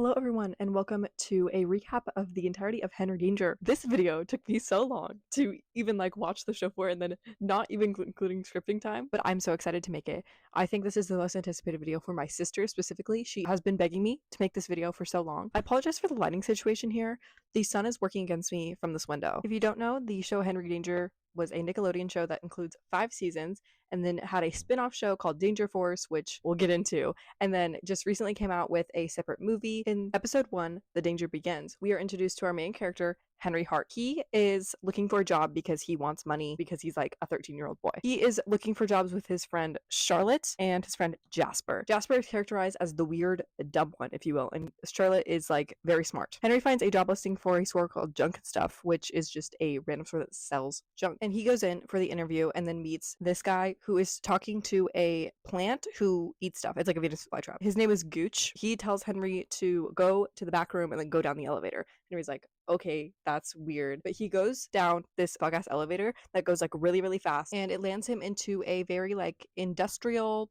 Hello everyone and welcome to a recap of the entirety of Henry Danger. This video took me so long to even watch the show for and then not even including scripting time, but I'm so excited to make it. I think this is the most anticipated video for my sister specifically. She has been begging me to make this video for so long. I apologize for the lighting situation here. The sun is working against me from this window. If you don't know, the show Henry Danger was a Nickelodeon show that includes 5 seasons and then had a spin-off show called Danger Force, which we'll get into, and then just recently came out with a separate movie. In episode 1, The Danger Begins, we are introduced to our main character, Henry Hart. He is looking for a job because he wants money because he's like a 13-year-old boy. He is looking for jobs with his friend Charlotte and his friend Jasper. Jasper is characterized as the weird, dumb one, if you will, and Charlotte is very smart. Henry finds a job listing for a store called Junk and Stuff, which is just a random store that sells junk. And he goes in for the interview and then meets this guy who is talking to a plant who eats stuff. It's like a Venus flytrap. His name is Gooch. He tells Henry to go to the back room and then go down the elevator. Henry's like, okay, that's weird. But he goes down this bug-ass elevator that goes really, really fast, and it lands him into a very industrial,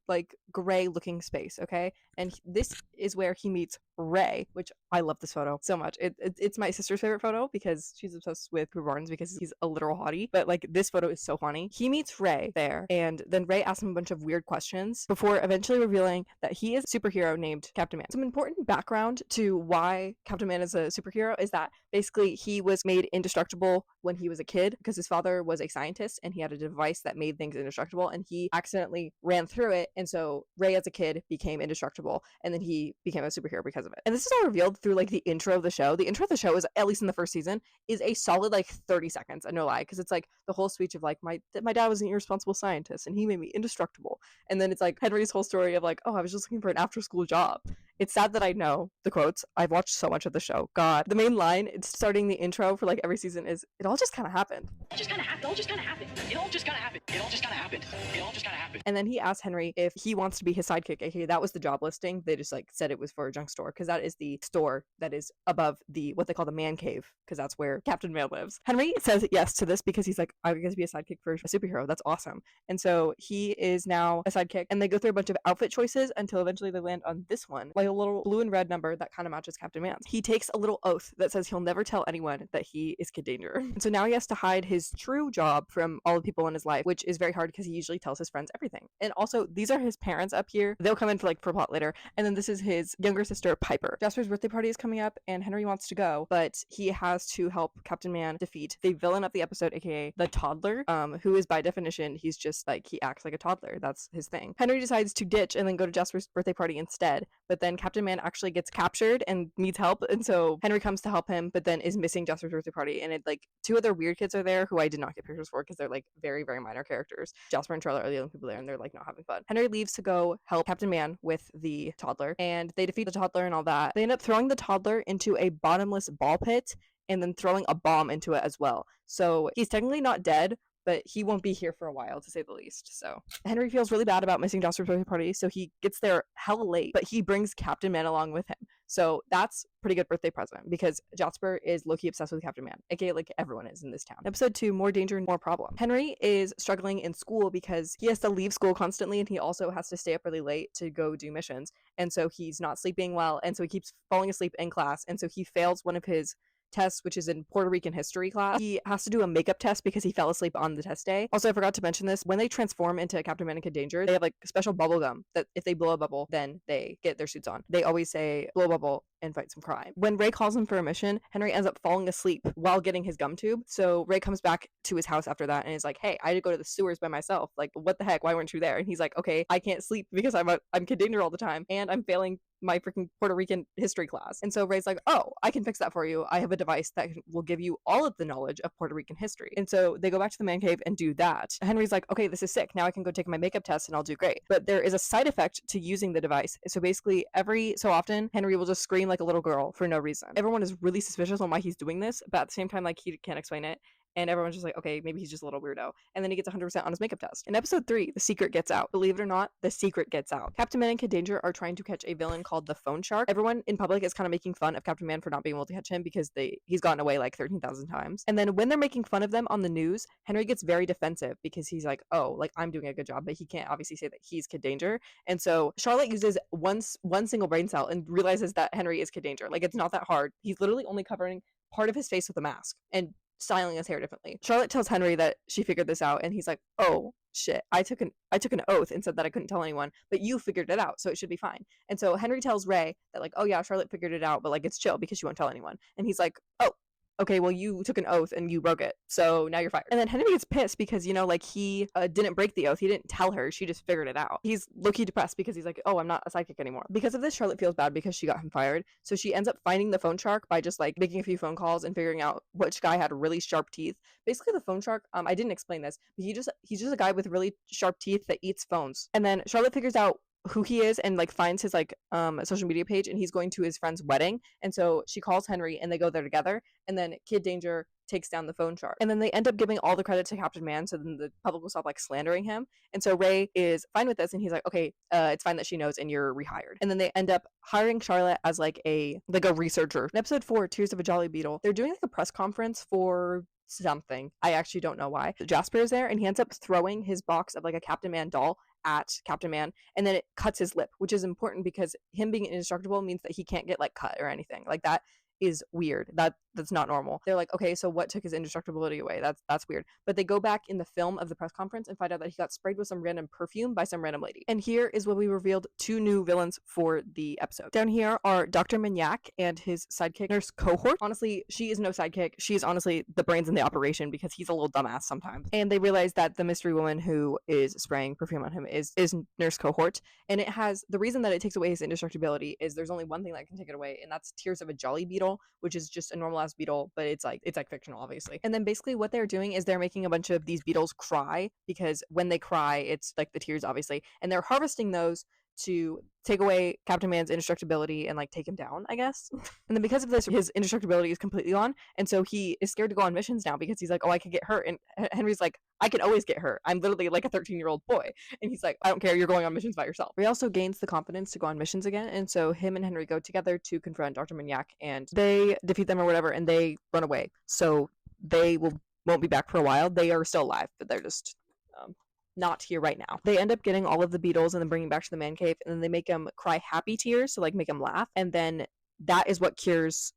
gray looking space, okay? And this is where he meets Ray, which I love this photo so much. It's my sister's favorite photo because she's obsessed with Pooh Barnes because he's a literal hottie. But this photo is so funny. He meets Ray there, and then Ray asks him a bunch of weird questions before eventually revealing that he is a superhero named Captain Man. Some important background to why Captain Man is a superhero is that basically he was made indestructible when he was a kid because his father was a scientist and he had a device that made things indestructible, and he accidentally ran through it, and so Ray as a kid became indestructible, and then he became a superhero because of it. And this is all revealed through the intro of the show. The intro of the show is, at least in the first season, is a solid 30 seconds, no lie, because it's the whole speech of my dad was an irresponsible scientist and he made me indestructible, and then it's Henry's whole story of oh, I was just looking for an after school job. It's sad that I know the quotes. I've watched so much of the show. God. The main line, it's starting the intro for every season is, it all just kind of happened. It just kind of happened. It all just kind of happened. It all just kind of happened. It all just kind of happened. It all just kind of happened. And then he asked Henry if he wants to be his sidekick, aka that was the job listing. They just said it was for a junk store because that is the store that is above the what they call the man cave, because that's where Captain Man lives. Henry says yes to this because he's I guess be a sidekick for a superhero. That's awesome. And so he is now a sidekick, and they go through a bunch of outfit choices until eventually they land on this one, a little blue and red number that kind of matches Captain Man's. He takes a little oath that says he'll never tell anyone that he is Kid Danger. And so now he has to hide his true job from all the people in his life, which is very hard because he usually tells his friends everything. And also, these are his parents up here. They'll come in for plot later. And then this is his younger sister, Piper. Jasper's birthday party is coming up and Henry wants to go, but he has to help Captain Man defeat the villain of the episode, aka the toddler, who is by definition, he's just he acts like a toddler. That's his thing. Henry decides to ditch and then go to Jasper's birthday party instead, but then Captain Man actually gets captured and needs help, and so Henry comes to help him, but then is missing Jasper's birthday party, and 2 other weird kids are there who I did not get pictures for because they're very, very minor characters. Jasper and Charlotte are the only people there, and they're not having fun. Henry leaves to go help Captain Man with the toddler, and they defeat the toddler and all that. They end up throwing the toddler into a bottomless ball pit and then throwing a bomb into it as well. So he's technically not dead, but he won't be here for a while, to say the least. So Henry feels really bad about missing Jasper's birthday party, so he gets there hella late, but he brings Captain Man along with him. So that's pretty good birthday present because Jasper is low-key obsessed with Captain Man, aka everyone is in this town. Episode 2, More Danger and More Problem. Henry is struggling in school because he has to leave school constantly, and he also has to stay up really late to go do missions, and so he's not sleeping well, and so he keeps falling asleep in class, and so he fails one of his test, which is in Puerto Rican history class. He has to do a makeup test because he fell asleep on the test day. Also, I forgot to mention this, when they transform into Captain Man and Kid Danger, they have special bubble gum that if they blow a bubble, then they get their suits on. They always say blow a bubble and fight some crime. When Ray calls him for a mission, Henry ends up falling asleep while getting his gum tube. So Ray comes back to his house after that and is hey, I had to go to the sewers by myself. What the heck? Why weren't you there? And he's okay, I can't sleep because I'm Kid Danger all the time and I'm failing my freaking Puerto Rican history class. And so Ray's oh, I can fix that for you. I have a device that will give you all of the knowledge of Puerto Rican history. And so they go back to the man cave and do that. Henry's okay, this is sick. Now I can go take my makeup test and I'll do great. But there is a side effect to using the device. So basically every so often, Henry will just scream like a little girl for no reason. Everyone is really suspicious on why he's doing this, but at the same time, he can't explain it. And everyone's just like, okay, maybe he's just a little weirdo. And then he gets 100% on his makeup test. In episode 3, the secret gets out. Believe it or not, the secret gets out. Captain Man and Kid Danger are trying to catch a villain called the Phone Shark. Everyone in public is kind of making fun of Captain Man for not being able to catch him because he's gotten away like 13,000 times. And then when they're making fun of them on the news, Henry gets very defensive because he's like, oh, like I'm doing a good job, but he can't obviously say that he's Kid Danger. And so Charlotte uses one single brain cell and realizes that Henry is Kid Danger. Like, it's not that hard. He's literally only covering part of his face with a mask and styling his hair differently. Charlotte tells Henry that she figured this out, and he's like, oh shit, I took an oath and said that I couldn't tell anyone, but you figured it out, so it should be fine. And so Henry tells Ray that, like, oh yeah, Charlotte figured it out, but like it's chill because she won't tell anyone. And he's like, oh, okay, well, you took an oath and you broke it, so now you're fired. And then Henry gets pissed because, you know, like, he didn't break the oath. He didn't tell her. She just figured it out. He's low-key depressed because he's like, oh, I'm not a sidekick anymore. Because of this, Charlotte feels bad because she got him fired. So she ends up finding the phone shark by just, like, making a few phone calls and figuring out which guy had really sharp teeth. Basically, the phone shark, I didn't explain this, but he's just a guy with really sharp teeth that eats phones. And then Charlotte figures out who he is and like finds his like social media page, and he's going to his friend's wedding. And so she calls Henry and they go there together, and then Kid Danger takes down the phone shark. And then they end up giving all the credit to Captain Man, so then the public will stop like slandering him. And so Ray is fine with this, and he's like, okay, it's fine that she knows and you're rehired. And then they end up hiring Charlotte as like a researcher. In episode 4, Tears of a Jolly Beetle, they're doing like a press conference for something. I actually don't know why. Jasper is there, and he ends up throwing his box of like a Captain Man doll at Captain Man, and then it cuts his lip, which is important because him being indestructible means that he can't get like cut or anything. Like, that is weird. That's not normal. They're like, okay, so what took his indestructibility away? That's weird. But they go back in the film of the press conference and find out that he got sprayed with some random perfume by some random lady. And here is where we revealed 2 new villains for the episode. Down here are Dr. Manyak and his sidekick, Nurse Cohort. Honestly, she is no sidekick. She's honestly the brains in the operation because he's a little dumbass sometimes. And they realize that the mystery woman who is spraying perfume on him is Nurse Cohort. And it has, the reason that it takes away his indestructibility is there's only one thing that can take it away, and that's Tears of a Jolly Beetle, which is just a normal ass beetle, but it's like fictional, obviously. And then basically what they're doing is they're making a bunch of these beetles cry, because when they cry, it's like the tears, obviously, and they're harvesting those to take away Captain Man's indestructibility and like take him down, I guess. And then because of this, his indestructibility is completely gone, and so he is scared to go on missions now because he's like, oh, I could get hurt. And Henry's like, I can always get hurt. I'm literally like a 13-year-old boy. And he's like, I don't care, you're going on missions by yourself. He also gains the confidence to go on missions again, and so him and Henry go together to confront Dr. Manyak, and they defeat them or whatever, and they run away. So they won't be back for a while. They are still alive, but they're just not here right now. They end up getting all of the beetles and then bringing back to the man cave, and then they make him cry happy tears to like make him laugh, and then that is what cures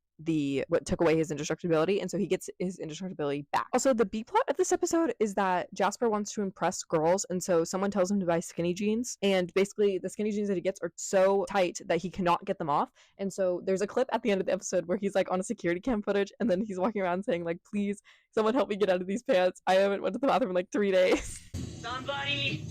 what took away his indestructibility, and so he gets his indestructibility back. Also, the B plot of this episode is that Jasper wants to impress girls, and so someone tells him to buy skinny jeans, and basically the skinny jeans that he gets are so tight that he cannot get them off. And so there's a clip at the end of the episode where he's like on a security cam footage, and then he's walking around saying like, please someone help me get out of these pants, I haven't went to the bathroom in like 3 days. Somebody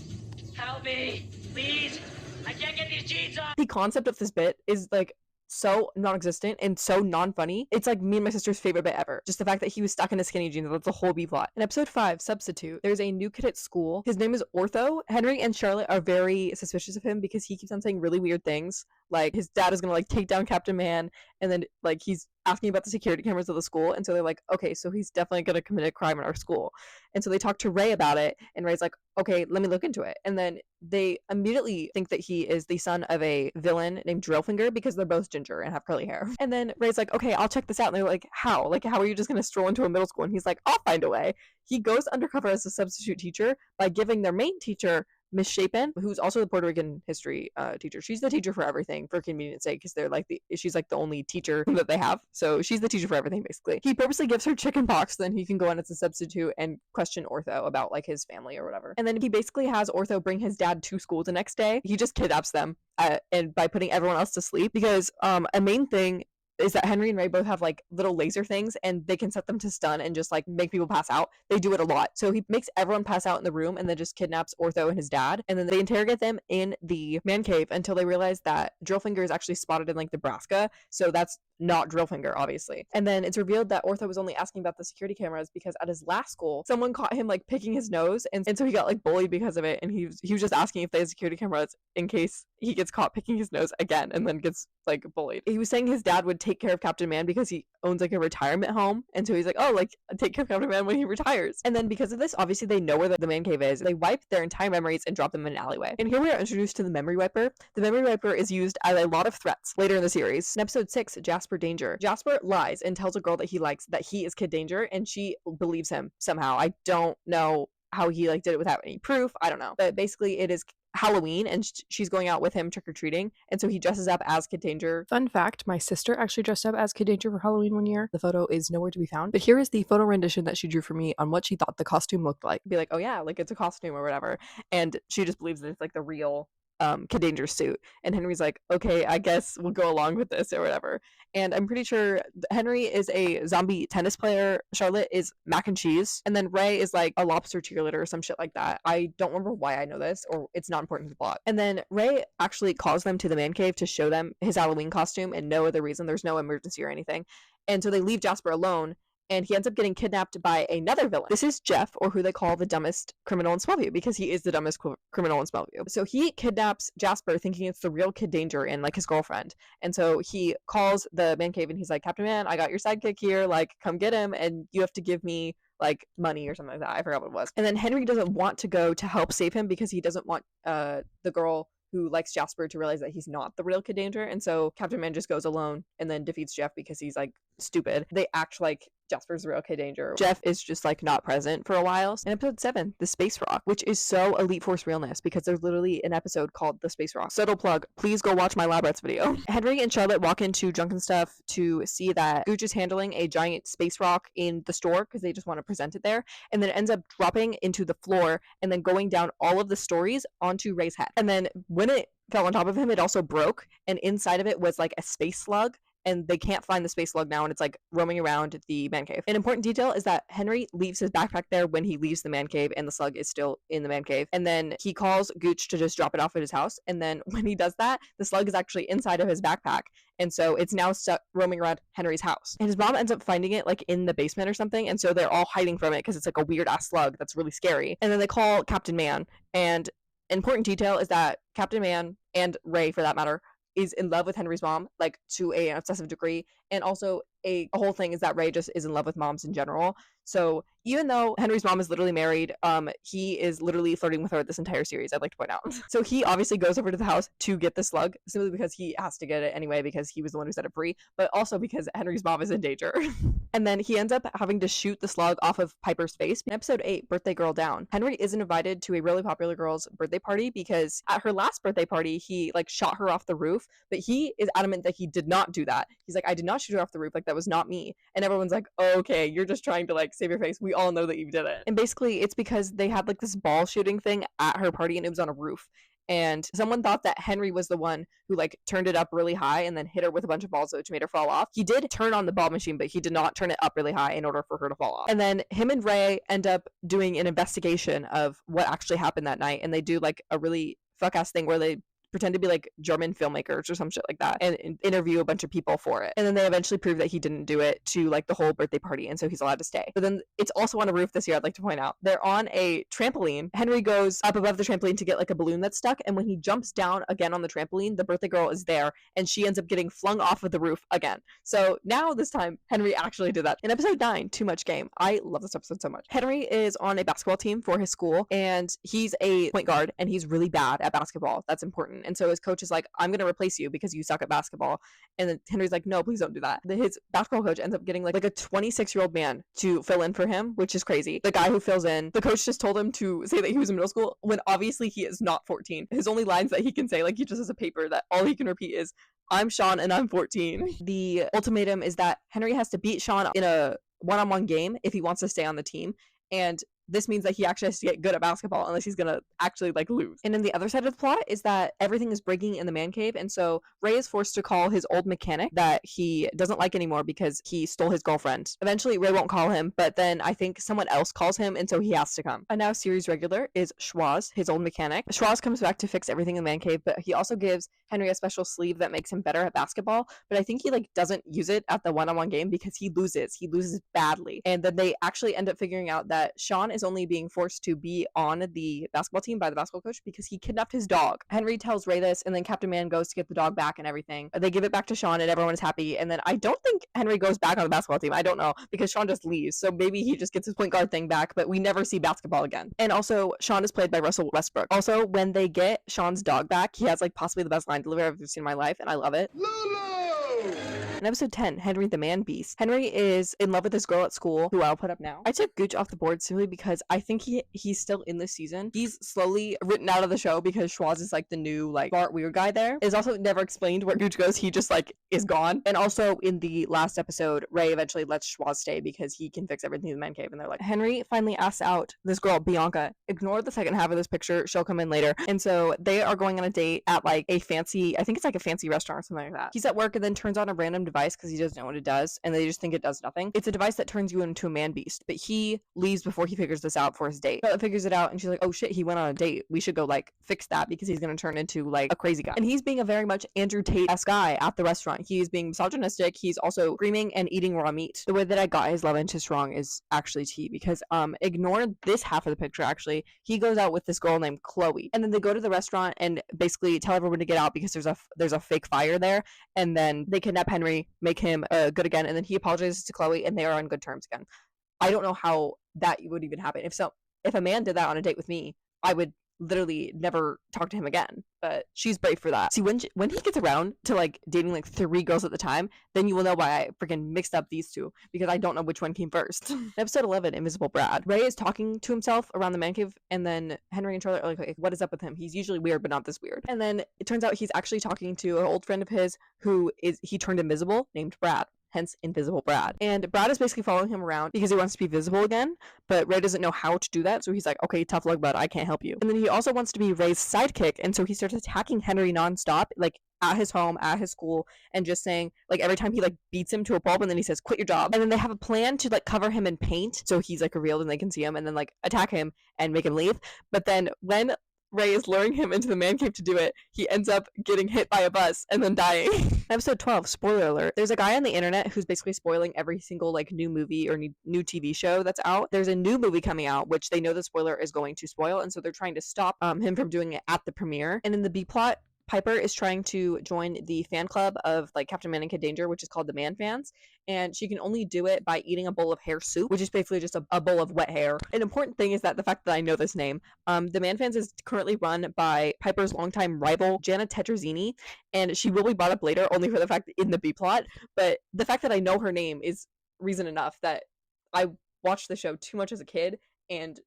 help me, please. I can't get these jeans off. The concept of this bit is like so non-existent and so non-funny. It's like me and my sister's favorite bit ever. Just the fact that he was stuck in his skinny jeans. That's a whole B plot. In episode 5, Substitute, there's a new kid at school. His name is Ortho. Henry and Charlotte are very suspicious of him because he keeps on saying really weird things. Like, his dad is gonna like take down Captain Man, and then like he's asking about the security cameras of the school, and so they're like, okay, so he's definitely gonna commit a crime in our school. And so they talk to Ray about it, and Ray's like, okay, let me look into it. And then they immediately think that he is the son of a villain named Drillfinger because they're both ginger and have curly hair. And then Ray's like, okay, I'll check this out. And they're like, how? Like, how are you just gonna stroll into a middle school? And he's like, I'll find a way. He goes undercover as a substitute teacher by giving their main teacher, Miss Chapin, who's also the Puerto Rican history teacher. She's the teacher for everything, for convenience sake, because they're like she's like the only teacher that they have. So she's the teacher for everything, basically. He purposely gives her chicken pox, so then he can go on as a substitute and question Ortho about like his family or whatever. And then he basically has Ortho bring his dad to school the next day. He just kidnaps them and by putting everyone else to sleep, because a main thing is that Henry and Ray both have like little laser things, and they can set them to stun and just like make people pass out. They do it a lot. So he makes everyone pass out in the room and then just kidnaps Ortho and his dad. And then they interrogate them in the man cave until they realize that Drillfinger is actually spotted in like Nebraska. So that's not Drillfinger, obviously. And then it's revealed that Ortho was only asking about the security cameras because at his last school, someone caught him like picking his nose, and so he got like bullied because of it. And he was just asking if they had security cameras in case he gets caught picking his nose again and then gets like bullied. He was saying his dad would take care of Captain Man because he owns like a retirement home, and so he's like, oh, like take care of Captain Man when he retires. And then because of this, obviously they know where the man cave is. They wipe their entire memories and drop them in an alleyway. And here we are introduced to the memory wiper. The memory wiper is used as a lot of threats later in the series. In episode 6, Jasper Danger. Jasper lies and tells a girl that he likes that he is Kid Danger, and she believes him somehow. I don't know how he like did it without any proof. I don't know. But basically it is Halloween and she's going out with him trick-or-treating, and so he dresses up as Kid Danger. Fun fact, my sister actually dressed up as Kid Danger for Halloween one year. The photo is nowhere to be found, but here is the photo rendition that she drew for me on what she thought the costume looked like. Be like, oh yeah, like it's a costume or whatever, and she just believes that it's like the real Kid Danger suit. And Henry's like, okay, I guess we'll go along with this or whatever. And I'm pretty sure Henry is a zombie tennis player, Charlotte is mac and cheese, and then Ray is like a lobster cheerleader or some shit like that. I don't remember why I know this, or it's not important to the plot. And then Ray actually calls them to the man cave to show them his Halloween costume, and no other reason. There's no emergency or anything. And so they leave Jasper alone, and he ends up getting kidnapped by another villain. This is Jeff, or who they call the dumbest criminal in Smallview, because he is the dumbest criminal in Smallview. So he kidnaps Jasper thinking it's the real Kid Danger and like his girlfriend. And so he calls the man cave and he's like, Captain Man, I got your sidekick here, like come get him, and you have to give me like money or something like that. I forgot what it was. And then Henry doesn't want to go to help save him because he doesn't want the girl who likes Jasper to realize that he's not the real Kid Danger. And so Captain Man just goes alone and then defeats Jeff because he's like stupid. They act like Jasper's the real Kid Danger. Jeff is just like not present for a while. In episode 7, the Space Rock, which is so Elite Force realness because there's literally an episode called the Space Rock. Subtle plug, please go watch my Lab Rats video. Henry and Charlotte walk into Junk and Stuff to see that Gooch is handling a giant space rock in the store because they just want to present it there, and then it ends up dropping into the floor and then going down all of the stories onto Ray's head. And then when it fell on top of him, it also broke, and inside of it was like a space slug, and they can't find the space slug now, and it's like roaming around the man cave. An important detail is that Henry leaves his backpack there when he leaves the man cave, and the slug is still in the man cave. And then he calls Gooch to just drop it off at his house, and then when he does that, the slug is actually inside of his backpack, and so it's now stuck roaming around Henry's house. And his mom ends up finding it like in the basement or something, and so they're all hiding from it because it's like a weird ass slug that's really scary. And then they call Captain Man, and important detail is that Captain Man, and Ray for that matter, is in love with Henry's mom, like to an obsessive degree. And also a whole thing is that Ray just is in love with moms in general. So even though Henry's mom is literally married, he is literally flirting with her this entire series, I'd like to point out. So he obviously goes over to the house to get the slug, simply because he has to get it anyway because he was the one who set it free, but also because Henry's mom is in danger. And then he ends up having to shoot the slug off of Piper's face. In episode 8, Birthday Girl Down, Henry isn't invited to a really popular girl's birthday party because at her last birthday party, he like shot her off the roof, but he is adamant that he did not do that. He's like, I did not shoot her off the roof, like that was not me. And everyone's like, oh, okay, you're just trying to like save your face. We all know that you did it. And basically it's because they had like this ball shooting thing at her party and it was on a roof. And someone thought that Henry was the one who like turned it up really high and then hit her with a bunch of balls which made her fall off. He did turn on the ball machine, but he did not turn it up really high in order for her to fall off. And then him and Ray end up doing an investigation of what actually happened that night, and they do like a really fuck ass thing where they pretend to be like German filmmakers or some shit like that and interview a bunch of people for it. And then they eventually prove that he didn't do it to like the whole birthday party, and so he's allowed to stay. But then it's also on a roof this year, I'd like to point out. They're on a trampoline. Henry goes up above the trampoline to get like a balloon that's stuck, and when he jumps down again on the trampoline, the birthday girl is there and she ends up getting flung off of the roof again. So now this time Henry actually did that. In episode 9, Too Much Game. I love this episode so much. Henry is on a basketball team for his school, and he's a point guard and he's really bad at basketball. That's important. And so his coach is like, I'm going to replace you because you suck at basketball. And then Henry's like, no, please don't do that. His basketball coach ends up getting like a 26-year-old man to fill in for him, which is crazy. The guy who fills in, the coach just told him to say that he was in middle school when obviously he is not 14. His only lines that he can say, like he just has a paper that all he can repeat is, I'm Sean and I'm 14. The ultimatum is that Henry has to beat Sean in a one-on-one game if he wants to stay on the team. And this means that he actually has to get good at basketball unless he's gonna actually like lose. And then the other side of the plot is that everything is breaking in the man cave, and so Ray is forced to call his old mechanic that he doesn't like anymore because he stole his girlfriend. Eventually Ray won't call him, but then I think someone else calls him, and so he has to come. A now series regular is Schwaz, his old mechanic. Schwaz comes back to fix everything in the man cave, but he also gives Henry a special sleeve that makes him better at basketball, but I think he like doesn't use it at the one-on-one game because he loses badly. And then they actually end up figuring out that Sean is only being forced to be on the basketball team by the basketball coach because he kidnapped his dog. Henry tells Ray this, and then Captain Man goes to get the dog back and everything. They give it back to Sean and everyone is happy, and then I don't think Henry goes back on the basketball team. I don't know, because Sean just leaves, so maybe he just gets his point guard thing back, but we never see basketball again. And also Sean is played by Russell Westbrook. Also, when they get Sean's dog back, he has like possibly the best line delivery I've ever seen in my life, and I love it. Lulu! In episode 10, Henry the Man Beast. Henry is in love with this girl at school, who I'll put up now. I took Gooch off the board simply because I think he's still in this season. He's slowly written out of the show because Schwaz is like the new like smart weird guy there. It's also never explained where Gooch goes. He just like is gone. And also in the last episode, Ray eventually lets Schwaz stay because he can fix everything in the man cave, and they're like, Henry finally asks out this girl, Bianca. Ignore the second half of this picture. She'll come in later. And so they are going on a date at like a fancy, I think it's like a fancy restaurant or something like that. He's at work and then turns on a random device because he doesn't know what it does, and they just think it does nothing. It's a device that turns you into a man beast, but he leaves before he figures this out for his date. Bella figures it out, and she's like, oh shit, he went on a date. We should go like fix that because he's gonna turn into like a crazy guy. And he's being a very much Andrew Tate-esque guy at the restaurant. He's being misogynistic. He's also screaming and eating raw meat. The way that I got his love interest wrong is actually T, because ignore this half of the picture. Actually, he goes out with this girl named Chloe, and then they go to the restaurant and basically tell everyone to get out because there's a fake fire there, and then they kidnap Henry, make him good again, and then he apologizes to Chloe, and they are on good terms again. I don't know how that would even happen. If a man did that on a date with me, I would literally never talk to him again, but she's brave for that. See, when he gets around to like dating like 3 girls at the time, then you will know why I freaking mixed up these two, because I don't know which one came first. Episode 11, Invisible Brad. Ray is talking to himself around the man cave, and then Henry and Charlotte are like, what is up with him? He's usually weird, but not this weird. And then it turns out he's actually talking to an old friend of his who he turned invisible, named Brad. Hence Invisible Brad. And Brad is basically following him around because he wants to be visible again, but Ray doesn't know how to do that, so he's like, okay, tough luck, bud, I can't help you. And then he also wants to be Ray's sidekick, and so he starts attacking Henry nonstop, like at his home, at his school, and just saying, like, every time he like beats him to a pulp, and then he says, quit your job. And then they have a plan to like cover him in paint so he's like revealed and they can see him, and then like attack him and make him leave. But then when Ray is luring him into the man cave to do it, he ends up getting hit by a bus and then dying. Episode 12, spoiler alert. There's a guy on the internet who's basically spoiling every single like new movie or new TV show that's out. There's a new movie coming out which they know the spoiler is going to spoil, and so they're trying to stop him from doing it at the premiere. And in the B plot, Piper is trying to join the fan club of like Captain Man and Kid Danger, which is called the Man Fans, and she can only do it by eating a bowl of hair soup, which is basically just a bowl of wet hair. An important thing is that the fact that I know this name, the Man Fans is currently run by Piper's longtime rival Jana Tetrazzini, and she will be brought up later only for the fact that in the B plot, but the fact that I know her name is reason enough that I watched the show too much as a kid and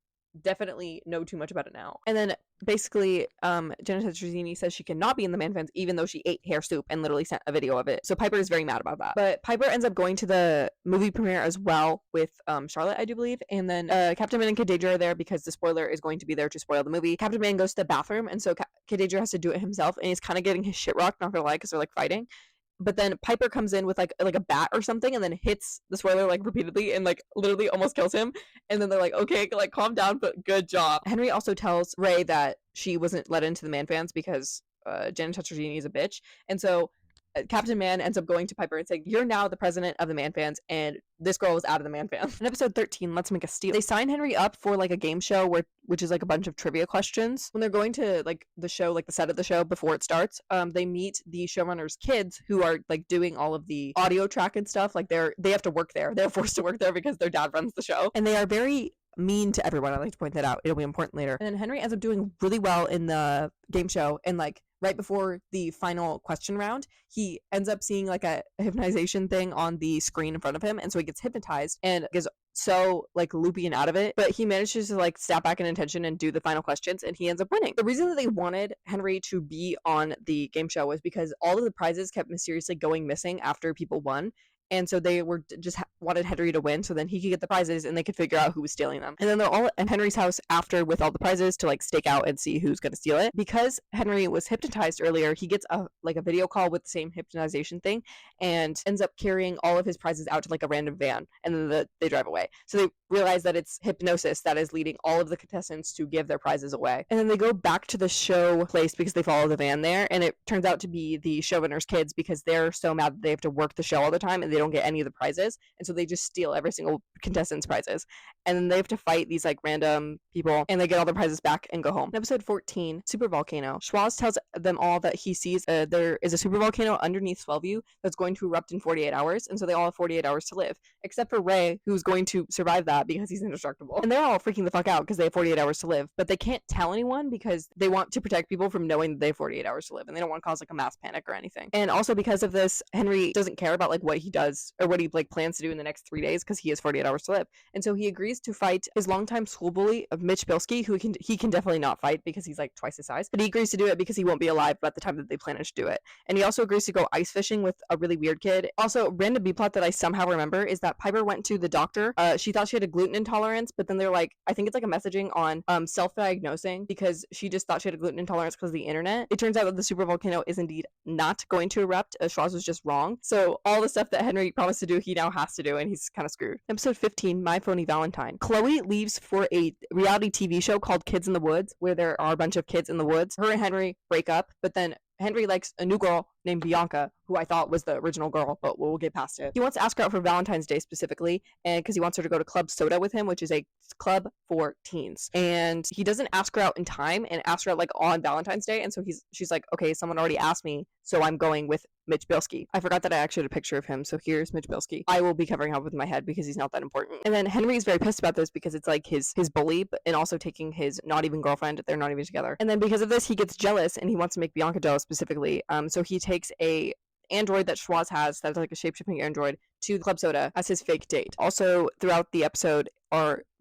definitely know too much about it now. And then basically Jenna Tetrazzini says she cannot be in the Man Fans even though she ate hair soup and literally sent a video of it. So Piper is very mad about that. But Piper ends up going to the movie premiere as well with Charlotte, I do believe. And then Captain Man and Kid Danger are there because the spoiler is going to be there to spoil the movie. Captain Man goes to the bathroom, and so Kid Danger has to do it himself, and he's kind of getting his shit rocked, not gonna lie, because they're like fighting. But then Piper comes in with like a bat or something, and then hits the spoiler like repeatedly and like literally almost kills him. And then they're like, okay, like calm down, but good job. Henry also tells Ray that she wasn't let into the Man Fans because Janet Tetrazzini is a bitch. And so Captain Man ends up going to Piper and saying, you're now the president of the Man Fans, and this girl is out of the Man Fans. In episode 13, Let's Make a Steal, they sign Henry up for like a game show which is like a bunch of trivia questions. When they're going to like the show, like the set of the show before it starts, they meet the showrunner's kids who are like doing all of the audio track and stuff. Like they have to work there. They're forced to work there because their dad runs the show, and they are very mean to everyone. I like to point that out. It'll be important later. And then Henry ends up doing really well in the game show, and like right before the final question round, he ends up seeing like a hypnotization thing on the screen in front of him, and so he gets hypnotized and gets so like loopy and out of it, but he manages to like snap back in attention and do the final questions, and he ends up winning. The reason that they wanted Henry to be on the game show was because all of the prizes kept mysteriously going missing after people won, and so they were just wanted Henry to win so then he could get the prizes and they could figure out who was stealing them. And then they're all in Henry's house after with all the prizes to like stake out and see who's going to steal it. Because Henry was hypnotized earlier, he gets a video call with the same hypnotization thing and ends up carrying all of his prizes out to like a random van, and then they drive away. So they realize that it's hypnosis that is leading all of the contestants to give their prizes away. And then they go back to the show place because they follow the van there, and it turns out to be the show winners' kids because they're so mad that they have to work the show all the time and they don't get any of the prizes, and so they just steal every single contestant's prizes. And then they have to fight these like random people, and they get all the prizes back and go home. In episode 14, Super Volcano, Schwoz tells them all that he sees there is a super volcano underneath Swellview that's going to erupt in 48 hours, and so they all have 48 hours to live, except for Ray, who's going to survive that because he's indestructible. And they're all freaking the fuck out because they have 48 hours to live, but they can't tell anyone because they want to protect people from knowing that they have 48 hours to live, and they don't want to cause like a mass panic or anything. And also because of this, Henry doesn't care about like what he does or what he like plans to do in the next 3 days because he has 48 hours to live, and so he agrees to fight his longtime school bully of Mitch Bilski, who he can definitely not fight because he's like twice his size, but he agrees to do it because he won't be alive at the time that they plan to do it. And he also agrees to go ice fishing with a really weird kid. Also, random B plot that I somehow remember is that Piper went to the doctor. She thought she had a gluten intolerance, but then they're like, I think it's like a messaging on self-diagnosing because she just thought she had a gluten intolerance because of the internet. It turns out that the super volcano is indeed not going to erupt. Schwoz was just wrong. So all the stuff that Henry promised to do, he now has to do, and he's kind of screwed. Episode 15, My Phony Valentine. Chloe leaves for a reality TV show called Kids in the Woods, where there are a bunch of kids in the woods. Her and Henry break up, but then Henry likes a new girl named Bianca, who I thought was the original girl, but we'll get past it. He wants to ask her out for Valentine's Day specifically, and because he wants her to go to Club Soda with him, which is a club for teens. And he doesn't ask her out in time and asks her out like on Valentine's Day, and so she's like, okay, someone already asked me, so I'm going with Mitch Bilski. I forgot that I actually had a picture of him, so here's Mitch Bilski. I will be covering up with my head because he's not that important. And then Henry is very pissed about this because it's like his bully, and also taking his not even girlfriend. They're not even together. And then because of this, he gets jealous and he wants to make Bianca jealous specifically. So he takes a android that Schwoz has that's like a shape-shifting android to Club Soda as his fake date. Also, throughout the episode,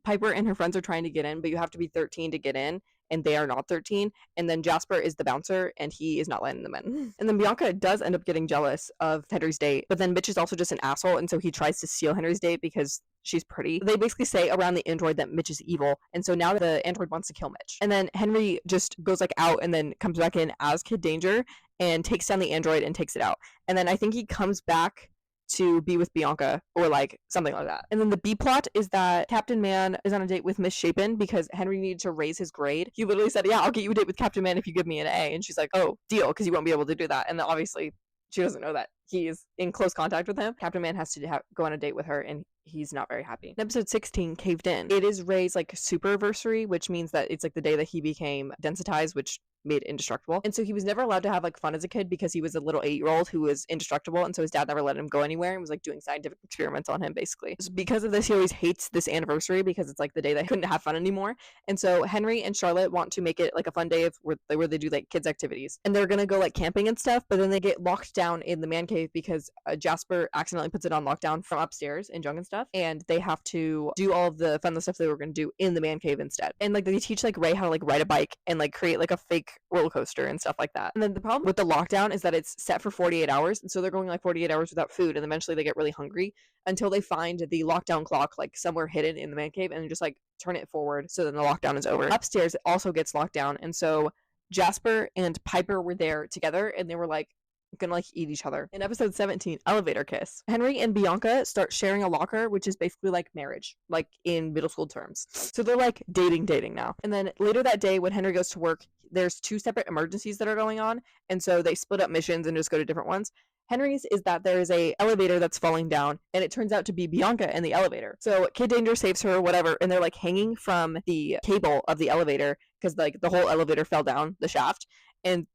Piper and her friends are trying to get in, but you have to be 13 to get in, and they are not 13. And then Jasper is the bouncer, and he is not letting them in. And then Bianca does end up getting jealous of Henry's date, but then Mitch is also just an asshole, and so he tries to steal Henry's date because she's pretty. They basically say around the android that Mitch is evil, and so now the android wants to kill Mitch. And then Henry just goes like out and then comes back in as Kid Danger and takes down the android and takes it out. And then I think he comes back to be with Bianca or like something like that. And then the B plot is that Captain Man is on a date with Miss Chapin because Henry needed to raise his grade. He literally said, yeah, I'll get you a date with Captain Man if you give me an A. And she's like, oh, deal, because you won't be able to do that. And then obviously she doesn't know that he is in close contact with him. Captain Man has to go on a date with her, and he's not very happy. In episode 16, Caved In. It is Ray's like superversary, which means that it's like the day that he became densitized, which made indestructible. And so he was never allowed to have like fun as a kid because he was a little 8-year-old who was indestructible, and so his dad never let him go anywhere and was like doing scientific experiments on him basically. So because of this, he always hates this anniversary because it's like the day that he couldn't have fun anymore. And so Henry and Charlotte want to make it like a fun day where they do like kids activities, and they're gonna go like camping and stuff, but then they get locked down in the man cave because Jasper accidentally puts it on lockdown from upstairs in junk and stuff, and they have to do all of the fun stuff they were gonna do in the man cave instead. And like they teach like Ray how to like ride a bike and like create like a fake roller coaster and stuff like that. And then the problem with the lockdown is that it's set for 48 hours, and so they're going like 48 hours without food, and eventually they get really hungry until they find the lockdown clock like somewhere hidden in the man cave and just like turn it forward so then the lockdown is over. Upstairs it also gets locked down, and so Jasper and Piper were there together, and they were like gonna like eat each other. In episode 17, Elevator Kiss, Henry and Bianca start sharing a locker, which is basically like marriage, like in middle school terms. So they're like dating now. And then later that day when Henry goes to work, there's 2 separate emergencies that are going on, and so they split up missions and just go to different ones. Henry's is that there is a elevator that's falling down, and it turns out to be Bianca in the elevator. So Kid Danger saves her or whatever, and they're like hanging from the cable of the elevator because like the whole elevator fell down the shaft, and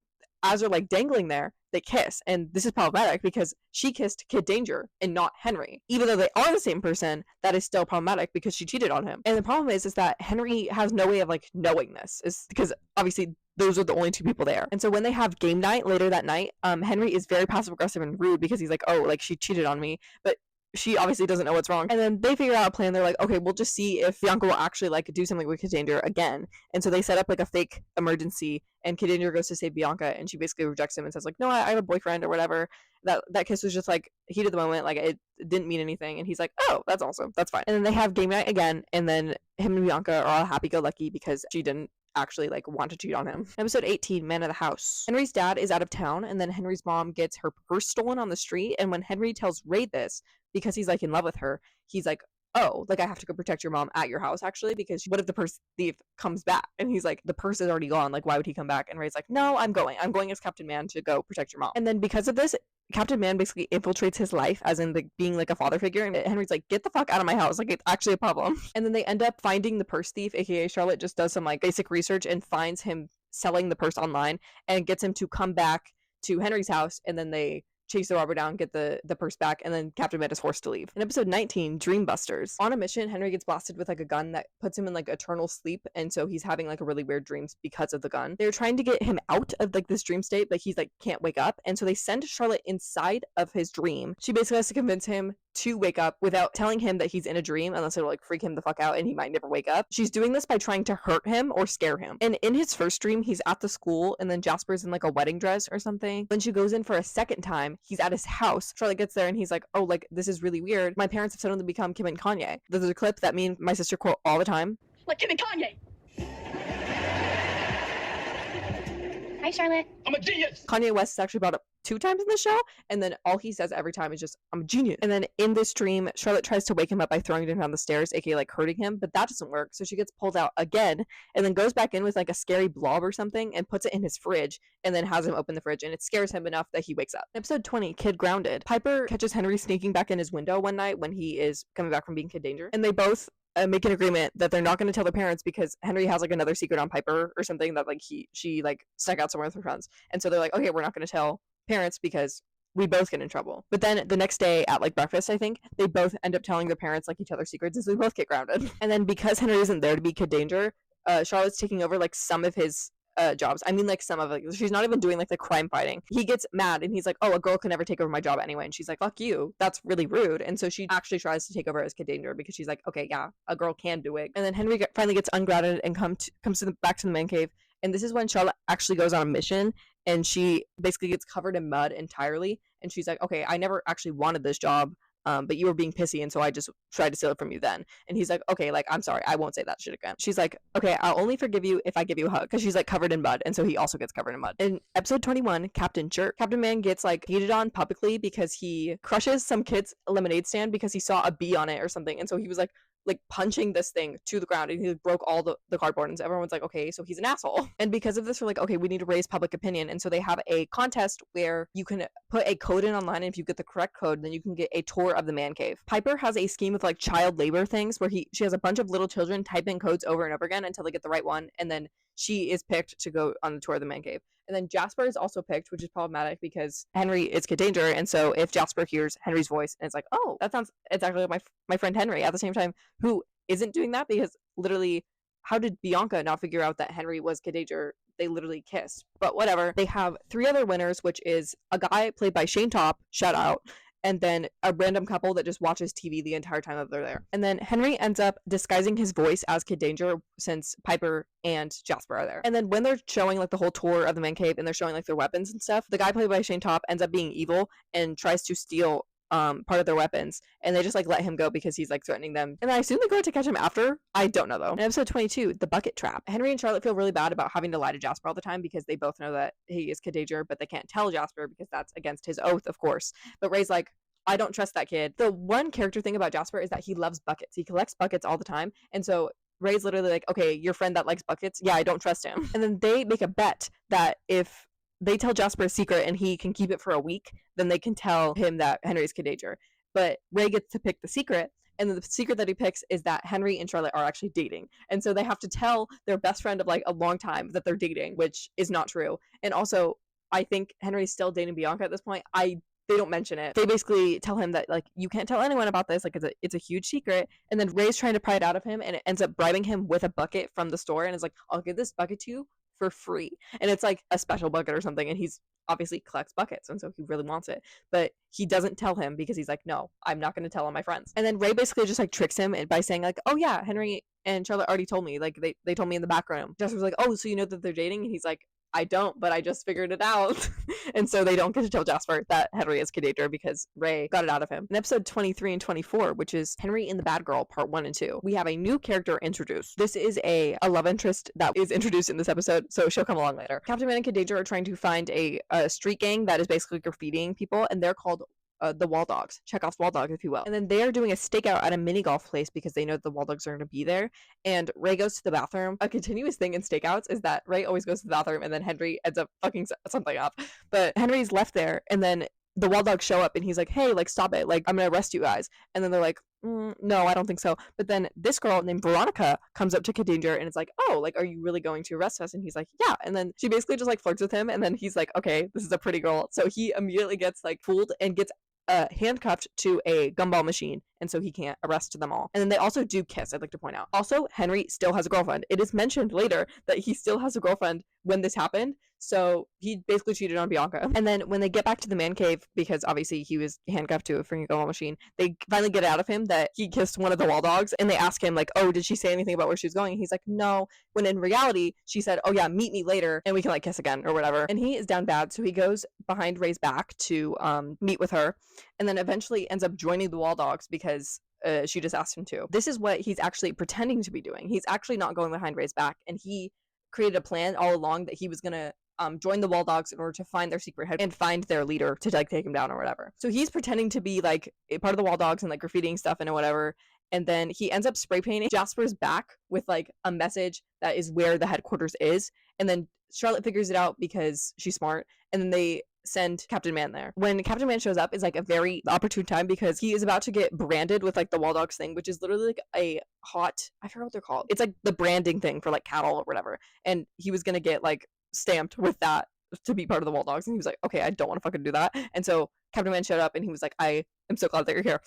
as they're like dangling there, they kiss. And this is problematic because she kissed Kid Danger and not Henry. Even though they are the same person, that is still problematic because she cheated on him. And the problem is that Henry has no way of like knowing this, is because obviously those are the only 2 people there. And so when they have game night later that night, Henry is very passive aggressive and rude because he's like, oh, like she cheated on me. But she obviously doesn't know what's wrong. And then they figure out a plan. They're like, okay, we'll just see if Bianca will actually like do something with Kid Danger again. And so they set up like a fake emergency, and Kid Danger goes to save Bianca, and she basically rejects him and says like, no, I have a boyfriend or whatever. That kiss was just like heat of the moment, like it didn't mean anything. And he's like, oh, that's awesome, that's fine. And then they have game night again, and then him and Bianca are all happy-go-lucky because she didn't actually like want to cheat on him. Episode 18, Man of the House. Henry's dad is out of town, and then Henry's mom gets her purse stolen on the street. And when Henry tells Ray this, because he's like in love with her, he's like, oh, like I have to go protect your mom at your house actually, because what if the purse thief comes back? And he's like, the purse is already gone, like why would he come back? And Ray's like, no, I'm going as Captain Man to go protect your mom. And then because of this, Captain Man basically infiltrates his life, as in like being like a father figure, and Henry's like, get the fuck out of my house, like it's actually a problem. And then they end up finding the purse thief, aka Charlotte just does some like basic research and finds him selling the purse online and gets him to come back to Henry's house, and then they chase the robber down, get the purse back, and then Captain Man is forced to leave. In episode 19, Dreambusters. On a mission, Henry gets blasted with like a gun that puts him in like eternal sleep, and so he's having like a really weird dreams because of the gun. They're trying to get him out of like this dream state, but he's like can't wake up, and so they send Charlotte inside of his dream. She basically has to convince him to wake up without telling him that he's in a dream, unless it'll like freak him the fuck out and he might never wake up. She's doing this by trying to hurt him or scare him. And in his first dream, he's at the school, and then Jasper's in like a wedding dress or something. When she goes in for a second time, he's at his house. Charlotte gets there and he's like, oh, like this is really weird. My parents have suddenly become Kim and Kanye. There's a clip that me and my sister quote all the time. Like Kim and Kanye. Hi, Charlotte. I'm a genius. Kanye West is actually brought up 2 times in the show, and then all he says every time is just, I'm a genius. And then in this dream, Charlotte tries to wake him up by throwing him down the stairs, aka like hurting him, but that doesn't work. So she gets pulled out again, and then goes back in with like a scary blob or something and puts it in his fridge, and then has him open the fridge, and it scares him enough that he wakes up. Episode 20, Kid Grounded. Piper catches Henry sneaking back in his window one night when he is coming back from being Kid Danger, and they both make an agreement that they're not going to tell their parents because Henry has like another secret on Piper or something that like she like snuck out somewhere with her friends, and so they're like, okay, we're not going to tell parents because we both get in trouble. But then the next day at like breakfast, I think they both end up telling their parents like each other's secrets, and so they both get grounded. And then because Henry isn't there to be Kid Danger, Charlotte's taking over like some of his jobs. I mean, like some of it. She's not even doing like the crime fighting. He gets mad and he's like, oh, a girl can never take over my job anyway. And she's like, fuck you, that's really rude. And so she actually tries to take over as Kid Danger because she's like, okay, yeah, a girl can do it. And then Henry finally gets ungrounded and comes back to the man cave. And this is when Charlotte actually goes on a mission, and she basically gets covered in mud entirely. And she's like, okay, I never actually wanted this job, but you were being pissy, and so I just tried to steal it from you then. And he's like, okay, like, I'm sorry, I won't say that shit again. She's like, okay, I'll only forgive you if I give you a hug, because she's like covered in mud, and so he also gets covered in mud. In episode 21, Captain Jerk. Captain Man gets like hated on publicly because he crushes some kid's lemonade stand because he saw a bee on it or something, and so he was like punching this thing to the ground, and he broke all the cardboard, and so everyone's like, okay, so he's an asshole. And because of this, we're like, okay, we need to raise public opinion. And so they have a contest where you can put a code in online, and if you get the correct code, then you can get a tour of the man cave. Piper has a scheme with like child labor things where she has a bunch of little children type in codes over and over again until they get the right one, and then she is picked to go on the tour of the man cave. And then Jasper is also picked, which is problematic because Henry is Kid Danger, and so if Jasper hears Henry's voice and it's like, oh, that sounds exactly like my friend Henry, at the same time, who isn't doing that, because literally, how did Bianca not figure out that Henry was Kid Danger? They literally kissed. But whatever. They have 3 other winners, which is a guy played by Shane Top, shout out, and then a random couple that just watches TV the entire time that they're there. And then Henry ends up disguising his voice as Kid Danger since Piper and Jasper are there. And then when they're showing like the whole tour of the man cave and they're showing like their weapons and stuff, the guy played by Shane Top ends up being evil and tries to steal part of their weapons, and they just like let him go because he's like threatening them. And I assume they go out to catch him after. I don't know though. In episode 22, the bucket trap. Henry and Charlotte feel really bad about having to lie to Jasper all the time because they both know that he is Kid Danger, but they can't tell Jasper because that's against his oath, of course. But Ray's like, I don't trust that kid. The one character thing about Jasper is that he loves buckets. He collects buckets all the time, and so Ray's literally like, okay, your friend that likes buckets, yeah, I don't trust him. And then they make a bet that if they tell Jasper a secret and he can keep it for a week, then they can tell him that Henry's Kid Danger. But Ray gets to pick the secret, and the secret that he picks is that Henry and Charlotte are actually dating. And so they have to tell their best friend of like a long time that they're dating, which is not true. And also, I think Henry's still dating Bianca at this point. They don't mention it. They basically tell him that like, you can't tell anyone about this, like it's a huge secret. And then Ray's trying to pry it out of him, and it ends up bribing him with a bucket from the store, and is like, I'll give this bucket to you for free. And it's like a special bucket or something, and he's obviously collects buckets, and so he really wants it. But he doesn't tell him because he's like, no, I'm not going to tell all my friends. And then Ray basically just like tricks him by saying like, oh yeah, Henry and Charlotte already told me, like they told me in the back room. Jasper's like, oh, so you know that they're dating? And he's like, I don't, but I just figured it out. And so they don't get to tell Jasper that Henry is Kid Danger because Ray got it out of him. In episode 23 and 24, which is Henry and the Bad Girl, part 1 and 2, we have a new character introduced. This is a love interest that is introduced in this episode, so she'll come along later. Captain Man and Kid Danger are trying to find a street gang that is basically graffitiing people, and they're called the Wall Dogs, Chekhov's Wall Dogs, if you will. And then they are doing a stakeout at a mini golf place because they know the Wall Dogs are going to be there. And Ray goes to the bathroom. A continuous thing in stakeouts is that Ray always goes to the bathroom and then Henry ends up fucking something up. But Henry's left there, and then the Wall Dogs show up and he's like, hey, like, stop it. Like, I'm going to arrest you guys. And then they're like, no, I don't think so. But then this girl named Veronica comes up to Kid Danger and it's like, oh, like, are you really going to arrest us? And he's like, yeah. And then she basically just like flirts with him. And then he's like, okay, this is a pretty girl. So he immediately gets like fooled and gets handcuffed to a gumball machine, and so he can't arrest them all. And then they also do kiss, I'd like to point out. Also, Henry still has a girlfriend. It is mentioned later that he still has a girlfriend when this happened, so he basically cheated on Bianca. And then when they get back to the man cave, because obviously he was handcuffed to a freaking gumball machine, they finally get out of him that he kissed one of the wall dogs, and they ask him like, oh, did she say anything about where she's going? And he's like, no, when in reality she said, oh yeah, meet me later and we can like kiss again or whatever. And he is down bad, so he goes behind Ray's back to meet with her, and then eventually ends up joining the wall dogs because she just asked him to. This is what he's actually pretending to be doing. He's actually not going behind Ray's back, and he created a plan all along that he was gonna join the wall dogs in order to find their secret head and find their leader to like take him down or whatever. So he's pretending to be like a part of the wall dogs and like graffitiing stuff and whatever. And then he ends up spray painting Jasper's back with like a message that is where the headquarters is. And then Charlotte figures it out because she's smart. And then they send Captain Man there. When Captain Man shows up is like a very opportune time because he is about to get branded with like the wall dogs thing, which is literally like a hot, I forgot what they're called. It's like the branding thing for like cattle or whatever. And he was gonna get like stamped with that to be part of the wall dogs, and he was like, okay, I don't want to fucking do that. And so Captain Man showed up and he was like, I am so glad that you're here.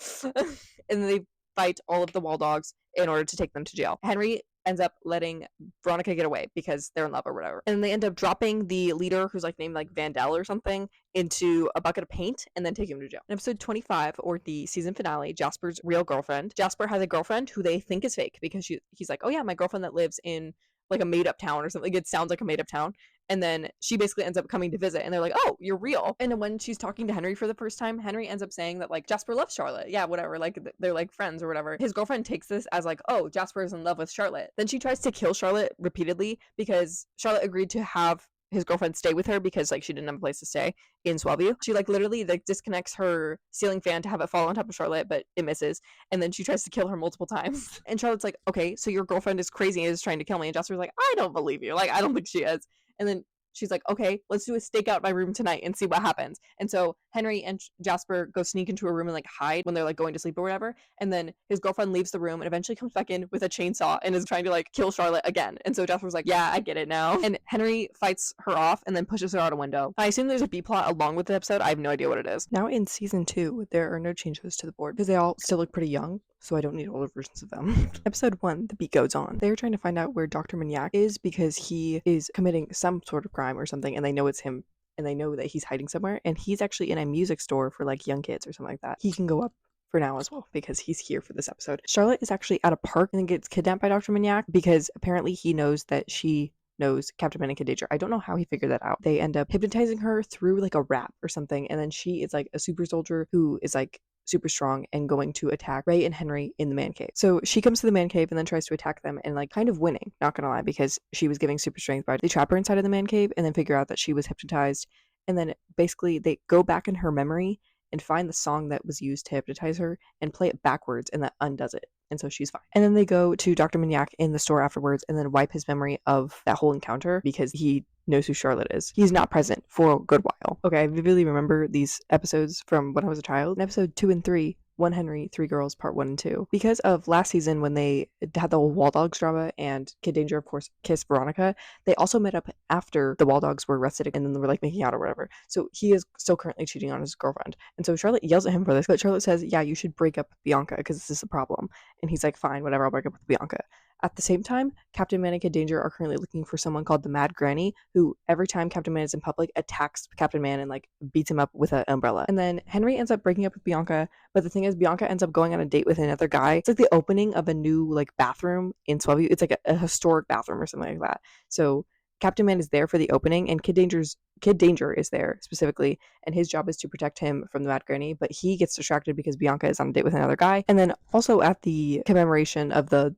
And then they fight all of the wall dogs in order to take them to jail. Henry ends up letting Veronica get away because they're in love or whatever. And they end up dropping the leader, who's like named like Vandal or something, into a bucket of paint and then take him to jail. In episode 25, or the season finale, Jasper's real girlfriend. Jasper has a girlfriend who they think is fake because he's like, oh yeah, my girlfriend that lives in like a made up town or something. It sounds like a made up town. And then she basically ends up coming to visit and they're like, oh, you're real. And when she's talking to Henry for the first time, Henry ends up saying that like Jasper loves Charlotte. Yeah, whatever. Like they're like friends or whatever. His girlfriend takes this as like, oh, Jasper is in love with Charlotte. Then she tries to kill Charlotte repeatedly because Charlotte agreed to have his girlfriend stay with her because like she didn't have a place to stay in Swellview. She like literally like disconnects her ceiling fan to have it fall on top of Charlotte, but it misses. And then she tries to kill her multiple times. And Charlotte's like, okay, so your girlfriend is crazy and is trying to kill me. And Jasper's like, I don't believe you. Like, I don't think she is. And then she's like, okay, let's do a stakeout my room tonight and see what happens. And so Henry and Jasper go sneak into a room and like hide when they're like going to sleep or whatever. And then his girlfriend leaves the room and eventually comes back in with a chainsaw and is trying to like kill Charlotte again. And so Jasper's like, yeah, I get it now. And Henry fights her off and then pushes her out a window. I assume there's a B plot along with the episode. I have no idea what it is. Now in season 2, there are no changes to the board because they all still look pretty young, so I don't need older versions of them. Episode 1, the beat goes on. They're trying to find out where Dr. Maniac is because he is committing some sort of crime or something, and they know it's him, and they know that he's hiding somewhere, and he's actually in a music store for like young kids or something like that. He can go up for now as well because he's here for this episode. Charlotte is actually at a park and gets kidnapped by Dr. Maniac because apparently he knows that she knows Captain Man and Kid Danger. I don't know how he figured that out. They end up hypnotizing her through like a rap or something, and then she is like a super soldier who is like super strong and going to attack Ray and Henry in the man cave. So she comes to the man cave and then tries to attack them and like kind of winning, not gonna lie, because she was giving super strength, but they trap her inside of the man cave and then figure out that she was hypnotized. And then basically they go back in her memory and find the song that was used to hypnotize her and play it backwards, and that undoes it. And so she's fine. And then they go to Dr. Maniac in the store afterwards and then wipe his memory of that whole encounter because he knows who Charlotte is. He's not present for a good while. Okay, I vividly remember these episodes from when I was a child. In episode 2 and 3, One Henry, Three Girls, part 1 and 2. Because of last season when they had the whole Wall Dogs drama and Kid Danger, of course, kissed Veronica, they also met up after the Wall Dogs were arrested and then they were like making out or whatever. So he is still currently cheating on his girlfriend. And so Charlotte yells at him for this, but Charlotte says, yeah, you should break up with Bianca because this is a problem. And he's like, fine, whatever, I'll break up with Bianca. At the same time, Captain Man and Kid Danger are currently looking for someone called the Mad Granny, who every time Captain Man is in public attacks Captain Man and like beats him up with an umbrella. And then Henry ends up breaking up with Bianca, but the thing is Bianca ends up going on a date with another guy. It's like the opening of a new like bathroom in Swellview. It's like a historic bathroom or something like that. So Captain Man is there for the opening, and Kid Danger is there specifically, and his job is to protect him from the Mad Granny. But he gets distracted because Bianca is on a date with another guy. And then also at the commemoration of the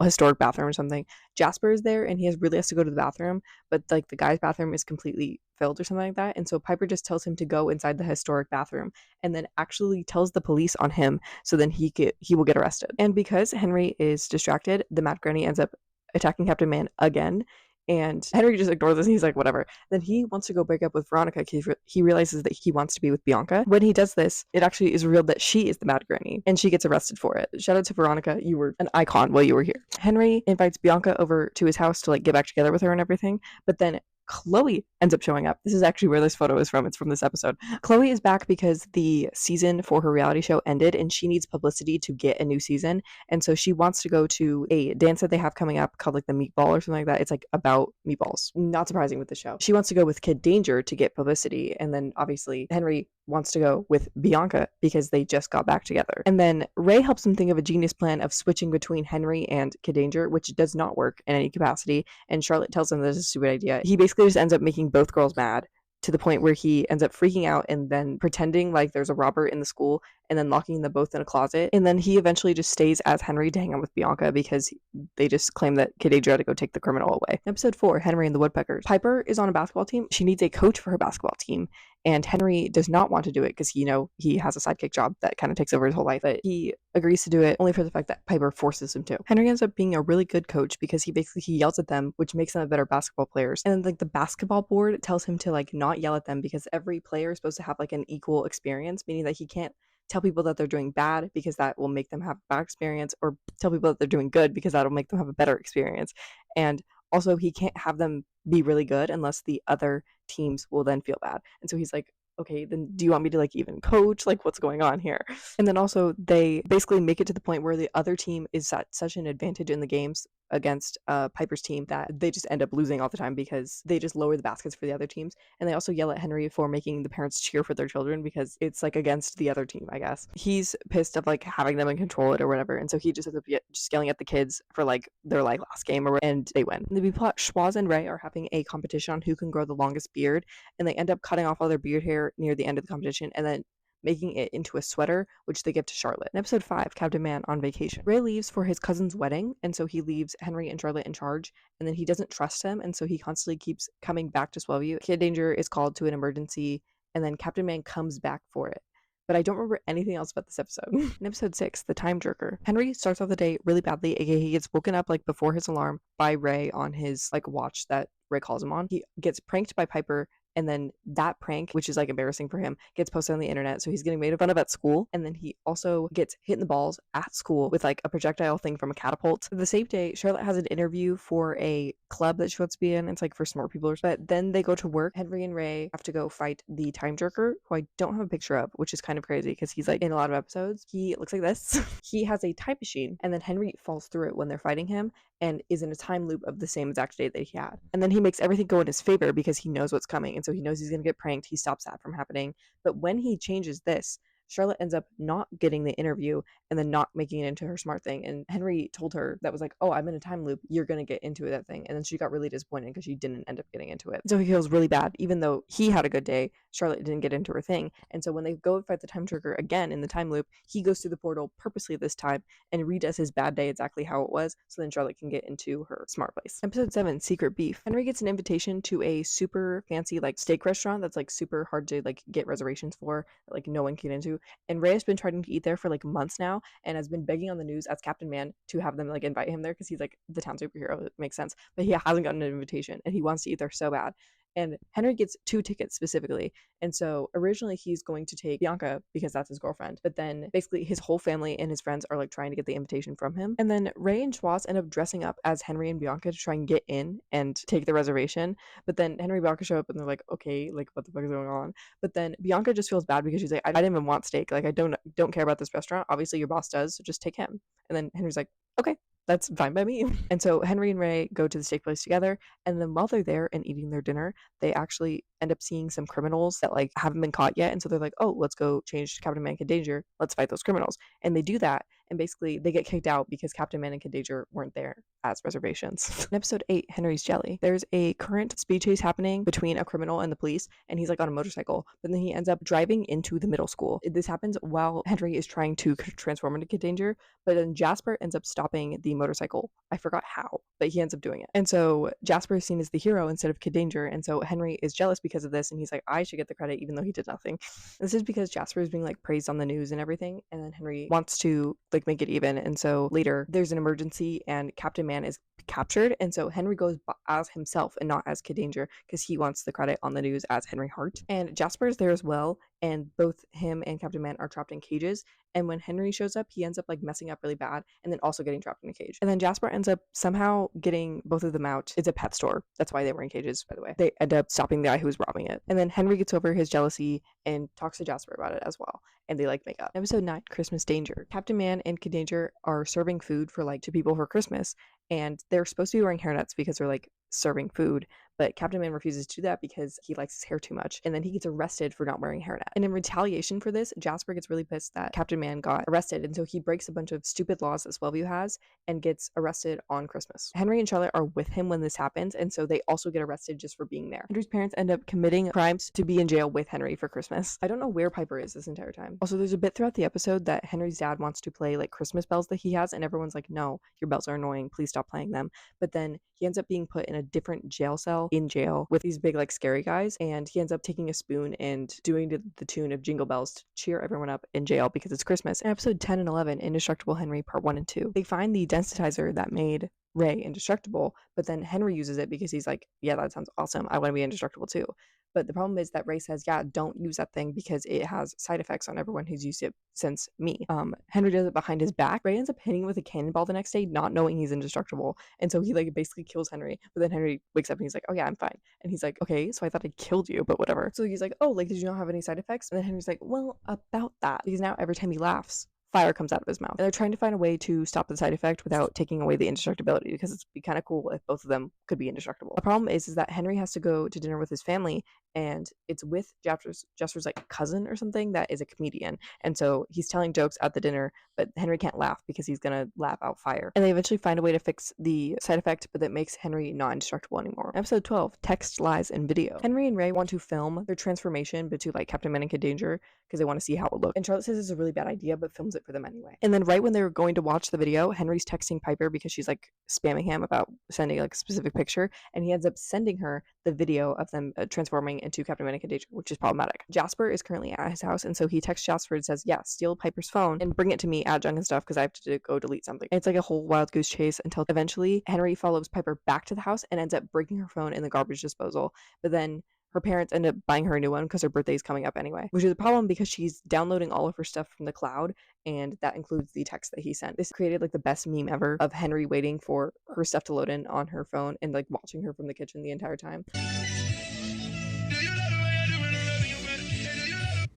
historic bathroom or something, Jasper is there, and he really has to go to the bathroom, but like the guy's bathroom is completely filled or something like that. And so Piper just tells him to go inside the historic bathroom, and then actually tells the police on him, so then he will get arrested. And because Henry is distracted, the Mad Granny ends up attacking Captain Man again, and Henry just ignores this and he's like, whatever. Then he wants to go break up with Veronica because he realizes that he wants to be with Bianca. When he does this, it actually is revealed that she is the Mad Granny, and she gets arrested for it. Shout out to Veronica. You were an icon while you were here. Henry invites Bianca over to his house to like get back together with her and everything, but then Chloe ends up showing up. This is actually where this photo is from. It's from this episode. Chloe is back because the season for her reality show ended and she needs publicity to get a new season. And so she wants to go to a dance that they have coming up called like the Meatball or something like that. It's like about meatballs. Not surprising with the show. She wants to go with Kid Danger to get publicity. And then obviously Henry wants to go with Bianca because they just got back together. And then Ray helps him think of a genius plan of switching between Henry and Kid Danger, which does not work in any capacity. And Charlotte tells him that it's a stupid idea. He basically just ends up making both girls mad to the point where he ends up freaking out and then pretending like there's a robber in the school and then locking them both in a closet. And then he eventually just stays as Henry to hang out with Bianca because they just claim that Kid Danger had to go take the criminal away. Episode 4, Henry and the Woodpeckers. Piper is on a basketball team. She needs a coach for her basketball team. And Henry does not want to do it because, you know, he has a sidekick job that kind of takes over his whole life. But he agrees to do it only for the fact that Piper forces him to. Henry ends up being a really good coach because he yells at them, which makes them a better basketball players. And then like the basketball board tells him to like not yell at them because every player is supposed to have like an equal experience, meaning that he can't tell people that they're doing bad because that will make them have a bad experience, or tell people that they're doing good because that'll make them have a better experience. And also he can't have them be really good unless the other teams will then feel bad. And so he's like, okay, then do you want me to like even coach? Like what's going on here? And then also they basically make it to the point where the other team is at such an advantage in the games against Piper's team that they just end up losing all the time because they just lower the baskets for the other teams. And they also yell at Henry for making the parents cheer for their children because it's like against the other team, I guess. He's pissed of like having them and control it or whatever. And so he just ends up just yelling at the kids for like their like last game and they win. And the B-plot, Schwaz and Ray are having a competition on who can grow the longest beard, and they end up cutting off all their beard hair near the end of the competition and then making it into a sweater, which they give to Charlotte. In episode 5, Captain Man on vacation. Ray leaves for his cousin's wedding, and so he leaves Henry and Charlotte in charge, and then he doesn't trust him, and so he constantly keeps coming back to Swellview. Kid Danger is called to an emergency, and then Captain Man comes back for it. But I don't remember anything else about this episode. In episode 6, The Time Jerker. Henry starts off the day really badly, aka he gets woken up like before his alarm by Ray on his like watch that Ray calls him on. He gets pranked by Piper, and then that prank, which is like embarrassing for him, gets posted on the internet, so he's getting made fun of at school. And then he also gets hit in the balls at school with like a projectile thing from a catapult. The same day, Charlotte has an interview for a club that she wants to be in. It's like for smart people, but then they go to work. Henry and Ray have to go fight the Time Jerker, who I don't have a picture of, which is kind of crazy because he's like in a lot of episodes. He looks like this. He has a time machine, and then Henry falls through it when they're fighting him and is in a time loop of the same exact day that he had. And then he makes everything go in his favor because he knows what's coming. And so he knows he's going to get pranked. He stops that from happening. But when he changes this, Charlotte ends up not getting the interview and then not making it into her smart thing. And Henry told her that was like, oh, I'm in a time loop. You're going to get into that thing. And then she got really disappointed because she didn't end up getting into it. So he feels really bad. Even though he had a good day, Charlotte didn't get into her thing. And so when they go fight the Time Jerker again in the time loop, he goes through the portal purposely this time and redoes his bad day exactly how it was. So then Charlotte can get into her smart place. Episode 7, Secret Beef. Henry gets an invitation to a super fancy like steak restaurant that's like super hard to like get reservations for, that, like no one can get into. And Ray has been trying to eat there for like months now and has been begging on the news as Captain Man to have them like invite him there because he's like the town superhero. It makes sense. But he hasn't gotten an invitation and he wants to eat there so bad. And Henry gets 2 tickets specifically. And so originally he's going to take Bianca because that's his girlfriend. But then basically his whole family and his friends are like trying to get the invitation from him. And then Ray and Schwartz end up dressing up as Henry and Bianca to try and get in and take the reservation. But then Henry and Bianca show up and they're like, okay, like what the fuck is going on? But then Bianca just feels bad because she's like, I didn't even want steak. Like I don't care about this restaurant. Obviously your boss does, so just take him. And then Henry's like, okay. that's fine by me. And so Henry and Ray go to the steak place together, and then while they're there and eating their dinner, they actually end up seeing some criminals that like haven't been caught yet. And so they're like, oh, let's go change Captain Man and Danger. Let's fight those criminals. And they do that. And basically they get kicked out because Captain Man and Danger weren't there as reservations. In episode 8, Henry's Jelly, there's a current speed chase happening between a criminal and the police, and he's like on a motorcycle, but then he ends up driving into the middle school. This happens while Henry is trying to transform into Kid Danger, but then Jasper ends up stopping the motorcycle. I forgot how, but he ends up doing it. And so Jasper is seen as the hero instead of Kid Danger, and so Henry is jealous because of this, and he's like, I should get the credit even though he did nothing. This is because Jasper is being like praised on the news and everything, and then Henry wants to like make it even, and so later there's an emergency and Captain Man is captured, and so Henry goes as himself and not as Kid Danger because he wants the credit on the news as Henry Hart. And Jasper is there as well, and both him and Captain Man are trapped in cages, and when Henry shows up, he ends up like messing up really bad and then also getting trapped in a cage. And then Jasper ends up somehow getting both of them out. It's a pet store. That's why they were in cages, by the way. They end up stopping the guy who was robbing it. And then Henry gets over his jealousy and talks to Jasper about it as well. And they like make up. Episode 9, Christmas Danger. Captain Man and Kid Danger are serving food for like 2 people for Christmas, and they're supposed to be wearing hairnets because they're like serving food, but Captain Man refuses to do that because he likes his hair too much, and then he gets arrested for not wearing a hairnet. And in retaliation for this, Jasper gets really pissed that Captain Man got arrested, and so he breaks a bunch of stupid laws that Swellview has and gets arrested on Christmas. Henry and Charlotte are with him when this happens, and so they also get arrested just for being there. Henry's parents end up committing crimes to be in jail with Henry for Christmas. I don't know where Piper is this entire time. Also, there's a bit throughout the episode that Henry's dad wants to play like Christmas bells that he has, and everyone's like, no, your bells are annoying, please stop playing them. But then he ends up being put in a different jail cell in jail with these big like scary guys, and he ends up taking a spoon and doing the tune of Jingle Bells to cheer everyone up in jail because it's Christmas. In episode 10 and 11, Indestructible Henry Part 1 and 2, they find the densitizer that made Ray indestructible, but then Henry uses it because he's like, yeah, that sounds awesome, I want to be indestructible too. But the problem is that Ray says, yeah, don't use that thing because it has side effects on everyone who's used it since me. Henry does it behind his back. Ray ends up hitting him with a cannonball the next day, not knowing he's indestructible. And so he like basically kills Henry. But then Henry wakes up and he's like, oh yeah, I'm fine. And he's like, okay, so I thought I killed you, but whatever. So he's like, oh, like, did you not have any side effects? And then Henry's like, well, about that. Because now every time he laughs, fire comes out of his mouth. And they're trying to find a way to stop the side effect without taking away the indestructibility, because it'd be kind of cool if both of them could be indestructible. The problem is that Henry has to go to dinner with his family, and it's with Jasper's like cousin or something that is a comedian. And so he's telling jokes at the dinner, but Henry can't laugh because he's gonna laugh out fire. And they eventually find a way to fix the side effect, but that makes Henry not indestructible anymore. Episode 12, Text, Lies, and Video. Henry and Ray want to film their transformation into like Captain Man and Kid Danger because they want to see how it looks. And Charlotte says it's a really bad idea, but films it for them anyway. And then right when they're going to watch the video, Henry's texting Piper because she's like spamming him about sending like a specific picture, and he ends up sending her the video of them transforming into Captain Man and Kid Danger, which is problematic. Jasper is currently at his house, and so he texts Jasper and says, yeah, steal Piper's phone and bring it to me, add junk and stuff, because I have to go delete something. And it's like a whole wild goose chase until eventually Henry follows Piper back to the house and ends up breaking her phone in the garbage disposal. But then her parents end up buying her a new one because her birthday is coming up anyway, which is a problem because she's downloading all of her stuff from the cloud, and that includes the text that he sent. This created like the best meme ever of Henry waiting for her stuff to load in on her phone and like watching her from the kitchen the entire time.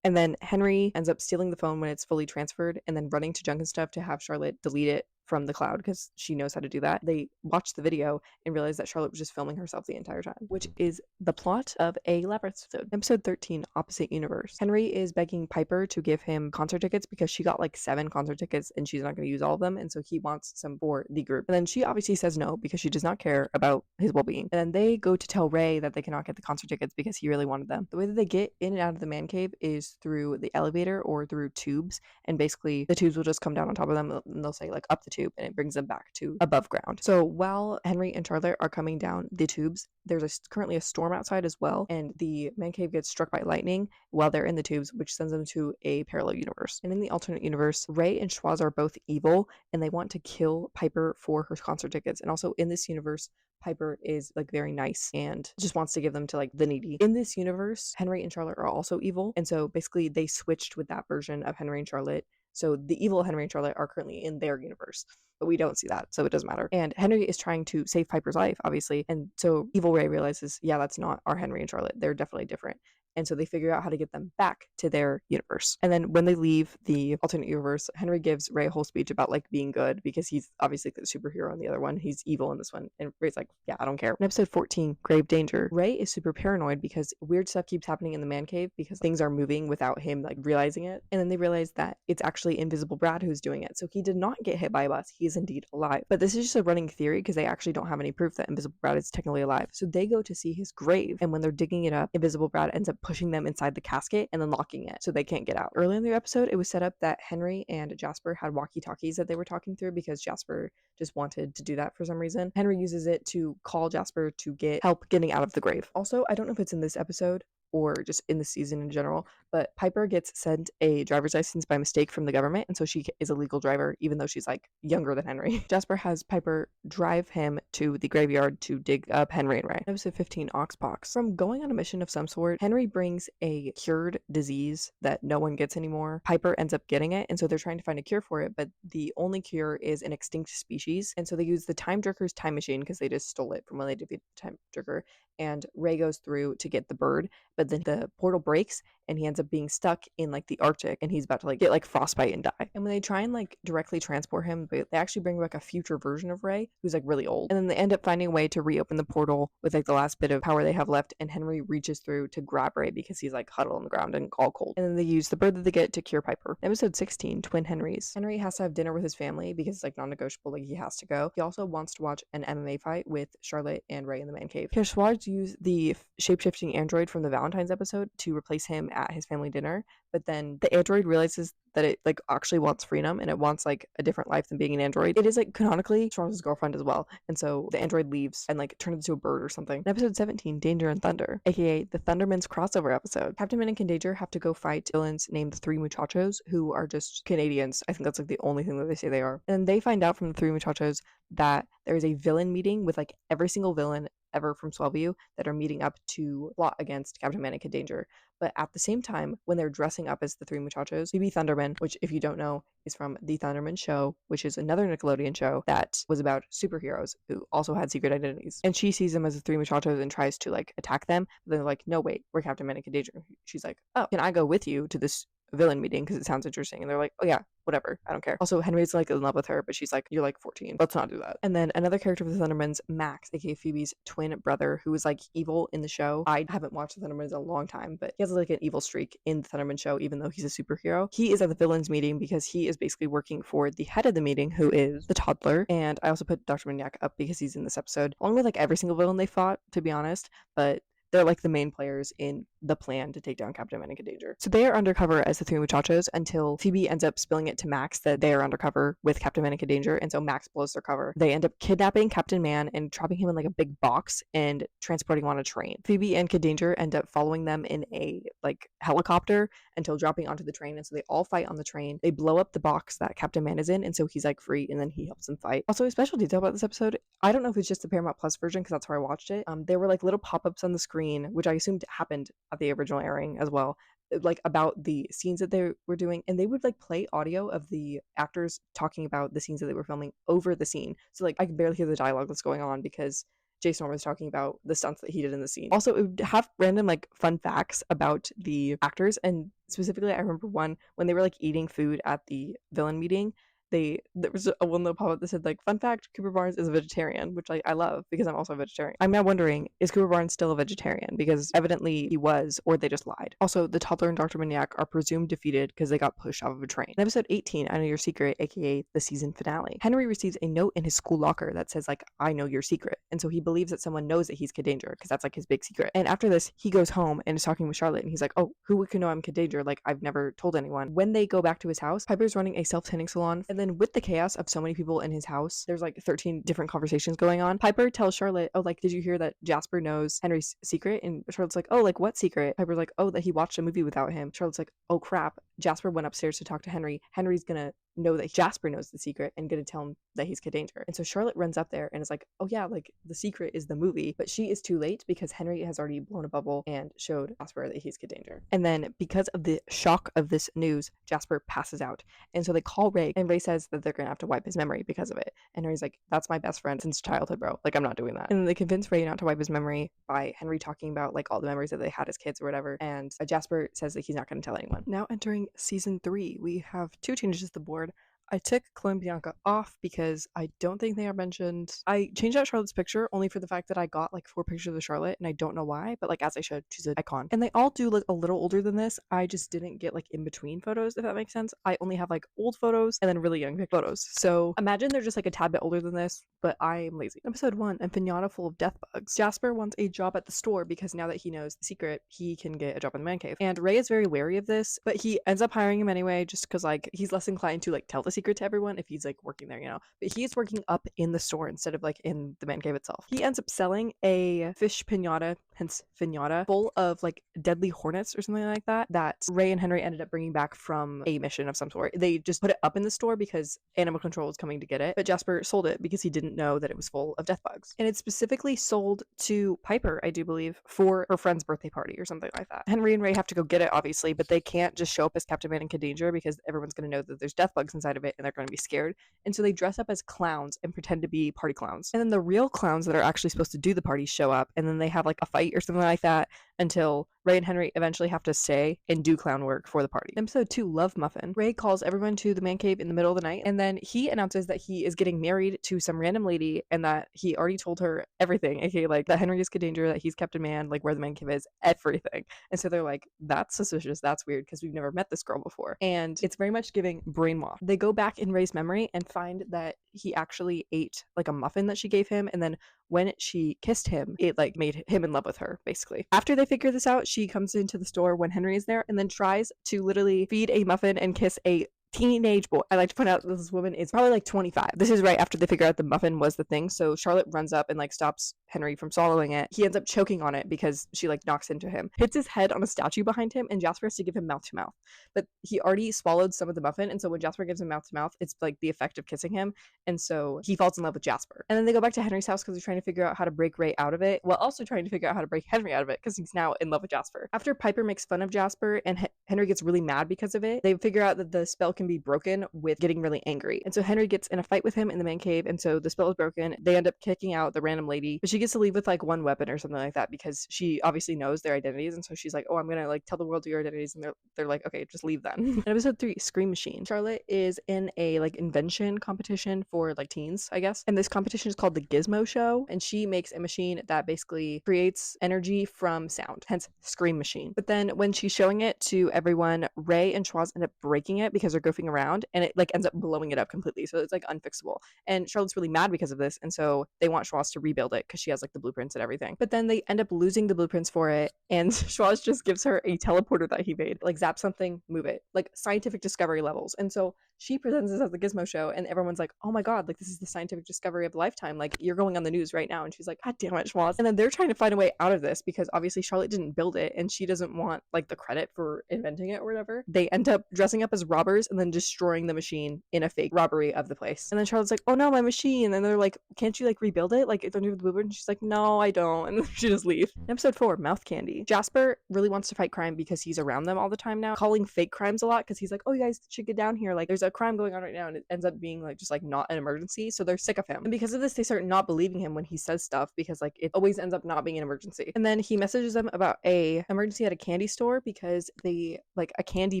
And then Henry ends up stealing the phone when it's fully transferred and then running to junk and stuff to have Charlotte delete it from the cloud because she knows how to do that. They watch the video and realize that Charlotte was just filming herself the entire time, which is the plot of a Labyrinth episode. Episode 13, Opposite Universe. Henry is begging Piper to give him concert tickets because she got like 7 concert tickets and she's not going to use all of them, and so he wants some for the group. And then she obviously says no because she does not care about his well-being. And then they go to tell Ray that they cannot get the concert tickets because he really wanted them. The way that they get in and out of the man cave is through the elevator or through tubes, and basically the tubes will just come down on top of them and they'll say like up the tube, and it brings them back to above ground. So while Henry and Charlotte are coming down the tubes, there's currently a storm outside as well, and the man cave gets struck by lightning while they're in the tubes, which sends them to a parallel universe. And in the alternate universe, Ray and Schwaz are both evil, and they want to kill Piper for her concert tickets. And also in this universe, Piper is like very nice and just wants to give them to like the needy. In this universe, Henry and Charlotte are also evil, and so basically they switched with that version of Henry and Charlotte. So the evil Henry and Charlotte are currently in their universe, but we don't see that, so it doesn't matter. And Henry is trying to save Piper's life, obviously, and so evil Ray realizes, yeah, that's not our Henry and Charlotte. They're definitely different. And so they figure out how to get them back to their universe. And then when they leave the alternate universe, Henry gives Ray a whole speech about like being good because he's obviously the superhero in the other one. He's evil in this one. And Ray's like, yeah, I don't care. In episode 14, Grave Danger, Ray is super paranoid because weird stuff keeps happening in the man cave because things are moving without him like realizing it. And then they realize that it's actually Invisible Brad who's doing it. So he did not get hit by a bus. He is indeed alive. But this is just a running theory because they actually don't have any proof that Invisible Brad is technically alive. So they go to see his grave. And when they're digging it up, Invisible Brad ends up pushing them inside the casket and then locking it so they can't get out. Early in the episode, it was set up that Henry and Jasper had walkie-talkies that they were talking through because Jasper just wanted to do that for some reason. Henry uses it to call Jasper to get help getting out of the grave. Also, I don't know if it's in this episode or just in the season in general, but Piper gets sent a driver's license by mistake from the government, and so she is a legal driver, even though she's like younger than Henry. Jasper has Piper drive him to the graveyard to dig up Henry and Ray. Episode 15, Oxpox. From going on a mission of some sort, Henry brings a cured disease that no one gets anymore. Piper ends up getting it, and so they're trying to find a cure for it, but the only cure is an extinct species, and so they use the Time Jerker's time machine because they just stole it from when they defeated the Time Jerker, and Ray goes through to get the bird, but then the portal breaks and he ends up being stuck in like the Arctic and he's about to like get like frostbite and die. And when they try and like directly transport him, they actually bring like a future version of Ray who's like really old. And then they end up finding a way to reopen the portal with like the last bit of power they have left, and Henry reaches through to grab Ray because he's like huddled on the ground and all cold. And then they use the bird that they get to cure Piper. Episode 16, Twin Henrys. Henry has to have dinner with his family because it's like non-negotiable, like he has to go. He also wants to watch an MMA fight with Charlotte and Ray in the man cave. Kerswaz used the shape-shifting android from the Valentine's episode to replace him at his family dinner, but then the android realizes that it like actually wants freedom and it wants like a different life than being an android. It is like canonically Charles's girlfriend as well, and so the android leaves and like turns into a bird or something. In episode 17, Danger and Thunder, aka the Thundermans crossover episode, Captain Man and Kid Danger have to go fight villains named the Three Muchachos, who are just Canadians. I think that's like the only thing that they say they are. And they find out from the Three Muchachos that there is a villain meeting with like every single villain ever from Swellview that are meeting up to plot against Captain Man and Kid Danger. But at the same time, when they're dressing up as the Three Muchachos, Phoebe Thunderman, which if you don't know is from The Thunderman Show, which is another Nickelodeon show that was about superheroes who also had secret identities. And she sees them as the Three Muchachos and tries to like attack them. But they're like, no, wait, we're Captain Man and Kid Danger. She's like, oh, can I go with you to this villain meeting because it sounds interesting? And they're like, oh yeah, whatever, I don't care. Also, Henry's like in love with her, but she's like, you're like 14, let's not do that. And then another character of the Thundermans, Max, aka Phoebe's twin brother, who was like evil in the show. I haven't watched the Thundermans in a long time, but he has like an evil streak in the Thunderman show, even though he's a superhero. He is at the villains meeting because he is basically working for the head of the meeting, who is the toddler. And I also put Dr. Maniac up because he's in this episode, along with like every single villain they fought, to be honest, but they're like the main players in the plan to take down Captain Man and Kid Danger. So they are undercover as the Three Muchachos until Phoebe ends up spilling it to Max that they are undercover with Captain Man and Kid Danger, and so Max blows their cover. They end up kidnapping Captain Man and trapping him in like a big box and transporting him on a train. Phoebe and Kid Danger end up following them in a like helicopter until dropping onto the train, and so they all fight on the train. They blow up the box that Captain Man is in, and so he's like free, and then he helps them fight. Also, a special detail about this episode, I don't know if it's just the Paramount Plus version because that's where I watched it. There were like little pop-ups on the screen, which I assumed happened at the original airing as well, like about the scenes that they were doing, and they would like play audio of the actors talking about the scenes that they were filming over the scene. So like I could barely hear the dialogue that's going on because Jason Norman was talking about the stunts that he did in the scene. Also, it would have random like fun facts about the actors, and specifically I remember one when they were like eating food at the villain meeting. There was a one little pop-up that said like, fun fact, Cooper Barnes is a vegetarian, which I love because I'm also a vegetarian. I'm now wondering, is Cooper Barnes still a vegetarian? Because evidently he was, or they just lied. Also, the toddler and Dr. Maniac are presumed defeated because they got pushed off of a train. In episode 18, I Know Your Secret, aka the season finale, Henry receives a note in his school locker that says like, I know your secret. And so he believes that someone knows that he's Kid Danger because that's like his big secret. And after this, he goes home and is talking with Charlotte, and he's like, oh, who could know I'm Kid Danger? Like, I've never told anyone. When they go back to his house, Piper's running a self-tanning salon, and then with the chaos of so many people in his house, there's like 13 different conversations going on. Piper tells Charlotte, oh, like, did you hear that Jasper knows Henry's secret? And Charlotte's like, oh, like what secret? Piper's like, oh, that he watched a movie without him. Charlotte's like, oh crap, Jasper went upstairs to talk to Henry. Henry's gonna know that Jasper knows the secret and gonna tell him that he's Kid Danger. And so Charlotte runs up there and is like, oh yeah, like the secret is the movie. But she is too late because Henry has already blown a bubble and showed Jasper that he's Kid Danger. And then because of the shock of this news, Jasper passes out. And so they call Ray, and Ray says that they're gonna have to wipe his memory because of it. And Henry's like, that's my best friend since childhood, bro. Like, I'm not doing that. And then they convince Ray not to wipe his memory by Henry talking about like all the memories that they had as kids or whatever. And Jasper says that he's not gonna tell anyone. Now entering season 3, we have 2 changes to the board. I took Chloe and Bianca off because I don't think they are mentioned. I changed out Charlotte's picture only for the fact that I got like 4 pictures of Charlotte, and I don't know why, but like as I should, she's an icon. And they all do look a little older than this. I just didn't get like in between photos, if that makes sense. I only have like old photos and then really young photos. So imagine they're just like a tad bit older than this, but I'm lazy. Episode 1, a pinata full of death bugs. Jasper wants a job at the store because now that he knows the secret, he can get a job in the man cave. And Ray is very wary of this, but he ends up hiring him anyway just because like he's less inclined to like tell the secret to everyone if he's like working there, you know. But he's working up in the store instead of like in the man cave itself. He ends up selling a fish pinata, hence pinata, full of like deadly hornets or something like that Ray and Henry ended up bringing back from a mission of some sort. They just put it up in the store because animal control was coming to get it, but Jasper sold it because he didn't know that it was full of death bugs. And it's specifically sold to Piper, I do believe, for her friend's birthday party or something like that. Henry and Ray have to go get it, obviously, but they can't just show up as Captain Man and Kid Danger because everyone's going to know that there's death bugs inside of it and they're going to be scared. And so they dress up as clowns and pretend to be party clowns. And then the real clowns that are actually supposed to do the party show up, and then they have like a fight or something like that until Ray and Henry eventually have to stay and do clown work for the party. Episode 2, Love Muffin. Ray calls everyone to the man cave in the middle of the night, and then he announces that he is getting married to some random lady and that he already told her everything, aka like that Henry is Kid Danger, that he's Captain Man, like where the man cave is, everything. And so they're like, that's suspicious, that's weird, because we've never met this girl before. And it's very much giving brainwash. They go back in Ray's memory and find that he actually ate like a muffin that she gave him, and then when she kissed him, it like made him in love with her, basically. After they figure this out, she comes into the store when Henry is there and then tries to literally feed a muffin and kiss a teenage boy. I like to point out that this woman is probably like 25. This is right after they figure out the muffin was the thing. So Charlotte runs up and like stops Henry from swallowing it. He ends up choking on it because she like knocks into him, hits his head on a statue behind him, and Jasper has to give him mouth to mouth. But he already swallowed some of the muffin, and so when Jasper gives him mouth to mouth, it's like the effect of kissing him, and so he falls in love with Jasper. And then they go back to Henry's house because they're trying to figure out how to break Ray out of it, while also trying to figure out how to break Henry out of it because he's now in love with Jasper. After Piper makes fun of Jasper and Henry gets really mad because of it, they figure out that the spell can be broken with getting really angry. And so Henry gets in a fight with him in the man cave, and so the spell is broken. They end up kicking out the random lady, but she gets to leave with like one weapon or something like that because she obviously knows their identities, and so she's like, oh, I'm gonna like tell the world your identities, and they're like, okay, just leave then. In episode 3, Scream Machine. Charlotte is in a like invention competition for like teens, I guess, and this competition is called the Gizmo Show, and she makes a machine that basically creates energy from sound, hence Scream Machine. But then when she's showing it to everyone, Ray and Schwoz end up breaking it because they're goofing around, and it like ends up blowing it up completely, so it's like unfixable. And Charlotte's really mad because of this, and so they want Schwoz to rebuild it because she has like the blueprints and everything. But then they end up losing the blueprints for it, and Schwoz just gives her a teleporter that he made, like zap something, move it, like scientific discovery levels. And so she presents this at the Gizmo Show, and everyone's like, oh my god, like this is the scientific discovery of a lifetime, like you're going on the news right now. And she's like, god damn it, Schwoz. And then they're trying to find a way out of this because obviously Charlotte didn't build it and she doesn't want like the credit for inventing it or whatever. They end up dressing up as robbers and then destroying the machine in a fake robbery of the place. And then Charlotte's like, oh no, my machine. And they're like, can't you like rebuild it, like don't you have the blueprint? And she's like, no, I don't. And she just leaves. Episode 4, Mouth Candy. Jasper really wants to fight crime because he's around them all the time now, calling fake crimes a lot because he's like, oh, you guys should get down here, like there's a crime going on right now, and it ends up being like just like not an emergency. So they're sick of him, and because of this they start not believing him when he says stuff because like it always ends up not being an emergency. And then he messages them about a emergency at a candy store because they like a candy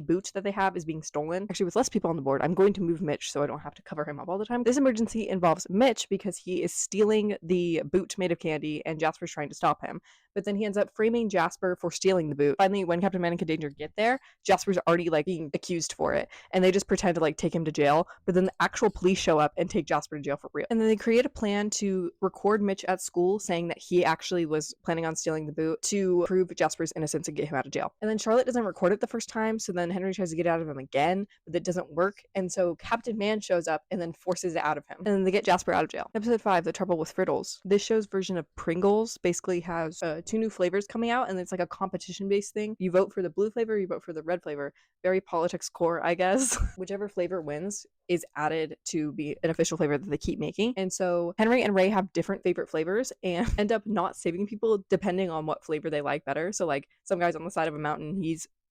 boot that they have is being stolen. Actually, with less people on the board, I'm going to move Mitch so I don't have to cover him up all the time. This emergency involves Mitch because he is stealing the boot made of candy and Jasper's trying to stop him. But then he ends up framing Jasper for stealing the boot. Finally, when Captain Man and Kid Danger get there, Jasper's already like being accused for it, and they just pretend to like take him to jail. But then the actual police show up and take Jasper to jail for real. And then they create a plan to record Mitch at school saying that he actually was planning on stealing the boot to prove Jasper's innocence and get him out of jail. And then Charlotte doesn't record it the first time, so then Henry tries to get it out of him again, but it doesn't work. And so Captain Man shows up and then forces it out of him. And then they get Jasper out of jail. Episode 5, The Trouble with Frittles. This show's version of Pringles basically has 2 new flavors coming out, and it's like a competition based thing. You vote for the blue flavor, you vote for the red flavor. Very politics core, I guess. Whichever flavor flavor wins is added to be an official flavor that they keep making. And so Henry and Ray have different favorite flavors and end up not saving people depending on what flavor they like better. So like some guy's on the side of a mountain,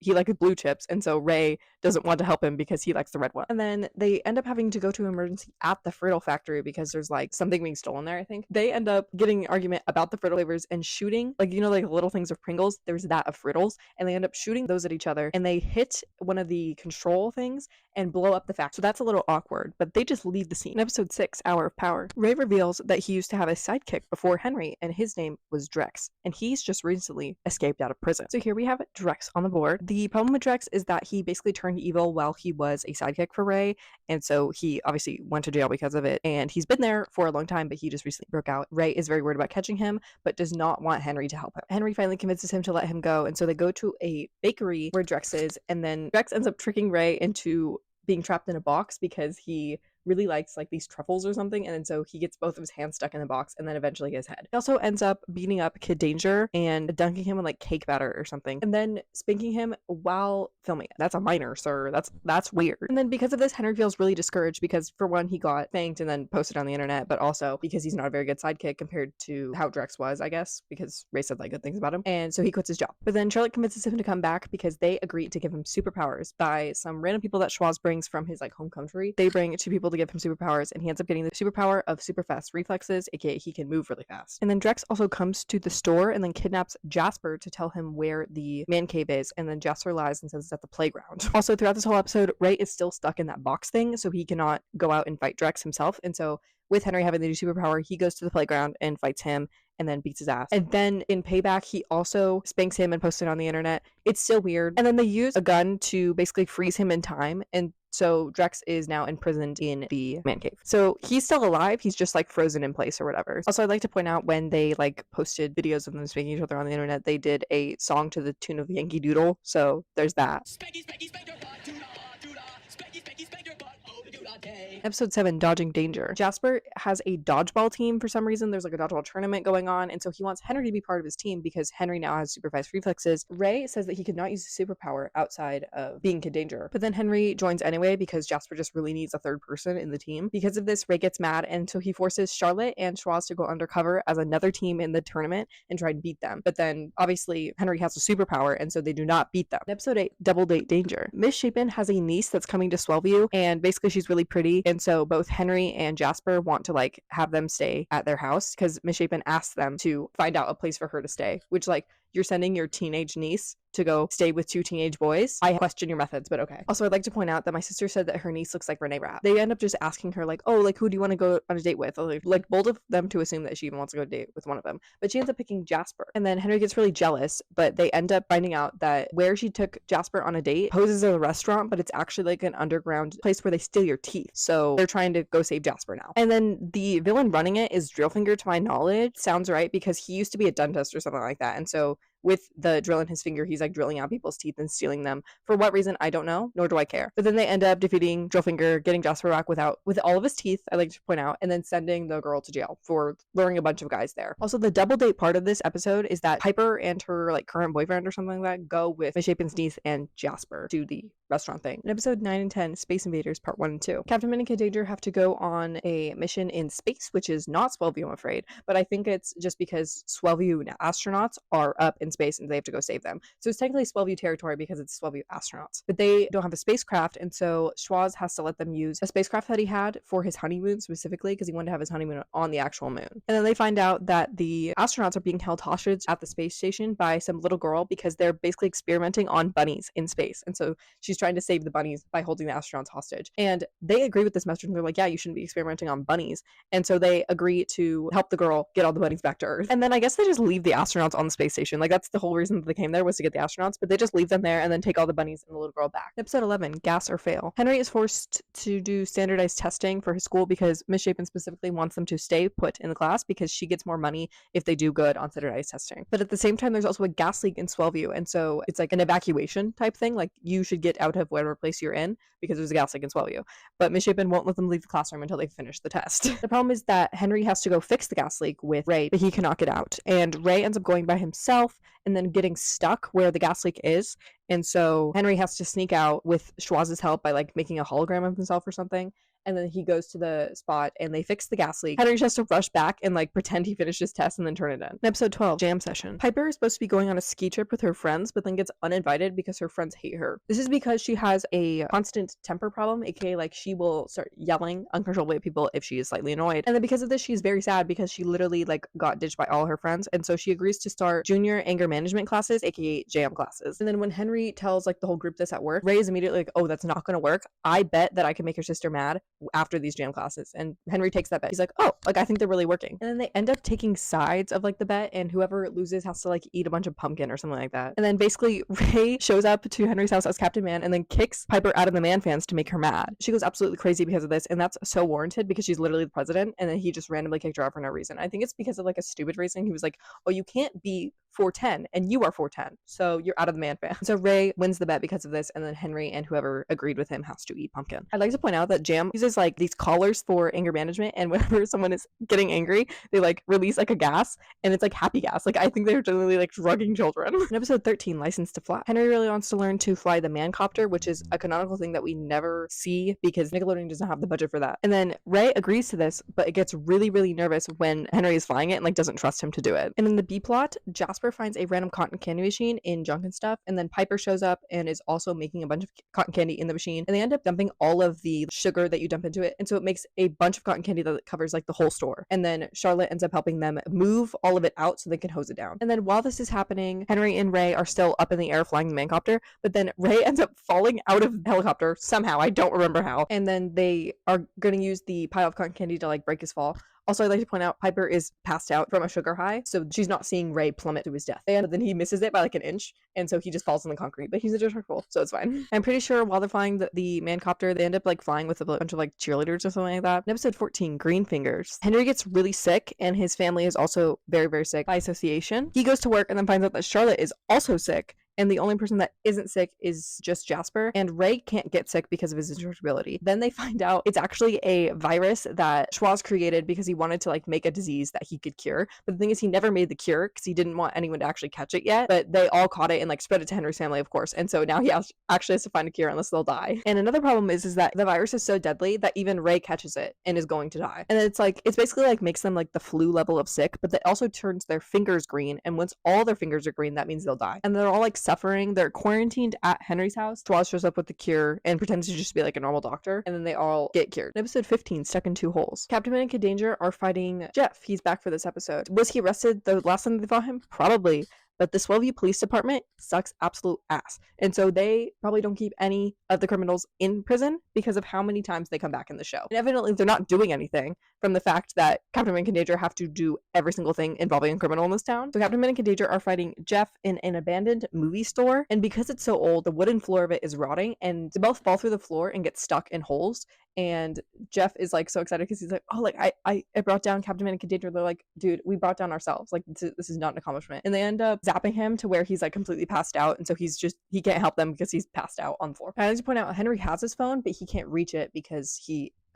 he likes blue chips, and so Ray doesn't want to help him because he likes the red one. And then they end up having to go to emergency at the Friddle factory because there's like something being stolen there, I think. They end up getting an argument about the Friddle flavors and shooting, like, you know, like little things of Pringles, there's that of Friddles, and they end up shooting those at each other, and they hit one of the control things and blow up the factory. So that's a little awkward, but they just leave the scene. In episode 6, Hour of Power, Ray reveals that he used to have a sidekick before Henry, and his name was Drex, and he's just recently escaped out of prison. So here we have Drex on the board. The problem with Drex is that he basically turned evil while he was a sidekick for Ray, and so he obviously went to jail because of it, and he's been there for a long time, but he just recently broke out. Ray is very worried about catching him, but does not want Henry to help him. Henry finally convinces him to let him go, and so they go to a bakery where Drex is, and then Drex ends up tricking Ray into being trapped in a box because he really likes like these truffles or something, and then so he gets both of his hands stuck in the box and then eventually his head. He also ends up beating up Kid Danger and dunking him in like cake batter or something, and then spanking him while filming it. That's a minor, sir. That's weird. And then because of this, Henry feels really discouraged because for one, he got spanked and then posted on the internet, but also because he's not a very good sidekick compared to how Drex was, I guess, because Ray said like good things about him, and so he quits his job. But then Charlotte convinces him to come back because they agreed to give him superpowers by some random people that Schwoz brings from his like home country. They bring 2 people to give him superpowers, and he ends up getting the superpower of super fast reflexes, aka he can move really fast. And then Drex also comes to the store and then kidnaps Jasper to tell him where the man cave is, and then Jasper lies and says it's at the playground. Also, throughout this whole episode, Ray is still stuck in that box thing, so he cannot go out and fight Drex himself, and so with Henry having the new superpower, he goes to the playground and fights him and then beats his ass. And then in payback, he also spanks him and posts it on the internet. It's still weird. And then they use a gun to basically freeze him in time, and so Drex is now imprisoned in the man cave. So he's still alive, he's just like frozen in place or whatever. Also, I'd like to point out when they like posted videos of them spanking each other on the internet, they did a song to the tune of Yankee Doodle, so there's that. Spanky, spanky, spank your butt, doo-dah, doo-dah. Spanky, spanky, spank your butt, oh, doo-dah day. Episode 7, Dodging Danger. Jasper has a dodgeball team for some reason. There's like a dodgeball tournament going on, and so he wants Henry to be part of his team because Henry now has super fast reflexes. Ray says that he could not use a superpower outside of being Kid Danger, but then Henry joins anyway because Jasper just really needs a third person in the team. Because of this, Ray gets mad, and so he forces Charlotte and Schwoz to go undercover as another team in the tournament and try and beat them. But then obviously Henry has a superpower, and so they do not beat them. Episode 8, Double Date Danger. Misshapen has a niece that's coming to Swellview, and basically she's really pretty, and so both Henry and Jasper want to like have them stay at their house because Misshapen asked them to find out a place for her to stay, which like you're sending your teenage niece to go stay with 2 teenage boys. I question your methods, but okay. Also, I'd like to point out that my sister said that her niece looks like Renee Rapp. They end up just asking her like, oh, like who do you want to go on a date with? Like bold of them to assume that she even wants to go date with one of them. But she ends up picking Jasper. And then Henry gets really jealous, but they end up finding out that where she took Jasper on a date poses as a restaurant, but it's actually like an underground place where they steal your teeth. So they're trying to go save Jasper now. And then the villain running it is Drillfinger, to my knowledge. Sounds right, because he used to be a dentist or something like that. And so with the drill in his finger, he's like drilling out people's teeth and stealing them. For what reason, I don't know, nor do I care. But then they end up defeating Drillfinger, getting Jasper back with all of his teeth, I like to point out, and then sending the girl to jail for luring a bunch of guys there. Also, the double date part of this episode is that Piper and her like current boyfriend or something like that go with Misshapen's niece and Jasper to the restaurant thing. In episode 9 and 10, Space Invaders Part 1 and 2. Captain Min and Kid Danger have to go on a mission in space, which is not Swellview, I'm afraid, but I think it's just because Swellview astronauts are up in space and they have to go save them. So it's technically Swellview territory because it's Swellview astronauts, but they don't have a spacecraft, and so Schwoz has to let them use a spacecraft that he had for his honeymoon specifically because he wanted to have his honeymoon on the actual moon. And then they find out that the astronauts are being held hostage at the space station by some little girl because they're basically experimenting on bunnies in space, and so she's trying to save the bunnies by holding the astronauts hostage. And they agree with this message, and they're like, yeah, you shouldn't be experimenting on bunnies. And so they agree to help the girl get all the bunnies back to Earth. And then I guess they just leave the astronauts on the space station. Like, that's the whole reason that they came there, was to get the astronauts, but they just leave them there and then take all the bunnies and the little girl back. Episode 11, Gas or Fail. Henry is forced to do standardized testing for his school because Misshapen specifically wants them to stay put in the class because she gets more money if they do good on standardized testing. But at the same time, there's also a gas leak in Swellview, and so it's like an evacuation type thing, like you should get out out of whatever place you're in because there's a gas leak and swallow you. But Misshapen won't let them leave the classroom until they finish the test. The problem is that Henry has to go fix the gas leak with Ray, but he cannot get out. And Ray ends up going by himself and then getting stuck where the gas leak is. And so Henry has to sneak out with Schwaz's help by like making a hologram of himself or something. And then he goes to the spot and they fix the gas leak. Henry just has to rush back and like pretend he finished his test and then turn it in. In episode 12, jam session. Piper is supposed to be going on a ski trip with her friends, but then gets uninvited because her friends hate her. This is because she has a constant temper problem, aka like she will start yelling uncontrollably at people if she is slightly annoyed. And then because of this, she's very sad because she literally like got ditched by all her friends. And so she agrees to start junior anger management classes, aka jam classes. And then when Henry tells like the whole group this at work, Ray is immediately like, oh, that's not gonna work. I bet that I can make your sister mad after these jam classes. And Henry takes that bet. He's like, oh, like I think they're really working. And then they end up taking sides of like the bet, and whoever loses has to like eat a bunch of pumpkin or something like that. And then basically Ray shows up to Henry's house as Captain Man and then kicks Piper out of the Man fans to make her mad. She goes absolutely crazy because of this, and that's so warranted because she's literally the president, and then he just randomly kicked her out for no reason. I think it's because of like a stupid reason. He was like, oh, you can't be 410 and you are 410, so you're out of the Man fan. So Ray wins the bet because of this, and then Henry and whoever agreed with him has to eat pumpkin. I'd like to point out that Jam uses like these collars for anger management, and whenever someone is getting angry, they like release like a gas, and it's like happy gas. Like I think they're generally like drugging children. In episode 13, License to Fly, Henry really wants to learn to fly the mancopter, which is a canonical thing that we never see because Nickelodeon doesn't have the budget for that. And then Ray agrees to this, but it gets really, really nervous when Henry is flying it and like doesn't trust him to do it. And in the B plot, Jasper finds a random cotton candy machine in junk and stuff, and then Piper shows up and is also making a bunch of cotton candy in the machine, and they end up dumping all of the sugar that you dump into it, and so it makes a bunch of cotton candy that covers like the whole store. And then Charlotte ends up helping them move all of it out so they can hose it down. And then while this is happening, Henry and Ray are still up in the air flying the mancopter, but then Ray ends up falling out of the helicopter somehow. I don't remember how. And then they are going to use the pile of cotton candy to like break his fall. Also, I'd like to point out Piper is passed out from a sugar high, so she's not seeing Ray plummet to his death. And then he misses it by like an inch, and so he just falls on the concrete, but he's indestructible, so it's fine. I'm pretty sure while they're flying the mancopter, they end up like flying with a bunch of like cheerleaders or something like that. In episode 14, Green Fingers, Henry gets really sick, and his family is also very, very sick by association. He goes to work and then finds out that Charlotte is also sick, and the only person that isn't sick is just Jasper, and Ray can't get sick because of his indestructibility. Then they find out it's actually a virus that Schwarz created because he wanted to like make a disease that he could cure. But the thing is, he never made the cure because he didn't want anyone to actually catch it yet, but they all caught it and like spread it to Henry's family, of course, and so now he actually has to find a cure unless they'll die. And another problem is that the virus is so deadly that even Ray catches it and is going to die. And it's basically like makes them like the flu level of sick, but that also turns their fingers green, and once all their fingers are green, that means they'll die. And they're all like suffering. They're quarantined at Henry's house. Schwarz shows up with the cure and pretends to just be like a normal doctor, and then they all get cured. In episode 15, Stuck in Two Holes, Captain Man and Kid Danger are fighting Jeff. He's back for this episode. Was he arrested the last time they fought him? Probably. But the Swellview Police Department sucks absolute ass. And so they probably don't keep any of the criminals in prison because of how many times they come back in the show. And evidently they're not doing anything from the fact that Captain Man and Kid Danger have to do every single thing involving a criminal in this town. So Captain Man and Kid Danger are fighting Jeff in an abandoned movie store. And because it's so old, the wooden floor of it is rotting, and they both fall through the floor and get stuck in holes. And Jeff is like so excited because he's like, oh, like I brought down Captain Man and Kid Danger. They're like, dude, we brought down ourselves. Like this is not an accomplishment. And they end up zapping him to where he's like completely passed out, and so he can't help them because he's passed out on the floor. And I need to point out, Henry has his phone, but he can't reach it because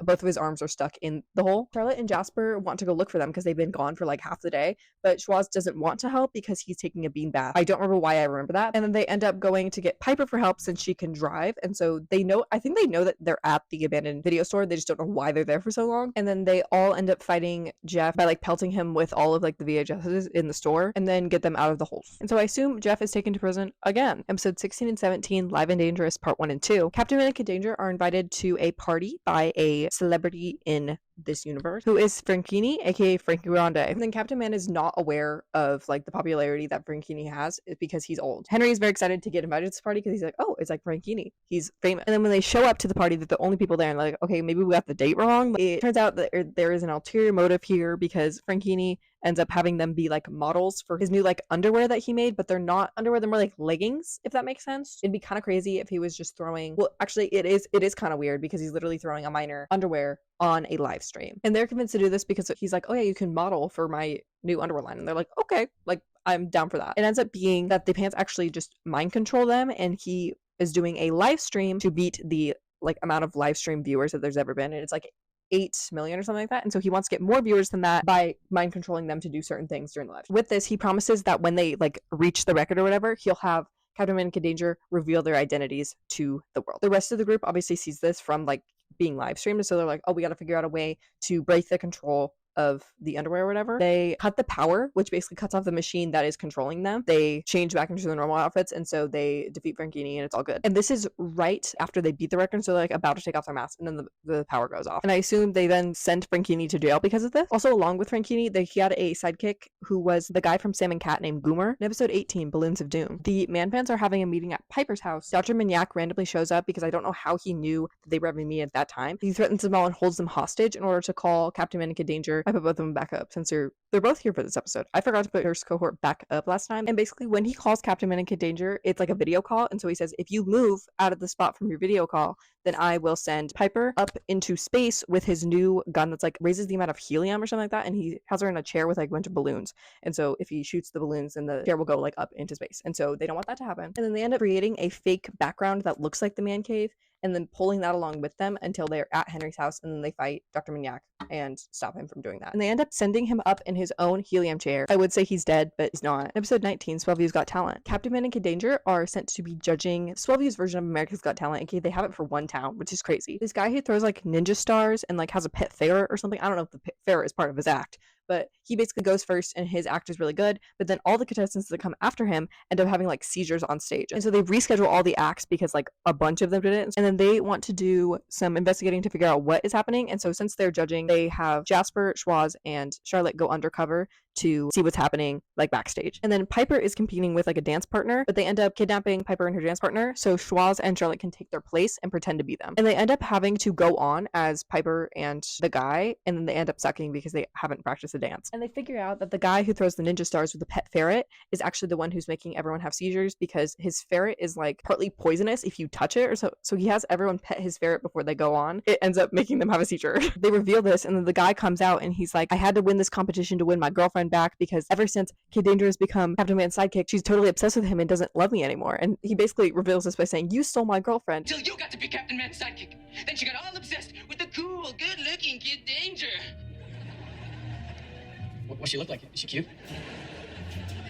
both of his arms are stuck in the hole. Charlotte and Jasper want to go look for them because they've been gone for like half the day, but Schwarz doesn't want to help because he's taking a bean bath. I don't remember why I remember that. And then they end up going to get Piper for help since she can drive, and so I think they know that they're at the abandoned video store. They just don't know why they're there for so long. And then they all end up fighting Jeff by like pelting him with all of like the VHSs in the store, and then get them out of the holes. And so I assume Jeff is taken to prison again. Episode 16 and 17, Live and Dangerous, Part 1 and 2. Captain Man and Kid Danger are invited to a party by a celebrity in this universe who is Franchini, aka Frankie Grande. And then Captain Man is not aware of like the popularity that Franchini has because he's old. Henry is very excited to get invited to this party because he's like, oh, it's like Franchini, he's famous. And then when they show up to the party, they're the only people there, and like, okay, maybe we got the date wrong. But it turns out that there is an ulterior motive here because Franchini ends up having them be like models for his new like underwear that he made, but they're not underwear, they're more like leggings, if that makes sense. It'd be kind of crazy if he was just throwing, well, actually it is kind of weird because he's literally throwing a minor underwear on a live stream. And they're convinced to do this because he's like, oh yeah, you can model for my new underwear line. And they're like, okay, like I'm down for that. It ends up being that the pants actually just mind control them, and he is doing a live stream to beat the like amount of live stream viewers that there's ever been, and it's like 8 million or something like that. And so he wants to get more viewers than that by mind controlling them to do certain things during the live. With this, he promises that when they like reach the record or whatever, he'll have Captain America Danger reveal their identities to the world. The rest of the group obviously sees this from like being live streamed, so they're like, oh, we got to figure out a way to break the control of the underwear or whatever. They cut the power, which basically cuts off the machine that is controlling them. They change back into their normal outfits, and so they defeat Frankini, and it's all good. And this is right after they beat the record, so they're like about to take off their mask, and then the power goes off. And I assume they then sent Frankini to jail because of this. Also, along with Frankini, he had a sidekick who was the guy from Sam and Cat named Goomer. In episode 18, Balloons of Doom, the Man-Pants are having a meeting at Piper's house. Dr. Minyak randomly shows up because I don't know how he knew that they were having a meeting at that time. He threatens them all and holds them hostage in order to call Captain America Danger. I put both of them back up since they're both here for this episode. I forgot to put Nurse Cohort back up last time. And basically when he calls Captain America Danger, it's like a video call. And so he says, if you move out of the spot from your video call, then I will send Piper up into space with his new gun that's like raises the amount of helium or something like that. And he has her in a chair with like a bunch of balloons. And so if he shoots the balloons, then the chair will go like up into space. And so they don't want that to happen. And then they end up creating a fake background that looks like the man cave, and then pulling that along with them until they're at Henry's house, and then they fight Dr. Minyak and stop him from doing that. And they end up sending him up in his own helium chair. I would say he's dead, but he's not. Episode 19, Swellview's Got Talent. Captain America Danger are sent to be judging Swellview's version of America's Got Talent. Okay, they have it for one town, which is crazy. This guy who throws like ninja stars and like has a pet ferret or something. I don't know if the pet ferret is part of his act, but he basically goes first and his act is really good, but then all the contestants that come after him end up having like seizures on stage. And so they reschedule all the acts because like a bunch of them did it. And then they want to do some investigating to figure out what is happening. And so since they're judging, they have Jasper, Schwaz, and Charlotte go undercover to see what's happening like backstage. And then Piper is competing with like a dance partner, but they end up kidnapping Piper and her dance partner so Schwaz and Charlotte can take their place and pretend to be them. And they end up having to go on as Piper and the guy, and then they end up sucking because they haven't practiced the dance. And they figure out that the guy who throws the ninja stars with the pet ferret is actually the one who's making everyone have seizures because his ferret is like partly poisonous if you touch it, or so he has everyone pet his ferret before they go on. It ends up making them have a seizure. They reveal this, and then the guy comes out and he's like, I had to win this competition to win my girlfriend back because ever since Kid Danger has become Captain Man's sidekick, she's totally obsessed with him and doesn't love me anymore. And he basically reveals this by saying, you stole my girlfriend. Till you got to be Captain Man's sidekick. Then she got all obsessed with the cool, good-looking Kid Danger. What's she look like? Is she cute?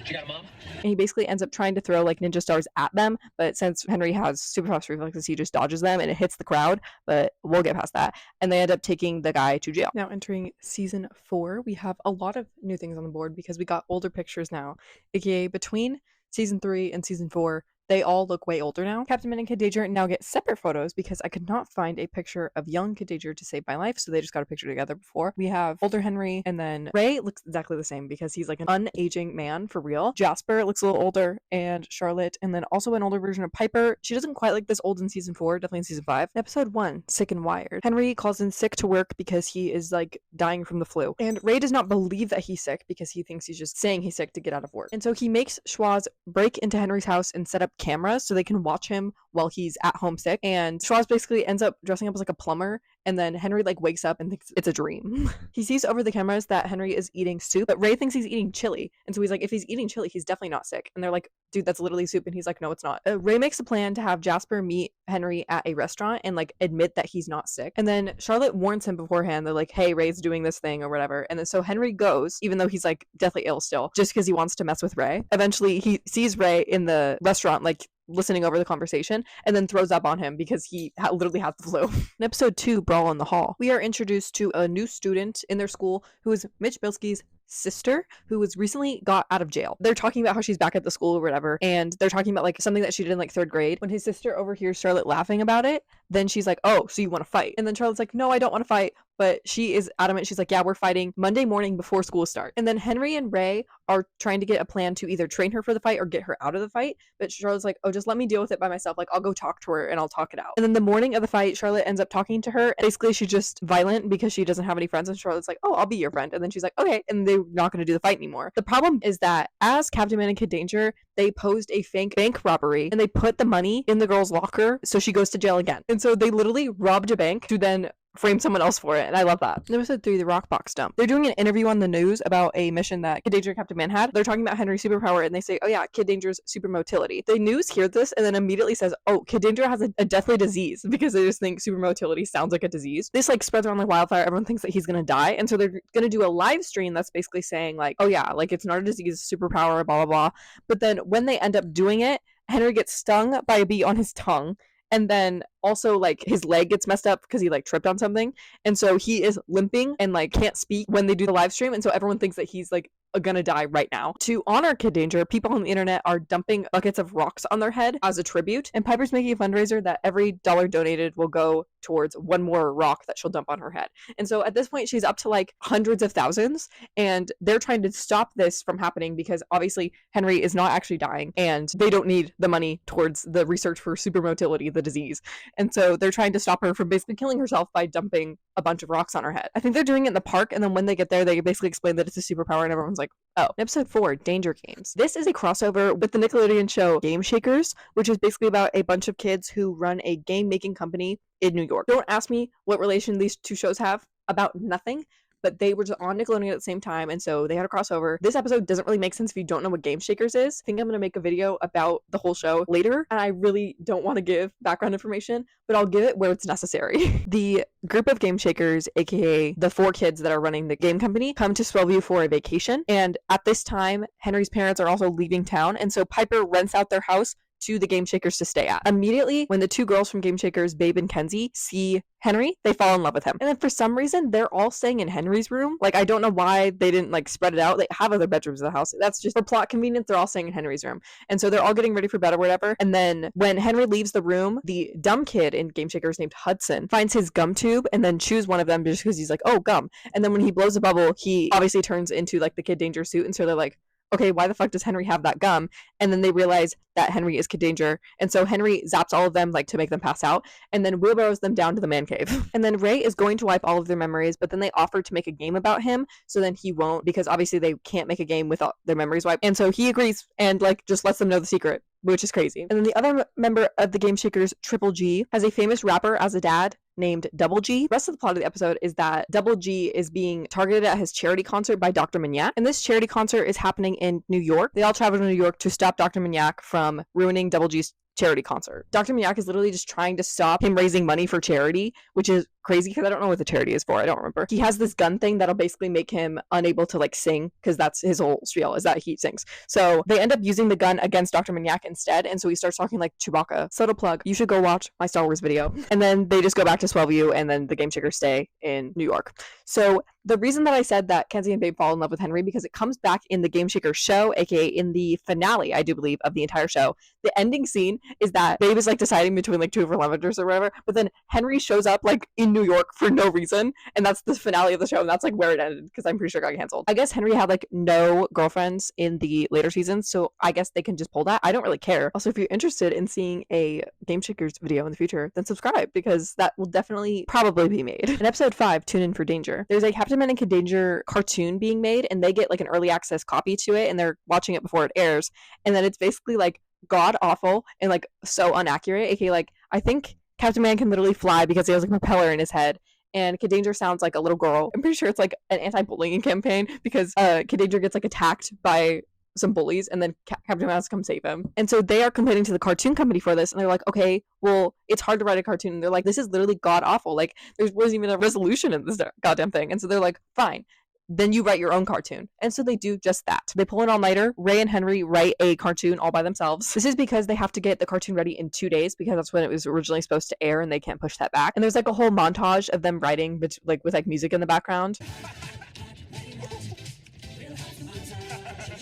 She got a mom? And he basically ends up trying to throw like ninja stars at them, but since Henry has super fast reflexes, he just dodges them and it hits the crowd, but we'll get past that. And they end up taking the guy to jail. Now entering season 4, we have a lot of new things on the board because we got older pictures now, aka between season 3 and season 4, they all look way older now. Captain Man and Kid Danger now get separate photos because I could not find a picture of young Kid Danger to save my life, so they just got a picture together before. We have older Henry, and then Ray looks exactly the same because he's like an unaging man for real. Jasper looks a little older, and Charlotte, and then also an older version of Piper. She doesn't quite look this old in season 4, definitely in season 5. In episode 1, Sick and Wired. Henry calls in sick to work because he is like dying from the flu, and Ray does not believe that he's sick because he thinks he's just saying he's sick to get out of work. And so he makes Schwaz break into Henry's house and set up cameras so they can watch him while he's at home sick. And Schwaz basically ends up dressing up as like a plumber, and then Henry like wakes up and thinks it's a dream. He sees over the cameras that Henry is eating soup, but Ray thinks he's eating chili, and so he's like, if he's eating chili, he's definitely not sick. And they're like, dude, that's literally soup. And he's like, no, it's not. Ray makes a plan to have Jasper meet Henry at a restaurant and like admit that he's not sick. And then Charlotte warns him beforehand. They're like, hey, Ray's doing this thing or whatever. And then so Henry goes, even though he's like deathly ill still, just because he wants to mess with Ray. Eventually he sees Ray in the restaurant like listening over the conversation, and then throws up on him because he literally has the flu. In episode 2, Brawl in the Hall, we are introduced to a new student in their school who is Mitch Bilski's sister, who was recently got out of jail. They're talking about how she's back at the school or whatever, and they're talking about like something that she did in like 3rd grade. When his sister overhears Charlotte laughing about it, then she's like, oh, so you want to fight? And then Charlotte's like, no, I don't want to fight. But she is adamant. She's like, yeah, we're fighting Monday morning before school starts. And then Henry and Ray are trying to get a plan to either train her for the fight or get her out of the fight. But Charlotte's like, oh, just let me deal with it by myself. Like, I'll go talk to her and I'll talk it out. And then the morning of the fight, Charlotte ends up talking to her. Basically, she's just violent because she doesn't have any friends. And Charlotte's like, oh, I'll be your friend. And then she's like, okay. And they're not going to do the fight anymore. The problem is that as Captain Man and Kid Danger, they posed a fake bank robbery and they put the money in the girl's locker so she goes to jail again. And so they literally robbed a bank to then frame someone else for it, and I love that. In episode 3, the rock box dump. They're doing an interview on the news about a mission that Kid Danger and Captain Man had. They're talking about Henry's superpower, and they say, oh yeah, Kid Danger's super motility. The news hears this and then immediately says, oh, Kid Danger has a deathly disease, because they just think super motility sounds like a disease. This like spreads around like wildfire. Everyone thinks that he's gonna die, and so they're gonna do a live stream that's basically saying like, oh yeah, like it's not a disease, superpower, blah blah blah. But then when they end up doing it, Henry gets stung by a bee on his tongue, and then also like his leg gets messed up because he like tripped on something, and so he is limping and like can't speak when they do the live stream, and so everyone thinks that he's like gonna die right now. To honor Kid Danger, people on the internet are dumping buckets of rocks on their head as a tribute, and Piper's making a fundraiser that every dollar donated will go towards one more rock that she'll dump on her head. And so at this point she's up to like hundreds of thousands, and they're trying to stop this from happening because obviously Henry is not actually dying and they don't need the money towards the research for supermotility, the disease. And so they're trying to stop her from basically killing herself by dumping a bunch of rocks on her head. I think they're doing it in the park, and then when they get there they basically explain that it's a superpower and everyone's like, oh. In episode 4, Danger Games. This is a crossover with the Nickelodeon show Game Shakers, which is basically about a bunch of kids who run a game making company in New York. Don't ask me what relation these two shows have, about nothing, but they were just on Nickelodeon at the same time, and so they had a crossover. This episode doesn't really make sense if you don't know what Game Shakers is. I think I'm going to make a video about the whole show later, and I really don't want to give background information, but I'll give it where it's necessary. The group of Game Shakers, aka the 4 kids that are running the game company, come to Swellview for a vacation, and at this time, Henry's parents are also leaving town, and so Piper rents out their house to the Game Shakers to stay at. Immediately, when the 2 girls from Game Shakers, Babe and Kenzie, see Henry, they fall in love with him. And then for some reason, they're all staying in Henry's room. Like, I don't know why they didn't like spread it out. They have other bedrooms in the house. That's just for plot convenience. They're all staying in Henry's room. And so they're all getting ready for bed or whatever. And then when Henry leaves the room, the dumb kid in Game Shakers named Hudson finds his gum tube and then chews one of them just because he's like, oh, gum. And then when he blows a bubble, he obviously turns into like the Kid Danger suit. And so they're like, okay, why the fuck does Henry have that gum? And then they realize that Henry is Kid Danger. And so Henry zaps all of them like to make them pass out, and then wheelbarrows them down to the man cave. And then Ray is going to wipe all of their memories, but then they offer to make a game about him, so then he won't, because obviously they can't make a game without their memories wiped. And so he agrees and like just lets them know the secret, which is crazy. And then the other member of the Game Shakers, Triple G, has a famous rapper as a dad named Double G. The rest of the plot of the episode is that Double G is being targeted at his charity concert by Dr. Maniac, and this charity concert is happening in New York. They all travel to New York to stop Dr. Maniac from ruining Double G's charity concert. Dr. Maniac is literally just trying to stop him raising money for charity, which is crazy because I don't know what the charity is for. I don't remember. He has this gun thing that'll basically make him unable to like sing, because that's his whole spiel, is that he sings. So they end up using the gun against Dr. Maniac instead, and so he starts talking like Chewbacca. Subtle plug, you should go watch my Star Wars video. And then they just go back to Swellview, and then the Game Shakers stay in New York. So the reason that I said that Kenzie and Babe fall in love with Henry, because it comes back in the Game Shakers show, aka in the finale, I do believe, of the entire show. The ending scene is that Babe is like deciding between like 2 of her lovers or whatever, but then Henry shows up like in New York for no reason, and that's the finale of the show, and that's like where it ended, because I'm pretty sure it got canceled. I guess Henry had like no girlfriends in the later seasons, so I guess they can just pull that. I don't really care. Also, if you're interested in seeing a Game Shakers video in the future, then subscribe, because that will definitely probably be made. In episode 5, Tune In for Danger, there's a Captain Man and Kid Danger cartoon being made, and they get like an early access copy to it, and they're watching it before it airs, and then it's basically like god awful and like so inaccurate. aka like, I think Captain Man can literally fly because he has like a propeller in his head, and Kid Danger sounds like a little girl. I'm pretty sure it's like an anti-bullying campaign, because Kid Danger gets like attacked by some bullies, and then Captain Man has to come save him. And so they are complaining to the cartoon company for this, and they're like, okay, well, it's hard to write a cartoon. And they're like, this is literally god awful. Like, there wasn't even a resolution in this goddamn thing. And so they're like, fine, then you write your own cartoon. And so they do just that. They pull an all-nighter. Ray and Henry write a cartoon all by themselves. This is because they have to get the cartoon ready in 2 days, because that's when it was originally supposed to air, and they can't push that back. And there's like a whole montage of them writing, like with like music in the background.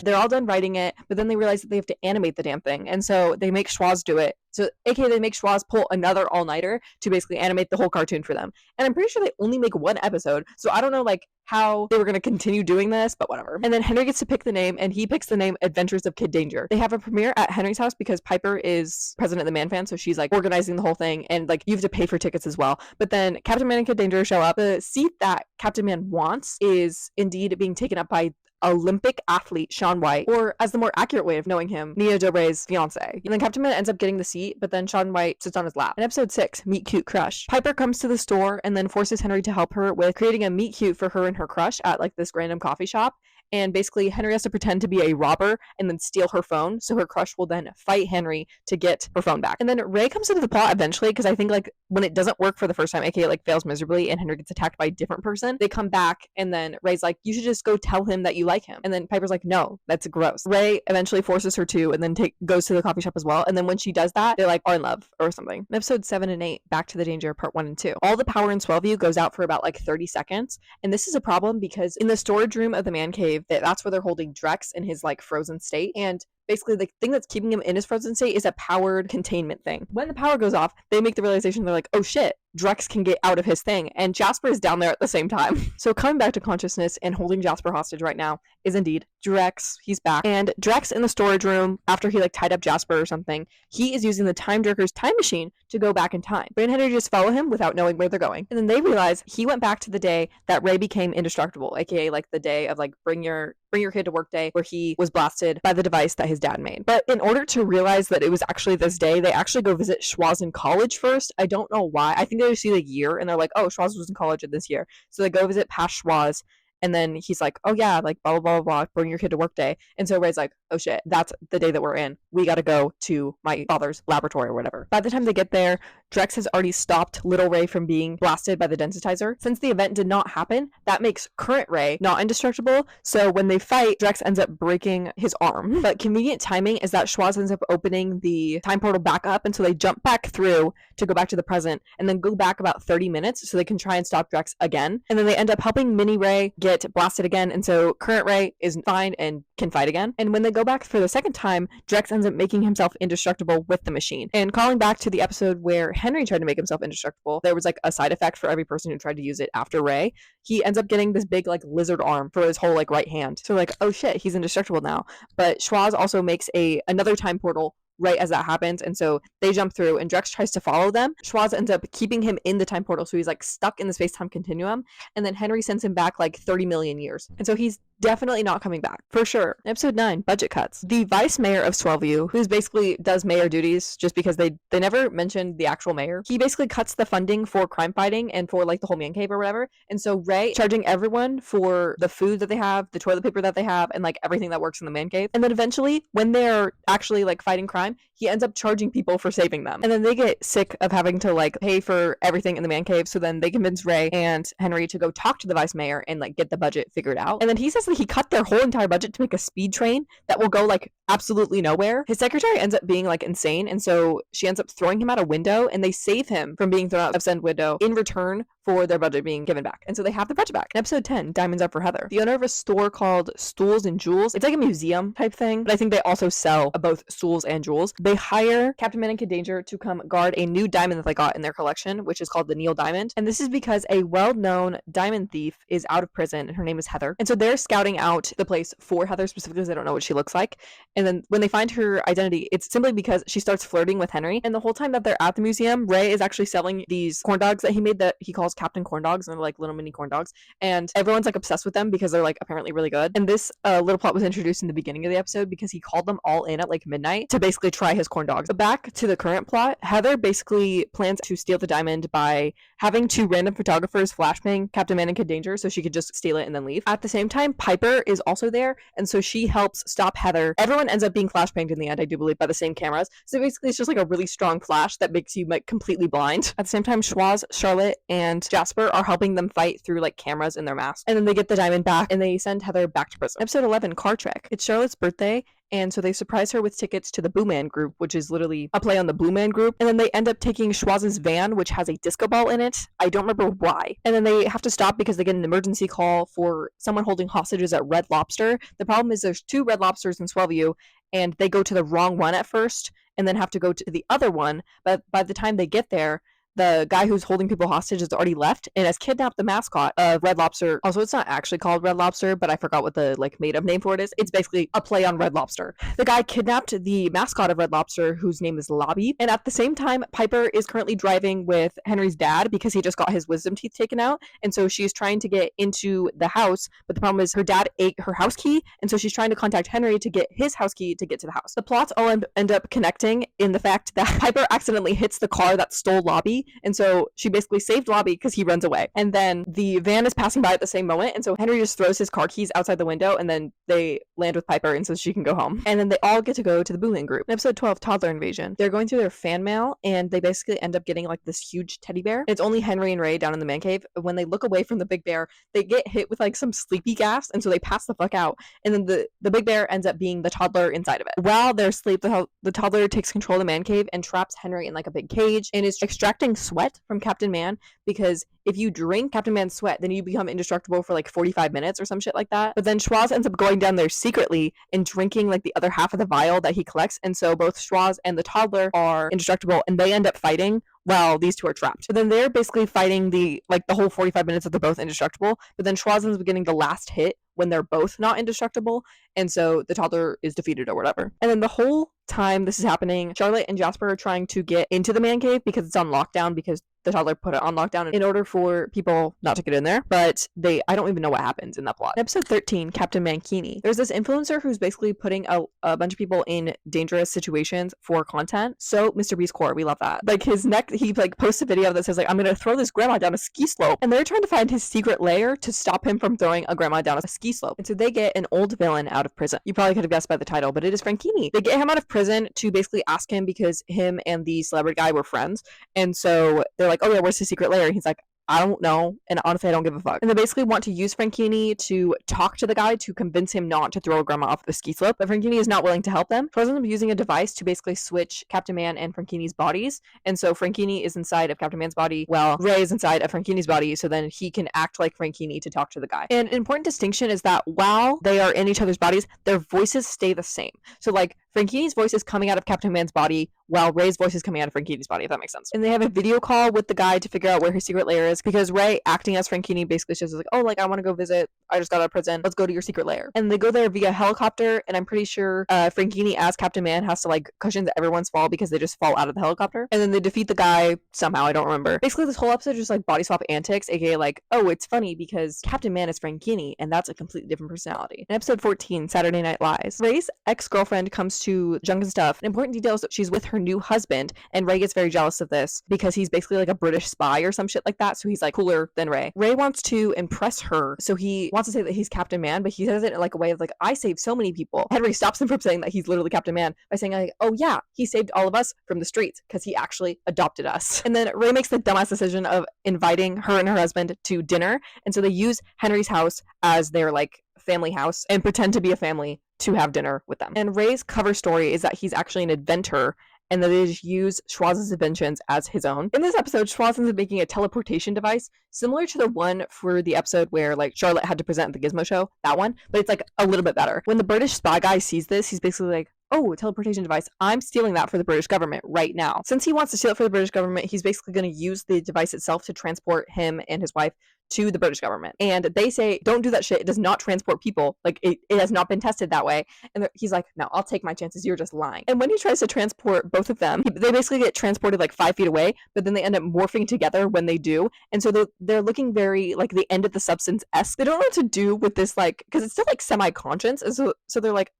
They're all done writing it, but then they realize that they have to animate the damn thing, and so they make Schwaz do it. So, aka they make Schwaz pull another all-nighter to basically animate the whole cartoon for them. And I'm pretty sure they only make 1 episode, so I don't know like how they were going to continue doing this, but whatever. And then Henry gets to pick the name, and he picks the name Adventures of Kid Danger. They have a premiere at Henry's house because Piper is president of the Man Fan, so she's like organizing the whole thing, and like you have to pay for tickets as well. But then Captain Man and Kid Danger show up. The seat that Captain Man wants is indeed being taken up by Olympic athlete Shaun White, or as the more accurate way of knowing him, Nia Dobray's fiance. And then Captain Man ends up getting the seat, but then Shaun White sits on his lap. In episode 6, Meet Cute Crush, Piper comes to the store and then forces Henry to help her with creating a meet cute for her and her crush at like this random coffee shop. And basically, Henry has to pretend to be a robber and then steal her phone. So her crush will then fight Henry to get her phone back. And then Ray comes into the plot eventually because I think like when it doesn't work for the first time, aka like fails miserably and Henry gets attacked by a different person, they come back and then Ray's like, you should just go tell him that you like him. And then Piper's like, no, that's gross. Ray eventually forces her to and then goes to the coffee shop as well. And then when she does that, they like are in love or something. In episode 7 and 8, Back to the Danger, part 1 and 2. All the power in Swellview goes out for about like 30 seconds. And this is a problem because in the storage room of the man cave, that's where they're holding Drex in his like frozen state, and basically the thing that's keeping him in his frozen state is a powered containment thing. When the power goes off, they make the realization, they're like, oh shit, Drex can get out of his thing, and Jasper is down there at the same time. So coming back to consciousness and holding Jasper hostage right now is indeed Drex. He's back, and Drex in the storage room, after he like tied up Jasper or something, he is using the Time Jerker's time machine to go back in time. Ray and Henry just follow him without knowing where they're going, and then they realize he went back to the day that Ray became indestructible, aka like the day of like bring your kid to work day, where he was blasted by the device that his dad made. But in order to realize that it was actually this day, they actually go visit Schwoz in college first. I don't know why. I think they just see the year and they're like, oh, Schwoz was in college this year. So they go visit past Schwoz. And then he's like, oh yeah, like blah, blah, blah, blah, bring your kid to work day. And so Ray's like, oh shit, that's the day that we're in. We got to go to my father's laboratory or whatever. By the time they get there, Drex has already stopped little Ray from being blasted by the densitizer. Since the event did not happen, that makes current Ray not indestructible. So when they fight, Drex ends up breaking his arm. But convenient timing is that Schwoz ends up opening the time portal back up. And so they jump back through to go back to the present and then go back about 30 minutes so they can try and stop Drex again. And then they end up helping Mini Ray get blasted again, and so current Ray is fine and can fight again. And when they go back for the second time, Drex ends up making himself indestructible with the machine. And calling back to the episode where Henry tried to make himself indestructible, there was like a side effect for every person who tried to use it after Ray. He ends up getting this big like lizard arm for his whole like right hand. So like, oh shit, he's indestructible now. But Schwoz also makes another time portal right as that happens, and so they jump through and Drex tries to follow them. Schwoz ends up keeping him in the time portal, so he's like stuck in the space-time continuum, and then Henry sends him back like 30 million years, and so he's definitely not coming back for sure. Episode 9, budget cuts. The vice mayor of Swellview, who's basically does mayor duties just because they never mentioned the actual mayor, he basically cuts the funding for crime fighting and for like the whole man cave or whatever. And so Ray charging everyone for the food that they have, the toilet paper that they have, and like everything that works in the man cave. And then eventually when they're actually like fighting crime, he ends up charging people for saving them. And then they get sick of having to like pay for everything in the man cave, so then they convince Ray and Henry to go talk to the vice mayor and like get the budget figured out. And then he says that he cut their whole entire budget to make a speed train that will go like absolutely nowhere. His secretary ends up being like insane, and so she ends up throwing him out a window, and they save him from being thrown out of said window in return for their budget being given back. And so they have the budget back. In episode 10, Diamonds Are for Heather. The owner of a store called Stools and Jewels. It's like a museum type thing, but I think they also sell both stools and jewels. They hire Captain Man and Kid Danger to come guard a new diamond that they got in their collection, which is called the Neil Diamond. And this is because a well-known diamond thief is out of prison, and her name is Heather. And so they're scouting out the place for Heather specifically because they don't know what she looks like. And then when they find her identity, it's simply because she starts flirting with Henry. And the whole time that they're at the museum, Ray is actually selling these corn dogs that he made that he calls Captain Corn Dogs, and they're like little mini corn dogs. And everyone's like obsessed with them because they're like apparently really good. And this little plot was introduced in the beginning of the episode because he called them all in at like midnight to basically try his corn dogs. But back to the current plot, Heather basically plans to steal the diamond by having two random photographers flashbang Captain Man and Kid Danger so she could just steal it and then leave. At the same time, Piper is also there, and so she helps stop Heather. Everyone ends up being flashbanged in the end, I do believe, by the same cameras. So basically it's just like a really strong flash that makes you like completely blind. At the same time, Schwoz, Charlotte, and Jasper are helping them fight through like cameras in their masks, and then they get the diamond back and they send Heather back to prison. Episode 11, Car Trek. It's Charlotte's birthday, and so they surprise her with tickets to the Boo Man group, which is literally a play on the Blue Man group. And then they end up taking Schwoz's van, which has a disco ball in it. I don't remember why. And then they have to stop because they get an emergency call for someone holding hostages at Red Lobster. The problem is there's two Red Lobsters in Swellview, and they go to the wrong one at first and then have to go to the other one. But by the time they get there, the guy who's holding people hostage has already left and has kidnapped the mascot of Red Lobster. Also, it's not actually called Red Lobster, but I forgot what the like made up name for it is. It's basically a play on Red Lobster. The guy kidnapped the mascot of Red Lobster, whose name is Lobby, and at the same time, Piper is currently driving with Henry's dad because he just got his wisdom teeth taken out, and so she's trying to get into the house, but the problem is her dad ate her house key, and so she's trying to contact Henry to get his house key to get to the house. The plots all end up connecting in the fact that Piper accidentally hits the car that stole Lobby, and so she basically saved Lobby because he runs away. And then the van is passing by at the same moment, and so Henry just throws his car keys outside the window, and then they land with Piper, and so she can go home. And then they all get to go to the Boolean group. In episode 12, Toddler Invasion, they're going through their fan mail, and they basically end up getting like this huge teddy bear. And it's only Henry and Ray down in the man cave. When they look away from the big bear, they get hit with like some sleepy gas, and so they pass the fuck out. And then the big bear ends up being the toddler inside of it. While they're asleep, the toddler takes control of the man cave and traps Henry in like a big cage and is extracting sweat from Captain Man, because if you drink Captain Man's sweat, then you become indestructible for like 45 minutes or some shit like that. But then Schwoz ends up going down there secretly and drinking like the other half of the vial that he collects, and so both Schwoz and the toddler are indestructible, and they end up fighting while these two are trapped. But then they're basically fighting the whole 45 minutes that they're both indestructible, but then Schwoz ends up getting the last hit when they're both not indestructible, and so the toddler is defeated or whatever. And then the whole time this is happening, Charlotte and Jasper are trying to get into the man cave because it's on lockdown, because the toddler put it on lockdown in order for people not to get in there. But I don't even know what happens in that plot. Episode 13, Captain Mankini. There's this influencer who's basically putting a bunch of people in dangerous situations for content. So Mr. Beast Core, we love that. Like his neck, he like posts a video that says like, I'm gonna throw this grandma down a ski slope, and they're trying to find his secret lair to stop him from throwing a grandma down a ski slope. And so they get an old villain out of prison. You probably could have guessed by the title, but it is Frankini. They get him out of prison to basically ask him, because him and the celebrity guy were friends, and so they're like, oh yeah, where's his secret lair? And he's like, I don't know, and honestly I don't give a fuck. And they basically want to use Frankini to talk to the guy to convince him not to throw a grandma off the ski slope, but Frankini is not willing to help them. So ends up using a device to basically switch Captain Man and Frankini's bodies, and so Frankini is inside of Captain Man's body while Ray is inside of Frankini's body, so then he can act like Frankini to talk to the guy. And an important distinction is that while they are in each other's bodies, their voices stay the same. So like Frankini's voice is coming out of Captain Man's body while Ray's voice is coming out of Frankini's body, if that makes sense. And they have a video call with the guy to figure out where his secret lair is, because Ray, acting as Frankini, basically says like, oh, like I want to go visit, I just got out of prison, let's go to your secret lair. And they go there via helicopter, and I'm pretty sure Frankini as Captain Man has to like cushion everyone's fall because they just fall out of the helicopter. And then they defeat the guy somehow, I don't remember. Basically this whole episode is just like body swap antics, aka like, oh, it's funny because Captain Man is Frankini, and that's a completely different personality. In episode 14, Saturday Night Lies, Ray's ex-girlfriend comes to Junk and Stuff. An important detail is that she's with her new husband, and Ray gets very jealous of this because he's basically like a British spy or some shit like that, so he's like cooler than Ray. Ray wants to impress her, so he wants to say that he's Captain Man, but he says it in like a way of like, I saved so many people. Henry stops him from saying that he's literally Captain Man by saying like, oh yeah, he saved all of us from the streets because he actually adopted us. And then Ray makes the dumbass decision of inviting her and her husband to dinner, and so they use Henry's house as their like family house and pretend to be a family to have dinner with them. And Ray's cover story is that he's actually an inventor, and that they just use Schwaz's inventions as his own. In this episode, Schwaz ends up making a teleportation device similar to the one for the episode where like Charlotte had to present at the Gizmo show, that one, but it's like a little bit better. When the British spy guy sees this, he's basically like, oh, a teleportation device, I'm stealing that for the British government right now. Since he wants to steal it for the British government, he's basically going to use the device itself to transport him and his wife to the British government. And they say, don't do that shit, it does not transport people, like it has not been tested that way. And he's like, no, I'll take my chances, you're just lying. And when he tries to transport both of them, they basically get transported like 5 feet away, but then they end up morphing together when they do. And so they're looking very like the end of the substance-esque. They don't know what to do with this, like, because it's still like semi-conscious, and so they're like,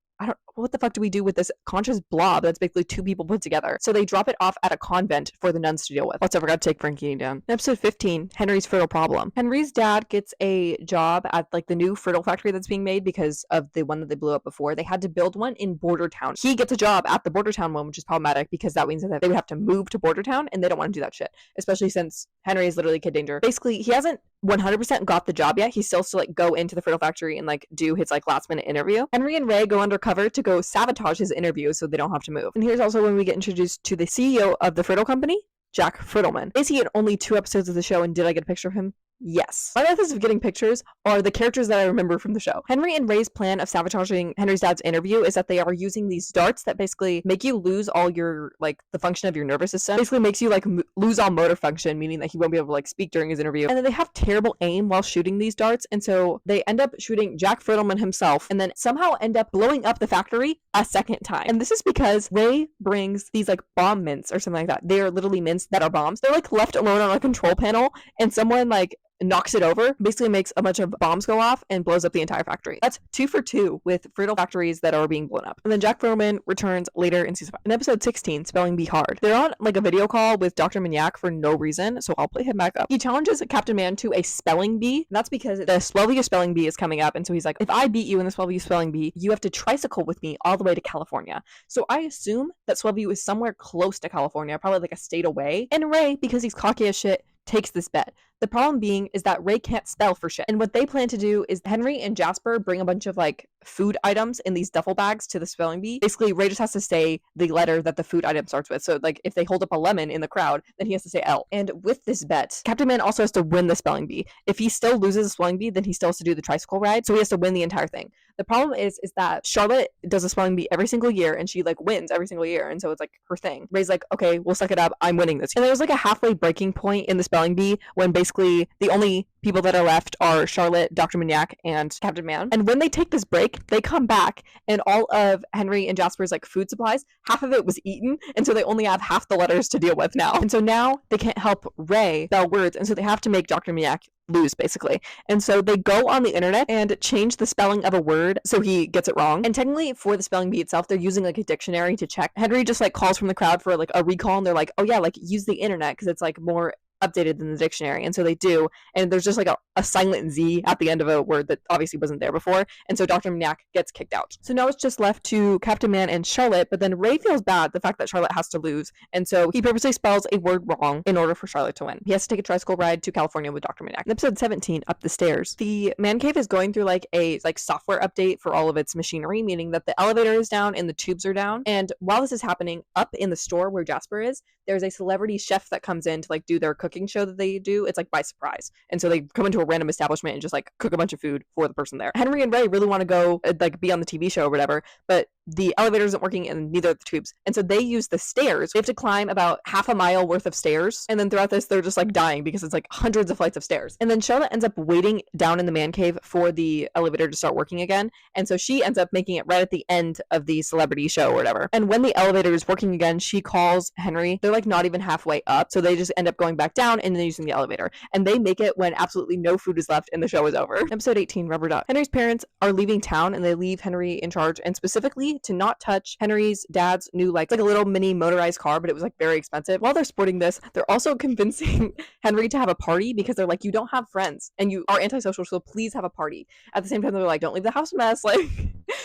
what the fuck do we do with this conscious blob that's basically two people put together? So they drop it off at a convent for the nuns to deal with. What's ever got to take Frankini down? In episode 15, Henry's fertile problem. Henry's dad gets a job at like the new fertile factory that's being made because of the one that they blew up before. They had to build one in Border Town. He gets a job at the Border Town one, which is problematic because that means that they would have to move to Border Town, and they don't want to do that shit, especially since Henry is literally kid danger. Basically, he hasn't 100% got the job yet. He's still to like go into the fertile factory and like do his like last minute interview. Henry and Ray go undercover to go sabotage his interview so they don't have to move. And here's also when we get introduced to the CEO of the Fertile Company, Jack Frittleman. Is he in only 2 episodes of the show, and did I get a picture of him? Yes. My methods of getting pictures are the characters that I remember from the show. Henry and Ray's plan of sabotaging Henry's dad's interview is that they are using these darts that basically make you lose all your, like, the function of your nervous system. Basically makes you, like, lose all motor function, meaning that he won't be able to, like, speak during his interview. And then they have terrible aim while shooting these darts, and so they end up shooting Jack Friedleman himself, and then somehow end up blowing up the factory a second time. And this is because Ray brings these, like, bomb mints or something like that. They are literally mints that are bombs. They're, like, left alone on a control panel, and someone, like, knocks it over, basically makes a bunch of bombs go off and blows up the entire factory. That's 2 for 2 with Friedel factories that are being blown up. And then Jack Friedleman returns later in season 5. In episode 16, Spelling Bee Hard, they're on like a video call with Dr. Maniac for no reason, so I'll play him back up. He challenges Captain Man to a spelling bee, and that's because the 12U spelling bee is coming up, and so he's like, if I beat you in the 12U spelling bee, you have to tricycle with me all the way to California. So I assume that 12U is somewhere close to California, probably like a state away, and Ray, because he's cocky as shit, takes this bet. The problem being is that Ray can't spell for shit. And what they plan to do is Henry and Jasper bring a bunch of like food items in these duffel bags to the spelling bee. Basically, Ray just has to say the letter that the food item starts with. So like if they hold up a lemon in the crowd, then he has to say L. And with this bet, Captain Man also has to win the spelling bee. If he still loses the spelling bee, then he still has to do the tricycle ride. So he has to win the entire thing. The problem is that Charlotte does a spelling bee every single year and she like wins every single year. And so it's like her thing. Ray's like, okay, we'll suck it up. I'm winning this. And there's like a halfway breaking point in the spelling bee when basically the only people that are left are Charlotte, Dr. Maniac, and Captain Man. And when they take this break, they come back and all of Henry and Jasper's like food supplies, half of it was eaten. And so they only have half the letters to deal with now. And so now they can't help Ray spell words. And so they have to make Dr. Maniac lose basically. And so they go on the internet and change the spelling of a word so he gets it wrong. And technically for the spelling bee itself, they're using like a dictionary to check. Henry just like calls from the crowd for like a recall and they're like, oh yeah, like use the internet because it's like more updated than the dictionary. And so they do, and there's just like a silent Z at the end of a word that obviously wasn't there before, and so Dr. Maniac gets kicked out. So now it's just left to Captain Man and Charlotte, but then Ray feels bad the fact that Charlotte has to lose, and so he purposely spells a word wrong in order for Charlotte to win. He has to take a tricycle ride to California with Dr. Maniac. In episode 17, Up the Stairs, the man cave is going through like a software update for all of its machinery, meaning that the elevator is down and the tubes are down. And while this is happening, up in the store where Jasper is, there's a celebrity chef that comes in to like do their cooking show that they do. It's like by surprise. And so they come into a random establishment and just like cook a bunch of food for the person there. Henry and Ray really want to go like be on the TV show or whatever, but the elevator isn't working and neither of the tubes. And so they use the stairs. They have to climb about half a mile worth of stairs. And then throughout this, they're just like dying because it's like hundreds of flights of stairs. And then Charlotte ends up waiting down in the man cave for the elevator to start working again. And so she ends up making it right at the end of the celebrity show or whatever. And when the elevator is working again, she calls Henry. They're like not even halfway up. So they just end up going back down and then using the elevator. And they make it when absolutely no food is left and the show is over. Episode 18, Rubber Duck. Henry's parents are leaving town and they leave Henry in charge, and specifically to not touch Henry's dad's new like a little mini motorized car, but it was like very expensive. While they're sporting this, they're also convincing Henry to have a party because they're like, you don't have friends and you are antisocial, so please have a party. At the same time, they're like, don't leave the house a mess. Like,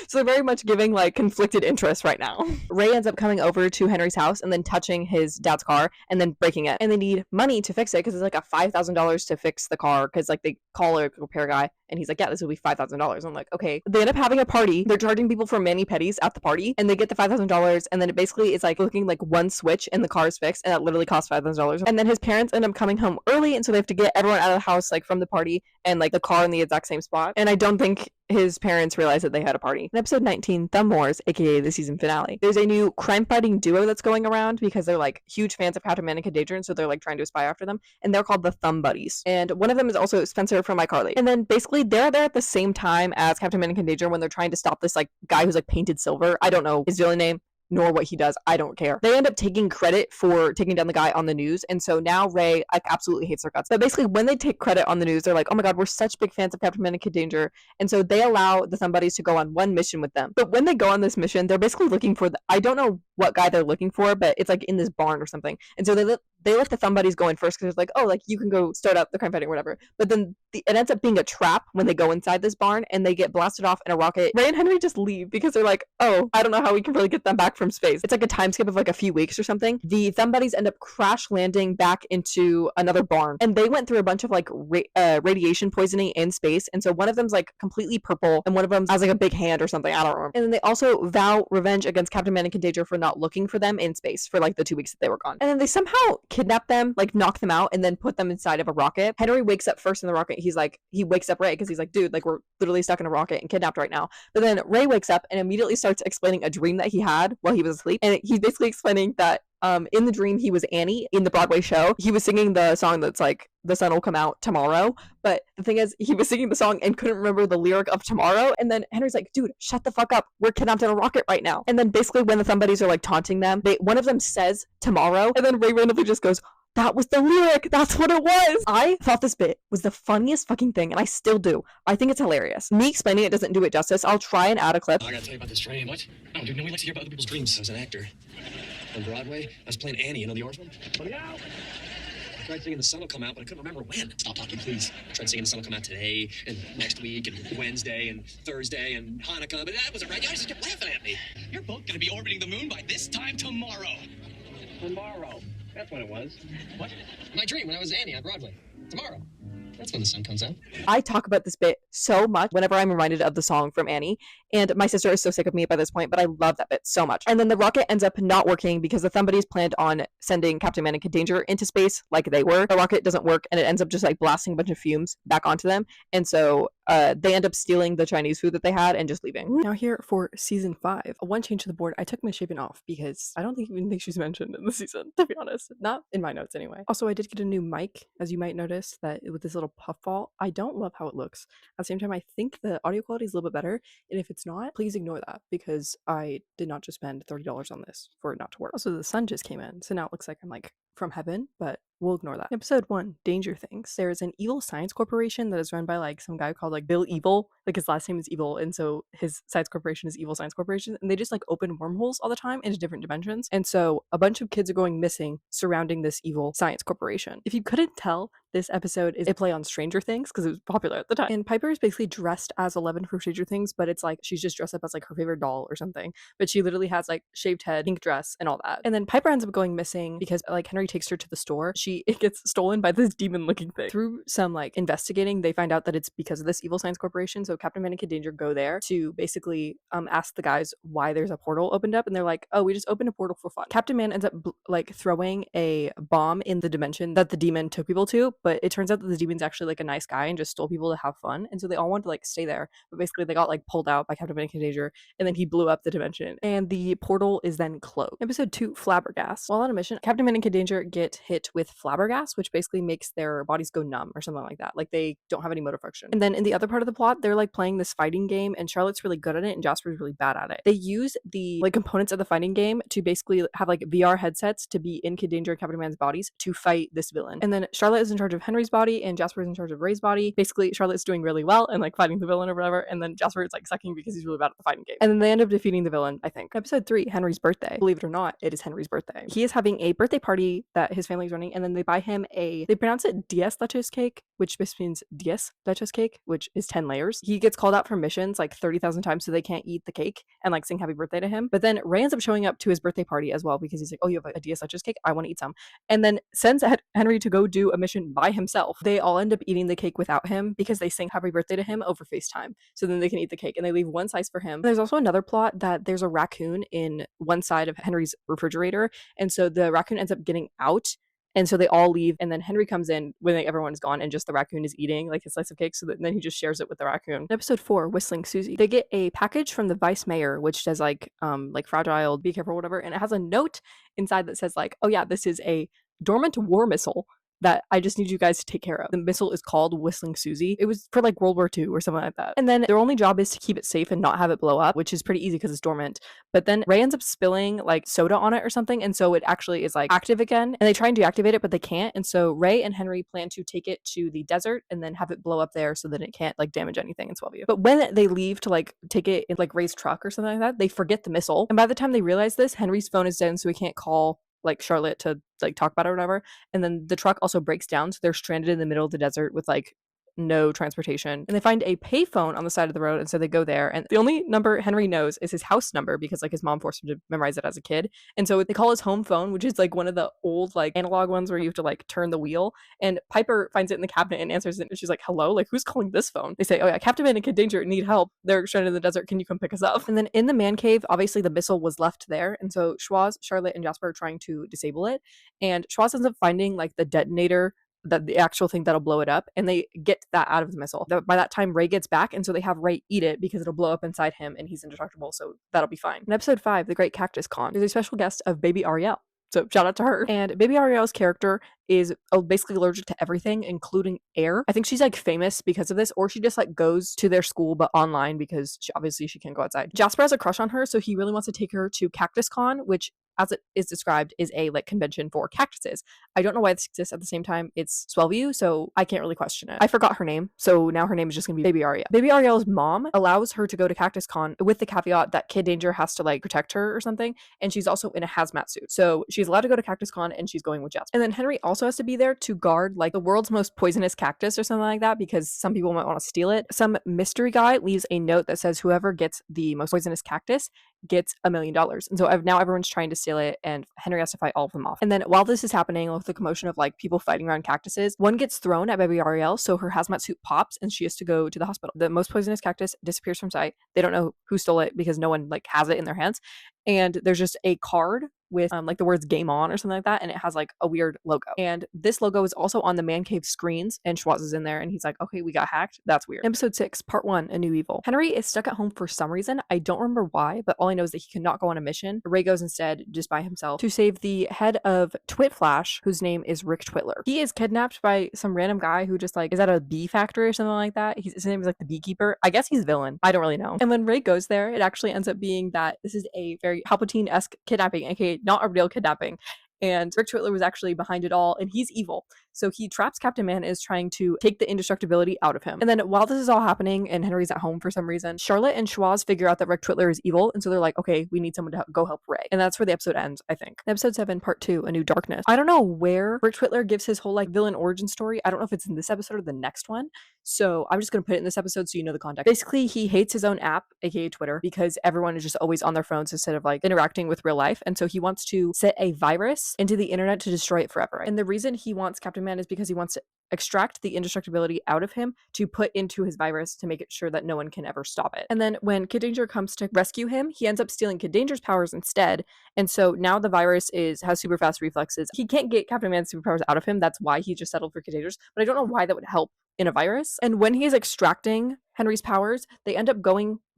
so they're very much giving like conflicted interests right now. Ray ends up coming over to Henry's house and then touching his dad's car and then breaking it. And they need money to fix it because it's like a $5,000 to fix the car because like they call a repair guy and he's like, yeah, this will be $5,000. I'm like, okay. They end up having a party. They're charging people for mani-pedis at the party and they get the $5,000 and then it basically is like looking like one switch and the car is fixed and that literally costs $5,000. And then his parents end up coming home early and so they have to get everyone out of the house like from the party and like the car in the exact same spot. And I don't think his parents realized that they had a party. In episode 19, Thumb Wars, aka the season finale, there's a new crime-fighting duo that's going around because they're like huge fans of Captain Man and Kid Danger, and so they're like trying to spy after them, and they're called the Thumb Buddies. And one of them is also Spencer from iCarly. And then basically they're there at the same time as Captain Man and Kid Danger when they're trying to stop this like guy who's like painted silver. I don't know his villain name nor what he does. I don't care. They end up taking credit for taking down the guy on the news. And so now Ray like absolutely hates their guts. But basically when they take credit on the news, they're like, oh my God, we're such big fans of Captain Man and Kid Danger. And so they allow the Thumb Buddies to go on one mission with them. But when they go on this mission, they're basically looking for I don't know what guy they're looking for, but it's like in this barn or something. And so they let the Thumb Buddies go in first because it's like, oh, like you can go start up the crime fighting or whatever. But then it ends up being a trap when they go inside this barn and they get blasted off in a rocket. Ray and Henry just leave because they're like, oh, I don't know how we can really get them back from space. It's like a time skip of like a few weeks or something. The Thumb Buddies end up crash landing back into another barn, and they went through a bunch of like radiation poisoning in space. And so one of them's like completely purple and one of them has like a big hand or something. I don't remember. And then they also vow revenge against Captain Man and Kid Danger for not looking for them in space for like the 2 weeks that they were gone. And then they somehow kidnap them, like knock them out, and then put them inside of a rocket. Henry wakes up first in the rocket. He wakes up Ray because he's like, dude, like we're literally stuck in a rocket and kidnapped right now. But then Ray wakes up and immediately starts explaining a dream that he had while he was asleep. And he's basically explaining that in the dream he was Annie in the Broadway show. He was singing the song that's like the sun will come out tomorrow, but the thing is he was singing the song and couldn't remember the lyric of tomorrow. And then Henry's like, dude, shut the fuck up, we're kidnapped in a rocket right now. And then basically when the Thumb Buddies are like taunting them, one of them says tomorrow, and then Ray randomly just goes, that was the lyric. That's what it was. I thought this bit was the funniest fucking thing, and I still do. I think it's hilarious. Me explaining it doesn't do it justice. I'll try and add a clip. I gotta tell you about this dream. What? Oh, dude, nobody likes to hear about other people's dreams. I was an actor on Broadway. I was playing Annie, the orphan. Let me out! I tried singing The Sun Will Come Out, but I couldn't remember when. Stop talking, please. I tried singing The Sun Will Come Out today, and next week, and Wednesday, and Thursday, and Hanukkah, but that wasn't right. You guys just kept laughing at me. You're both gonna be orbiting the moon by this time tomorrow. Tomorrow. That's when it was. What? My dream when I was Annie on Broadway. Tomorrow. That's when the sun comes out. I talk about this bit so much whenever I'm reminded of the song from Annie, and my sister is so sick of me by this point, but I love that bit so much. And then the rocket ends up not working because the Thumb Buddies planned on sending Captain Man and Kid Danger into space like they were. The rocket doesn't work, and it ends up just like blasting a bunch of fumes back onto them, and so they end up stealing the Chinese food that they had and just leaving. Now here for season 5. One change to the board, I took Misshapen off because I don't even think she's mentioned in the season, to be honest. Not in my notes anyway. Also, I did get a new mic, as you might notice, that with this little puffball. I don't love how it looks. At the same time, I think the audio quality is a little bit better, and if it's not, please ignore that because I did not just spend $30 on this for it not to work. Also, the sun just came in, so now it looks like I'm like from heaven, but we'll ignore that. Episode 1, Danger Things. There is an evil science corporation that is run by like some guy called like Bill Evil. Like his last name is Evil, and so his science corporation is Evil Science Corporation, and they just like open wormholes all the time into different dimensions. And so a bunch of kids are going missing surrounding this evil science corporation. If you couldn't tell, this episode is a play on Stranger Things because it was popular at the time. And Piper is basically dressed as 11 from Stranger Things, but it's like she's just dressed up as like her favorite doll or something. But she literally has like shaved head, pink dress, and all that. And then Piper ends up going missing because like Henry takes her to the store. It gets stolen by this demon looking thing. Through some like investigating, they find out that it's because of this evil science corporation. So Captain Man and Kid Danger go there to basically ask the guys why there's a portal opened up, and they're like, oh, we just opened a portal for fun. Captain Man ends up like throwing a bomb in the dimension that the demon took people to, but it turns out that the demon's actually like a nice guy and just stole people to have fun, and so they all want to like stay there, but basically they got like pulled out by Captain Man and Kid Danger, and then he blew up the dimension, and the portal is then closed. Episode 2, Flabbergas. While on a mission, Captain Man and Kid Danger get hit with flabbergas, which basically makes their bodies go numb or something like that. Like they don't have any motor function. And then in the other part of the plot, they're like playing this fighting game, and Charlotte's really good at it, and Jasper's really bad at it. They use the like components of the fighting game to basically have like VR headsets to be in Kid Danger and Captain Man's bodies to fight this villain. And then Charlotte is in charge of Henry's body, and Jasper is in charge of Ray's body. Basically, Charlotte's doing really well and like fighting the villain or whatever, and then Jasper is like sucking because he's really bad at the fighting game. And then they end up defeating the villain, I think. Episode 3, Henry's birthday. Believe it or not, it is Henry's birthday. He is having a birthday party that his family's running, and then they buy him they pronounce it Diez Leches cake, which just means Diez Leches cake, which is 10 layers. He gets called out for missions like 30,000 times so they can't eat the cake and like sing happy birthday to him. But then Ray ends up showing up to his birthday party as well because he's like, oh, you have a Diez Leches cake? I want to eat some. And then sends Henry to go do a mission by himself. They all end up eating the cake without him because they sing happy birthday to him over FaceTime. So then they can eat the cake, and they leave one slice for him. There's also another plot that there's a raccoon in one side of Henry's refrigerator, and so the raccoon ends up getting out. And so they all leave, and then Henry comes in when everyone is gone, and just the raccoon is eating like a slice of cake, so then he just shares it with the raccoon. In episode 4, Whistling Susie. They get a package from the vice mayor, which says like fragile, be careful, whatever, and it has a note inside that says like, oh yeah, this is a dormant war missile that I just need you guys to take care of. The missile is called Whistling Susie. It was for like World War II or something like that. And then their only job is to keep it safe and not have it blow up, which is pretty easy because it's dormant. But then Ray ends up spilling like soda on it or something, and so it actually is like active again. And they try and deactivate it, but they can't. And so Ray and Henry plan to take it to the desert and then have it blow up there so that it can't like damage anything in Swellview. But when they leave to like take it in like Ray's truck or something like that, they forget the missile. And by the time they realize this, Henry's phone is dead, so he can't call like Charlotte to like talk about it or whatever. And then the truck also breaks down, so they're stranded in the middle of the desert with like no transportation. And they find a payphone on the side of the road, and so they go there. And the only number Henry knows is his house number because like his mom forced him to memorize it as a kid. And so they call his home phone, which is like one of the old like analog ones where you have to like turn the wheel. And Piper finds it in the cabinet and answers it. And she's like, "Hello, like who's calling this phone?" They say, "Oh yeah, Captain Man and Kid Danger need help. They're stranded in the desert. Can you come pick us up?" And then in the man cave, obviously the missile was left there, and so Schwoz, Charlotte, and Jasper are trying to disable it. And Schwoz ends up finding like the detonator, the actual thing that'll blow it up, and they get that out of the missile. By that time, Ray gets back, and so they have Ray eat it because it'll blow up inside him, and he's indestructible, so that'll be fine. In episode 5, The Great Cactus Con, there's a special guest of Baby Ariel. So shout out to her. And Baby Ariel's character is basically allergic to everything, including air. I think she's like famous because of this, or she just like goes to their school but online because obviously she can't go outside. Jasper has a crush on her, so he really wants to take her to Cactus Con, which as it is described, is a like convention for cactuses. I don't know why this exists at the same time. It's Swellview, so I can't really question it. I forgot her name, so now her name is just gonna be Baby Ariel. Baby Ariel's mom allows her to go to Cactus Con with the caveat that Kid Danger has to like protect her or something, and she's also in a hazmat suit. So she's allowed to go to Cactus Con, and she's going with Jasper. And then Henry also has to be there to guard like the world's most poisonous cactus or something like that, because some people might want to steal it. Some mystery guy leaves a note that says whoever gets the most poisonous cactus gets $1 million. And so now everyone's trying to steal it, and Henry has to fight all of them off. And then while this is happening, with the commotion of like people fighting around cactuses, one gets thrown at Baby Ariel, so her hazmat suit pops and she has to go to the hospital. The most poisonous cactus disappears from sight. They don't know who stole it because no one like has it in their hands. And there's just a card with like the words "Game On" or something like that, and it has like a weird logo. And this logo is also on the man cave screens, and Schwartz is in there, and he's like, "Okay, we got hacked. That's weird." Episode 6, Part 1, A New Evil. Henry is stuck at home for some reason. I don't remember why, but all I know is that he cannot go on a mission. Ray goes instead, just by himself, to save the head of Twit Flash, whose name is Rick Twitler. He is kidnapped by some random guy who just like is at a bee factory or something like that. His name is like the beekeeper. I guess he's villain. I don't really know. And when Ray goes there, it actually ends up being that this is a very Palpatine-esque kidnapping, aka not a real kidnapping. And Rick Twitler was actually behind it all, and he's evil. So he traps Captain Man and is trying to take the indestructibility out of him. And then while this is all happening and Henry's at home for some reason, Charlotte and Schwoz figure out that Rick Twitler is evil, and so they're like, okay, we need someone to go help Ray. And that's where the episode ends, I think. Episode 7, Part 2, A New Darkness. I don't know where Rick Twitler gives his whole like villain origin story. I don't know if it's in this episode or the next one. So I'm just going to put it in this episode so you know the context. Basically, he hates his own app, aka Twitter, because everyone is just always on their phones instead of like interacting with real life. And so he wants to set a virus into the internet to destroy it forever. And the reason he wants Captain Man is because he wants to extract the indestructibility out of him to put into his virus to make it sure that no one can ever stop it. And then when Kid Danger comes to rescue him, he ends up stealing Kid Danger's powers instead. And so now the virus has super fast reflexes. He can't get Captain Man's superpowers out of him. That's why he just settled for Kid Danger's. But I don't know why that would help in a virus. And when he is extracting Henry's powers, they end up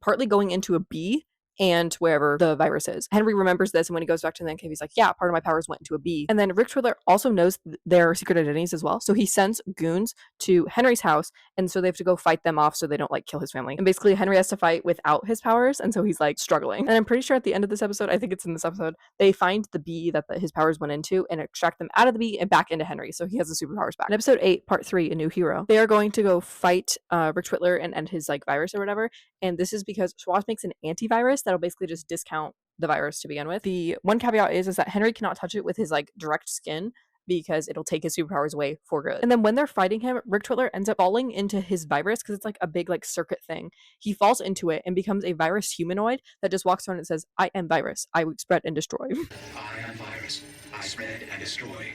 partly going into a bee and wherever the virus is. Henry remembers this, and when he goes back to the cave, he's like, yeah, part of my powers went into a bee. And then Rick Twitler also knows their secret identities as well, so he sends goons to Henry's house, and so they have to go fight them off so they don't like kill his family. And basically Henry has to fight without his powers, and so he's like struggling. And I'm pretty sure at the end of this episode, I think it's in this episode, they find the bee that his powers went into and extract them out of the bee and back into Henry, so he has the superpowers back. In episode 8, Part 3, A New Hero, they are going to go fight Rick Twitler and end his like virus or whatever, and this is because Schwartz makes an antivirus that'll basically just discount the virus to begin with. The one caveat is that Henry cannot touch it with his like direct skin because it'll take his superpowers away for good. And then when they're fighting him, Rick Twitler ends up falling into his virus because it's like a big like circuit thing. He falls into it and becomes a virus humanoid that just walks around and says, I am virus. I spread and destroy. I am virus. I spread and destroy.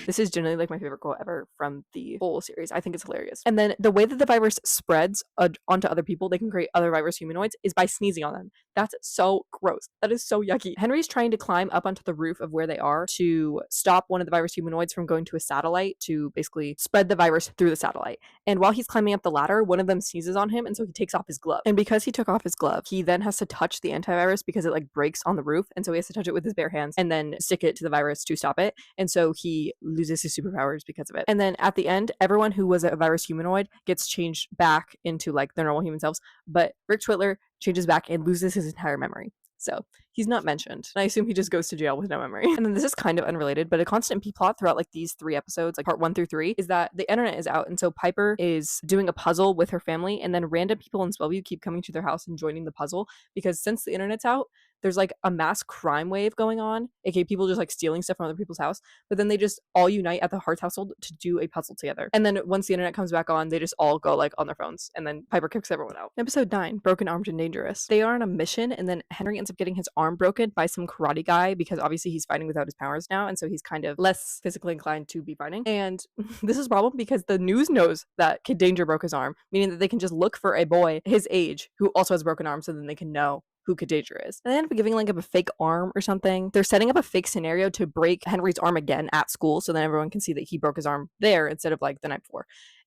This is generally like my favorite quote ever from the whole series. I think it's hilarious. And then the way that the virus spreads onto other people, they can create other virus humanoids, is by sneezing on them. That's so gross. That is so yucky. Henry's trying to climb up onto the roof of where they are to stop one of the virus humanoids from going to a satellite to basically spread the virus through the satellite. And while he's climbing up the ladder, one of them sneezes on him, and so he takes off his glove. And because he took off his glove, he then has to touch the antivirus because it like breaks on the roof, and so he has to touch it with his bare hands and then stick it to the virus to stop it. And so he loses his superpowers because of it. And then at the end, everyone who was a virus humanoid gets changed back into like their normal human selves, but Rick Twitler changes back and loses his entire memory. So he's not mentioned. And I assume he just goes to jail with no memory. And then this is kind of unrelated, but a constant plot throughout like these 3 episodes, like part 1 through 3, is that the internet is out. And so Piper is doing a puzzle with her family, and then random people in Swellview keep coming to their house and joining the puzzle because since the internet's out, there's like a mass crime wave going on, aka people just like stealing stuff from other people's house, but then they just all unite at the Hart's household to do a puzzle together. And then once the internet comes back on, they just all go like on their phones, and then Piper kicks everyone out. Episode 9, Broken Armed and Dangerous. They are on a mission, and then Henry ends up getting his arm broken by some karate guy because obviously he's fighting without his powers now, and so he's kind of less physically inclined to be fighting. And this is a problem because the news knows that Kid Danger broke his arm, meaning that they can just look for a boy his age who also has a broken arm, so then they can know who Kid Danger is. And they end up giving like a fake arm or something. They're setting up a fake scenario to break Henry's arm again at school, so then everyone can see that he broke his arm there instead of like the night before.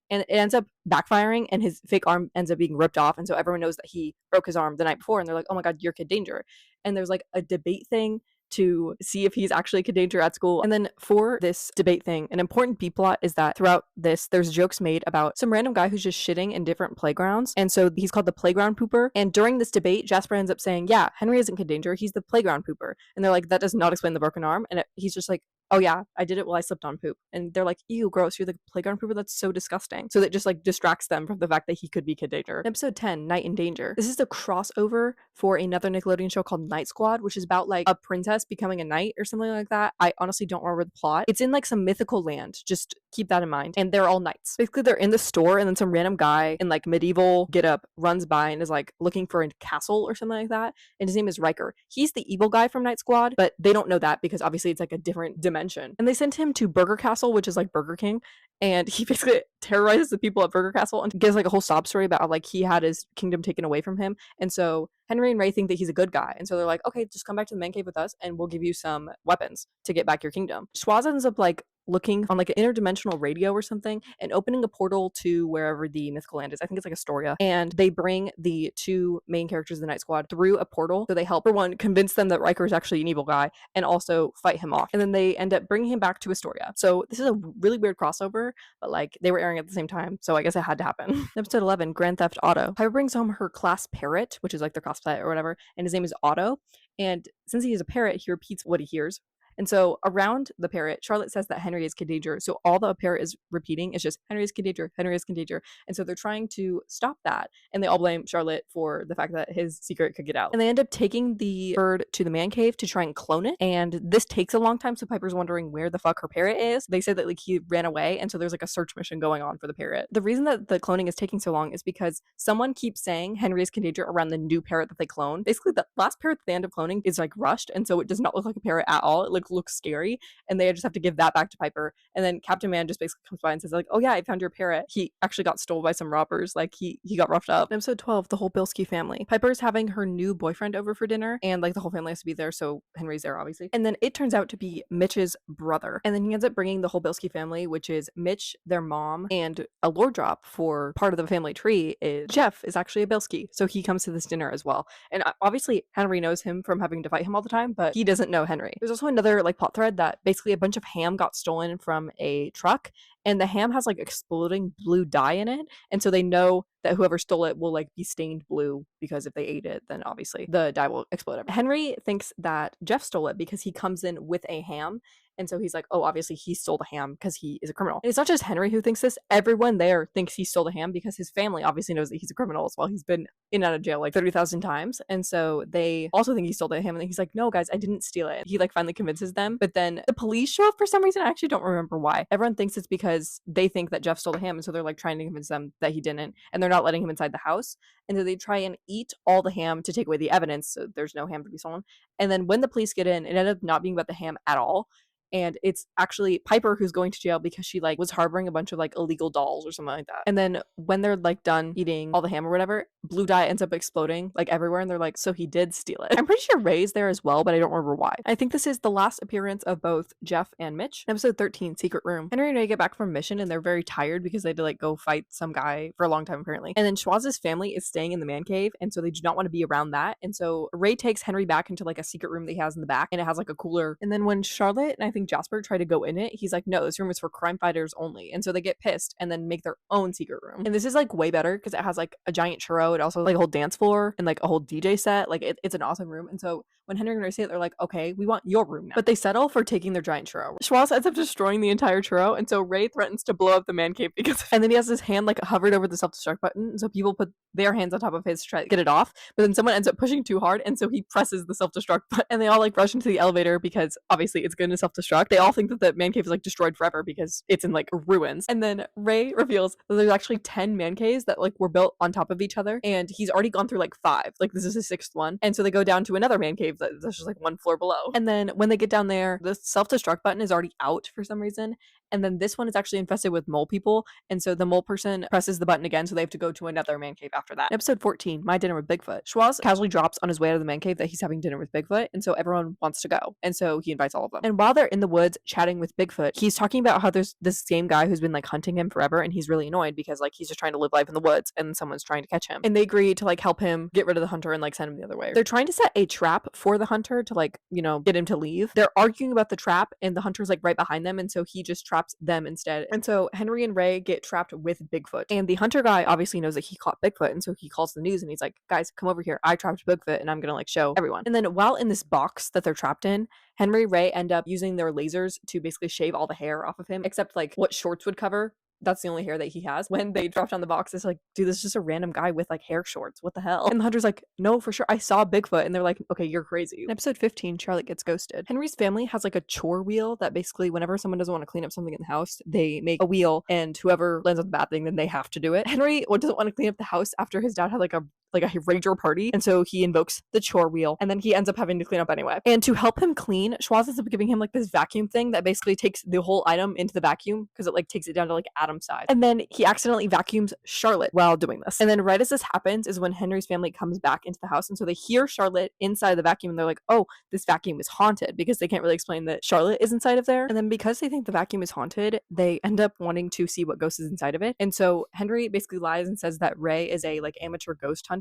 And it ends up backfiring, and his fake arm ends up being ripped off, and so everyone knows that he broke his arm the night before, and they're like, oh my god, you're Kid Danger. And there's like a debate thing to see if he's actually Kid Danger at school. And then for this debate thing, an important B plot is that throughout this, there's jokes made about some random guy who's just shitting in different playgrounds. And so he's called the playground pooper. And during this debate, Jasper ends up saying, yeah, Henry isn't Kid Danger, he's the playground pooper. And they're like, that does not explain the broken arm. And he's just like, oh yeah, I did it while I slipped on poop. And they're like, ew, gross, you're the playground pooper? That's so disgusting. So that just like distracts them from the fact that he could be Kid Danger. Episode 10, Night in Danger. This is the crossover for another Nickelodeon show called Night Squad, which is about like a princess becoming a knight or something like that. I honestly don't remember the plot. It's in like some mythical land. Just keep that in mind. And they're all knights. Basically, they're in the store, and then some random guy in like medieval getup runs by and is like looking for a castle or something like that. And his name is Riker. He's the evil guy from Night Squad, but they don't know that because obviously it's like a different dimension. And they sent him to Burger Castle, which is like Burger King, and he basically terrorizes the people at Burger Castle and gives like a whole sob story about how like he had his kingdom taken away from him. And so Henry and Ray think that he's a good guy, and so they're like, okay, just come back to the man cave with us and we'll give you some weapons to get back your kingdom. Schwaz ends up like looking on like an interdimensional radio or something and opening a portal to wherever the mythical land is. I think it's like Astoria. And they bring the two main characters of the Night Squad through a portal. So they help, for one, convince them that Riker is actually an evil guy and also fight him off. And then they end up bringing him back to Astoria. So this is a really weird crossover, but like they were airing at the same time. So I guess it had to happen. Episode 11, Grand Theft Auto. Piper brings home her class parrot, which is like their class pet or whatever. And his name is Otto. And since he is a parrot, he repeats what he hears. And so around the parrot, Charlotte says that Henry is Kid Danger. So all the parrot is repeating is just Henry is Kid Danger, Henry is Kid Danger. And so they're trying to stop that. And they all blame Charlotte for the fact that his secret could get out. And they end up taking the bird to the man cave to try and clone it. And this takes a long time. So Piper's wondering where the fuck her parrot is. They said that like he ran away. And so there's like a search mission going on for the parrot. The reason that the cloning is taking so long is because someone keeps saying Henry is Kid Danger around the new parrot that they clone. Basically, the last parrot that they end up cloning is like rushed. And so it does not look like a parrot at all. It looks scary, and they just have to give that back to Piper. And then Captain Man just basically comes by and says like, oh yeah, I found your parrot. He actually got stolen by some robbers. Like he got roughed up. In episode 12, the whole Bilski family. Piper's having her new boyfriend over for dinner, and like the whole family has to be there, so Henry's there obviously. And then it turns out to be Mitch's brother, and then he ends up bringing the whole Bilski family, which is Mitch, their mom, and a lore drop for part of the family tree is Jeff is actually a Bilski, so he comes to this dinner as well. And obviously Henry knows him from having to fight him all the time, but he doesn't know Henry. There's also another like plot thread that basically a bunch of ham got stolen from a truck, and the ham has like exploding blue dye in it, and so they know that whoever stole it will like be stained blue because if they ate it, then obviously the dye will explode. Henry thinks that Jeff stole it because he comes in with a ham. And so he's like, oh, obviously he stole the ham because he is a criminal. And it's not just Henry who thinks this. Everyone there thinks he stole the ham because his family obviously knows that he's a criminal as well. He's been in and out of jail like 30,000 times. And so they also think he stole the ham. And he's like, no, guys, I didn't steal it. He like finally convinces them. But then the police show up for some reason. I actually don't remember why. Everyone thinks it's because they think that Jeff stole the ham. And so they're like trying to convince them that he didn't. And they're not letting him inside the house. And so they try and eat all the ham to take away the evidence. So there's no ham to be stolen. And then when the police get in, it ended up not being about the ham at all. And it's actually Piper who's going to jail because she like was harboring a bunch of like illegal dolls or something like that. And then when they're like done eating all the ham or whatever, blue dye ends up exploding like everywhere, and they're like, so he did steal it. I'm pretty sure Ray's there as well, but I don't remember why. I think this is the last appearance of both Jeff and Mitch. Episode 13, Secret Room. Henry and Ray get back from mission and they're very tired because they had to like go fight some guy for a long time apparently. And then Schwaz's family is staying in the man cave, and so they do not want to be around that. And so Ray takes Henry back into like a secret room that he has in the back, and it has like a cooler. And then when Charlotte and I think Jasper try to go in it, he's like, no, this room is for crime fighters only. And so they get pissed and then make their own secret room. And this is like way better because it has like a giant churro. It also has like a whole dance floor and like a whole DJ set. Like it's an awesome room. And so when Henry and Ray say it, they're like, okay, we want your room now. But they settle for taking their giant churro. Schwartz ends up destroying the entire churro, and so Ray threatens to blow up the man cave because and then he has his hand like hovered over the self-destruct button, and so people put their hands on top of his to try to get it off, but then someone ends up pushing too hard, and so he presses the self-destruct button, and they all like rush into the elevator because obviously it's going to self-destruct. They all think that the man cave is like destroyed forever because it's in like ruins. And then Ray reveals that there's actually 10 man caves that like were built on top of each other, and he's already gone through like 5. Like this is his 6th one. And so they go down to another man cave that's just like 1 floor below. And then when they get down there, the self-destruct button is already out for some reason. And then this one is actually infested with mole people. And so the mole person presses the button again, so they have to go to another man cave after that. In episode 14, My Dinner with Bigfoot, Schwaz casually drops on his way out of the man cave that he's having dinner with Bigfoot. And so everyone wants to go. And so he invites all of them. And while they're in the woods chatting with Bigfoot, he's talking about how there's this same guy who's been like hunting him forever. And he's really annoyed because like he's just trying to live life in the woods and someone's trying to catch him. And they agree to like help him get rid of the hunter and like send him the other way. They're trying to set a trap for the hunter to like, you know, get him to leave. They're arguing about the trap and the hunter's like right behind them. And so he just traps them instead. And so Henry and Ray get trapped with Bigfoot. And the hunter guy obviously knows that he caught Bigfoot. And so he calls the news and he's like, guys, come over here. I trapped Bigfoot and I'm going to like show everyone. And then while in this box that they're trapped in, Henry and Ray end up using their lasers to basically shave all the hair off of him, except like what shorts would cover. That's the only hair that he has. When they drop down the box, it's like, dude, this is just a random guy with like hair shorts. What the hell? And the hunter's like, no, for sure. I saw Bigfoot. And they're like, okay, you're crazy. In episode 15, Charlotte gets ghosted. Henry's family has like a chore wheel that basically whenever someone doesn't want to clean up something in the house, they make a wheel and whoever lands on the bad thing, then they have to do it. Henry doesn't want to clean up the house after his dad had like a rager party, and so he invokes the chore wheel, and then he ends up having to clean up anyway. And to help him clean, Schwaz ends up giving him like this vacuum thing that basically takes the whole item into the vacuum because it like takes it down to like atom size. And then he accidentally vacuums Charlotte while doing this. And then right as this happens is when Henry's family comes back into the house, and so they hear Charlotte inside the vacuum, and they're like, oh, this vacuum is haunted, because they can't really explain that Charlotte is inside of there. And then because they think the vacuum is haunted, they end up wanting to see what ghost is inside of it. And so Henry basically lies and says that Ray is a like amateur ghost hunter,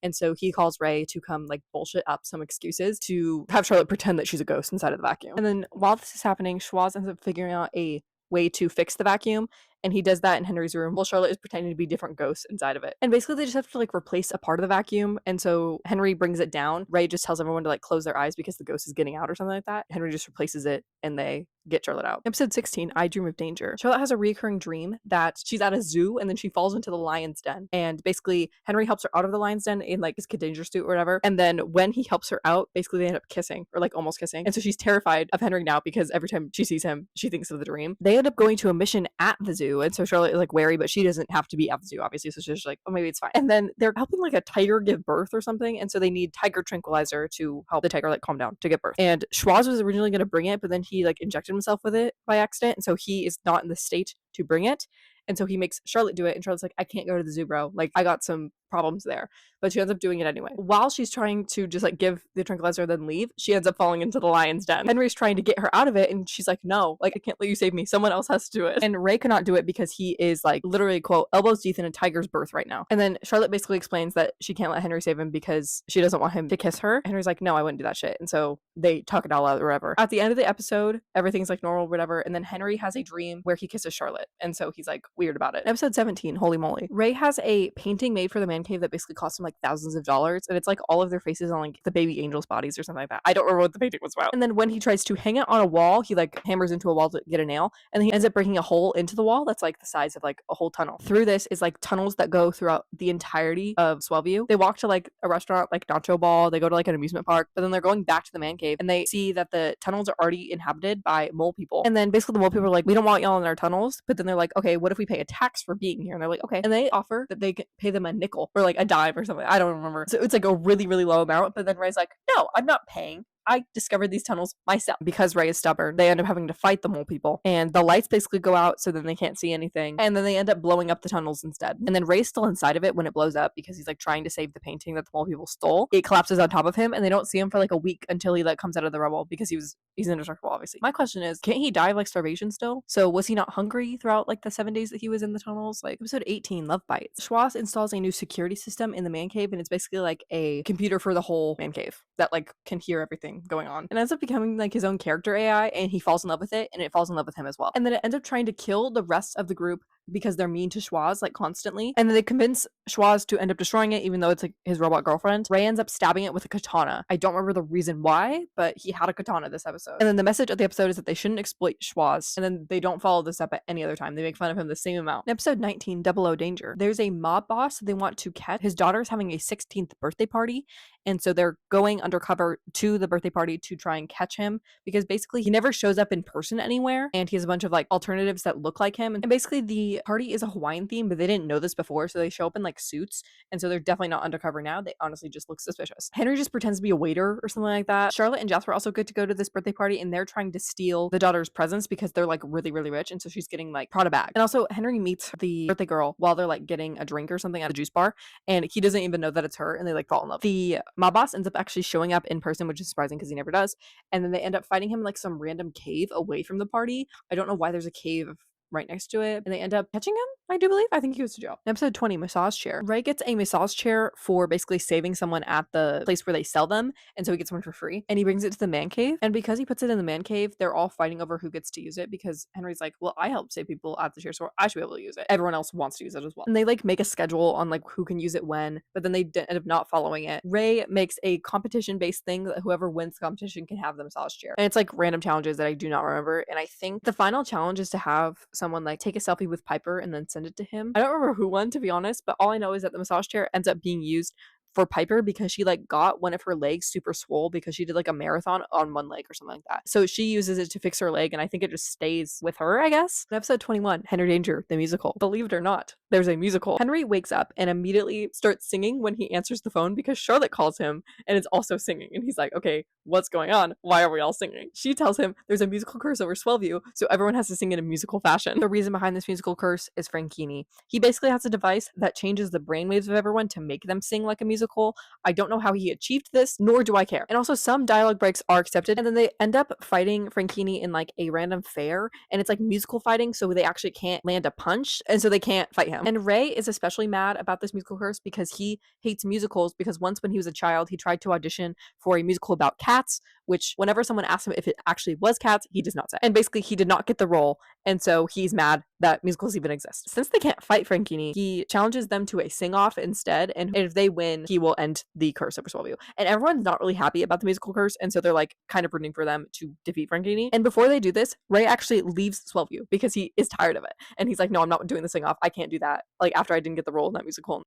and so he calls Ray to come like bullshit up some excuses to have Charlotte pretend that she's a ghost inside of the vacuum. And then while this is happening, Schwaz ends up figuring out a way to fix the vacuum, and he does that in Henry's room while Charlotte is pretending to be different ghosts inside of it. And basically they just have to like replace a part of the vacuum, and so Henry brings it down. Ray just tells everyone to like close their eyes because the ghost is getting out or something like that. Henry just replaces it and they get Charlotte out. Episode 16, I Dream of Danger. Charlotte has a recurring dream that she's at a zoo and then she falls into the lion's den. And basically Henry helps her out of the lion's den in like his kid danger suit or whatever. And then when he helps her out, basically they end up kissing, or like almost kissing. And so she's terrified of Henry now because every time she sees him, she thinks of the dream. They end up going to a mission at the zoo. And so Charlotte is like wary, but she doesn't have to be at the zoo, obviously. So she's just like, oh, maybe it's fine. And then they're helping like a tiger give birth or something. And so they need tiger tranquilizer to help the tiger like calm down to give birth. And Schwaz was originally going to bring it, but then he like injected himself with it by accident. And so he is not in the state to bring it. And so he makes Charlotte do it. And Charlotte's like, I can't go to the zoo, bro. Like, I got some problems there. But she ends up doing it anyway. While she's trying to just like give the tranquilizer then leave, she ends up falling into the lion's den. Henry's trying to get her out of it, and she's like, no, like, I can't let you save me. Someone else has to do it. And Ray cannot do it because he is like literally, quote, elbows deep in a tiger's birth right now. And then Charlotte basically explains that she can't let Henry save him because she doesn't want him to kiss her. Henry's like, no, I wouldn't do that shit. And so they talk it all out or whatever. At the end of the episode, everything's like normal, whatever. And then Henry has a dream where he kisses Charlotte. And so he's like weird about it. Episode 17, holy moly. Ray has a painting made for the man cave that basically cost him like thousands of dollars, and it's like all of their faces on like the baby angels' bodies or something like that. I don't remember what the painting was about. And then when he tries to hang it on a wall, he like hammers into a wall to get a nail, and then he ends up breaking a hole into the wall that's like the size of like a whole tunnel. Through this is like tunnels that go throughout the entirety of Swellview. They walk to like a restaurant like Nacho Ball, they go to like an amusement park, but then they're going back to the man cave and they see that the tunnels are already inhabited by mole people. And then basically the mole people are like, we don't want y'all in our tunnels, but then they're like, okay, what if we pay a tax for being here? And they're like, okay. And they offer that they pay them a nickel or like a dime or something. I don't remember. So it's like a really, really low amount. But then Ray's like, no, I'm not paying. I discovered these tunnels myself. Because Ray is stubborn, they end up having to fight the mole people. And the lights basically go out so then they can't see anything. And then they end up blowing up the tunnels instead. And then Ray's still inside of it when it blows up because he's like trying to save the painting that the mole people stole. It collapses on top of him and they don't see him for like a week until he like comes out of the rubble because he's indestructible, obviously. My question is, can't he die of like starvation still? So was he not hungry throughout like the 7 days that he was in the tunnels? Like episode 18, Love Bites. Schwartz installs a new security system in the man cave, and it's basically like a computer for the whole man cave that like can hear everything going on. And ends up becoming like his own character AI, and he falls in love with it, and it falls in love with him as well. And then it ends up trying to kill the rest of the group because they're mean to Schwaz like constantly. And then they convince Schwaz to end up destroying it, even though it's like his robot girlfriend. Ray ends up stabbing it with a katana. I don't remember the reason why, but he had a katana this episode. And then the message of the episode is that they shouldn't exploit Schwaz. And then they don't follow this up at any other time. They make fun of him the same amount. In episode 19, Double O Danger, there's a mob boss they want to catch. His daughter's having a 16th birthday party. And so they're going undercover to the birthday party to try and catch him because basically he never shows up in person anywhere. And he has a bunch of like alternatives that look like him. And basically the party is a Hawaiian theme, but they didn't know this before. So they show up in like suits. And so they're definitely not undercover now. They honestly just look suspicious. Henry just pretends to be a waiter or something like that. Charlotte and Jasper also get to go to this birthday party and they're trying to steal the daughter's presents because they're like really, really rich. And so she's getting like Prada bag. And also Henry meets the birthday girl while they're like getting a drink or something at a juice bar. And he doesn't even know that it's her. And they like fall in love. The mob boss ends up actually showing up in person, which is surprising because he never does. And then they end up fighting him in like some random cave away from the party. I don't know why there's a cave right next to it. And they end up catching him, I do believe. I think he goes to jail. Episode 20, massage chair. Ray gets a massage chair for basically saving someone at the place where they sell them. And so he gets one for free. And he brings it to the man cave. And because he puts it in the man cave, they're all fighting over who gets to use it because Henry's like, well, I help save people at the chair store. I should be able to use it. Everyone else wants to use it as well. And they like make a schedule on like who can use it when, but then they end up not following it. Ray makes a competition-based thing that whoever wins the competition can have the massage chair. And it's like random challenges that I do not remember. And I think the final challenge is to have someone like take a selfie with Piper and then send it to him. I don't remember who won, to be honest, but all I know is that the massage chair ends up being used for Piper because she like got one of her legs super swole because she did like a marathon on one leg or something like that. So she uses it to fix her leg and I think it just stays with her, I guess. In episode 21, Henry Danger, the musical. Believe it or not, there's a musical. Henry wakes up and immediately starts singing when he answers the phone because Charlotte calls him and is also singing. And he's like, okay, what's going on? Why are we all singing? She tells him there's a musical curse over Swellview, so everyone has to sing in a musical fashion. The reason behind this musical curse is Franchini. He basically has a device that changes the brainwaves of everyone to make them sing like a musical. I don't know how he achieved this, nor do I care. And also some dialogue breaks are accepted, and then they end up fighting Franchini in like a random fair, and it's like musical fighting, so they actually can't land a punch, and so they can't fight him. And Ray is especially mad about this musical curse because he hates musicals because once when he was a child, he tried to audition for a musical about cats, which whenever someone asks him if it actually was cats, he does not say. And basically he did not get the role, and so he's mad that musicals even exist. Since they can't fight Franchini, he challenges them to a sing-off instead, and if they win, he will end the curse over Swellview. And everyone's not really happy about the musical curse, and so they're like kind of rooting for them to defeat Franchini. And before they do this, Ray actually leaves Swellview because he is tired of it. And he's like, no, I'm not doing the sing-off. I can't do that. Like after I didn't get the role in that musical.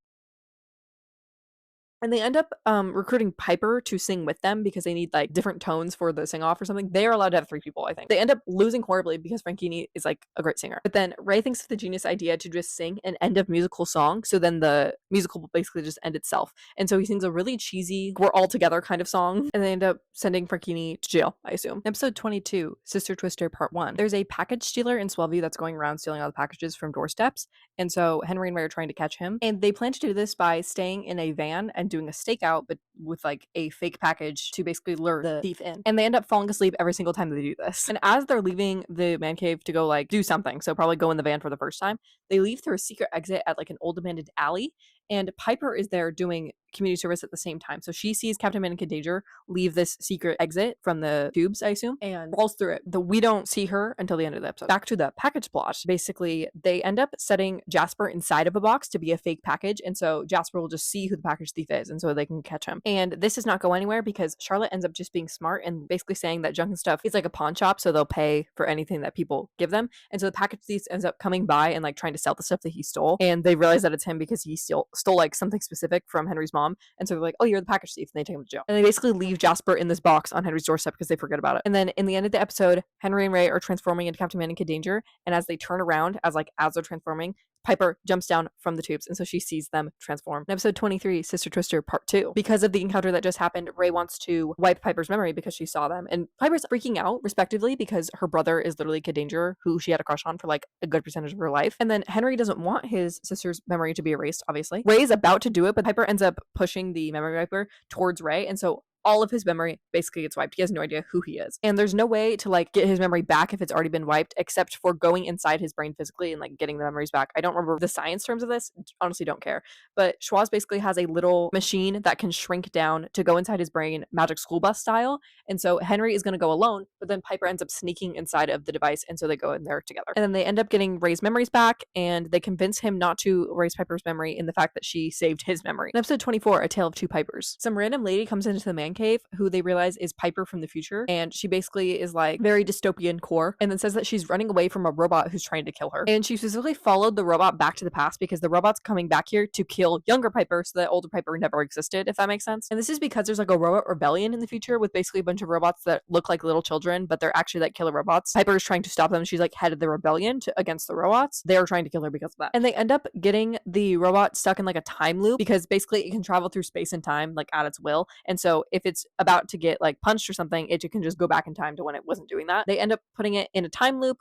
And they end up recruiting Piper to sing with them because they need like different tones for the sing off or something. They are allowed to have 3 people, I think. They end up losing horribly because Franchini is like a great singer. But then Ray thinks of the genius idea to just sing an end of musical song. So then the musical will basically just end itself. And so he sings a really cheesy, we're all together kind of song. And they end up sending Franchini to jail, I assume. Episode 22, Sister Twister Part 1. There's a package stealer in Swellview that's going around stealing all the packages from doorsteps. And so Henry and Ray are trying to catch him. And they plan to do this by staying in a van and doing a stakeout, but with like a fake package to basically lure the thief in. And they end up falling asleep every single time they do this. And as they're leaving the man cave to go like do something, so probably go in the van for the first time, they leave through a secret exit at like an old abandoned alley. And Piper is there doing community service at the same time. So she sees Captain America Danger leave this secret exit from the tubes, I assume, and falls through it. We don't see her until the end of the episode. Back to the package plot. Basically, they end up setting Jasper inside of a box to be a fake package. And so Jasper will just see who the package thief is, and so they can catch him. And this does not go anywhere because Charlotte ends up just being smart and basically saying that junk and stuff is like a pawn shop, so they'll pay for anything that people give them. And so the package thief ends up coming by and like trying to sell the stuff that he stole. And they realize that it's him because he stole like something specific from Henry's mom. And so they're like, oh, you're the package thief. And they take him to jail. And they basically leave Jasper in this box on Henry's doorstep because they forget about it. And then in the end of the episode, Henry and Ray are transforming into Captain America Danger. And as they turn around, as they're transforming, Piper jumps down from the tubes, and so she sees them transform. In episode 23, Sister Twister Part 2. Because of the encounter that just happened, Ray wants to wipe Piper's memory because she saw them. And Piper's freaking out, respectively, because her brother is literally Kid Danger, who she had a crush on for like a good percentage of her life. And then Henry doesn't want his sister's memory to be erased, obviously. Ray is about to do it, but Piper ends up pushing the memory wiper towards Ray, and so all of his memory basically gets wiped. He has no idea who he is. And there's no way to like get his memory back if it's already been wiped, except for going inside his brain physically and like getting the memories back. I don't remember the science terms of this. Honestly, don't care. But Schwarz basically has a little machine that can shrink down to go inside his brain, magic school bus style. And so Henry is going to go alone, but then Piper ends up sneaking inside of the device. And so they go in there together. And then they end up getting Ray's memories back, and they convince him not to erase Piper's memory in the fact that she saved his memory. In episode 24, A Tale of Two Pipers, some random lady comes into the man cave who they realize is Piper from the future. And she basically is like very dystopian core, and then says that she's running away from a robot who's trying to kill her. And she specifically followed the robot back to the past because the robot's coming back here to kill younger Piper so that older Piper never existed, if that makes sense. And this is because there's like a robot rebellion in the future with basically a bunch of robots that look like little children, but they're actually like killer robots. Piper is trying to stop them. She's like head of the rebellion against the robots. They're trying to kill her because of that. And they end up getting the robot stuck in like a time loop because basically it can travel through space and time like at its will. And so if it's about to get like punched or something, it can just go back in time to when it wasn't doing that. They end up putting it in a time loop.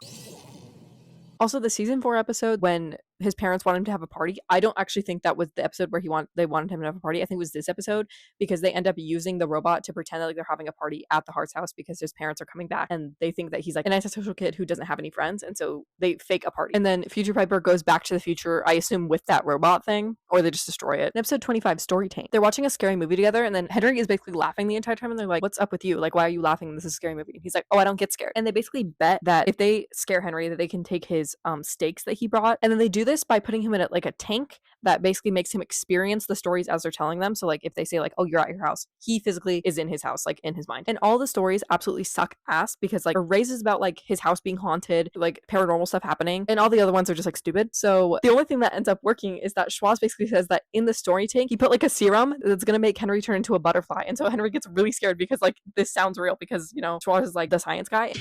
Also, the season 4 episode when his parents want him to have a party, I don't actually think that was the episode where they wanted him to have a party. I think it was this episode because they end up using the robot to pretend that like they're having a party at the Hart's house because his parents are coming back and they think that he's like an antisocial kid who doesn't have any friends, and so they fake a party. And then future Piper goes back to the future, I assume with that robot thing, or they just destroy it. In episode 25, Story Tank, they're watching a scary movie together, and then Henry is basically laughing the entire time, and they're like, what's up with you? Like, why are you laughing? This is a scary movie. And he's like, oh, I don't get scared. And they basically bet that if they scare Henry that they can take his stakes that he brought, and then they do this by putting him in like a tank that basically makes him experience the stories as they're telling them. So like if they say like, oh, you're at your house, he physically is in his house, like in his mind. And all the stories absolutely suck ass because like Ray's is about like his house being haunted, like paranormal stuff happening, and all the other ones are just like stupid. So the only thing that ends up working is that Schwarz basically says that in the story tank he put like a serum that's gonna make Henry turn into a butterfly. And so Henry gets really scared because like this sounds real because, you know, Schwarz is like the science guy.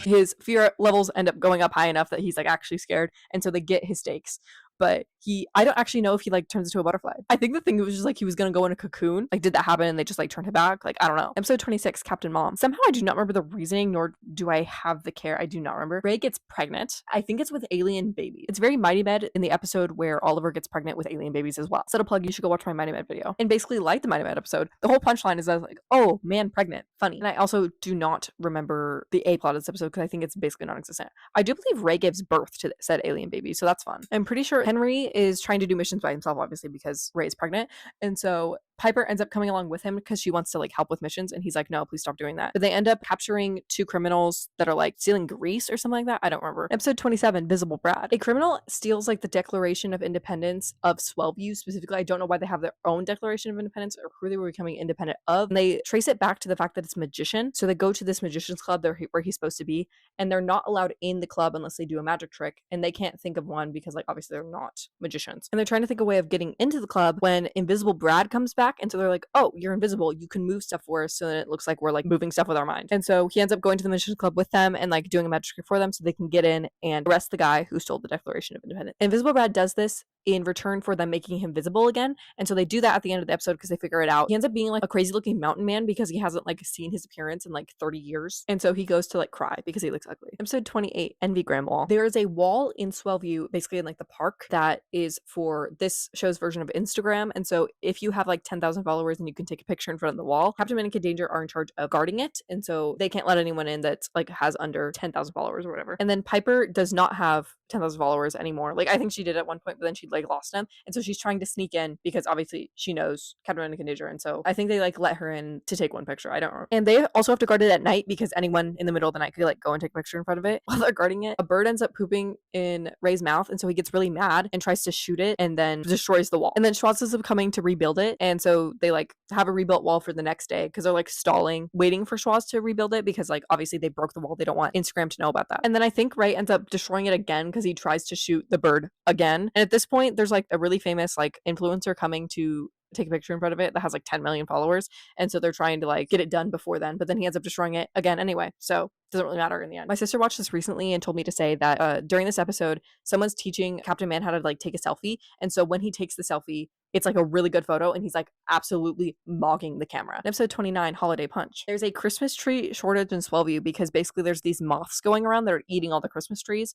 His fear levels end up going up high enough that he's like actually scared, and so they get his stakes. But I don't actually know if he like turns into a butterfly. I think the thing was just like he was gonna go in a cocoon. Like, did that happen and they just like turned him back? Like, I don't know. Episode 26, Captain Mom. Somehow I do not remember the reasoning, nor do I have the care. I do not remember. Ray gets pregnant. I think it's with alien babies. It's very Mighty Med in the episode where Oliver gets pregnant with alien babies as well. Set a plug, you should go watch my Mighty Med video. And basically like the Mighty Med episode, the whole punchline is I was like, oh man, pregnant. Funny. And I also do not remember the A plot of this episode because I think it's basically non-existent. I do believe Ray gives birth to said alien baby, so that's fun. I'm pretty sure Henry is trying to do missions by himself, obviously, because Ray is pregnant. And so Piper ends up coming along with him because she wants to like help with missions, and he's like, no, please stop doing that. But they end up capturing 2 criminals that are like stealing grease or something like that. I don't remember. Episode 27, Visible Brad. A criminal steals like the Declaration of Independence of Swellview specifically. I don't know why they have their own Declaration of Independence or who they were becoming independent of. And they trace it back to the fact that it's a magician. So they go to this magician's club where he's supposed to be, and they're not allowed in the club unless they do a magic trick, and they can't think of one because like obviously they're not magicians. And they're trying to think of a way of getting into the club when Invisible Brad comes back, and so they're like, oh, you're invisible, you can move stuff for us, so that it looks like we're like moving stuff with our mind. And so he ends up going to the magician's club with them and like doing a magic trick for them so they can get in and arrest the guy who stole the Declaration of Independence. Invisible Brad does this in return for them making him visible again. And so they do that at the end of the episode because they figure it out. He ends up being like a crazy looking mountain man because he hasn't like seen his appearance in like 30 years. And so he goes to like cry because he looks ugly. Episode 28, Envy Grand Wall. There is a wall in Swellview, basically in like the park, that is for this show's version of Instagram. And so if you have like 10,000 followers and you can take a picture in front of the wall, Captain Man and Kid Danger are in charge of guarding it. And so they can't let anyone in that's like has under 10,000 followers or whatever. And then Piper does not have 10,000 followers anymore. Like I think she did at one point, but then she like lost them. And so she's trying to sneak in because obviously she knows Captain Man and Kid Danger. And so I think they like let her in to take one picture. I don't know. And they also have to guard it at night because anyone in the middle of the night could like go and take a picture in front of it while they're guarding it. A bird ends up pooping in Ray's mouth, and so he gets really mad and tries to shoot it and then destroys the wall. And then Schwartz ends up coming to rebuild it, and so they like have a rebuilt wall for the next day because they're like stalling, waiting for Schwartz to rebuild it because like obviously they broke the wall. They don't want Instagram to know about that. And then I think Ray ends up destroying it again because he tries to shoot the bird again. And at this point, there's like a really famous like influencer coming to take a picture in front of it that has like 10 million followers, and so they're trying to like get it done before then, but then he ends up destroying it again anyway, so it doesn't really matter in the end. My sister watched this recently and told me to say that during this episode someone's teaching Captain Man how to like take a selfie, and so when he takes the selfie it's like a really good photo and he's like absolutely mogging the camera. In episode 29, Holiday Punch, there's a Christmas tree shortage in Swellview because basically there's these moths going around that are eating all the Christmas trees.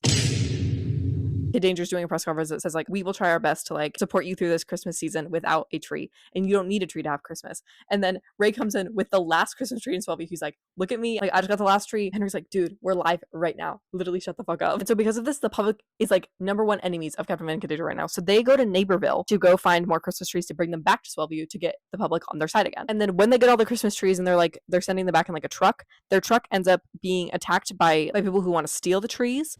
Kid Danger's doing a press conference that says like, we will try our best to like support you through this Christmas season without a tree, and you don't need a tree to have Christmas. And then Ray comes in with the last Christmas tree in Swellview. He's like, look at me, like I just got the last tree. Henry's like, dude, we're live right now, literally shut the fuck up. And so because of this, the public is like #1 enemies of Captain Man and Kid Danger right now. So they go to Neighborville to go find more Christmas trees to bring them back to Swellview to get the public on their side again. And then when they get all the Christmas trees and they're sending them back in like a truck, their truck ends up being attacked by people who want to steal the trees.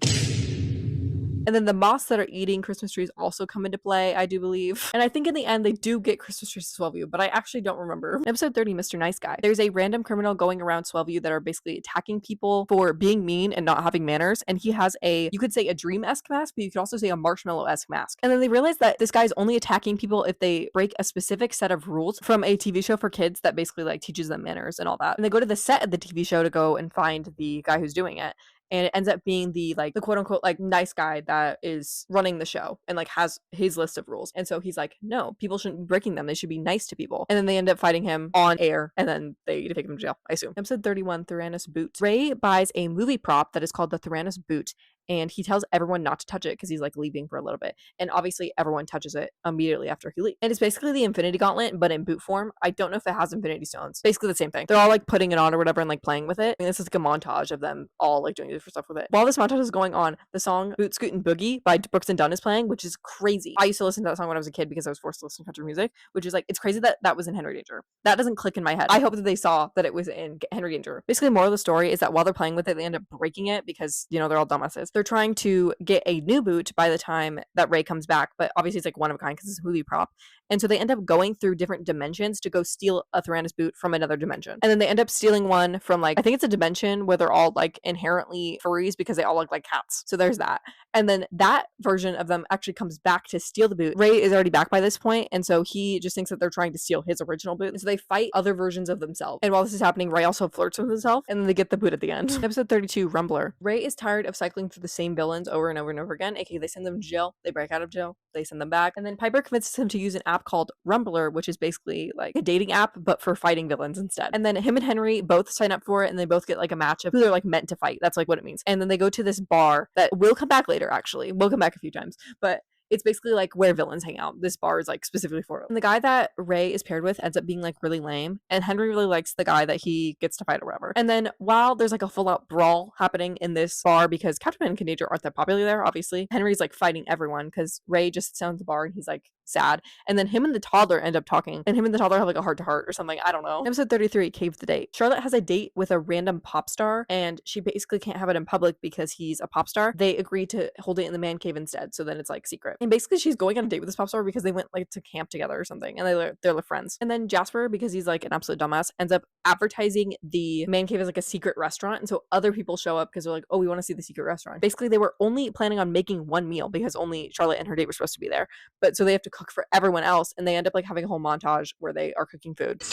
And then the moths that are eating Christmas trees also come into play, I do believe. And I think in the end, they do get Christmas trees to Swellview, but I actually don't remember. In episode 30, Mr. Nice Guy. There's a random criminal going around Swellview that are basically attacking people for being mean and not having manners. And he has you could say a dream-esque mask, but you could also say a marshmallow-esque mask. And then they realize that this guy's only attacking people if they break a specific set of rules from a TV show for kids that basically like teaches them manners and all that. And they go to the set of the TV show to go and find the guy who's doing it. And it ends up being the quote unquote like nice guy that is running the show and like has his list of rules. And so he's like, no, people shouldn't be breaking them. They should be nice to people. And then they end up fighting him on air, and then they take him to jail, I assume. Episode 31, Theranos Boot. Ray buys a movie prop that is called the Theranos Boot, and he tells everyone not to touch it because he's like leaving for a little bit. And obviously everyone touches it immediately after he leaves. And it's basically the Infinity Gauntlet, but in boot form. I don't know if it has Infinity Stones. Basically the same thing. They're all like putting it on or whatever and like playing with it. And this is like a montage of them all like doing different stuff with it. While this montage is going on, the song Boot Scootin' Boogie by Brooks and Dunn is playing, which is crazy. I used to listen to that song when I was a kid because I was forced to listen to country music, which is like, it's crazy that that was in Henry Danger. That doesn't click in my head. I hope that they saw that it was in Henry Danger. Basically, the moral of the story is that while they're playing with it, they end up breaking it because, you know, they're all dumbasses. They're trying to get a new boot by the time that Ray comes back, but obviously it's like one of a kind because it's a movie prop. And so they end up going through different dimensions to go steal a Theranos boot from another dimension. And then they end up stealing one from like, I think it's a dimension where they're all like inherently furries because they all look like cats. So there's that. And then that version of them actually comes back to steal the boot. Ray is already back by this point, and so he just thinks that they're trying to steal his original boot. And so they fight other versions of themselves. And while this is happening, Ray also flirts with himself, and then they get the boot at the end. Episode 32, Rumbler. Ray is tired of cycling through the same villains over and over and over again, aka they send them to jail, they break out of jail, they send them back. And then Piper convinces him to use an app called Rumbler, which is basically like a dating app, but for fighting villains instead. And then him and Henry both sign up for it, and they both get like a match of who they're like meant to fight. That's like what it means. And then they go to this bar that will come back later, actually. We'll come back a few times, but it's basically like where villains hang out. This bar is like specifically for it. And the guy that Ray is paired with ends up being like really lame, and Henry really likes the guy that he gets to fight or whatever. And then while there's like a full out brawl happening in this bar because Captain Man and Kid Danger aren't that popular there, obviously, Henry's like fighting everyone because Ray just sits down at the bar and he's like sad. And then him and the toddler end up talking, and him and the toddler have like a heart to heart or something. I don't know. Episode 33, Cave the Date. Charlotte has a date with a random pop star, and she basically can't have it in public because he's a pop star. They agree to hold it in the man cave instead, so then it's like secret. And basically she's going on a date with this pop star because they went like to camp together or something, and they're friends. And then Jasper, because he's like an absolute dumbass, ends up advertising the man cave as like a secret restaurant, and so other people show up because they're like, oh, we want to see the secret restaurant. Basically they were only planning on making one meal because only Charlotte and her date were supposed to be there, but so they have to cook for everyone else, and they end up like having a whole montage where they are cooking food.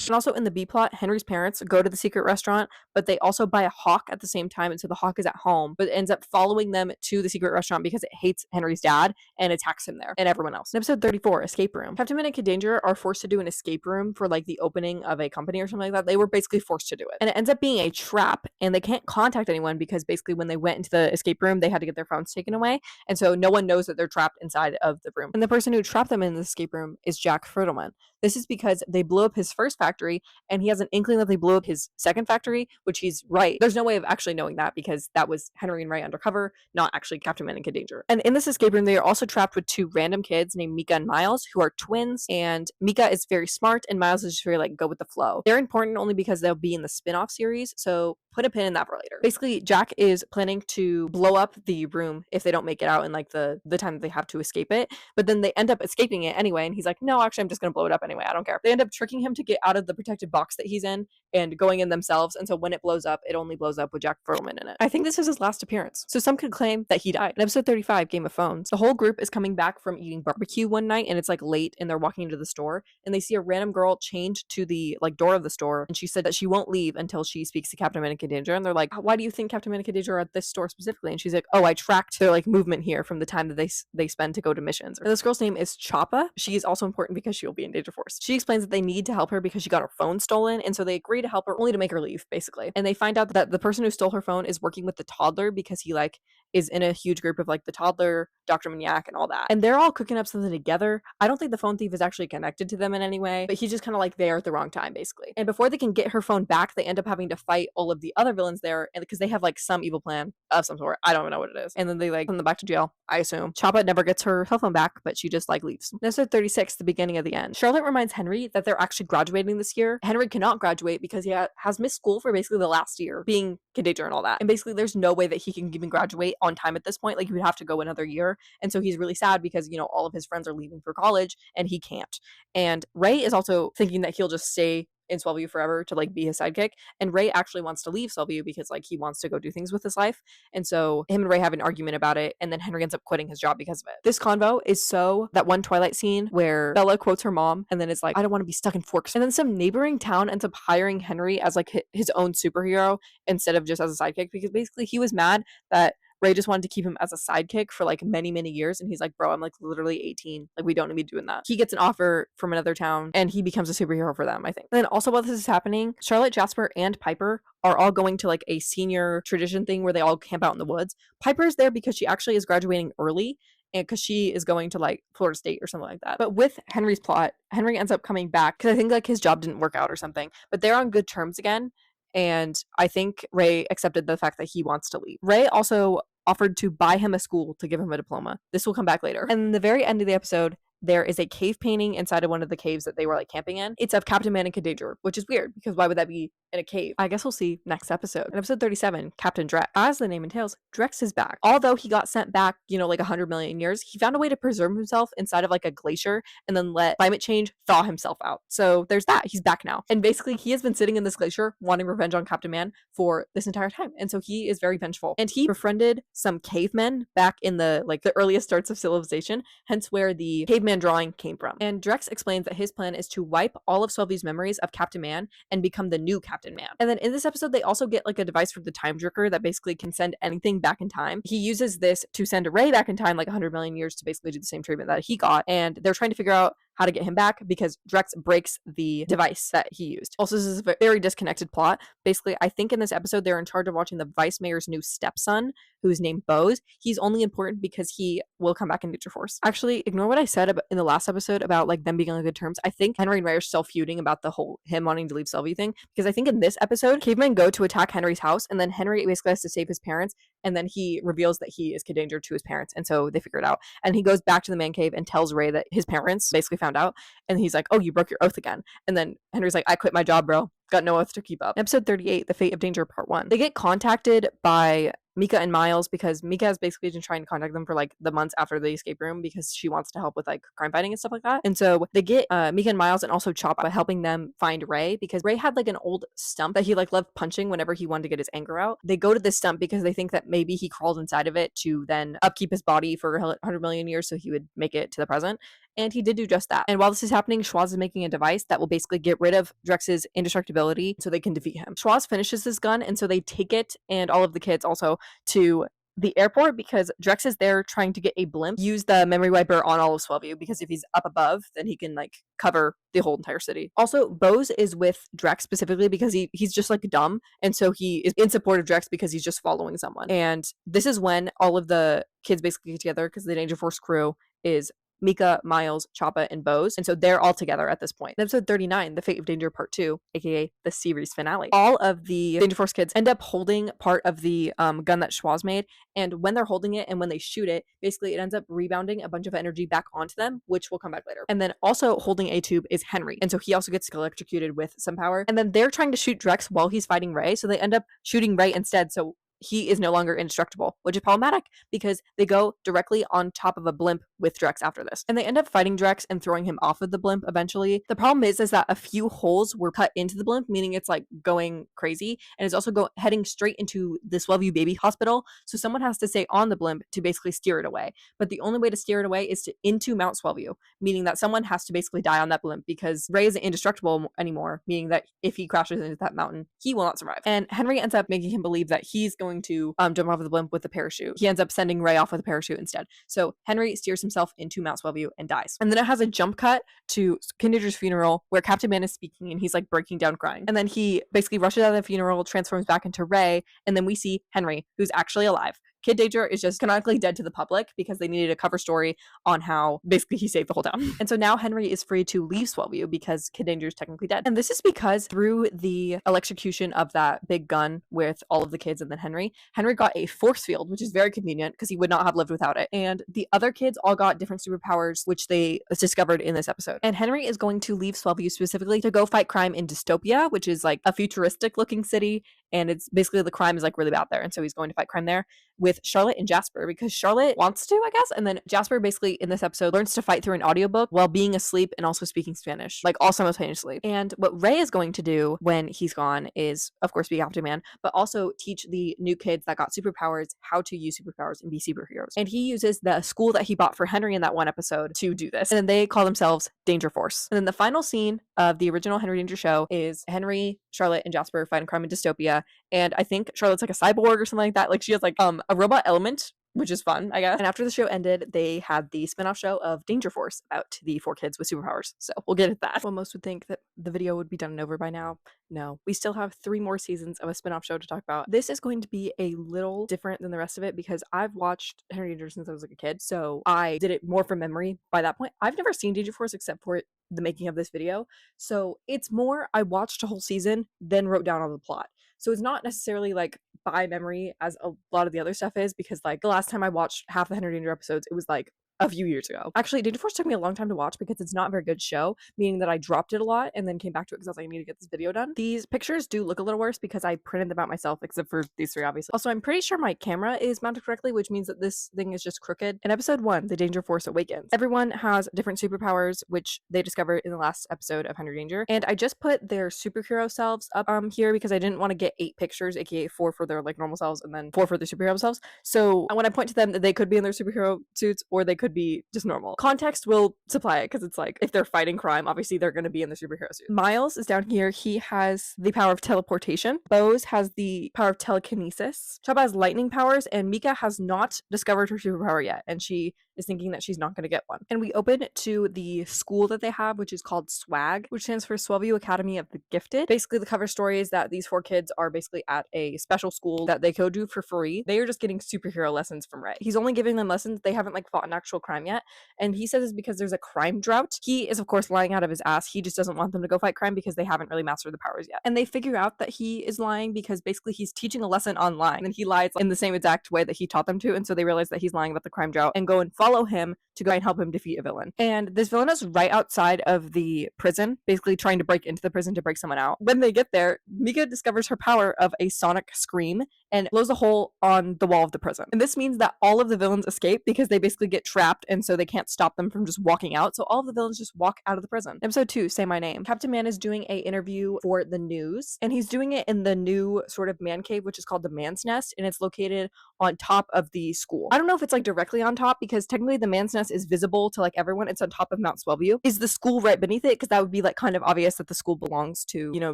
And also in the B plot, Henry's parents go to the secret restaurant, but they also buy a hawk at the same time, and so the hawk is at home, but it ends up following them to the secret restaurant because it hates Henry's dad and attacks him there and everyone else. In episode 34, Escape Room. Captain Man and Kid Danger are forced to do an escape room for like the opening of a company or something like that. They were basically forced to do it, and it ends up being a trap, and they can't contact anyone because basically when they went into the escape room, they had to get their phones taken away, and so no one knows that they're trapped inside of the room. And the person who trapped them in the escape room is Jack Frodelman. This is because they blew up his first factory, and he has an inkling that they blew up his second factory, which he's right. There's no way of actually knowing that because that was Henry and Ray undercover, not actually Captain Man and Kid Danger. And in this escape room, they are also trapped with two random kids named Mika and Miles, who are twins, and Mika is very smart, and Miles is just very like go with the flow. They're important only because they'll be in the spin-off series, so put a pin in that for later. Basically, Jack is planning to blow up the room if they don't make it out in like the time that they have to escape it, but then they end up escaping it anyway, and he's like, no, actually I'm just gonna blow it up anyway, I don't care. They end up tricking him to get out of the protected box that he's in and going in themselves, and so when it blows up, it only blows up with Jack Frodelman in it. I think this is his last appearance, so some could claim that he died. In episode 35, Game of Phones, the whole group is coming back from eating barbecue one night, and it's like late, and they're walking into the store, and they see a random girl chained to the like door of the store, and she said that she won't leave until she speaks to Captain Man and and Danger, and they're like, why do you think Captain Man and Danger are at this store specifically? And she's like, oh, I tracked their like movement here from the time that they spend to go to missions. And this girl's name is Choppa. She is also important because she will be in Danger Force. She explains that they need to help her because she got her phone stolen, and so they agree to help her only to make her leave, basically. And they find out that the person who stole her phone is working with the toddler because he like is in a huge group of like the toddler, Dr. Maniac, and all that. And they're all cooking up something together. I don't think the phone thief is actually connected to them in any way, but he's just kind of like there at the wrong time, basically. And before they can get her phone back, they end up having to fight all of the other villains there, and because they have like some evil plan of some sort. I don't know what it is. And then they like send them back to jail, I assume. Choppa never gets her cell phone back, but she just like leaves. Episode 36, the beginning of the end. Charlotte reminds Henry that they're actually graduating this year. Henry cannot graduate because he has missed school for basically the last year, being Danger and all that. And basically there's no way that he can even graduate on time at this point. Like, he would have to go another year. And so he's really sad because, you know, all of his friends are leaving for college and he can't. And Ray is also thinking that he'll just stay in Swellview forever to like be his sidekick, and Ray actually wants to leave Swellview because like he wants to go do things with his life. And so him and Ray have an argument about it, and then Henry ends up quitting his job because of it. This convo is so that one Twilight scene where Bella quotes her mom and then is like, I don't want to be stuck in Forks. And then some neighboring town ends up hiring Henry as like his own superhero instead of just as a sidekick, because basically he was mad that Ray just wanted to keep him as a sidekick for like many, many years. And he's like, bro, I'm like literally 18. Like, we don't need to be doing that. He gets an offer from another town and he becomes a superhero for them, I think. And then also while this is happening, Charlotte, Jasper, and Piper are all going to like a senior tradition thing where they all camp out in the woods. Piper's there because she actually is graduating early, and because she is going to like Florida State or something like that. But with Henry's plot, Henry ends up coming back because I think like his job didn't work out or something. But they're on good terms again. And I think Ray accepted the fact that he wants to leave. Ray also offered to buy him a school to give him a diploma. This will come back later. And in the very end of the episode, there is a cave painting inside of one of the caves that they were like camping in. It's of Captain Man and Danger, which is weird because why would that be in a cave? I guess we'll see next episode. In episode 37, Captain Drex. As the name entails, Drex is back. Although he got sent back, you know, like 100 million years, he found a way to preserve himself inside of like a glacier and then let climate change thaw himself out. So there's that. He's back now. And basically he has been sitting in this glacier wanting revenge on Captain Man for this entire time. And so he is very vengeful. And he befriended some cavemen back in the like the earliest starts of civilization, hence where the caveman drawing came from. And Drex explains that his plan is to wipe all of Swellview's memories of Captain Man and become the new Captain Man. And then in this episode, they also get like a device from the Time Jerker that basically can send anything back in time. He uses this to send Ray back in time like 100 million years to basically do the same treatment that he got. And they're trying to figure out how to get him back because Drex breaks the device that he used. Also, this is a very disconnected plot. Basically, I think in this episode, they're in charge of watching the vice mayor's new stepson, who's named Bose. He's only important because he will come back in Danger Force. Actually, ignore what I said in the last episode about like them being on good terms. I think Henry and Ray are still feuding about the whole him wanting to leave Sylvie thing, because I think in this episode, cavemen go to attack Henry's house, and then Henry basically has to save his parents, and then he reveals that he is Danger to his parents, and so they figure it out. And he goes back to the man cave and tells Ray that his parents basically found out, and he's like, oh, you broke your oath again. And then Henry's like, I quit my job, bro. Got no oath to keep up. Episode 38, The Fate of Danger Part 1. They get contacted by Mika and Miles because Mika has basically been trying to contact them for like the months after the escape room because she wants to help with like crime fighting and stuff like that. And so they get Mika and Miles and also Chop by helping them find Ray, because Ray had like an old stump that he like loved punching whenever he wanted to get his anger out. They go to this stump because they think that maybe he crawled inside of it to then upkeep his body for 100 million years so he would make it to the present. And he did do just that. And while this is happening, Schwaz is making a device that will basically get rid of Drex's indestructibility so they can defeat him. Schwaz finishes this gun, and so they take it, and all of the kids also, to the airport because Drex is there trying to get a blimp. Use the memory wiper on all of Swellview because if he's up above, then he can like cover the whole entire city. Also, Bose is with Drex specifically because he's just like dumb, and so he is in support of Drex because he's just following someone. And this is when all of the kids basically get together because the Danger Force crew is Mika, Miles, Choppa, and Bose. And so they're all together at this point. In episode 39, The Fate of Danger Part 2, aka the series finale. All of the Danger Force kids end up holding part of the gun that Schwaz made. And when they're holding it and when they shoot it, basically it ends up rebounding a bunch of energy back onto them, which will come back later. And then also holding a tube is Henry. And so he also gets electrocuted with some power. And then they're trying to shoot Drex while he's fighting Ray. So they end up shooting Ray instead. So he is no longer indestructible, which is problematic because they go directly on top of a blimp with Drex after this. And they end up fighting Drex and throwing him off of the blimp eventually. The problem is that a few holes were cut into the blimp, meaning it's like going crazy, and it's also heading straight into the Swellview Baby Hospital. So someone has to stay on the blimp to basically steer it away. But the only way to steer it away is into Mount Swellview, meaning that someone has to basically die on that blimp because Ray isn't indestructible anymore, meaning that if he crashes into that mountain, he will not survive. And Henry ends up making him believe that he's going to jump off of the blimp with a parachute. He ends up sending Ray off with a parachute instead. So Henry steers himself into Mount Swellview and dies. And then it has a jump cut to Kid Danger's funeral where Captain Man is speaking and he's like breaking down crying. And then he basically rushes out of the funeral, transforms back into Ray, and then we see Henry, who's actually alive. Kid Danger is just canonically dead to the public because they needed a cover story on how basically he saved the whole town. And so now Henry is free to leave Swellview because Kid Danger is technically dead. And this is because through the electrocution of that big gun with all of the kids and then Henry got a force field, which is very convenient because he would not have lived without it. And the other kids all got different superpowers, which they discovered in this episode. And Henry is going to leave Swellview specifically to go fight crime in Dystopia, which is like a futuristic looking city. And it's basically the crime is like really bad there. And so he's going to fight crime there with Charlotte and Jasper because Charlotte wants to, I guess. And then Jasper basically in this episode learns to fight through an audiobook while being asleep and also speaking Spanish, like all simultaneously. And what Ray is going to do when he's gone is, of course, be Captain Man, but also teach the new kids that got superpowers how to use superpowers and be superheroes. And he uses the school that he bought for Henry in that one episode to do this. And then they call themselves Danger Force. And then the final scene of the original Henry Danger show is Henry, Charlotte, and Jasper fighting crime in Dystopia. And I think Charlotte's like a cyborg or something like that. Like she has like a robot element, which is fun, I guess. And after the show ended, they had the spin-off show of Danger Force about the 4 kids with superpowers. So we'll get at that. Well, most would think that the video would be done and over by now. No, we still have 3 more seasons of a spin-off show to talk about. This is going to be a little different than the rest of it because I've watched Henry Danger since I was like a kid. So I did it more from memory by that point. I've never seen Danger Force except for the making of this video. So it's more I watched a whole season, then wrote down all the plot. So it's not necessarily like by memory as a lot of the other stuff is because like the last time I watched half the Henry Danger episodes, it was like a few years ago. Actually, Danger Force took me a long time to watch because it's not a very good show, meaning that I dropped it a lot and then came back to it because I was like, I need to get this video done. These pictures do look a little worse because I printed them out myself, except for these 3, obviously. Also, I'm pretty sure my camera is mounted correctly, which means that this thing is just crooked. In episode 1, The Danger Force Awakens, everyone has different superpowers, which they discovered in the last episode of Henry Danger. And I just put their superhero selves up here because I didn't want to get 8 pictures, aka 4 for their like normal selves and then 4 for their superhero selves. So when I point to them, that they could be in their superhero suits or they could be just normal. Context will supply it because it's like if they're fighting crime, obviously they're going to be in the superhero suit. Miles is down here. He has the power of teleportation. Bose has the power of telekinesis. Chaba has lightning powers, and Mika has not discovered her superpower yet, and she is thinking that she's not going to get one. And we open to the school that they have, which is called SWAG, which stands for Swellview Academy of the Gifted. Basically, the cover story is that these 4 kids are basically at a special school that they go do for free. They are just getting superhero lessons from Ray. He's only giving them lessons. They haven't like fought an actual crime yet. And he says it's because there's a crime drought. He is, of course, lying out of his ass. He just doesn't want them to go fight crime because they haven't really mastered the powers yet. And they figure out that he is lying because basically he's teaching a lesson online and he lies in the same exact way that he taught them to. And so they realize that he's lying about the crime drought and go and follow him to go and help him defeat a villain. And this villain is right outside of the prison, basically trying to break into the prison to break someone out. When they get there, Mika discovers her power of a sonic scream and blows a hole on the wall of the prison. And this means that all of the villains escape because they basically get trapped and so they can't stop them from just walking out. So all of the villains just walk out of the prison. Episode 2, Say My Name. Captain Man is doing a interview for the news and he's doing it in the new sort of man cave, which is called the Man's Nest, and it's located on top of the school. I don't know if it's like directly on top because technically the Man's Nest is visible to like everyone. It's on top of Mount Swellview. Is the school right beneath it? Because that would be like kind of obvious that the school belongs to, you know,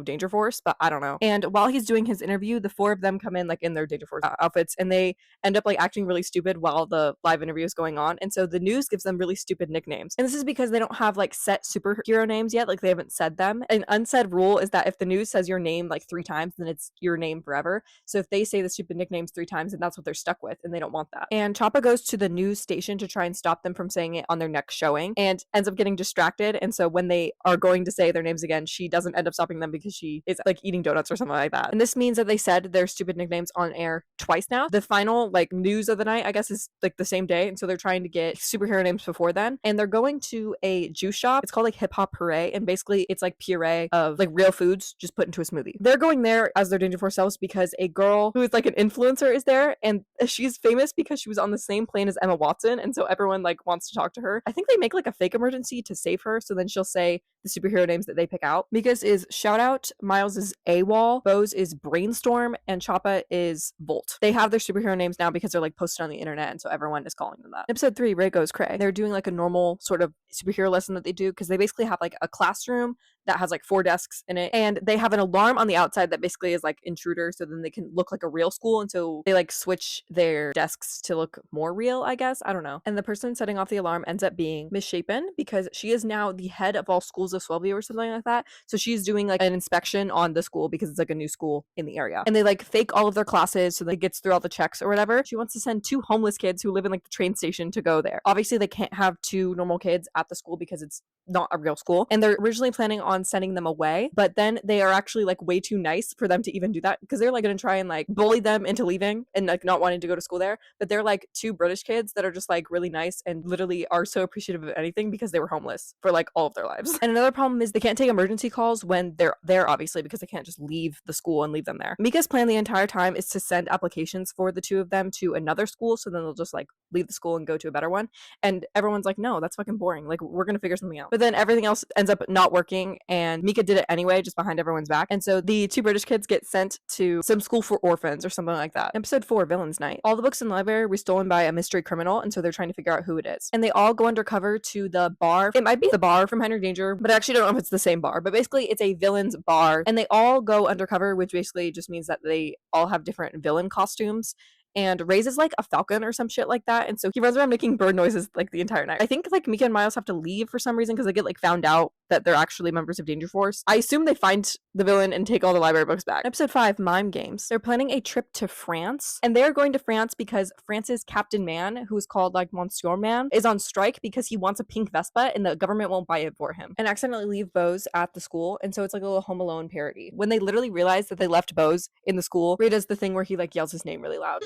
Danger Force, but I don't know. And while he's doing his interview, the 4 of them come in like in their Danger Force outfits and they end up like acting really stupid while the live interview is going on. And so the news gives them really stupid nicknames. And this is because they don't have like set superhero names yet. Like they haven't said them. An unsaid rule is that if the news says your name like 3 times, then it's your name forever. So if they say the stupid nicknames 3 times, then that's what they're stuck with and they don't want that. And Choppa goes to the news station to try and stop them from saying it on their next showing, and ends up getting distracted. And so when they are going to say their names again, she doesn't end up stopping them because she is like eating donuts or something like that. And this means that they said their stupid nicknames on air twice now. The final like news of the night, I guess, is like the same day, and so they're trying to get superhero names before then. And they're going to a juice shop. It's called like Hip Hop Puree, and basically it's like puree of like real foods just put into a smoothie. They're going there as their Danger Force selves because a girl who is like an influencer is there, and she's famous because she was on the same plane as Emma Watson, and so everyone like wants to talk to her. I think they make like a fake emergency to save her, so then she'll say the superhero names that they pick out. Mika's is Shoutout, Miles is AWOL, Bo's is Brainstorm, and Choppa is Volt. They have their superhero names now because they're like posted on the internet, and so everyone is calling them that. Episode 3, Ray Goes Cray. They're doing like a normal sort of superhero lesson that they do because they basically have like a classroom that has like 4 desks in it, and they have an alarm on the outside that basically is like intruder, so then they can look like a real school, and so they like switch their desks to look more real, I guess. I don't know. And the person setting off the alarm ends up being misshapen because she is now the head of all schools of Swellview or something like that. So she's doing like an inspection on the school because it's like a new school in the area, and they like fake all of their classes so that it gets through all the checks or whatever. She wants to send 2 homeless kids who live in like the train station to go there. Obviously they can't have 2 normal kids at the school because it's not a real school, and they're originally planning on sending them away, but then they are actually like way too nice for them to even do that because they're like gonna try and like bully them into leaving and like not wanting to go to school there. But they're like 2 British kids that are just like really nice and literally are so appreciative of anything because they were homeless for like all of their lives. And another problem is they can't take emergency calls when they're there, obviously, because they can't just leave the school and leave them there. Mika's plan the entire time is to send applications for the 2 of them to another school, so then they'll just like leave the school and go to a better one. And everyone's like, no, that's fucking boring, like we're gonna figure something out. But then everything else ends up not working, and Mika did it anyway just behind everyone's back. And so the 2 British kids get sent to some school for orphans or something like that. Episode 4, Villains Night. All the books in the library were stolen by a mystery criminal, and so they're trying to figure out who it is. And they all go undercover to the bar. It might be the bar from Henry Danger, but I actually don't know if it's the same bar. But basically it's a villain's bar, and they all go undercover, which basically just means that they all have different villain costumes. And Ray's is like a falcon or some shit like that, and so he runs around making bird noises like the entire night. I think like Mika and Miles have to leave for some reason because they get like found out that they're actually members of Danger Force. I assume they find the villain and take all the library books back. Episode 5, Mime Games. They're planning a trip to France, and they're going to France because France's Captain Man, who is called like Monsieur Man, is on strike because he wants a pink Vespa and the government won't buy it for him, and accidentally leave Bose at the school. And so it's like a little Home Alone parody. When they literally realize that they left Bose in the school, Ray does the thing where he like yells his name really loud.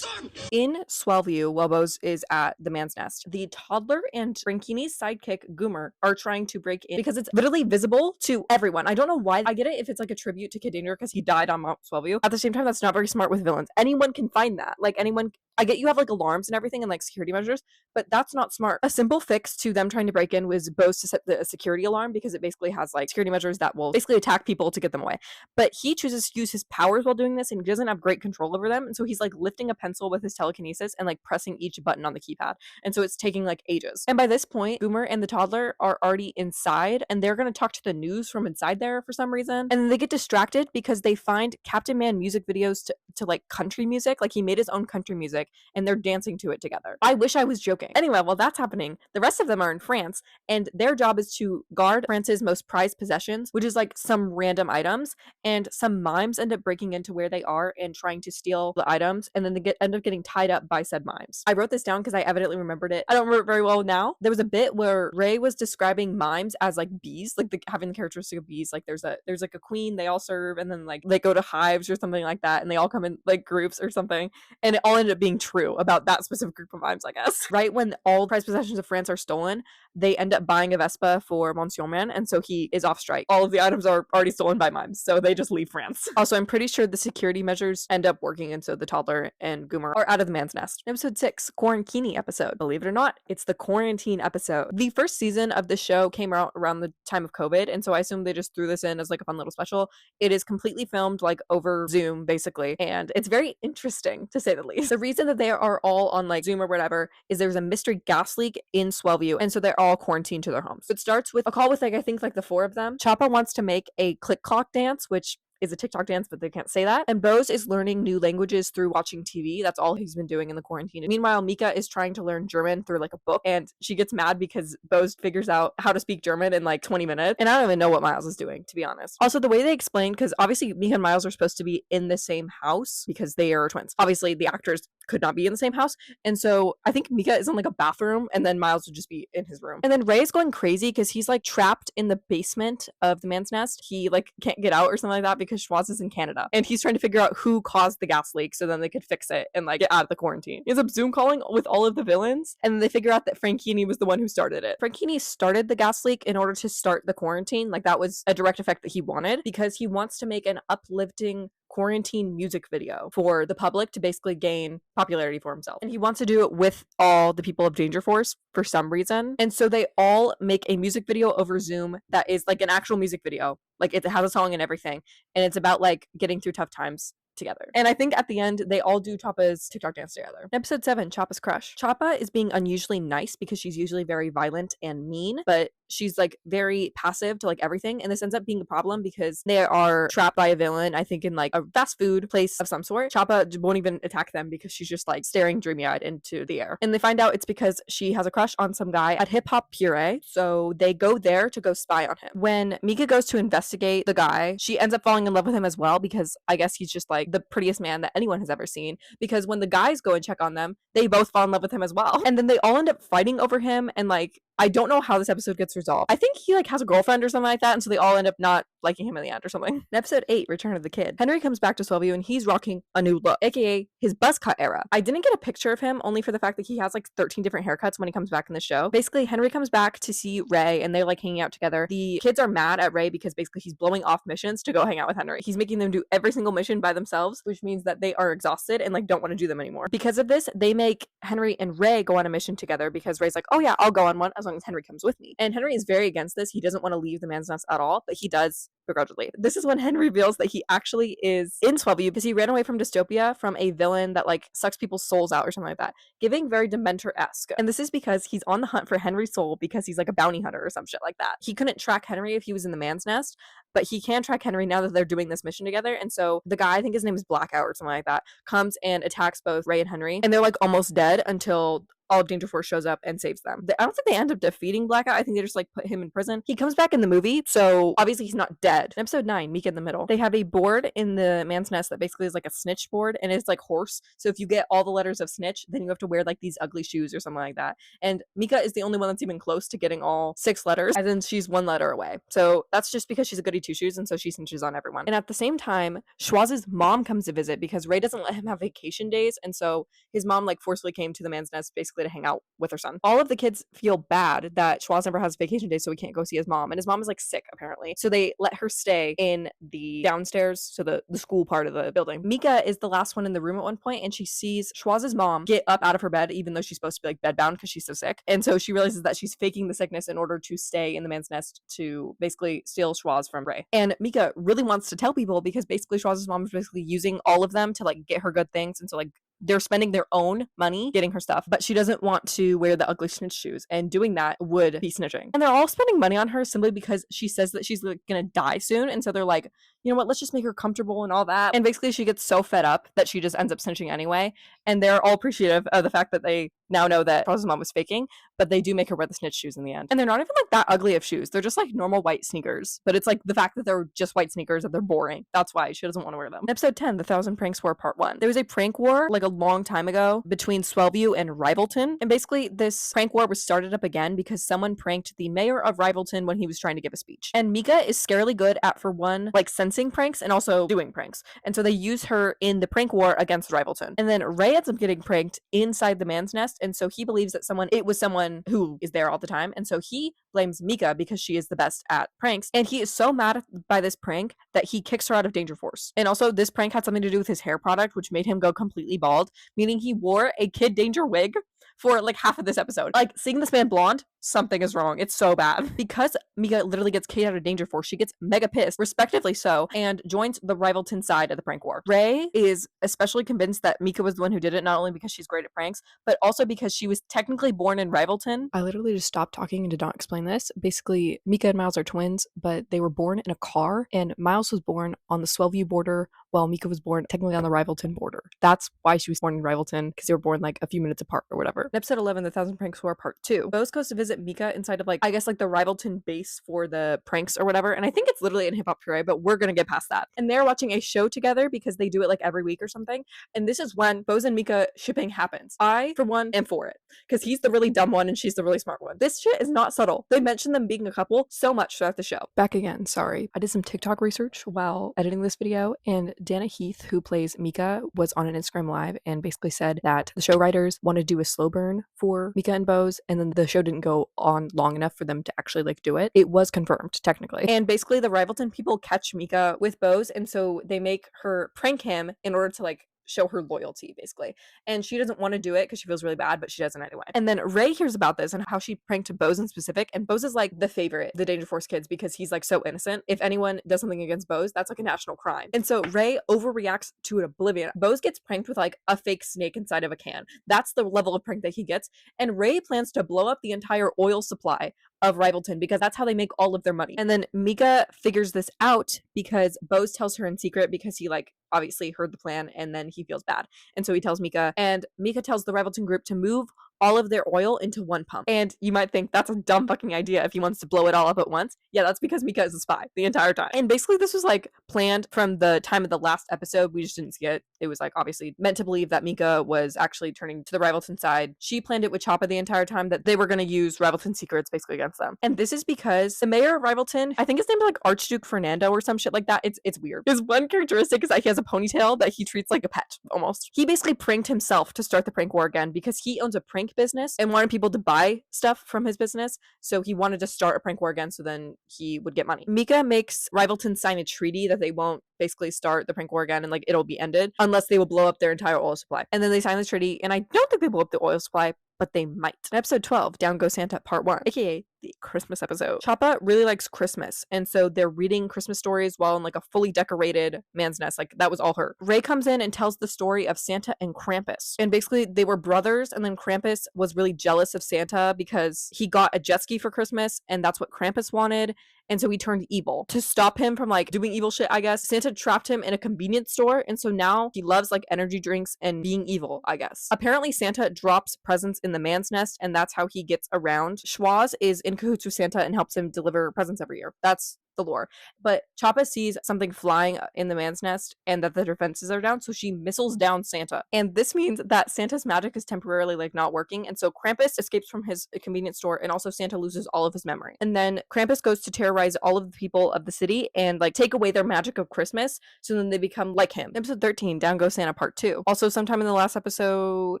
In Swellview, while Bose is at the man's nest, the toddler and Frankini's sidekick Goomer are trying to break in because it's literally visible to everyone. I don't know why. I get it if it's like a tribute to Kid Danger because he died on Mount Swellview. At the same time, that's not very smart with villains. Anyone can find that. Like anyone. I get you have like alarms and everything and like security measures, but that's not smart. A simple fix to them trying to break in was Bose to set the security alarm because it basically has like security measures that will basically attack people to get them away. But he chooses to use his powers while doing this, and he doesn't have great control over them. And so he's like lifting a pencil with his telekinesis and like pressing each button on the keypad. And so it's taking like ages. And by this point, Boomer and the toddler are already inside, and they're going to talk to the news from inside there for some reason. And then they get distracted because they find Captain Man music videos to like country music. Like he made his own country music, and they're dancing to it together. I wish I was joking. Anyway, while that's happening, the rest of them are in France, and their job is to guard France's most prized possessions, which is like some random items, and some mimes end up breaking into where they are and trying to steal the items, and then they end up getting tied up by said mimes. I wrote this down because I evidently remembered it. I don't remember it very well now. There was a bit where Ray was describing mimes as like bees, like having the characteristic of bees. Like there's like a queen they all serve, and then like they go to hives or something like that, and they all come in like groups or something, and it all ended up being true about that specific group of mimes, I guess. Right when all prized possessions of France are stolen, they end up buying a Vespa for Monsieur Man, and so he is off strike. All of the items are already stolen by mimes, so they just leave France. Also, I'm pretty sure the security measures end up working, and so the toddler and Goomer are out of the man's nest. Episode 6, Quarantini episode. Believe it or not, it's the quarantine episode. The first season of the show came out around the time of COVID, and so I assume they just threw this in as like a fun little special. It is completely filmed like over Zoom, basically, and it's very interesting to say the least. The reason that they are all on like Zoom or whatever is there's a mystery gas leak in Swellview, and so they're all quarantined to their homes. So it starts with a call with like I think like the 4 of them. Choppa wants to make a click clock dance, which is a TikTok dance, but they can't say that. And Bose is learning new languages through watching TV. That's all he's been doing in the quarantine. Meanwhile, Mika is trying to learn German through like a book, and she gets mad because Bose figures out how to speak German in like 20 minutes. And I don't even know what Miles is doing, to be honest. Also, the way they explain, because obviously Mika and Miles are supposed to be in the same house because they are twins. Obviously, the actors could not be in the same house. And so I think Mika is in like a bathroom, and then Miles would just be in his room. And then Ray is going crazy because he's like trapped in the basement of the man's nest. He like can't get out or something like that because Schwarz is in Canada. And he's trying to figure out who caused the gas leak so then they could fix it and like get out of the quarantine. He ends up Zoom calling with all of the villains, and then they figure out that Franchini was the one who started it. Franchini started the gas leak in order to start the quarantine. Like that was a direct effect that he wanted because he wants to make an uplifting quarantine music video for the public to basically gain popularity for himself. And he wants to do it with all the people of Danger Force for some reason. And so they all make a music video over Zoom that is like an actual music video. Like it has a song and everything. And it's about like getting through tough times together. And I think at the end, they all do Choppa's TikTok dance together. Episode 7, Choppa's crush. Choppa is being unusually nice because she's usually very violent and mean, but she's like very passive to like everything. And this ends up being a problem because they are trapped by a villain, I think in like a fast food place of some sort. Choppa won't even attack them because she's just like staring dreamy-eyed into the air. And they find out it's because she has a crush on some guy at Hip Hop Puree. So they go there to go spy on him. When Mika goes to investigate the guy, she ends up falling in love with him as well because I guess he's just like the prettiest man that anyone has ever seen. Because when the guys go and check on them, they both fall in love with him as well. And then they all end up fighting over him, and like I don't know how this episode gets resolved. I think he like has a girlfriend or something like that, and so they all end up not liking him in the end or something. In episode 8, Return of the Kid, Henry comes back to Swellview and he's rocking a new look, aka his buzz cut era. I didn't get a picture of him only for the fact that he has like 13 different haircuts when he comes back in the show. Basically, Henry comes back to see Ray and they're like hanging out together. The kids are mad at Ray because basically he's blowing off missions to go hang out with Henry. He's making them do every single mission by themselves, which means that they are exhausted and like don't want to do them anymore. Because of this, they make Henry and Ray go on a mission together because Ray's like, oh yeah, I'll go on one as long as Henry comes with me. And Henry is very against this. He doesn't want to leave the man's nest at all, but he does begrudgingly. This is when Henry reveals that he actually is in Swellview because he ran away from Dystopia from a villain that like sucks people's souls out or something like that, giving very Dementor-esque. And this is because he's on the hunt for Henry's soul because he's like a bounty hunter or some shit like that. He couldn't track Henry if he was in the man's nest, but he can track Henry now that they're doing this mission together. And so the guy, I think his name is Blackout or something like that, comes and attacks both Ray and Henry, and they're like almost dead until all of Danger Force shows up and saves them. I don't think they end up defeating Blackout. I think they just like put him in prison. He comes back in the movie, so obviously he's not dead. In episode 9, Meek in the Middle, they have a board in the man's nest that basically is like a snitch board, and it's like horse. So if you get all the letters of snitch, then you have to wear like these ugly shoes or something like that. And Mika is the only one that's even close to getting all 6 letters, and then she's 1 letter away. So that's just because she's a goody 2-shoes, and so she snitches on everyone. And at the same time, Schwaz's mom comes to visit because Ray doesn't let him have vacation days, and so his mom like forcefully came to the man's nest basically to hang out with her son. All of the kids feel bad that Schwaz never has vacation days, so he can't go see his mom, and his mom is like sick apparently, so they let her stay in the downstairs, so the school part of the building. Mika is the last one in the room at one point, and she sees Schwaz's mom get up out of her bed even though she's supposed to be like bedbound because she's so sick, and so she realizes that she's faking the sickness in order to stay in the man's nest to basically steal Schwaz from Ray. And Mika really wants to tell people because basically Schwaz's mom is basically using all of them to like get her good things, and so like they're spending their own money getting her stuff, but she doesn't want to wear the ugly snitch shoes, and doing that would be snitching. And they're all spending money on her simply because she says that she's like gonna die soon, and so they're like, you know what, let's just make her comfortable and all that. And basically she gets so fed up that she just ends up snitching anyway, and they're all appreciative of the fact that they now know that Schwaz's mom was faking, but they do make her wear the snitch shoes in the end. And they're not even like that ugly of shoes. They're just like normal white sneakers, but it's like the fact that they're just white sneakers that they're boring. That's why she doesn't want to wear them. Episode 10, The Thousand Pranks War Part 1. There was a prank war like a long time ago between Swellview and Rivalton, and basically this prank war was started up again because someone pranked the mayor of Rivalton when he was trying to give a speech. And Mika is scarily good at, for one, like sensing pranks and also doing pranks, and so they use her in the prank war against Rivalton. And then Ray ends up getting pranked inside the man's nest, and so he believes that it was someone who is there all the time, and so he blames Mika because she is the best at pranks, and he is so mad by this prank that he kicks her out of Danger Force. And also this prank had something to do with his hair product, which made him go completely bald, meaning he wore a Kid Danger wig for like half of this episode. Like seeing this man blonde something is wrong. It's so bad. Because Mika literally gets Kate out of danger force, she gets mega pissed, respectively so, and joins the Rivalton side of the prank war. Ray is especially convinced that Mika was the one who did it, not only because she's great at pranks, but also because she was technically born in Rivalton. I literally just stopped talking and did not explain this. Basically, Mika and Miles are twins, but they were born in a car, and Miles was born on the Swellview border, while Mika was born technically on the Rivalton border. That's why she was born in Rivalton, because they were born like a few minutes apart or whatever. In episode 11, The Thousand Pranks War Part 2, Bose goes to visit Mika inside of like, I guess like the Rivalton base for the pranks or whatever, and I think it's literally in Hip Hop Puree, but we're gonna get past that. And they're watching a show together because they do it like every week or something, and this is when Bose and Mika shipping happens. I, for one, am for it, because he's the really dumb one and she's the really smart one. This shit is not subtle. They mention them being a couple so much throughout the show. Back again, sorry. I did some TikTok research while editing this video, and Dana Heath, who plays Mika, was on an Instagram live and basically said that the show writers wanted to do a slow burn for Mika and Bose, and then the show didn't go on long enough for them to actually like do it. It was confirmed technically. And basically the Rivalton people catch Mika with Bose, and so they make her prank him in order to like show her loyalty basically, and she doesn't want to do it because she feels really bad, but she does it anyway. And then Ray hears about this and how she pranked Bose in specific, and Bose is like the favorite, the Danger Force kids, because he's like so innocent. If anyone does something against Bose, that's like a national crime. And so Ray overreacts to it oblivion. Bose gets pranked with like a fake snake inside of a can. That's the level of prank that he gets, and Ray plans to blow up the entire oil supply of Rivalton because that's how they make all of their money. And then Mika figures this out because Bose tells her in secret, because he like obviously heard the plan, and then he feels bad. And so he tells Mika, and Mika tells the Rivalton group to move all of their oil into one pump. And you might think that's a dumb fucking idea if he wants to blow it all up at once. Yeah, that's because Mika is a spy the entire time. And basically this was like planned from the time of the last episode. We just didn't see it. It was like obviously meant to believe that Mika was actually turning to the Rivalton side. She planned it with Choppa the entire time, that they were going to use Rivalton secrets basically against them. And this is because the mayor of Rivalton, I think his name is like Archduke Fernando or some shit like that. It's weird. His one characteristic is that he has a ponytail that he treats like a pet almost. He basically pranked himself to start the prank war again because he owns a prank business and wanted people to buy stuff from his business. So he wanted to start a prank war again so then he would get money. Mika makes Rivalton sign a treaty that they won't basically start the prank war again, and like it'll be ended unless they will blow up their entire oil supply. And then they sign this treaty, and I don't think they blow up the oil supply, but they might. In episode 12, Down Goes Santa Part 1, aka the Christmas episode, Choppa really likes Christmas, and so they're reading Christmas stories while in like a fully decorated man's nest. Like that was all her. Ray comes in and tells the story of Santa and Krampus, and basically they were brothers, and then Krampus was really jealous of Santa because he got a jet ski for Christmas, and that's what Krampus wanted. And so he turned evil. To stop him from like doing evil shit, I guess, Santa trapped him in a convenience store, and so now he loves like energy drinks and being evil, I guess. Apparently Santa drops presents in the man's nest, and that's how he gets around. Schwaz is in cahoots with Santa and helps him deliver presents every year. That's the lore. But Choppa sees something flying in the man's nest and that the defenses are down, so she missiles down Santa. And this means that Santa's magic is temporarily like not working, and so Krampus escapes from his convenience store, and also Santa loses all of his memory. And then Krampus goes to terrorize all of the people of the city and like take away their magic of Christmas, so then they become like him. Episode 13, Down Goes Santa Part 2. Also sometime in the last episode,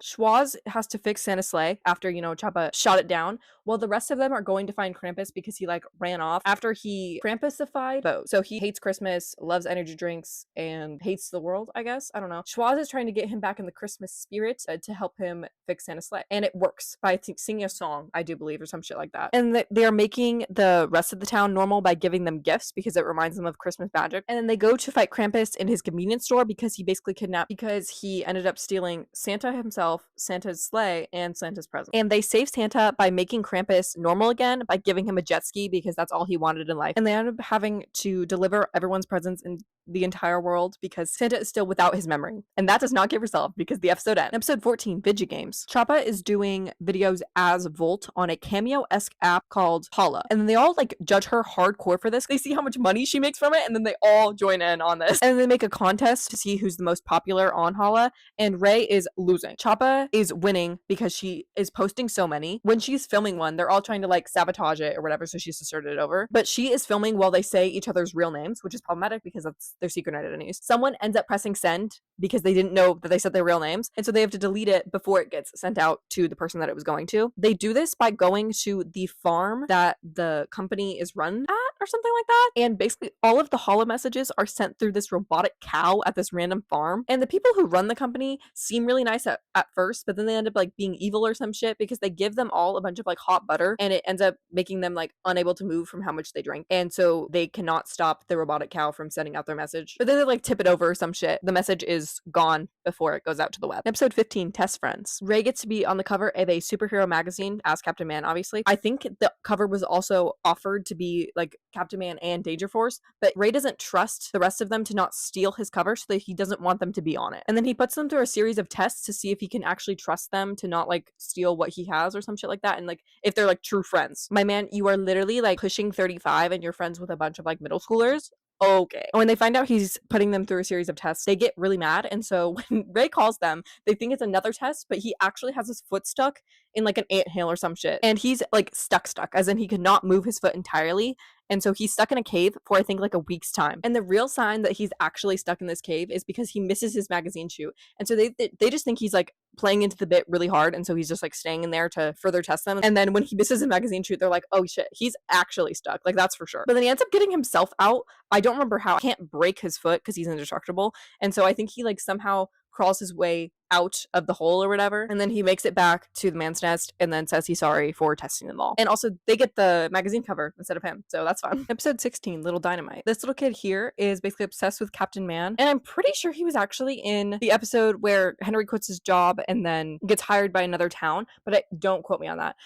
Schwaz has to fix Santa's sleigh after, you know, Choppa shot it down, while the rest of them are going to find Krampus because he like ran off after he Krampusified Bose. So he hates Christmas, loves energy drinks, and hates the world, I guess. I don't know. Schwaz is trying to get him back in the Christmas spirit to help him fix Santa's sleigh. And it works by singing a song, I do believe, or some shit like that. And they're making the rest of the town normal by giving them gifts because it reminds them of Christmas magic. And then they go to fight Krampus in his convenience store because he basically kidnapped, because he ended up stealing Santa himself, Santa's sleigh, and Santa's present. And they save Santa by making Krampus normal again by giving him a jet ski because that's all he wanted in life. And they end up having to deliver everyone's presents in the entire world because Santa is still without his memory. And that does not get resolved because the episode ends. Episode 14, Video Games. Choppa is doing videos as Volt on a Cameo-esque app called Holla. And then they all like judge her hardcore for this. They see how much money she makes from it, and then they all join in on this. And then they make a contest to see who's the most popular on Holla, and Ray is losing. Choppa is winning because she is posting so many. When she's filming one, they're all trying to like sabotage it or whatever, so she's to start it over. But she is filming while they say each other's real names, which is problematic because that's their secret identities. Someone ends up pressing send because they didn't know that they said their real names, and so they have to delete it before it gets sent out to the person that it was going to. They do this by going to the farm that the company is run at or something like that, and basically all of the holo messages are sent through this robotic cow at this random farm. And the people who run the company seem really nice at first, but then they end up like being evil or some shit because they give them all a bunch of like hot butter, and it ends up making them like unable to move from how much they drink. And so they cannot stop the robotic cow from sending out their message. But then they like tip it over or some shit. The message is gone before it goes out to the web. Episode 15, Test Friends. Ray gets to be on the cover of a superhero magazine as Captain Man, obviously. I think the cover was also offered to be like Captain Man and Danger Force, but Ray doesn't trust the rest of them to not steal his cover, so that he doesn't want them to be on it. And then he puts them through a series of tests to see if he can actually trust them to not like steal what he has or some shit like that, and like if they're like true friends. My man, you are literally like pushing 35 and you're friends with a bunch of like middle schoolers. Okay. When they find out he's putting them through a series of tests, they get really mad. And so when Ray calls them, they think it's another test, but he actually has his foot stuck in like an anthill or some shit. And he's like stuck, as in he could not move his foot entirely. And so he's stuck in a cave for I think like a week's time. And the real sign that he's actually stuck in this cave is because he misses his magazine shoot. And so they just think he's like playing into the bit really hard. And so he's just like staying in there to further test them. And then when he misses his magazine shoot, they're like, oh shit, he's actually stuck. Like that's for sure. But then he ends up getting himself out. I don't remember how. I can't break his foot because he's indestructible. And so I think he like somehow crawls his way out of the hole or whatever, and then he makes it back to the man's nest and then says he's sorry for testing them all. And also they get the magazine cover instead of him, so that's fun. Episode 16, Little Dynamite. This little kid here is basically obsessed with Captain Man, and I'm pretty sure he was actually in the episode where Henry quits his job and then gets hired by another town, but don't quote me on that.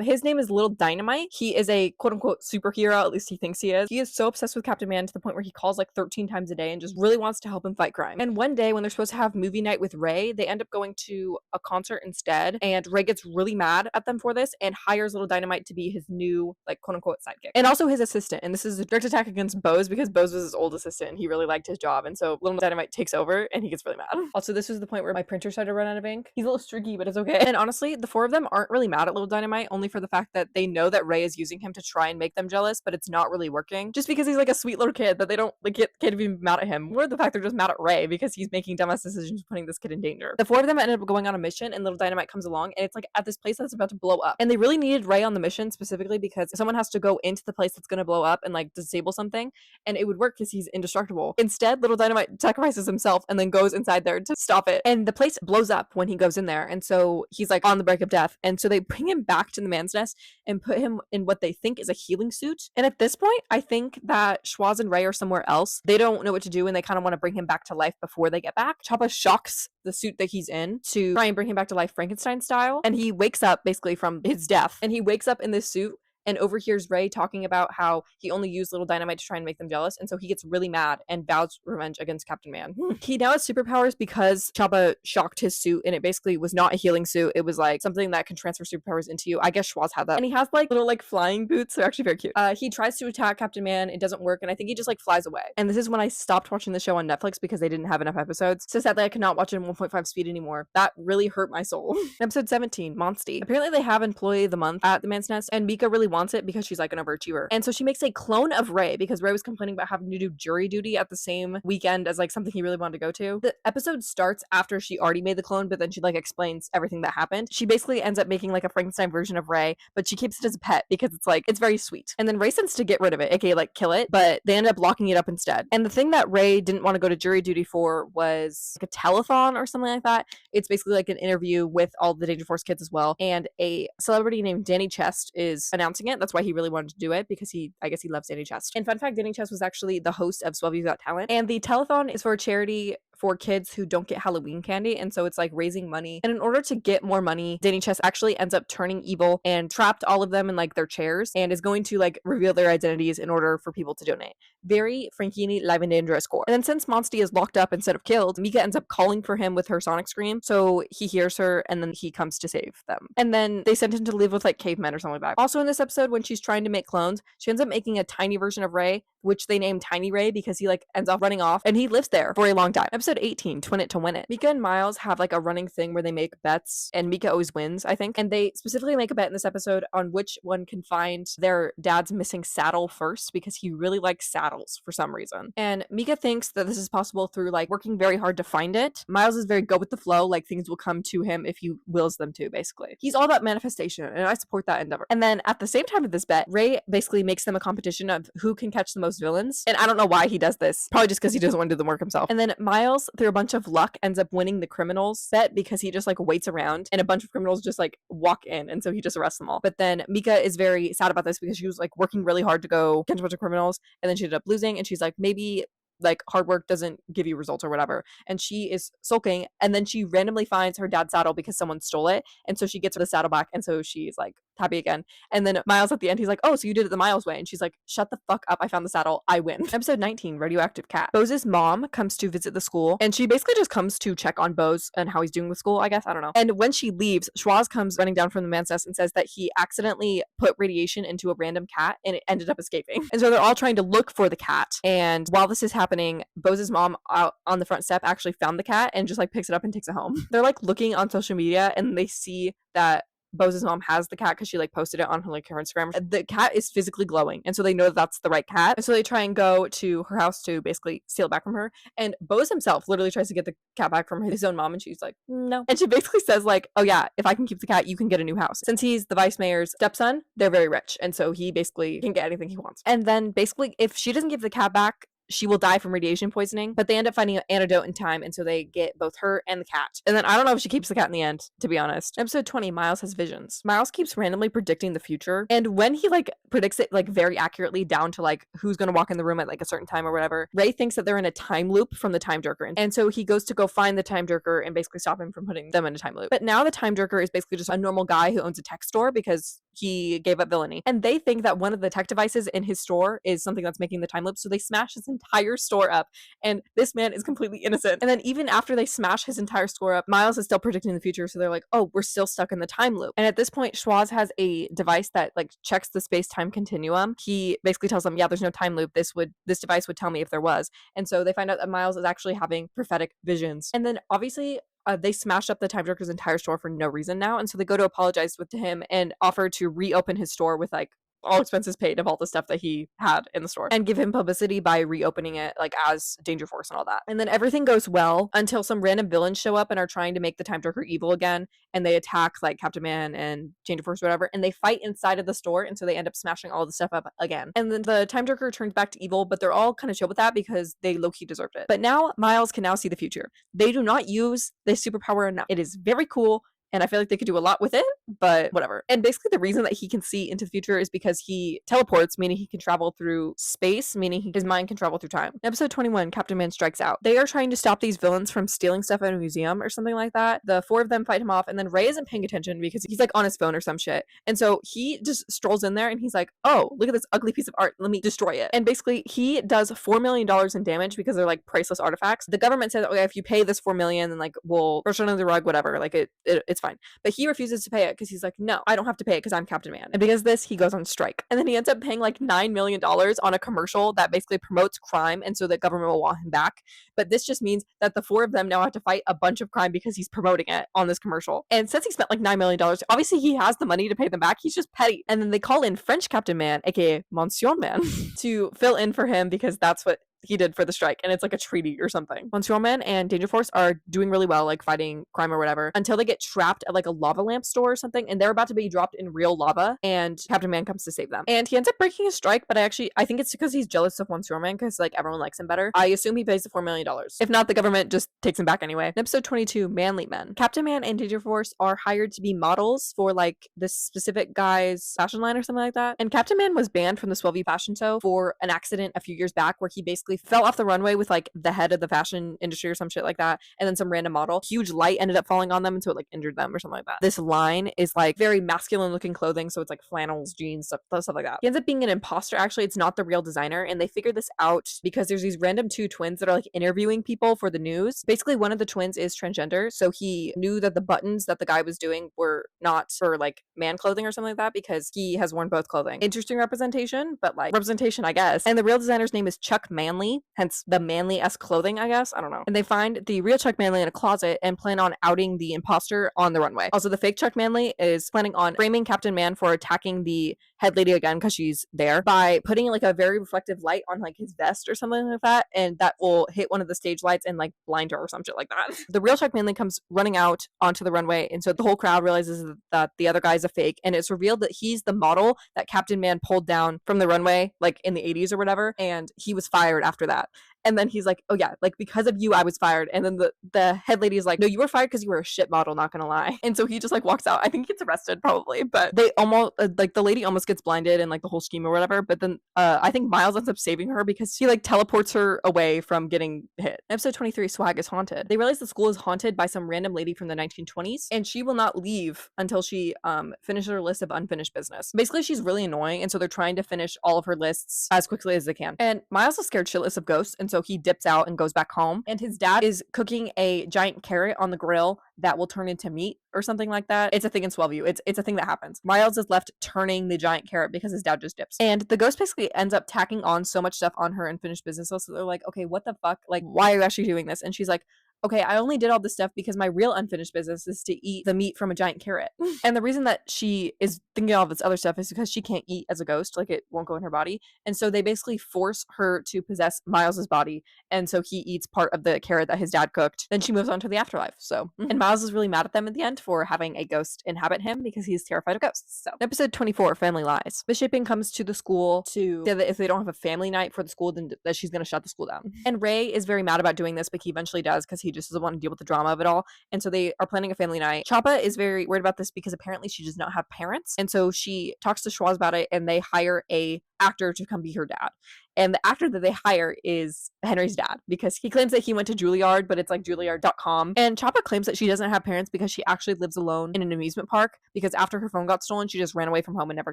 His name is Little Dynamite. He is a quote-unquote superhero, at least he thinks he is. He is so obsessed with Captain Man to the point where he calls like 13 times a day and just really wants to help him fight crime. And one day when they're supposed to have movie night with Ray, they end up going to a concert instead, and Ray gets really mad at them for this and hires Little Dynamite to be his new like quote-unquote sidekick and also his assistant. And this is a direct attack against Bose because Bose was his old assistant and he really liked his job, and so Little Dynamite takes over and he gets really mad. Also, this was the point where my printer started to run out of ink. He's a little streaky, but it's okay. And honestly, the four of them aren't really mad at Little Dynamite, only for the fact that they know that Ray is using him to try and make them jealous, but it's not really working, just because he's like a sweet little kid that they don't like can't even be mad at him. More the fact they're just mad at Ray because he's making dumbass decisions, putting this kid in danger. The four of them ended up going on a mission, and Little Dynamite comes along, and it's like at this place that's about to blow up, and they really needed Ray on the mission specifically because someone has to go into the place that's going to blow up and like disable something, and it would work because he's indestructible. Instead, Little Dynamite sacrifices himself and then goes inside there to stop it, and the place blows up when he goes in there, and so he's like on the brink of death, and so they bring him back to the man's nest and put him in what they think is a healing suit. And at this point, I think that Schwoz and Ray are somewhere else. They don't know what to do, and they kind of want to bring him back to life before they get back. Choppa shocks the suit that he's in to try and bring him back to life Frankenstein style, and he wakes up basically from his death, and he wakes up in this suit and overhears Ray talking about how he only used Little Dynamite to try and make them jealous, and so he gets really mad and vows revenge against Captain Man. He now has superpowers because Choppa shocked his suit, and it basically was not a healing suit. It was like something that can transfer superpowers into you. I guess Schwoz had that. And he has like little like flying boots. They're actually very cute. He tries to attack Captain Man. It doesn't work, and I think he just like flies away. And this is when I stopped watching the show on Netflix because they didn't have enough episodes. So sadly, I could not watch it in 1.5 speed anymore. That really hurt my soul. Episode 17, Monstie. Apparently they have Employee of the Month at the man's nest, and Mika really wants it because she's like an overachiever. And so she makes a clone of Ray because Ray was complaining about having to do jury duty at the same weekend as like something he really wanted to go to. The episode starts after she already made the clone, but then she like explains everything that happened. She basically ends up making like a Frankenstein version of Ray, but she keeps it as a pet because it's like, it's very sweet. And then Ray sends to get rid of it, aka like kill it, but they end up locking it up instead. And the thing that Ray didn't want to go to jury duty for was like a telethon or something like that. It's basically like an interview with all the Danger Force kids as well. And a celebrity named Danny Chest is announcing it. That's why he really wanted to do it, because I guess he loves Danny Chest. And fun fact, Danny Chest was actually the host of 12 You've Got Talent. And the telethon is for a charity for kids who don't get Halloween candy, and so it's like raising money. And in order to get more money, Danny Chest actually ends up turning evil and trapped all of them in like their chairs and is going to like reveal their identities in order for people to donate. Very Frankini live and dangerous core. And then since Monstie is locked up instead of killed, Mika ends up calling for him with her sonic scream, so he hears her and then he comes to save them. And then they send him to live with like cavemen or something like that. Also in this episode, when she's trying to make clones, she ends up making a tiny version of Ray, which they name Tiny Ray because he like ends up running off and he lives there for a long time. Episode 18, Twin It to Win It. Mika and Miles have like a running thing where they make bets, and Mika always wins, I think. And they specifically make a bet in this episode on which one can find their dad's missing saddle first, because he really likes saddles for some reason. And Mika thinks that this is possible through like working very hard to find it. Miles is very go with the flow, like things will come to him if he wills them to, basically. He's all about manifestation, and I support that endeavor. And then at the same time of this bet, Ray basically makes them a competition of who can catch the most those villains. And I don't know why he does this. Probably just because he doesn't want to do the work himself. And then Miles, through a bunch of luck, ends up winning the criminals bet because he just like waits around and a bunch of criminals just like walk in, and so he just arrests them all. But then Mika is very sad about this because she was like working really hard to go catch a bunch of criminals, and then she ended up losing, and she's like, maybe like hard work doesn't give you results or whatever. And she is sulking, and then she randomly finds her dad's saddle because someone stole it, and so she gets the saddle back, and so she's like happy again. And then Miles at the end, he's like, oh, so you did it the Miles way, and she's like, shut the fuck up, I found the saddle, I win. Episode 19, Radioactive Cat. Bose's mom comes to visit the school, and she basically just comes to check on Bose and how he's doing with school, I guess, I don't know. And when she leaves, Schwaz comes running down from the man's nest and says that he accidentally put radiation into a random cat and it ended up escaping. And so they're all trying to look for the cat, and while this is happening, Bose's mom out on the front step actually found the cat and just like picks it up and takes it home. They're like looking on social media, and they see that Bose's mom has the cat because she like posted it on her like her Instagram. The cat is physically glowing, and so they know that that's the right cat. And so they try and go to her house to basically steal it back from her. And Bose himself literally tries to get the cat back from his own mom, and she's like, no. And she basically says like, oh yeah, if I can keep the cat, you can get a new house. Since he's the vice mayor's stepson, they're very rich, and so he basically can get anything he wants. And then basically, if she doesn't give the cat back, she will die from radiation poisoning, but they end up finding an antidote in time, and so they get both her and the cat. And then I don't know if she keeps the cat in the end, to be honest. Episode 20, Miles has visions. Miles keeps randomly predicting the future, and when he like predicts it like very accurately down to like who's gonna walk in the room at like a certain time or whatever, Ray thinks that they're in a time loop from the time jerker, and so he goes to go find the time jerker and basically stop him from putting them in a time loop. But now the time jerker is basically just a normal guy who owns a tech store because he gave up villainy, and they think that one of the tech devices in his store is something that's making the time loop, so they smash his entire store up, and this man is completely innocent. And then even after they smash his entire store up, Miles is still predicting the future, so they're like, oh, we're still stuck in the time loop. And at this point, Schwaz has a device that like checks the space-time continuum. He basically tells them, yeah, there's no time loop, this device would tell me if there was. And so they find out that Miles is actually having prophetic visions. And then obviously they smashed up the time jerker's entire store for no reason now, and so they go to apologize to him and offer to reopen his store with like all expenses paid of all the stuff that he had in the store, and give him publicity by reopening it like as Danger Force and all that. And then everything goes well until some random villains show up and are trying to make the time jerker evil again, and they attack like Captain Man and Danger Force or whatever, and they fight inside of the store, and so they end up smashing all the stuff up again. And then the time jerker turns back to evil, but they're all kind of chill with that because they low-key deserved it. But now Miles can now see the future. They do not use this superpower enough. It is very cool, and I feel like they could do a lot with it, but whatever. And basically the reason that he can see into the future is because he teleports, meaning he can travel through space, meaning his mind can travel through time. Episode 21, Captain Man strikes out. They are trying to stop these villains from stealing stuff at a museum or something like that. The four of them fight him off, and then Ray isn't paying attention because he's like on his phone or some shit. And so he just strolls in there and he's like, oh, look at this ugly piece of art, let me destroy it. And basically he does $4 million in damage because they're like priceless artifacts. The government says, okay, if you pay this $4 million, then like we'll brush it under the rug, whatever, like it's fine. But he refuses to pay it because he's like, no, I don't have to pay it because I'm Captain Man. And because of this, he goes on strike. And then he ends up paying like $9 million on a commercial that basically promotes crime, and so the government will want him back. But this just means that the four of them now have to fight a bunch of crime because he's promoting it on this commercial. And since he spent like $9 million, obviously he has the money to pay them back. He's just petty. And then they call in French Captain Man, aka Monsieur Man, to fill in for him because that's what he did for the strike, and it's like a treaty or something. Monsieur Man and Danger Force are doing really well, like fighting crime or whatever, until they get trapped at like a lava lamp store or something, and they're about to be dropped in real lava, and Captain Man comes to save them. And he ends up breaking his strike, but I think it's because he's jealous of Monsieur Man because like everyone likes him better. I assume he pays the $4 million. If not, the government just takes him back anyway. In episode 22, Manly Men. Captain Man and Danger Force are hired to be models for like this specific guy's fashion line or something like that. And Captain Man was banned from the Swellview fashion show for an accident a few years back where he basically fell off the runway with like the head of the fashion industry or some shit like that, and then some random model. Huge light ended up falling on them, and so it like injured them or something like that. This line is like very masculine looking clothing, so it's like flannels, jeans, stuff like that. He ends up being an imposter. Actually, it's not the real designer, and they figure this out because there's these random two twins that are like interviewing people for the news. Basically, one of the twins is transgender, so he knew that the buttons that the guy was doing were not for like man clothing or something like that because he has worn both clothing. Interesting representation, but like representation, I guess. And the real designer's name is Chuck Manley. manly, hence the manly-esque clothing, I guess. I don't know. And they find the real Chuck Manley in a closet and plan on outing the imposter on the runway. Also, the fake Chuck Manley is planning on framing Captain Man for attacking the head lady again because she's there by putting like a very reflective light on like his vest or something like that, and that will hit one of the stage lights and like blind her or some shit like that. The real Chuck Manley comes running out onto the runway, and so the whole crowd realizes that the other guy's a fake, and it's revealed that he's the model that Captain Man pulled down from the runway like in the 80s or whatever, and he was fired after that. And then he's like, oh yeah, like because of you I was fired. And then the head lady is like, no, you were fired because you were a shit model, not gonna lie. And so he just like walks out. I think he gets arrested probably, but they almost like the lady almost gets blinded and like the whole scheme or whatever. But then I think Miles ends up saving her because he like teleports her away from getting hit. Episode 23, Swag is haunted. They realize the school is haunted by some random lady from the 1920s, and she will not leave until she finishes her list of unfinished business. Basically, she's really annoying, and so they're trying to finish all of her lists as quickly as they can. And Miles is scared shitless of ghosts, and so he dips out and goes back home. And his dad is cooking a giant carrot on the grill that will turn into meat or something like that. It's a thing in Swellview. It's a thing that happens. Miles is left turning the giant carrot because his dad just dips. And the ghost basically ends up tacking on so much stuff on her unfinished business list. So they're like, okay, what the fuck? Like, why are you actually doing this? And she's like, okay, I only did all this stuff because my real unfinished business is to eat the meat from a giant carrot. And the reason that she is thinking all this other stuff is because she can't eat as a ghost, like it won't go in her body. And so they basically force her to possess Miles's body. And so he eats part of the carrot that his dad cooked. Then she moves on to the afterlife. So, and Miles is really mad at them at the end for having a ghost inhabit him because he's terrified of ghosts. So, episode 24, Family Lies. Misshapen comes to the school to say that if they don't have a family night for the school, then that she's going to shut the school down. And Ray is very mad about doing this, but he eventually does because he just doesn't want to deal with the drama of it all. And so they are planning a family night. Choppa is very worried about this because apparently she does not have parents. And so she talks to Schwartz about it, and they hire a actor to come be her dad. And the actor that they hire is Henry's dad because he claims that he went to Juilliard, but it's like Juilliard.com. And Choppa claims that she doesn't have parents because she actually lives alone in an amusement park because after her phone got stolen, she just ran away from home and never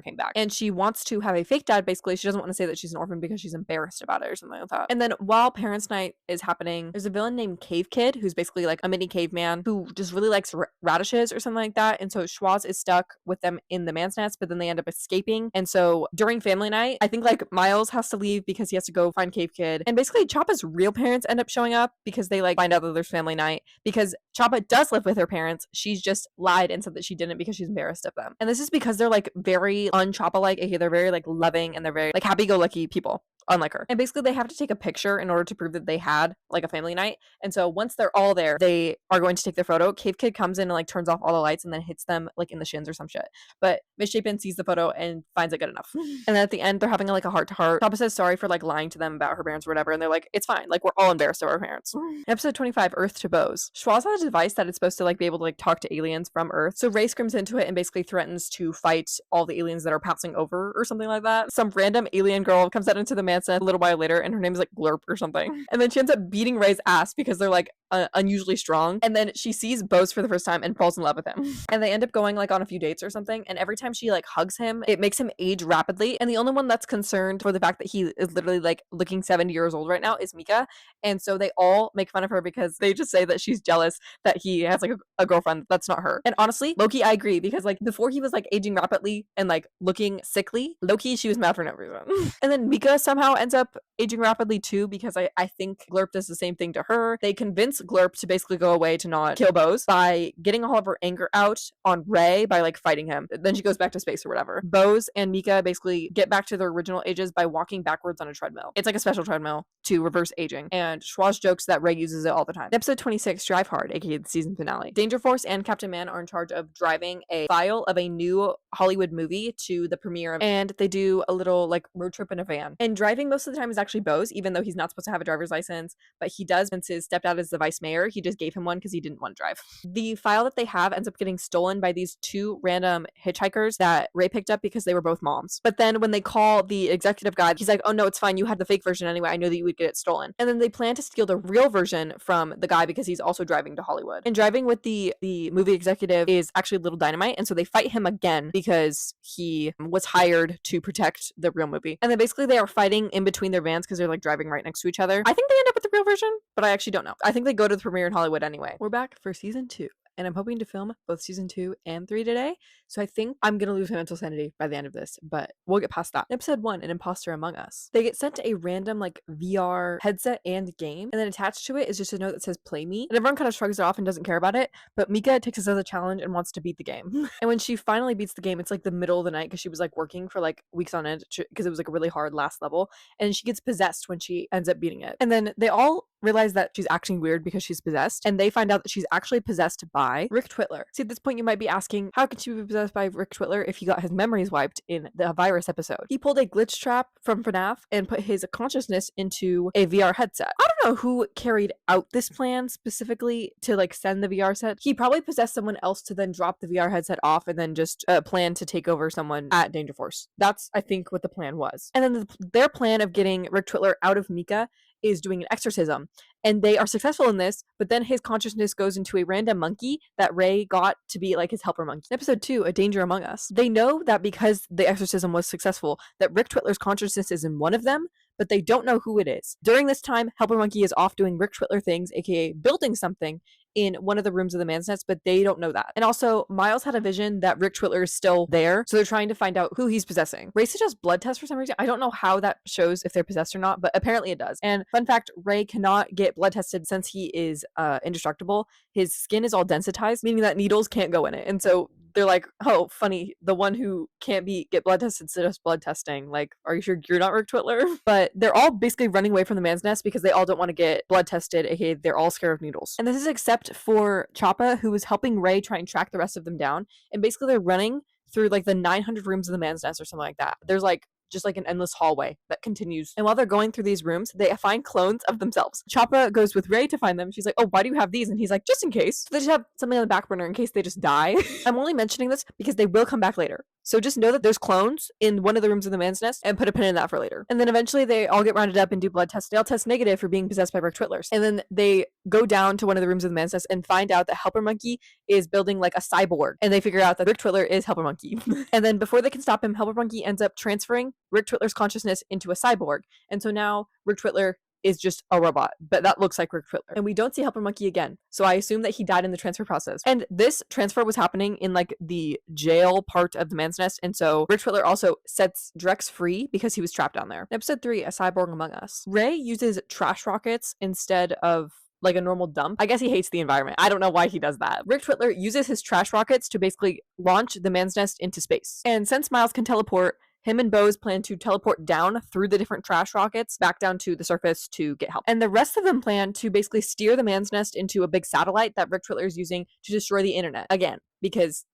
came back. And she wants to have a fake dad, basically. She doesn't want to say that she's an orphan because she's embarrassed about it or something like that. And then while Parents' Night is happening, there's a villain named Cave Kid who's basically like a mini caveman who just really likes radishes or something like that. And so Schwartz is stuck with them in the man's nest, but then they end up escaping. And so during family night, I think like Miles has to leave because he has to go find Cave Kid. And basically Choppa's real parents end up showing up because they like find out that there's family night because Choppa does live with her parents. She's just lied and said that she didn't because she's embarrassed of them. And this is because they're like very un-Choppa-like. They're very like loving and they're very like happy-go-lucky people. Unlike her. And basically they have to take a picture in order to prove that they had like a family night. And so once they're all there, they are going to take their photo. Cave Kid comes in and like turns off all the lights and then hits them like in the shins or some shit. But Misshapen sees the photo and finds it good enough. And then at the end they're having like a heart-to-heart. Choppa says sorry for like lying to them about her parents or whatever, and they're like, it's fine, like we're all embarrassed of our parents. Episode 25, Earth to Bose. Schwartz has a device that is supposed to like be able to like talk to aliens from Earth. So Ray screams into it and basically threatens to fight all the aliens that are passing over or something like that. Some random alien girl comes out into the man's nest a little while later and her name is like Glurp or something. And then she ends up beating Ray's ass because they're like unusually strong. And then she sees Bose for the first time and falls in love with him. And they end up going like on a few dates or something. And every time she like hugs him, it makes him age rapidly. And the only one that's concerned for the fact that he is literally like looking 70 years old right now is Mika. And so they all make fun of her because they just say that she's jealous that he has like a girlfriend that's not her. And honestly, low-key, I agree because like before he was like aging rapidly and like looking sickly, low-key she was mad for no reason. And then Mika somehow ends up aging rapidly too because I think Glurp does the same thing to her. They convince Glurp to basically go away to not kill Bose by getting all of her anger out on Ray by like fighting him. Then she goes back to space or whatever. Bose and Mika basically get back to their original ages by walking backwards on a treadmill. It's like a special treadmill to reverse aging. And Schwartz jokes that Ray uses it all the time. Episode 26, Drive Hard, aka the season finale. Danger Force and Captain Man are in charge of driving a file of a new Hollywood movie to the premiere, and they do a little like road trip in a van. And driving most of the time is actually Bose, even though he's not supposed to have a driver's license, but he does since his stepdad is the vice mayor. He just gave him one because he didn't want to drive. The file that they have ends up getting stolen by these two random hitchhikers that Ray picked up because they were both moms. But then when they call the executive guy, he's like, oh no, it's fine, you had the fake version anyway, I knew that you would get it stolen. And then they plan to steal the real version from the guy because he's also driving to Hollywood. And driving with the movie executive is actually Little Dynamite, and so they fight him again because he was hired to protect the real movie. And then basically they are fighting in between their vans because they're like driving right next to each other. I think they end up with the real version, but I actually don't know. I think they go to the premiere in Hollywood anyway. We're back for season 2. and I'm hoping to film both season 2 and 3 today. So I think I'm gonna lose my mental sanity by the end of this, but we'll get past that. Episode 1, An Imposter Among Us. They get sent a random like VR headset and game, and then attached to it is just a note that says "Play me," and everyone kind of shrugs it off and doesn't care about it. But Mika takes this as a challenge and wants to beat the game. And when she finally beats the game, it's like the middle of the night because she was like working for like weeks on end because it was like a really hard last level, and she gets possessed when she ends up beating it. And then they all realize that she's acting weird because she's possessed, and they find out that she's actually possessed by Rick Twitler. See, at this point you might be asking, how could she be possessed by Rick Twitler if he got his memories wiped in the virus episode? He pulled a glitch trap from FNAF and put his consciousness into a VR headset. I don't know who carried out this plan specifically to like send the VR set. He probably possessed someone else to then drop the VR headset off and then just plan to take over someone at Danger Force. That's, I think, what the plan was. And then their plan of getting Rick Twitler out of Mika is doing an exorcism, and they are successful in this, but then his consciousness goes into a random monkey that Ray got to be like his helper monkey. Episode 2, A Danger Among Us. They know that because the exorcism was successful, that Rick Twitler's consciousness is in one of them, but they don't know who it is. During this time, Helper Monkey is off doing Rick Twitler things, aka building something in one of the rooms of the man's nest, but they don't know that. And also, Miles had a vision that Rick Twitler is still there, so they're trying to find out who he's possessing. Ray suggests blood tests for some reason. I don't know how that shows if they're possessed or not, but apparently it does. And fun fact, Ray cannot get blood tested since he is indestructible. His skin is all densitized, meaning that needles can't go in it. And so they're like, oh, funny, the one who can't get blood tested suggests blood testing. Like, are you sure you're not Rick Twitler? But they're all basically running away from the man's nest because they all don't want to get blood tested, aka they're all scared of needles. And this is except for Choppa, who is helping Ray try and track the rest of them down. And basically they're running through like the 900 rooms of the man's nest or something like that. There's like just like an endless hallway that continues. And while they're going through these rooms, they find clones of themselves. Choppa goes with Ray to find them. She's like, oh, why do you have these? And he's like, just in case. So they just have something on the back burner in case they just die. I'm only mentioning this because they will come back later. So just know that there's clones in one of the rooms of the man's nest, and put a pin in that for later. And then eventually they all get rounded up and do blood tests. They all test negative for being possessed by Rick Twitlers. And then they go down to one of the rooms of the man's nest and find out that Helper Monkey is building like a cyborg. And they figure out that Rick Twitler is Helper Monkey. And then before they can stop him, Helper Monkey ends up transferring Rick Twitler's consciousness into a cyborg. And so now Rick Twitler is just a robot, but that looks like Rick Twitler. And we don't see Helper Monkey again, so I assume that he died in the transfer process. And this transfer was happening in like the jail part of the man's nest, and so Rick Twitler also sets Drex free because he was trapped down there. Episode 3, A Cyborg Among Us. Ray uses trash rockets instead of like a normal dump. I guess he hates the environment. I don't know why he does that. Rick Twitler uses his trash rockets to basically launch the man's nest into space. And since Miles can teleport, him and Bose plan to teleport down through the different trash rockets back down to the surface to get help. And the rest of them plan to basically steer the man's nest into a big satellite that Rick Twitler is using to destroy the internet. Again, because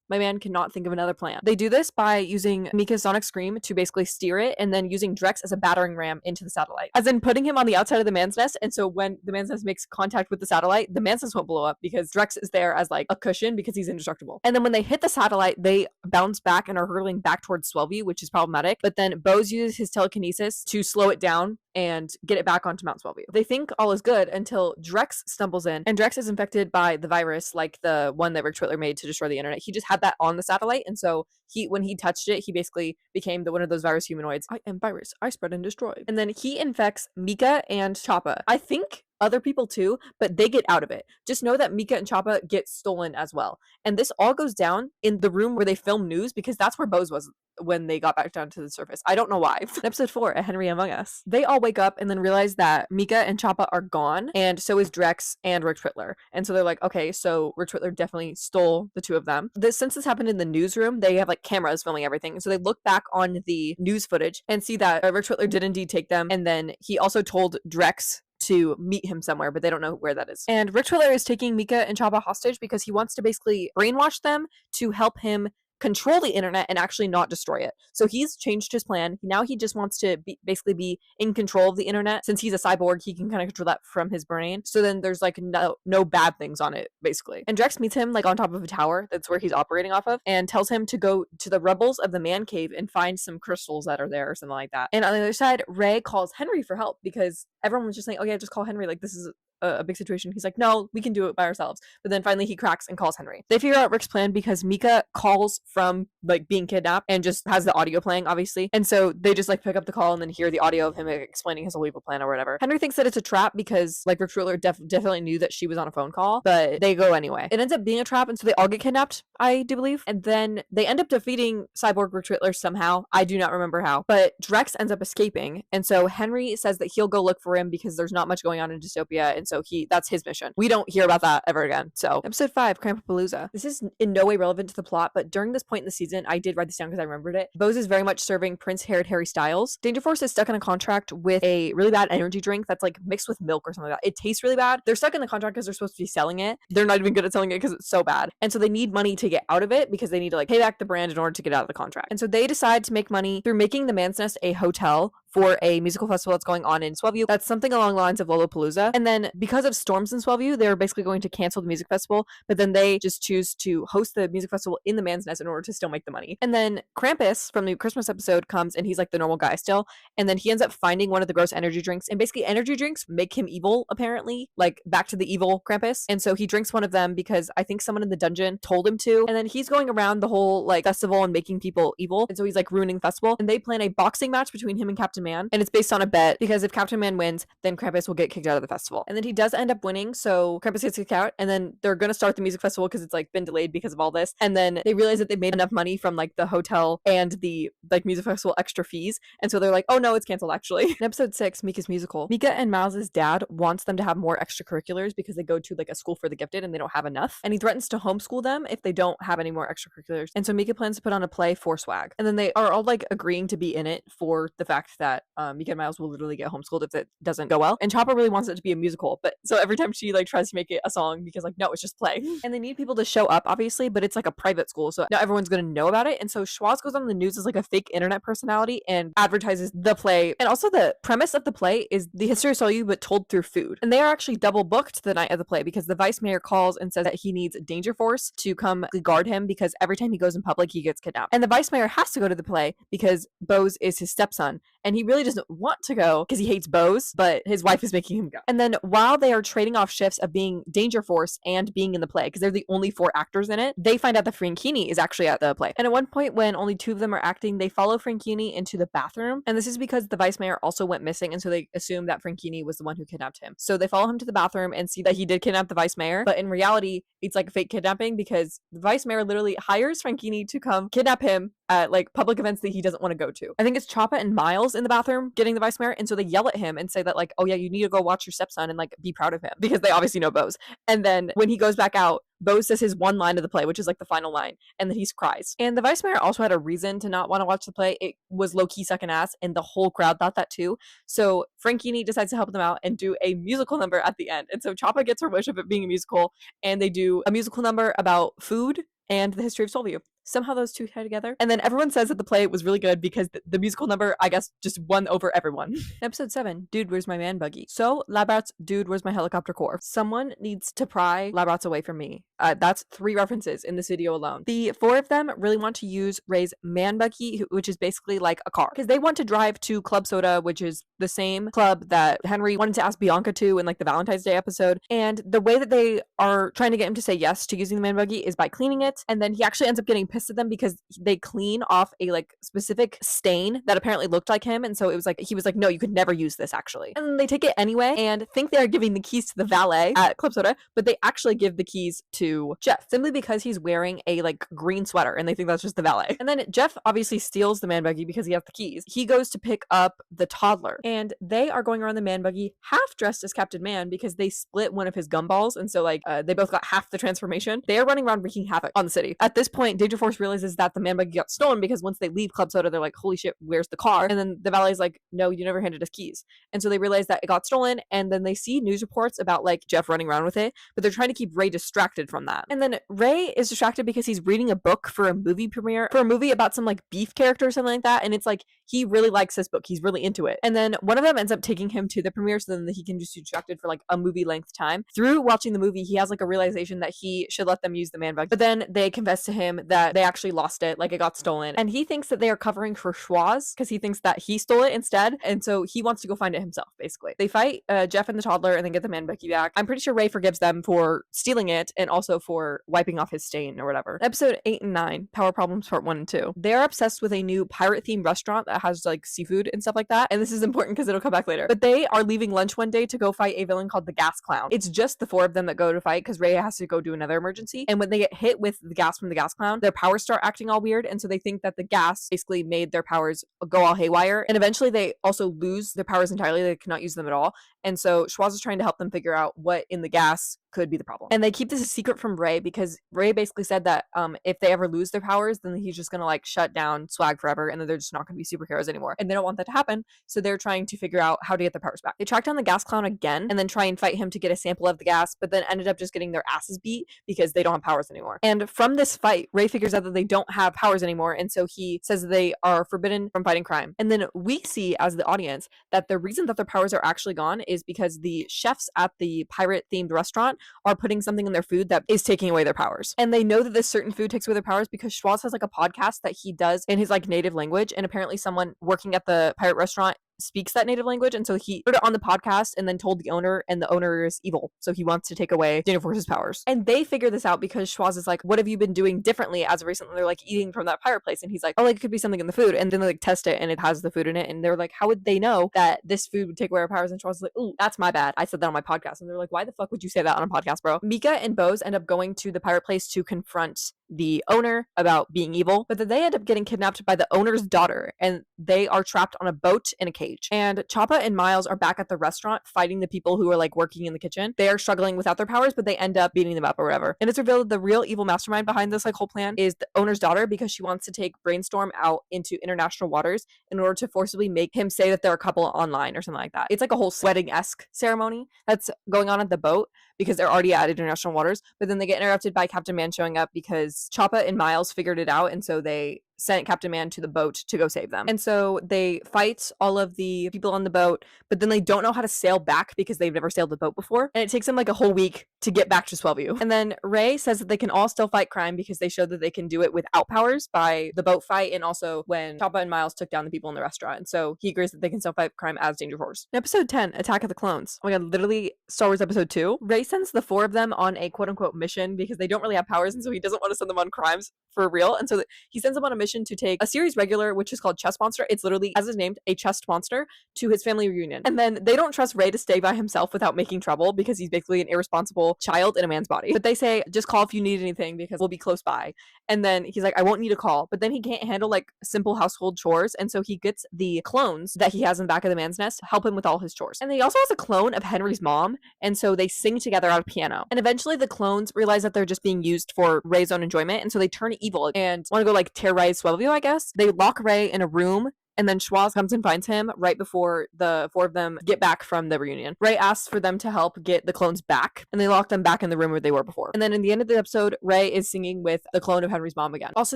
my man cannot think of another plan. They do this by using Mika's Sonic Scream to basically steer it, and then using Drex as a battering ram into the satellite. As in putting him on the outside of the man's nest, and so when the man's nest makes contact with the satellite, the man's nest won't blow up because Drex is there as like a cushion because he's indestructible. And then when they hit the satellite, they bounce back and are hurtling back towards Swellview, which is problematic. But then Bose uses his telekinesis to slow it down and get it back onto Mount Swellview. They think all is good until Drex stumbles in, and Drex is infected by the virus, like the one that Rick Twitler made to destroy the internet. He just had that on the satellite, and so when he touched it, he basically became one of those virus humanoids. I am virus. I spread and destroy. And then he infects Mika and Choppa. I think other people too, but they get out of it. Just know that Mika and Choppa get stolen as well. And this all goes down in the room where they film news, because that's where Bose was when they got back down to the surface. I don't know why. Episode 4, A Henry Among Us. They all wake up and then realize that Mika and Choppa are gone, and so is Drex and Rick Twitler. And so they're like, okay, so Rick Twitler definitely stole the two of them. Since this happened in the newsroom, they have like cameras filming everything. So they look back on the news footage and see that Rick Twitler did indeed take them, and then he also told Drex to meet him somewhere, but they don't know where that is. And Rick Twitler is taking Mika and Choppa hostage because he wants to basically brainwash them to help him control the internet and actually not destroy it. So he's changed his plan. Now he just wants to basically be in control of the internet. Since he's a cyborg, he can kind of control that from his brain. So then there's like no bad things on it, basically. And Drex meets him like on top of a tower. That's where he's operating off of, and tells him to go to the rubbles of the man cave and find some crystals that are there or something like that. And on the other side, Ray calls Henry for help because everyone was just saying, oh yeah, just call Henry. Like, this is a big situation. He's like, no, we can do it by ourselves. But then finally he cracks and calls Henry. They figure out Rick's plan because Mika calls from like being kidnapped and just has the audio playing, obviously. And so they just like pick up the call and then hear the audio of him explaining his whole evil plan or whatever. Henry thinks that it's a trap because like Rick Ruler definitely knew that she was on a phone call, but they go anyway. It ends up being a trap, and so they all get kidnapped, I do believe. And then they end up defeating Cyborg Rick Rittler somehow. I do not remember how. But Drex ends up escaping, and so Henry says that he'll go look for him because there's not much going on in Dystopia, and so that's his mission. We don't hear about that ever again. So episode 5, Krampapalooza. This is in no way relevant to the plot, but during this point in the season, I did write this down because I remembered it. Bose is very much serving Prince-haired Harry Styles. Danger Force is stuck in a contract with a really bad energy drink that's like mixed with milk or something like that. It tastes really bad. They're stuck in the contract because they're supposed to be selling it. They're not even good at selling it because it's so bad. And so they need money to get out of it because they need to like pay back the brand in order to get out of the contract. And so they decide to make money through making the Man's Nest a hotel for a musical festival that's going on in Swellview. That's something along the lines of Lollapalooza. And then because of storms in Swellview, they're basically going to cancel the music festival, but then they just choose to host the music festival in the Man's Nest in order to still make the money. And then Krampus from the Christmas episode comes and he's like the normal guy still. And then he ends up finding one of the gross energy drinks, and basically energy drinks make him evil, apparently, like back to the evil Krampus. And so he drinks one of them because I think someone in the dungeon told him to. And then he's going around the whole like festival and making people evil. And so he's like ruining the festival. And they plan a boxing match between him and Captain Man. And it's based on a bet because if Captain Man wins, then Krampus will get kicked out of the festival. And then he does end up winning, so Krampus gets kicked out, and then they're gonna start the music festival because it's like been delayed because of all this. And then they realize that they made enough money from like the hotel and the like music festival extra fees, and so they're like, oh no, it's canceled actually. In episode 6, Mika's musical, Mika and Miles' dad wants them to have more extracurriculars because they go to like a school for the gifted and they don't have enough, and he threatens to homeschool them if they don't have any more extracurriculars. And so Mika plans to put on a play for swag, and then they are all like agreeing to be in it for the fact that Mika and Miles will literally get homeschooled if it doesn't go well. And Chopper really wants it to be a musical, but so every time she like tries to make it a song, because like, no, it's just play. And they need people to show up, obviously, but it's like a private school, so not everyone's gonna know about it. And so Schwartz goes on the news as like a fake internet personality and advertises the play. And also the premise of the play is the history of Solyu, but told through food. And they are actually double booked the night of the play because the vice mayor calls and says that he needs Danger Force to come guard him because every time he goes in public, he gets kidnapped. And the vice mayor has to go to the play because Bose is his stepson, and he really doesn't want to go because he hates Bose, but his wife is making him go. And then while they are trading off shifts of being Danger Force and being in the play, because they're the only 4 actors in it, they find out that Franchini is actually at the play. And at one point when only 2 of them are acting, they follow Franchini into the bathroom. And this is because the vice mayor also went missing, and so they assume that Franchini was the one who kidnapped him. So they follow him to the bathroom and see that he did kidnap the vice mayor, but in reality, it's like a fake kidnapping because the vice mayor literally hires Franchini to come kidnap him at like public events that he doesn't want to go to. I think it's Choppa and Miles in the bathroom getting the vice mayor, and so they yell at him and say that like, oh yeah, you need to go watch your stepson and like be proud of him because they obviously know Bose. And then when he goes back out, Bose says his one line of the play, which is like the final line, and then he cries. And the vice mayor also had a reason to not want to watch the play. It was low-key sucking ass, and the whole crowd thought that too. So Franchini decides to help them out and do a musical number at the end. And so Choppa gets her wish of it being a musical, and they do a musical number about food and the history of Solview. Somehow those two tie together. And then everyone says that the play was really good because the musical number, I guess, just won over everyone. Episode 7, Dude, Where's My Man Buggy? So, Labrats, Dude, Where's My Helicopter Core? Someone needs to pry Labrats away from me. That's 3 references in this video alone. The 4 of them really want to use Ray's man buggy, which is basically like a car, because they want to drive to Club Soda, which is the same club that Henry wanted to ask Bianca to in like the Valentine's Day episode. And the way that they are trying to get him to say yes to using the man buggy is by cleaning it. And then he actually ends up getting pissed at them because they clean off a like specific stain that apparently looked like him. And so it was like, he was like, no, you could never use this actually. And then they take it anyway and think they are giving the keys to the valet at Club Soda, but they actually give the keys to Jeff simply because he's wearing a like green sweater and they think that's just the valet. And then Jeff obviously steals the man buggy because he has the keys. He goes to pick up the toddler and they are going around the man buggy half dressed as Captain Man because they split one of his gumballs, and so like they both got half the transformation. They are running around wreaking havoc on the city. At this point, Danger Force realizes that the man buggy got stolen because once they leave Club Soda, they're like, holy shit, where's the car? And then the valet's like, no, you never handed us keys. And so they realize that it got stolen, and then they see news reports about like Jeff running around with it, but they're trying to keep Ray distracted from that. And then Ray is distracted because he's reading a book for a movie premiere, for a movie about some like beef character or something like that, and it's like he really likes this book, he's really into it. And then one of them ends up taking him to the premiere so then he can just be distracted for like a movie length time. Through watching the movie, he has like a realization that he should let them use the man bug, but then they confess to him that they actually lost it, like it got stolen. And he thinks that they are covering for Schwarz because he thinks that he stole it instead. And so he wants to go find it himself, basically. They fight Jeff and the toddler and then get the man Becky back. I'm pretty sure Ray forgives them for stealing it and also for wiping off his stain or whatever. Episode 8 and 9, Power Problems Part 1 and 2. They're obsessed with a new pirate-themed restaurant that has like seafood and stuff like that. And this is important because it'll come back later. But they are leaving lunch one day to go fight a villain called the Gas Clown. It's just the four of them that go to fight because Ray has to go do another emergency. And when they get hit with the gas from the Gas Clown, their powers start acting all weird. And so they think that the gas basically made their powers go all haywire. And eventually they also lose their powers entirely. They cannot use them at all. And so Schwarz is trying to help them figure out what in the gas could be the problem. And they keep this a secret from Ray because Ray basically said that if they ever lose their powers, then he's just gonna like shut down swag forever and then they're just not gonna be superheroes anymore. And they don't want that to happen. So they're trying to figure out how to get their powers back. They track down the Gas Clown again and then try and fight him to get a sample of the gas, but then ended up just getting their asses beat because they don't have powers anymore. And from this fight, Ray figures out that they don't have powers anymore. And so he says that they are forbidden from fighting crime. And then we see as the audience that the reason that their powers are actually gone is because the chefs at the pirate themed restaurant are putting something in their food that is taking away their powers. And they know that this certain food takes away their powers because Schwarz has like a podcast that he does in his like native language. And apparently someone working at the pirate restaurant speaks that native language, and so he heard it on the podcast and then told the owner, and the owner is evil, so he wants to take away Danger Force's powers. And they figure this out because Schwarz is like, what have you been doing differently as of recently? They're like eating from that pirate place, and he's like, oh, like it could be something in the food. And then they like test it and it has the food in it, and they're like, how would they know that this food would take away our powers? And Schwarz is like, ooh, that's my bad, I said that on my podcast. And they're like, why the fuck would you say that on a podcast, bro? Mika and Bose end up going to the pirate place to confront the owner about being evil, but then they end up getting kidnapped by the owner's daughter, and they are trapped on a boat in a cage. And Choppa and Miles are back at the restaurant fighting the people who are like working in the kitchen. They are struggling without their powers, but they end up beating them up or whatever. And it's revealed that the real evil mastermind behind this like whole plan is the owner's daughter, because she wants to take Brainstorm out into international waters in order to forcibly make him say that they're a couple online or something like that. It's like a whole wedding-esque ceremony that's going on at the boat because they're already at international waters, but then they get interrupted by Captain Man showing up because Choppa and Miles figured it out, and so they sent Captain Man to the boat to go save them. And so they fight all of the people on the boat, but then they don't know how to sail back because they've never sailed the boat before, and it takes them like a whole week to get back to Swellview. And then Ray says that they can all still fight crime because they showed that they can do it without powers by the boat fight, and also when Choppa and Miles took down the people in the restaurant. And so he agrees that they can still fight crime as Danger Force. In episode 10, Attack of the Clones. Oh my god, literally Star Wars episode 2. Ray sends the four of them on a quote-unquote mission because they don't really have powers, and so he doesn't want to send them on crimes for real. And so he sends them on a mission to take a series regular, which is called Chest Monster. It's literally, as it's named, a chest monster, to his family reunion. And then they don't trust Ray to stay by himself without making trouble because he's basically an irresponsible child in a man's body. But they say, just call if you need anything because we'll be close by. And then he's like, I won't need a call. But then he can't handle like simple household chores. And so he gets the clones that he has in the back of the man's nest to help him with all his chores. And he also has a clone of Henry's mom. And so they sing together on a piano. And eventually the clones realize that they're just being used for Ray's own enjoyment. And so they turn evil and want to go like terrorize Swellview, I guess. They lock Ray in a room, and then Schwarz comes and finds him right before the four of them get back from the reunion. Ray asks for them to help get the clones back, and they lock them back in the room where they were before. And then in the end of the episode, Ray is singing with the clone of Henry's mom again. Also,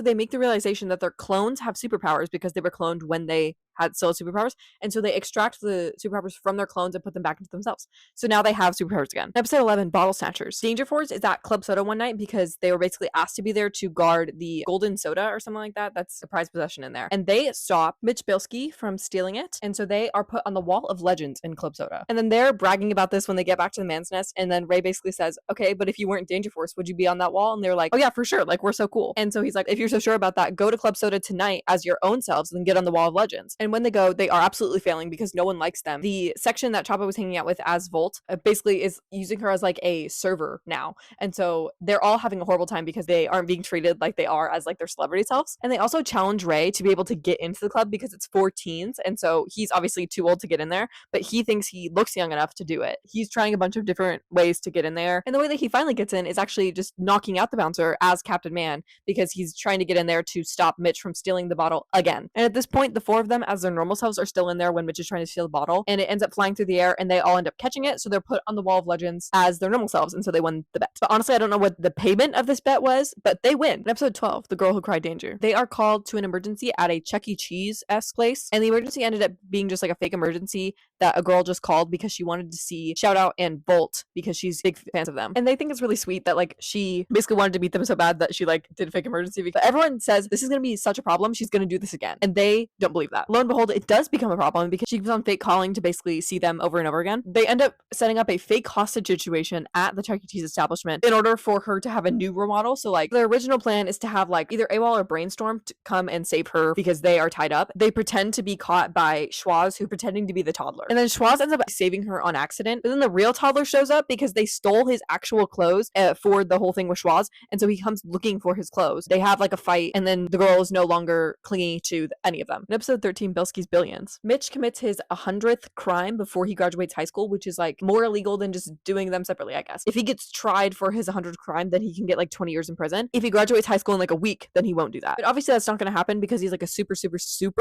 they make the realization that their clones have superpowers because they were cloned when they had still superpowers, and so they extract the superpowers from their clones and put them back into themselves. So now they have superpowers again. Episode 11, Bottle Snatchers. Danger Force is at Club Soda one night because they were basically asked to be there to guard the golden soda or something like that. That's a prized possession in there. And they stop Mitch Bilski from stealing it, and so they are put on the Wall of Legends in Club Soda. And then they're bragging about this when they get back to the man's nest, and then Ray basically says, okay, but if you weren't Danger Force, would you be on that wall? And they're like, oh yeah, for sure, like we're so cool. And so he's like, if you're so sure about that, go to Club Soda tonight as your own selves and then get on the Wall of Legends. And when they go, they are absolutely failing because no one likes them. The section that Choppa was hanging out with as Volt basically is using her as like a server now. And so they're all having a horrible time because they aren't being treated like they are as like their celebrity selves. And they also challenge Ray to be able to get into the club because it's for teens. And so he's obviously too old to get in there, but he thinks he looks young enough to do it. He's trying a bunch of different ways to get in there. And the way that he finally gets in is actually just knocking out the bouncer as Captain Man because he's trying to get in there to stop Mitch from stealing the bottle again. And at this point, the four of them as their normal selves are still in there when Mitch is trying to steal the bottle, and it ends up flying through the air and they all end up catching it, so they're put on the Wall of Legends as their normal selves, and so they won the bet. But honestly, I don't know what the payment of this bet was, but they win. In episode 12, The Girl Who Cried Danger. They are called to an emergency at a Chuck E. Cheese-esque place, and the emergency ended up being just like a fake emergency that a girl just called because she wanted to see Shoutout and Bolt because she's big fans of them. And they think it's really sweet that like she basically wanted to meet them so bad that she like did a fake emergency. But everyone says this is going to be such a problem. She's going to do this again. And they don't believe that. Lo and behold, it does become a problem because she keeps on fake calling to basically see them over and over again. They end up setting up a fake hostage situation at the Chuck E. Cheese establishment in order for her to have a new role model. So like the original plan is to have like either AWOL or Brainstorm to come and save her because they are tied up. They pretend to be caught by Schwoz, who pretending to be the toddler. And then Schwoz ends up saving her on accident. But then the real toddler shows up because they stole his actual clothes for the whole thing with Schwoz. And so he comes looking for his clothes. They have like a fight, and then the girl is no longer clingy to any of them. In episode 13, Bilski's Billions, Mitch commits his 100th crime before he graduates high school, which is like more illegal than just doing them separately, I guess. If he gets tried for his 100th crime, then he can get like 20 years in prison. If he graduates high school in like a week, then he won't do that. But obviously that's not going to happen because he's like a super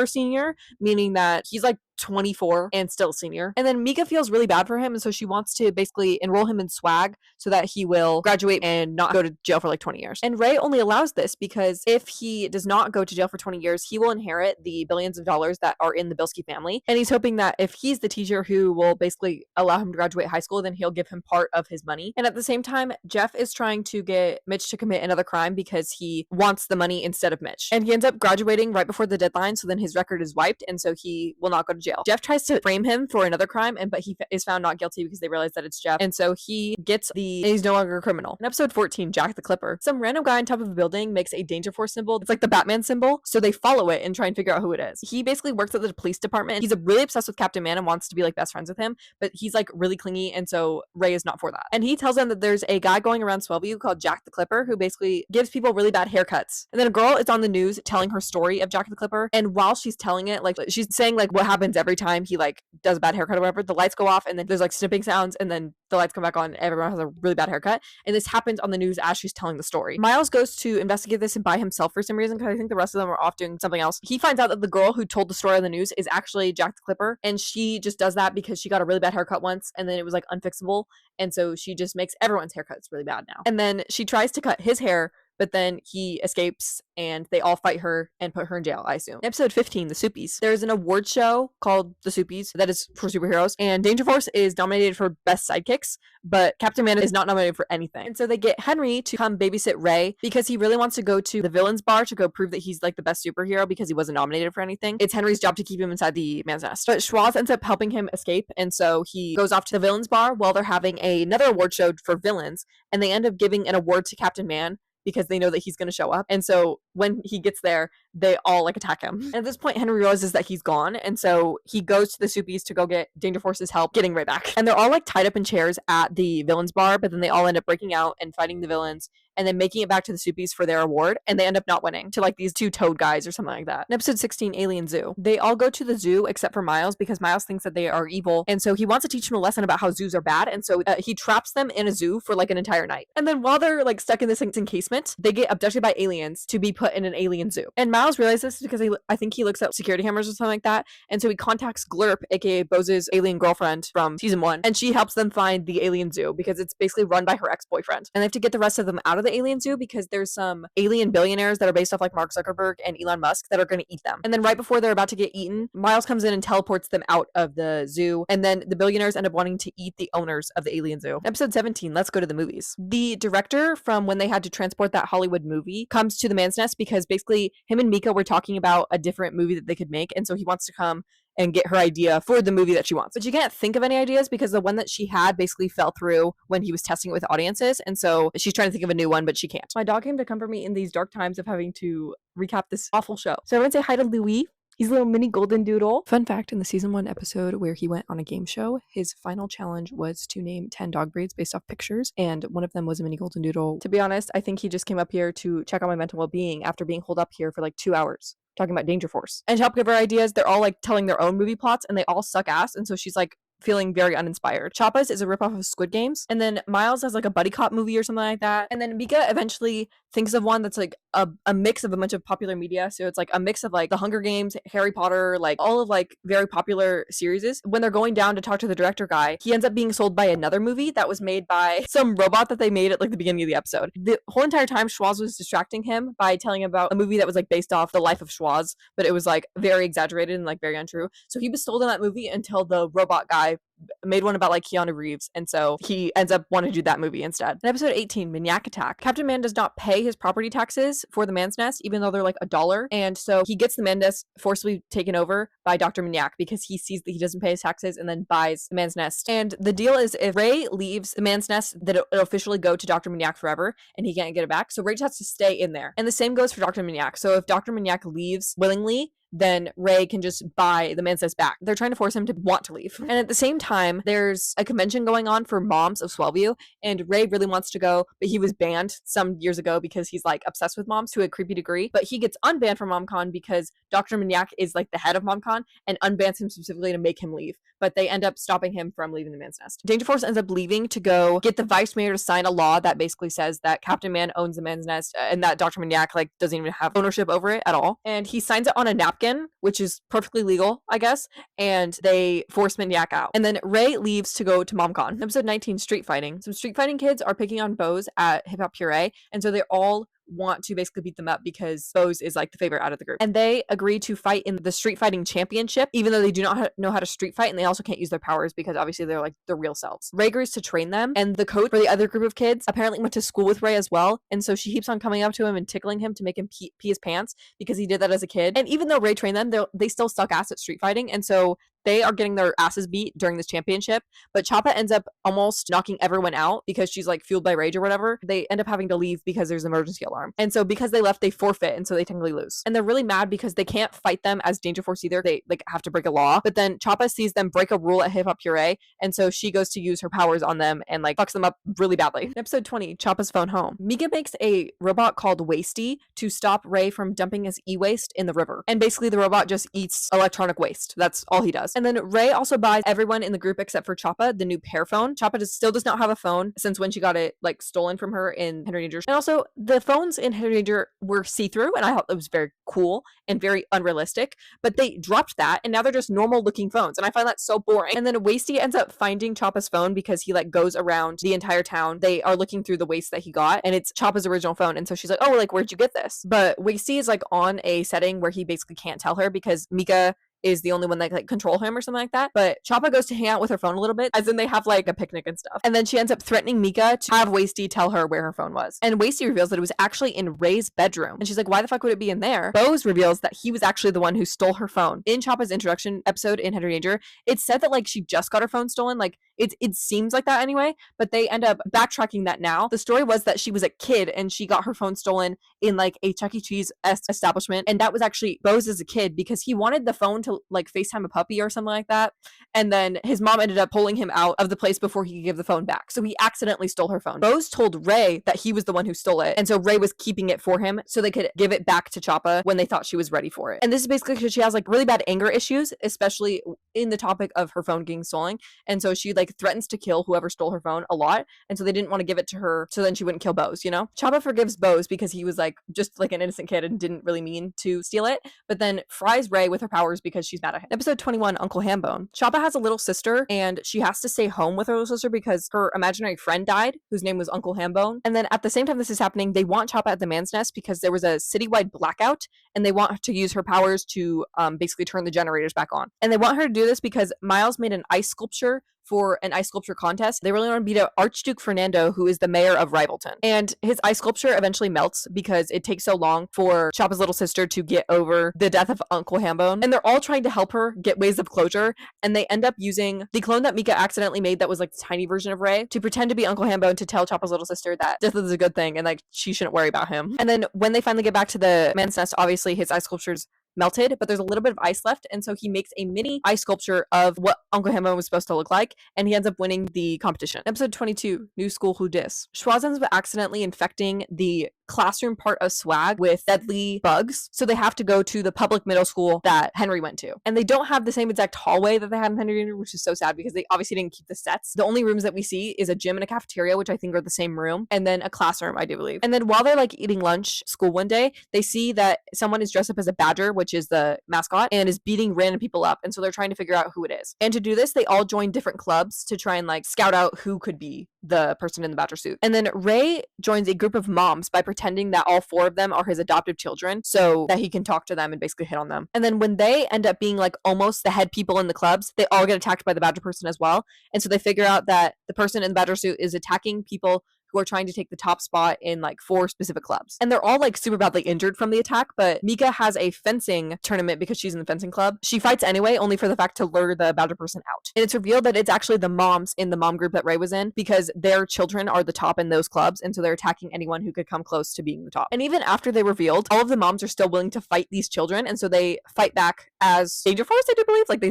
senior, meaning that he's like 24 and still senior. And then Mika feels really bad for him, and so she wants to basically enroll him in swag so that he will graduate and not go to jail for like 20 years. And Ray only allows this because if he does not go to jail for 20 years, he will inherit the billions of dollars that are in the Bilski family. And he's hoping that if he's the teacher who will basically allow him to graduate high school, then he'll give him part of his money. And at the same time, Jeff is trying to get Mitch to commit another crime because he wants the money instead of Mitch. And he ends up graduating right before the deadline, so then his record is wiped, and so he will not go to jail. Jeff tries to frame him for another crime, but he is found not guilty because they realize that it's Jeff, and so he gets he's no longer a criminal. In episode 14, Jack the Clipper, some random guy on top of a building makes a Danger Force symbol. It's like the Batman symbol, so they follow it and try and figure out who it is. He basically works at the police department. He's really obsessed with Captain Man and wants to be like best friends with him, but he's like really clingy, and so Ray is not for that. And he tells them that there's a guy going around Swellview called Jack the Clipper who basically gives people really bad haircuts. And then a girl is on the news telling her story of Jack the Clipper, and while she's telling it, like she's saying like what happens every time he like does a bad haircut or whatever, the lights go off and then there's like snipping sounds and then the lights come back on, everyone has a really bad haircut. And this happens on the news as she's telling the story. Miles goes to investigate this and by himself for some reason because I think the rest of them are off doing something else. He finds out that the girl who told the story on the news is actually Jack the Clipper, and she just does that because she got a really bad haircut once and then it was like unfixable, and so she just makes everyone's haircuts really bad now. And then she tries to cut his hair, but then he escapes and they all fight her and put her in jail, I assume. Episode 15, The Soupies. There's an award show called The Soupies that is for superheroes, and Danger Force is nominated for Best Sidekicks, but Captain Man is not nominated for anything. And so they get Henry to come babysit Ray because he really wants to go to the villains bar to go prove that he's like the best superhero because he wasn't nominated for anything. It's Henry's job to keep him inside the man's nest. But Schwoz ends up helping him escape, and so he goes off to the villains bar while they're having another award show for villains, and they end up giving an award to Captain Man because they know that he's going to show up. And so when he gets there, they all like attack him. And at this point, Henry realizes that he's gone. And so he goes to the Soupies to go get Danger Force's help getting Ray back. And they're all like tied up in chairs at the villains bar, but then they all end up breaking out and fighting the villains and then making it back to the Soupies for their award. And they end up not winning to like these two toad guys or something like that. In episode 16, Alien Zoo, they all go to the zoo except for Miles because Miles thinks that they are evil. And so he wants to teach them a lesson about how zoos are bad. And so he traps them in a zoo for like an entire night. And then while they're like stuck in this encasement, they get abducted by aliens to be put in an alien zoo. And Miles realizes this because I think he looks at security cameras or something like that. And so he contacts Glurp, aka Bose's alien girlfriend from season 1. And she helps them find the alien zoo because it's basically run by her ex-boyfriend. And they have to get the rest of them out of the alien zoo because there's some alien billionaires that are based off like Mark Zuckerberg and Elon Musk that are going to eat them. And then right before they're about to get eaten, Miles comes in and teleports them out of the zoo. And then the billionaires end up wanting to eat the owners of the alien zoo. Episode 17, let's go to the movies. The director from when they had to transport that Hollywood movie comes to the man's nest because basically him and Mika were talking about a different movie that they could make. And so he wants to come and get her idea for the movie that she wants. But she can't think of any ideas because the one that she had basically fell through when he was testing it with audiences. And so she's trying to think of a new one, but she can't. My dog came to comfort me in these dark times of having to recap this awful show. So everyone say hi to Louis. He's a little mini golden doodle. Fun fact, in the season 1 episode where he went on a game show, his final challenge was to name 10 dog breeds based off pictures, and one of them was a mini golden doodle. To be honest, I think he just came up here to check on my mental well-being after being holed up here for like 2 hours talking about Danger Force. And to help give her ideas, they're all like telling their own movie plots and they all suck ass, and so she's like feeling very uninspired. Choppa's is a ripoff of Squid Games, and then Miles has like a buddy cop movie or something like that, and then Mika eventually thinks of one that's like a mix of a bunch of popular media. So it's like a mix of like the Hunger Games, Harry Potter, like all of like very popular series. When they're going down to talk to the director guy, he ends up being sold by another movie that was made by some robot that they made at like the beginning of the episode. The whole entire time Schwoz was distracting him by telling him about a movie that was like based off the life of Schwoz, but it was like very exaggerated and like very untrue. So he was sold in that movie until the robot guy made one about like Keanu Reeves, and so he ends up wanting to do that movie instead. In episode 18, Maniac Attack, Captain Man does not pay his property taxes for the man's nest, even though they're like $1, and so he gets the man's nest forcibly taken over by Dr. Maniac because he sees that he doesn't pay his taxes and then buys the man's nest. And the deal is if Ray leaves the man's nest, that it'll officially go to Dr. Maniac forever and he can't get it back. So Ray just has to stay in there. And the same goes for Dr. Maniac. So if Dr. Maniac leaves willingly, then Ray can just buy the man's nest back. They're trying to force him to want to leave. And at the same time, there's a convention going on for moms of Swellview, and Ray really wants to go, but he was banned some years ago because he's like obsessed with moms to a creepy degree. But he gets unbanned from MomCon because Dr. Maniac is like the head of MomCon and unbans him specifically to make him leave. But they end up stopping him from leaving the man's nest. Danger Force ends up leaving to go get the vice mayor to sign a law that basically says that Captain Man owns the man's nest and that Dr. Maniac like doesn't even have ownership over it at all. And he signs it on a napkin, which is perfectly legal, I guess, and they force Maniac out. And then Ray leaves to go to MomCon. Episode 19, Street Fighting. Some street fighting kids are picking on Bose at Hip Hop Puree, and so they all want to basically beat them up because Bose is like the favorite out of the group. And they agree to fight in the street fighting championship, even though they do not know how to street fight, and they also can't use their powers because obviously they're like their real selves. Ray agrees to train them, and the coach for the other group of kids apparently went to school with Ray as well, and so she keeps on coming up to him and tickling him to make him pee his pants because he did that as a kid. And even though Ray trained them, they still suck ass at street fighting, and so they are getting their asses beat during this championship, but Choppa ends up almost knocking everyone out because she's like fueled by rage or whatever. They end up having to leave because there's an emergency alarm. And so because they left, they forfeit, and so they technically lose. And they're really mad because they can't fight them as Danger Force either. They like have to break a law. But then Choppa sees them break a rule at Hip Hop Puree, and so she goes to use her powers on them and like fucks them up really badly. In episode 20, Choppa's phone home. Mika makes a robot called Wasty to stop Ray from dumping his e-waste in the river. And basically the robot just eats electronic waste. That's all he does. And then Ray also buys everyone in the group except for Choppa the new Pear phone. Choppa still does not have a phone since when she got it like stolen from her in Henry Danger. And also the phones in Henry Danger were see-through, and I thought it was very cool and very unrealistic, but they dropped that and now they're just normal looking phones, and I find that so boring. And then Wasty ends up finding Choppa's phone because he like goes around the entire town. They are looking through the waste that he got, and it's Choppa's original phone, and so she's like, oh, like where'd you get this? But Wasty is like on a setting where he basically can't tell her because Mika is the only one that can like control him or something like that. But Choppa goes to hang out with her phone a little bit, as in they have like a picnic and stuff. And then she ends up threatening Mika to have Wasty tell her where her phone was. And Wasty reveals that it was actually in Ray's bedroom. And she's like, why the fuck would it be in there? Bose reveals that he was actually the one who stole her phone. In Choppa's introduction episode in Henry Danger, it said that like she just got her phone stolen. Like it seems like that anyway, but they end up backtracking that now. The story was that she was a kid and she got her phone stolen in like a Chuck E. Cheese establishment. And that was actually Bose as a kid because he wanted the phone to like FaceTime a puppy or something like that. And then his mom ended up pulling him out of the place before he could give the phone back. So he accidentally stole her phone. Bose told Ray that he was the one who stole it. And so Ray was keeping it for him so they could give it back to Choppa when they thought she was ready for it. And this is basically because she has like really bad anger issues, especially in the topic of her phone getting stolen. And so she like threatens to kill whoever stole her phone a lot. And so they didn't want to give it to her so then she wouldn't kill Bose, you know? Choppa forgives Bose because he was like just like an innocent kid and didn't really mean to steal it, but then fries Ray with her powers because she's mad at him. Episode 21, Uncle Hambone. Choppa has a little sister and she has to stay home with her little sister because her imaginary friend died, whose name was Uncle Hambone. And then at the same time this is happening, they want Choppa at the man's nest because there was a citywide blackout and they want to use her powers to basically turn the generators back on. And they want her to do this because Miles made an ice sculpture for an ice sculpture contest. They really want to beat out Archduke Fernando, who is the mayor of Rivalton. And his ice sculpture eventually melts because it takes so long for Choppa's little sister to get over the death of Uncle Hambone. And they're all trying to help her get ways of closure. And they end up using the clone that Mika accidentally made that was like the tiny version of Ray to pretend to be Uncle Hambone to tell Choppa's little sister that death is a good thing and like she shouldn't worry about him. And then when they finally get back to the man's nest, obviously his ice sculpture's melted, but there's a little bit of ice left, and so he makes a mini ice sculpture of what Uncle Hambone was supposed to look like, and he ends up winning the competition. Episode 22, New School Who Dis. Schwoz ends up accidentally infecting the classroom part of swag with deadly bugs. So they have to go to the public middle school that Henry went to. And they don't have the same exact hallway that they had in Henry Jr., which is so sad because they obviously didn't keep the sets. The only rooms that we see is a gym and a cafeteria, which I think are the same room, and then a classroom, I do believe. And then while they're like eating lunch school one day, they see that someone is dressed up as a badger, which is the mascot, and is beating random people up. And so they're trying to figure out who it is. And to do this, they all join different clubs to try and like scout out who could be the person in the badger suit. And then Ray joins a group of moms by pretending that all 4 of them are his adoptive children so that he can talk to them and basically hit on them. And then when they end up being like almost the head people in the clubs, they all get attacked by the badger person as well. And so they figure out that the person in the badger suit is attacking people who are trying to take the top spot in like 4 specific clubs. And they're all like super badly injured from the attack, but Mika has a fencing tournament because she's in the fencing club. She fights anyway, only for the fact to lure the badger person out. And it's revealed that it's actually the moms in the mom group that Ray was in because their children are the top in those clubs, and so they're attacking anyone who could come close to being the top. And even after they revealed, all of the moms are still willing to fight these children, and so they fight back as Danger Force, I do believe. Like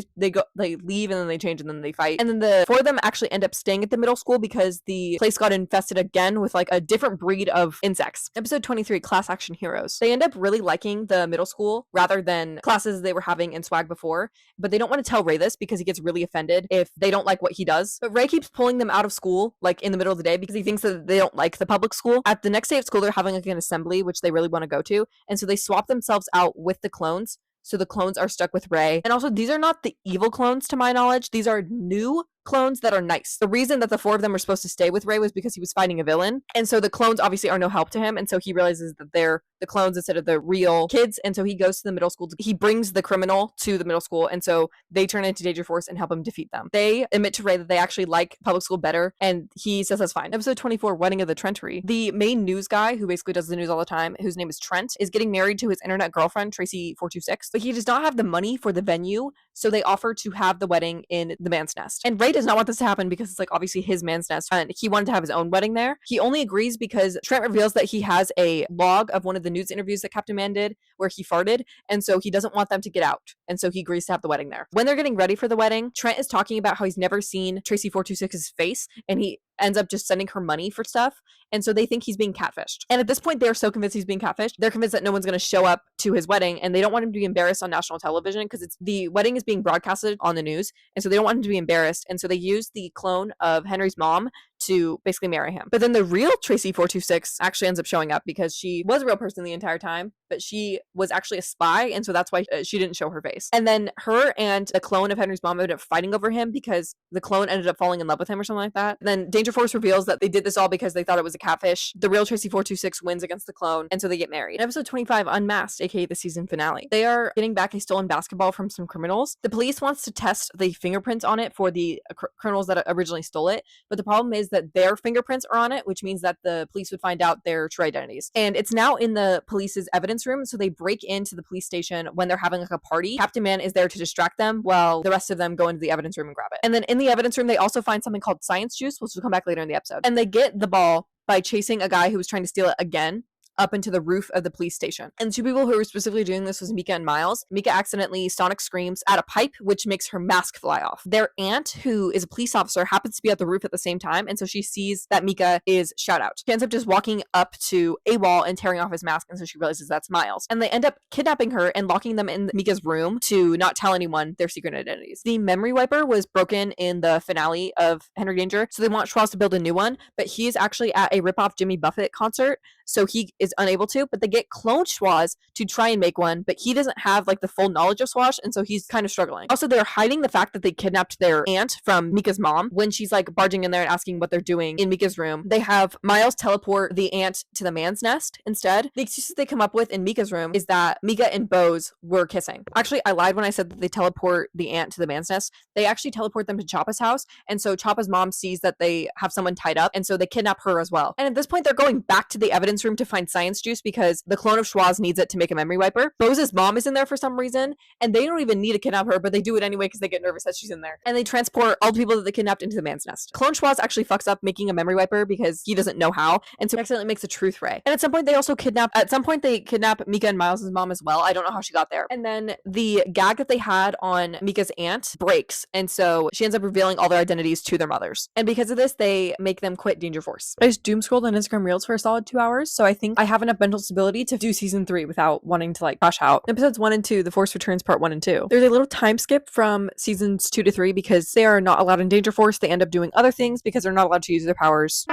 they leave and then they change and then they fight. And then the 4 of them actually end up staying at the middle school because the place got infested again with like a different breed of insects. Episode 23, Class Action Heroes. They end up really liking the middle school rather than classes they were having in swag before, but they don't want to tell Ray this because he gets really offended if they don't like what he does. But Ray keeps pulling them out of school like in the middle of the day because he thinks that they don't like the public school. At the next day of school, they're having like an assembly, which they really want to go to, and so they swap themselves out with the clones. So the clones are stuck with Ray. And also, these are not the evil clones to my knowledge. These are new clones that are nice. The reason that the 4 of them were supposed to stay with Ray was because he was fighting a villain. And so the clones obviously are no help to him. And so he realizes that they're the clones instead of the real kids. And so he goes to the middle school. He brings the criminal to the middle school. And so they turn into Danger Force and help him defeat them. They admit to Ray that they actually like public school better. And he says that's fine. Episode 24, Wedding of the Trentery. The main news guy who basically does the news all the time, whose name is Trent, is getting married to his internet girlfriend, Tracy 426. But he does not have the money for the venue. So they offer to have the wedding in the man's nest. And Ray does not want this to happen because it's like obviously his man's nest and he wanted to have his own wedding there. He only agrees because Trent reveals that he has a log of one of the news interviews that Captain Man did where he farted, and so he doesn't want them to get out, and so he agrees to have the wedding there. When they're getting ready for the wedding, Trent is talking about how he's never seen Tracy 426's face, and he ends up just sending her money for stuff, and so they think he's being catfished. And at this point, they're so convinced he's being catfished, they're convinced that no one's going to show up to his wedding, and they don't want him to be embarrassed on national television because the wedding is being broadcasted on the news, and so they don't want him to be embarrassed, and so they use the clone of Henry's mom to basically marry him. But then the real Tracy 426 actually ends up showing up because she was a real person the entire time, but she was actually a spy, and so that's why she didn't show her face. And then her and the clone of Henry's mom ended up fighting over him because the clone ended up falling in love with him or something like that. And then Danger Force reveals that they did this all because they thought it was a catfish. The real Tracy 426 wins against the clone, and so they get married. In episode 25, Unmasked, aka the season finale, they are getting back a stolen basketball from some criminals. The police wants to test the fingerprints on it for the criminals that originally stole it, but the problem is that their fingerprints are on it, which means that the police would find out their true identities. And it's now in the police's evidence room, so they break into the police station when they're having like a party. Captain Man is there to distract them while the rest of them go into the evidence room and grab it. And then in the evidence room, they also find something called science juice, which will come back later in the episode. And they get the ball by chasing a guy who was trying to steal it again up into the roof of the police station. And 2 people who were specifically doing this was Mika and Miles. Mika accidentally sonic screams at a pipe, which makes her mask fly off. Their aunt, who is a police officer, happens to be at the roof at the same time, and so she sees that Mika is Shoutout. She ends up just walking up to a wall and tearing off his mask, and so she realizes that's Miles. And they end up kidnapping her and locking them in Mika's room to not tell anyone their secret identities. The memory wiper was broken in the finale of Henry Danger, so they want Schwartz to build a new one, but he is actually at a rip-off Jimmy Buffett concert, so he is unable to, but they get clone Schwaz to try and make one, but he doesn't have like the full knowledge of Schwaz, and so he's kind of struggling. Also, they're hiding the fact that they kidnapped their aunt from Mika's mom when she's like barging in there and asking what they're doing in Mika's room. They have Miles teleport the aunt to the man's nest instead. The excuses they come up with in Mika's room is that Mika and Bose were kissing. Actually, I lied when I said that they teleport the aunt to the man's nest. They actually teleport them to Choppa's house, and so Choppa's mom sees that they have someone tied up, and so they kidnap her as well. And at this point, they're going back to the evidence room to find science juice because the clone of Schwaz needs it to make a memory wiper. Bose's mom is in there for some reason, and they don't even need to kidnap her, but they do it anyway because they get nervous that she's in there. And they transport all the people that they kidnapped into the man's nest. Clone Schwaz actually fucks up making a memory wiper because he doesn't know how, and so he accidentally makes a truth ray. And at some point they kidnap Mika and Miles' mom as well. I don't know how she got there. And then the gag that they had on Mika's aunt breaks, and so she ends up revealing all their identities to their mothers. And because of this, they make them quit Danger Force. I just doom scrolled on Instagram Reels for a solid 2 hours. powers, so I think I have enough mental stability to do season 3 without wanting to like crash out. In episodes 1 and 2, The Force Returns Part 1 and 2. There's a little time skip from seasons 2 to 3 because they are not allowed in Danger Force. They end up doing other things because they're not allowed to use their powers.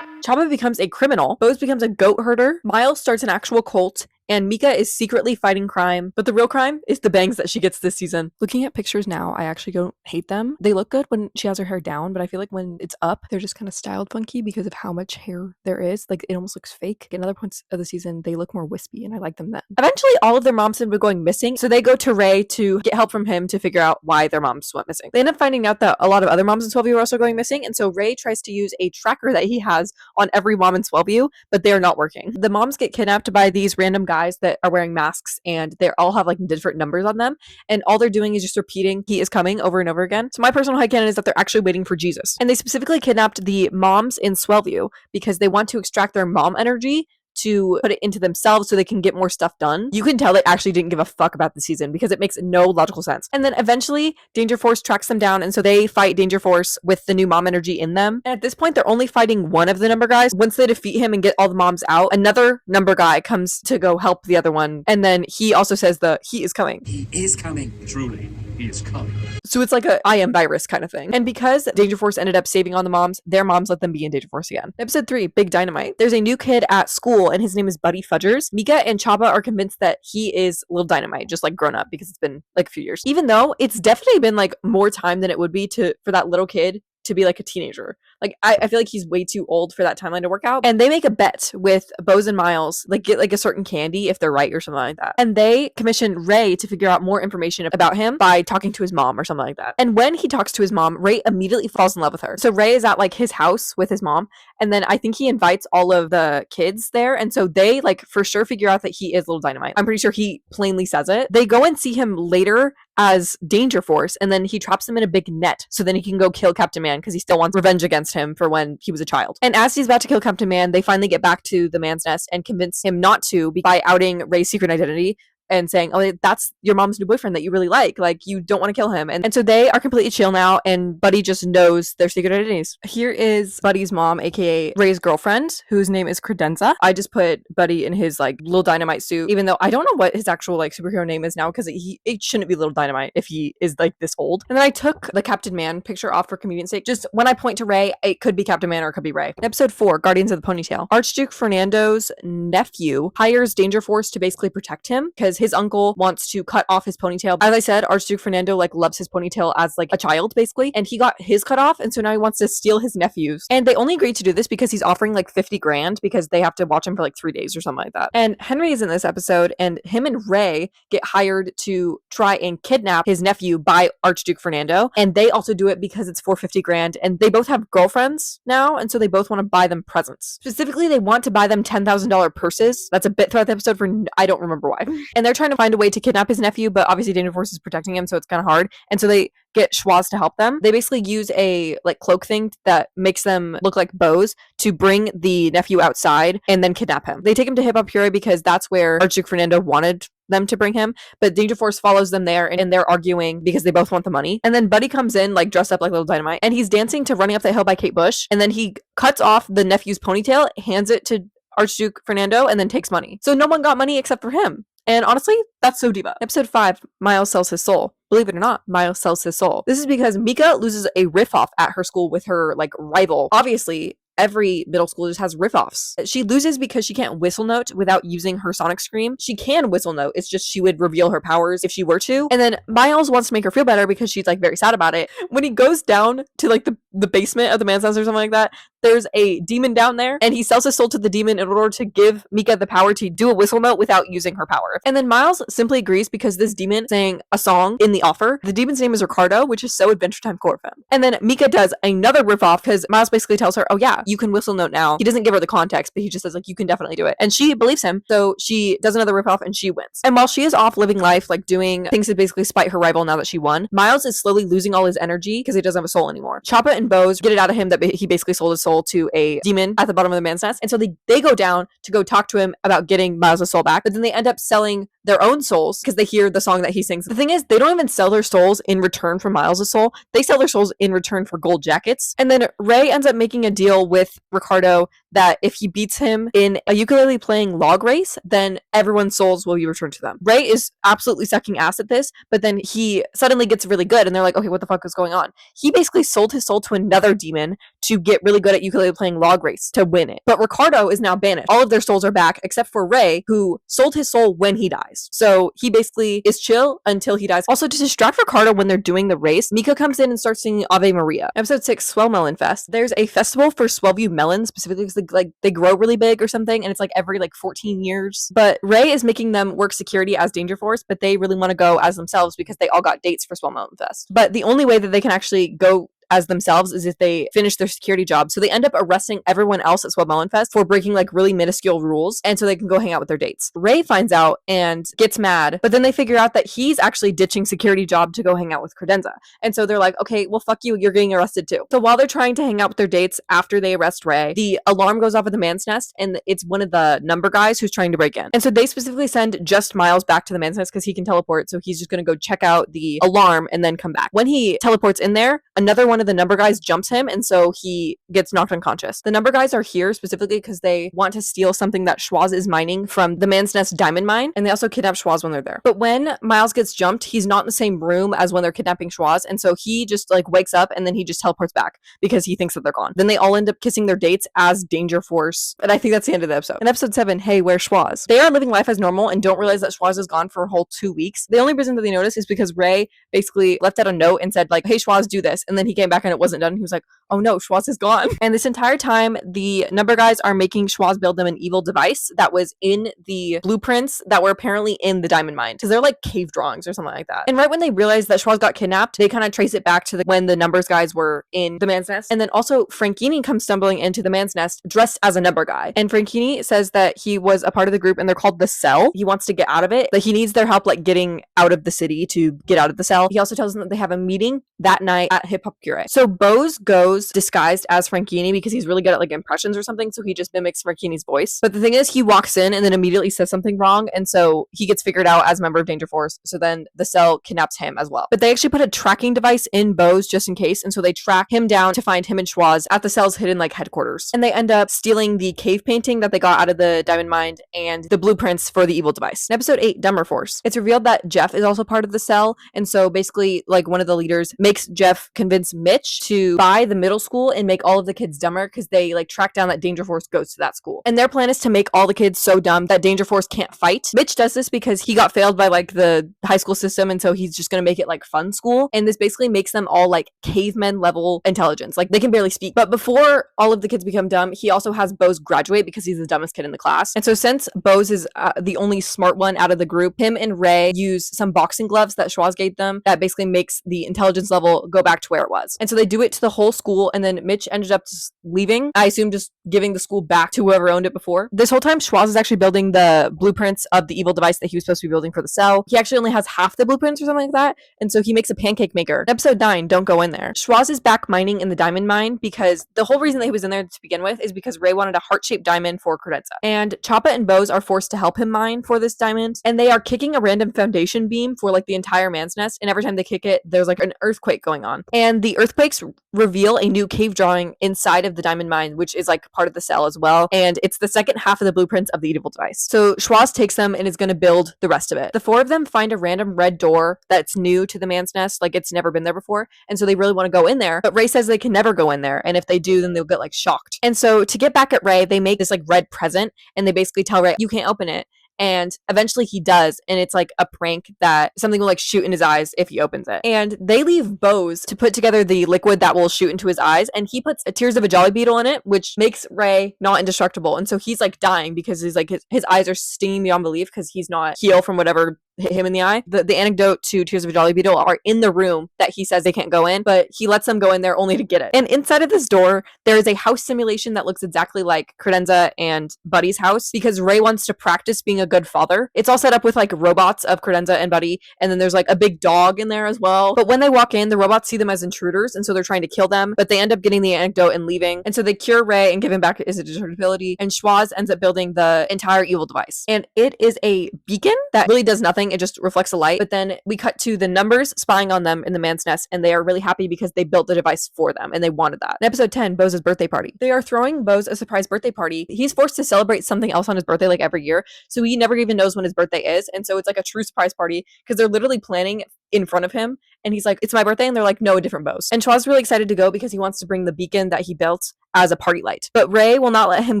Chaba becomes a criminal, Bose becomes a goat herder, Miles starts an actual cult, and Mika is secretly fighting crime, but the real crime is the bangs that she gets this season. Looking at pictures now, I actually don't hate them. They look good when she has her hair down, but I feel like when it's up, they're just kind of styled funky because of how much hair there is. Like, it almost looks fake. In other points of the season, they look more wispy, and I like them then. Eventually, all of their moms end up going missing, so they go to Ray to get help from him to figure out why their moms went missing. They end up finding out that a lot of other moms in Swellview are also going missing, and so Ray tries to use a tracker that he has on every mom in Swellview, but they are not working. The moms get kidnapped by these random guys that are wearing masks, and they all have like different numbers on them, and all they're doing is just repeating "he is coming" over and over again. So my personal headcanon is that they're actually waiting for Jesus, and they specifically kidnapped the moms in Swellview because they want to extract their mom energy to put it into themselves so they can get more stuff done. You can tell they actually didn't give a fuck about the season because it makes no logical sense. And then eventually Danger Force tracks them down, and so they fight Danger Force with the new mom energy in them. And at this point, they're only fighting one of the number guys. Once they defeat him and get all the moms out, another number guy comes to go help the other one, and then he also says he is coming. He is coming. Truly, he is coming. So it's like a I am virus kind of thing. And because Danger Force ended up saving all the moms, their moms let them be in Danger Force again. Episode 3, Big Dynamite. There's a new kid at school, and his name is Buddy Fudgers. Mika and Chaba are convinced that he is Little Dynamite, just like grown up, because it's been like a few years. Even though it's definitely been like more time than it would be for that little kid to be like a teenager. Like, I feel like he's way too old for that timeline to work out. And they make a bet with Bose and Miles, like get like a certain candy if they're right or something like that. And they commission Ray to figure out more information about him by talking to his mom or something like that. And when he talks to his mom, Ray immediately falls in love with her. So Ray is at like his house with his mom, and then I think he invites all of the kids there, and so they like for sure figure out that he is Little Dynamite. I'm pretty sure he plainly says it. They go and see him later as Danger Force, and then he traps him in a big net so then he can go kill Captain Man because he still wants revenge against him for when he was a child. And as he's about to kill Captain Man, they finally get back to the man's nest and convince him not to by outing Ray's secret identity and saying, oh, that's your mom's new boyfriend that you really like you don't want to kill him. And so they are completely chill now, and Buddy just knows their secret identities. Here is Buddy's mom, aka Ray's girlfriend, whose name is Credenza. I just put Buddy in his like Little Dynamite suit, even though I don't know what his actual like superhero name is now, because it shouldn't be Little Dynamite if he is like this old. And then I took the Captain Man picture off for convenience sake. Just when I point to Ray, it could be Captain Man or it could be Ray. In episode 4, Guardians of the Ponytail. Archduke Fernando's nephew hires Danger Force to basically protect him because his uncle wants to cut off his ponytail. As I said, Archduke Fernando like loves his ponytail as like a child basically, and he got his cut off, and so now he wants to steal his nephew's. And they only agreed to do this because he's offering like 50 grand because they have to watch him for like 3 days or something like that. And Henry is in this episode, and him and Ray get hired to try and kidnap his nephew by Archduke Fernando, and they also do it because it's for 50 grand, and they both have girlfriends now, and so they both want to buy them presents. Specifically, they want to buy them $10,000 purses. That's a bit throughout the episode for I don't remember why. And they're trying to find a way to kidnap his nephew, but obviously Danger Force is protecting him, so it's kind of hard. And so they get Schwaz to help them. They basically use a like cloak thing that makes them look like bows to bring the nephew outside and then kidnap him. They take him to Hip Hop Hero because that's where Archduke Fernando wanted them to bring him, but Danger Force follows them there, and they're arguing because they both want the money. And then Buddy comes in like dressed up like Little Dynamite, and he's dancing to Running Up the Hill by Kate Bush, and then he cuts off the nephew's ponytail, hands it to Archduke Fernando, and then takes money. So no one got money except for him. And honestly, that's so diva. Episode 5, Miles sells his soul. Believe it or not, Miles sells his soul. This is because Mika loses a riff-off at her school with her like rival. Obviously, every middle school just has riff-offs. She loses because she can't whistle note without using her sonic scream. She can whistle note, it's just she would reveal her powers if she were to. And then Miles wants to make her feel better because she's like very sad about it. When he goes down to like the basement of the man's house or something like that, there's a demon down there, and he sells his soul to the demon in order to give Mika the power to do a whistle note without using her power. And then Miles simply agrees because this demon sang a song in the offer. The demon's name is Ricardo, which is so Adventure Time core of him. And then Mika does another riff off because Miles basically tells her, oh yeah, you can whistle note now. He doesn't give her the context, but he just says like, you can definitely do it. And she believes him, so she does another riff off and she wins. And while she is off living life, like doing things to basically spite her rival now that she won, Miles is slowly losing all his energy because he doesn't have a soul anymore. Choppa and Bose get it out of him that he basically sold his soul to a demon at the bottom of the man's nest, and so they go down to go talk to him about getting Miles' soul back, but then they end up selling their own souls because they hear the song that he sings. The thing is, they don't even sell their souls in return for Miles' soul. They sell their souls in return for gold jackets. And then Ray ends up making a deal with Ricardo that if he beats him in a ukulele playing log race, then everyone's souls will be returned to them. Ray is absolutely sucking ass at this, but then he suddenly gets really good and they're like, okay, what the fuck is going on? He basically sold his soul to another demon to get really good at ukulele playing log race to win it. But Ricardo is now banished. All of their souls are back except for Ray, who sold his soul when he dies. So he basically is chill until he dies. Also, to distract Ricardo when they're doing the race, Mika comes in and starts singing Ave Maria. Episode 6, Swell Melon Fest. There's a festival for Swellview melons, specifically because they grow really big or something, and it's like every 14 years. But Ray is making them work security as Danger Force, but they really want to go as themselves because they all got dates for Swell Melon Fest. But the only way that they can actually go as themselves is if they finish their security job. So they end up arresting everyone else at Swell Melon Fest for breaking really minuscule rules, and so they can go hang out with their dates. Ray finds out and gets mad, but then they figure out that he's actually ditching security job to go hang out with Credenza. And so they're like, okay, well fuck you, you're getting arrested too. So while they're trying to hang out with their dates after they arrest Ray, the alarm goes off at the man's nest, and it's one of the number guys who's trying to break in. And so they specifically send just Miles back to the man's nest because he can teleport, so he's just gonna go check out the alarm and then come back. When he teleports in there, another one of the number guys jumps him, and so he gets knocked unconscious. The number guys are here specifically because they want to steal something that Schwaz is mining from the man's nest diamond mine, and they also kidnap Schwaz when they're there. But when Miles gets jumped, he's not in the same room as when they're kidnapping Schwaz, and so he just wakes up and then he just teleports back because he thinks that they're gone. Then they all end up kissing their dates as Danger Force, and I think that's the end of the episode. In episode 7, Hey, where's Schwaz? They are living life as normal and don't realize that Schwaz is gone for a whole 2 weeks. The only reason that they notice is because Ray basically left out a note and said hey Schwaz, do this, and then he came back and it wasn't done. He was like, oh no, Schwaz is gone. And this entire time, the number guys are making Schwaz build them an evil device that was in the blueprints that were apparently in the diamond mine, because they're cave drawings or something like that. And right when they realize that Schwaz got kidnapped, they kind of trace it back to when the numbers guys were in the man's nest. And then also Franchini comes stumbling into the man's nest dressed as a number guy. And Franchini says that he was a part of the group and they're called the Cell. He wants to get out of it. He needs their help getting out of the city to get out of the cell. He also tells them that they have a meeting that night at Hip Hop Cure. So Bose goes disguised as Franchini because he's really good at impressions or something, so he just mimics Franchini's voice. But the thing is, he walks in and then immediately says something wrong, and so he gets figured out as a member of Danger Force, so then the Cell kidnaps him as well. But they actually put a tracking device in Bose just in case, and so they track him down to find him and Schwaz at the Cell's hidden headquarters. And they end up stealing the cave painting that they got out of the diamond mine and the blueprints for the evil device. In episode 8, Dumber Force, it's revealed that Jeff is also part of the Cell, and so basically one of the leaders makes Jeff convince Mitch to buy the middle school and make all of the kids dumber because they track down that Danger Force goes to that school. And their plan is to make all the kids so dumb that Danger Force can't fight. Mitch does this because he got failed by the high school system, and so he's just gonna make it fun school. And this basically makes them all cavemen level intelligence. They can barely speak. But before all of the kids become dumb, he also has Bose graduate because he's the dumbest kid in the class. And so since Bose is the only smart one out of the group, him and Ray use some boxing gloves that Schwaz gave them that basically makes the intelligence level go back to where it was. And so they do it to the whole school, and then Mitch ended up just leaving. I assume just giving the school back to whoever owned it before. This whole time, Schwaz is actually building the blueprints of the evil device that he was supposed to be building for the Cell. He actually only has half the blueprints or something like that, and so he makes a pancake maker. Episode 9, Don't Go In There. Schwaz is back mining in the diamond mine because the whole reason that he was in there to begin with is because Ray wanted a heart-shaped diamond for Credenza. And Choppa and Bose are forced to help him mine for this diamond, and they are kicking a random foundation beam for the entire man's nest, and every time they kick it, there's an earthquake going on. And the earthquakes reveal a new cave drawing inside of the diamond mine, which is part of the Cell as well, and it's the second half of the blueprints of the evil device. So Schwaz takes them and is going to build the rest of it. The four of them find a random red door that's new to the man's nest, it's never been there before, and so they really want to go in there, but Ray says they can never go in there, and if they do, then they'll get shocked. And so to get back at Ray, they make this red present, and they basically tell Ray, you can't open it. And eventually he does, and it's a prank that something will shoot in his eyes if he opens it. And they leave Bose to put together the liquid that will shoot into his eyes, and he puts Tears of a Jolly Beetle in it, which makes Ray not indestructible. And so he's dying because he's his eyes are stinging beyond belief because he's not healed from whatever hit him in the eye. The anecdote to Tears of a Jolly Beetle are in the room that he says they can't go in, but he lets them go in there only to get it. And inside of this door, there is a house simulation that looks exactly like Credenza and Buddy's house because Ray wants to practice being a good father. It's all set up with like robots of Credenza and Buddy, and then there's like a big dog in there as well. But when they walk in, the robots see them as intruders, and so they're trying to kill them, but they end up getting the antidote and leaving. And so they cure Ray and give him back his indestructibility, and Schwoz ends up building the entire evil device. And it is a beacon that really does nothing. It just reflects a light. But then we cut to the numbers spying on them in the man's nest, and they are really happy because they built the device for them, and they wanted that. In episode 10, Bo's birthday party. They are throwing Bo's a surprise birthday party. He's forced to celebrate something else on his birthday like every year, so he never even knows when his birthday is. And so it's like a true surprise party because they're literally planning in front of him, and he's like, it's my birthday, and they're like, no, a different Bo's. And Schwoz is really excited to go because he wants to bring the beacon that he built as a party light. But Ray will not let him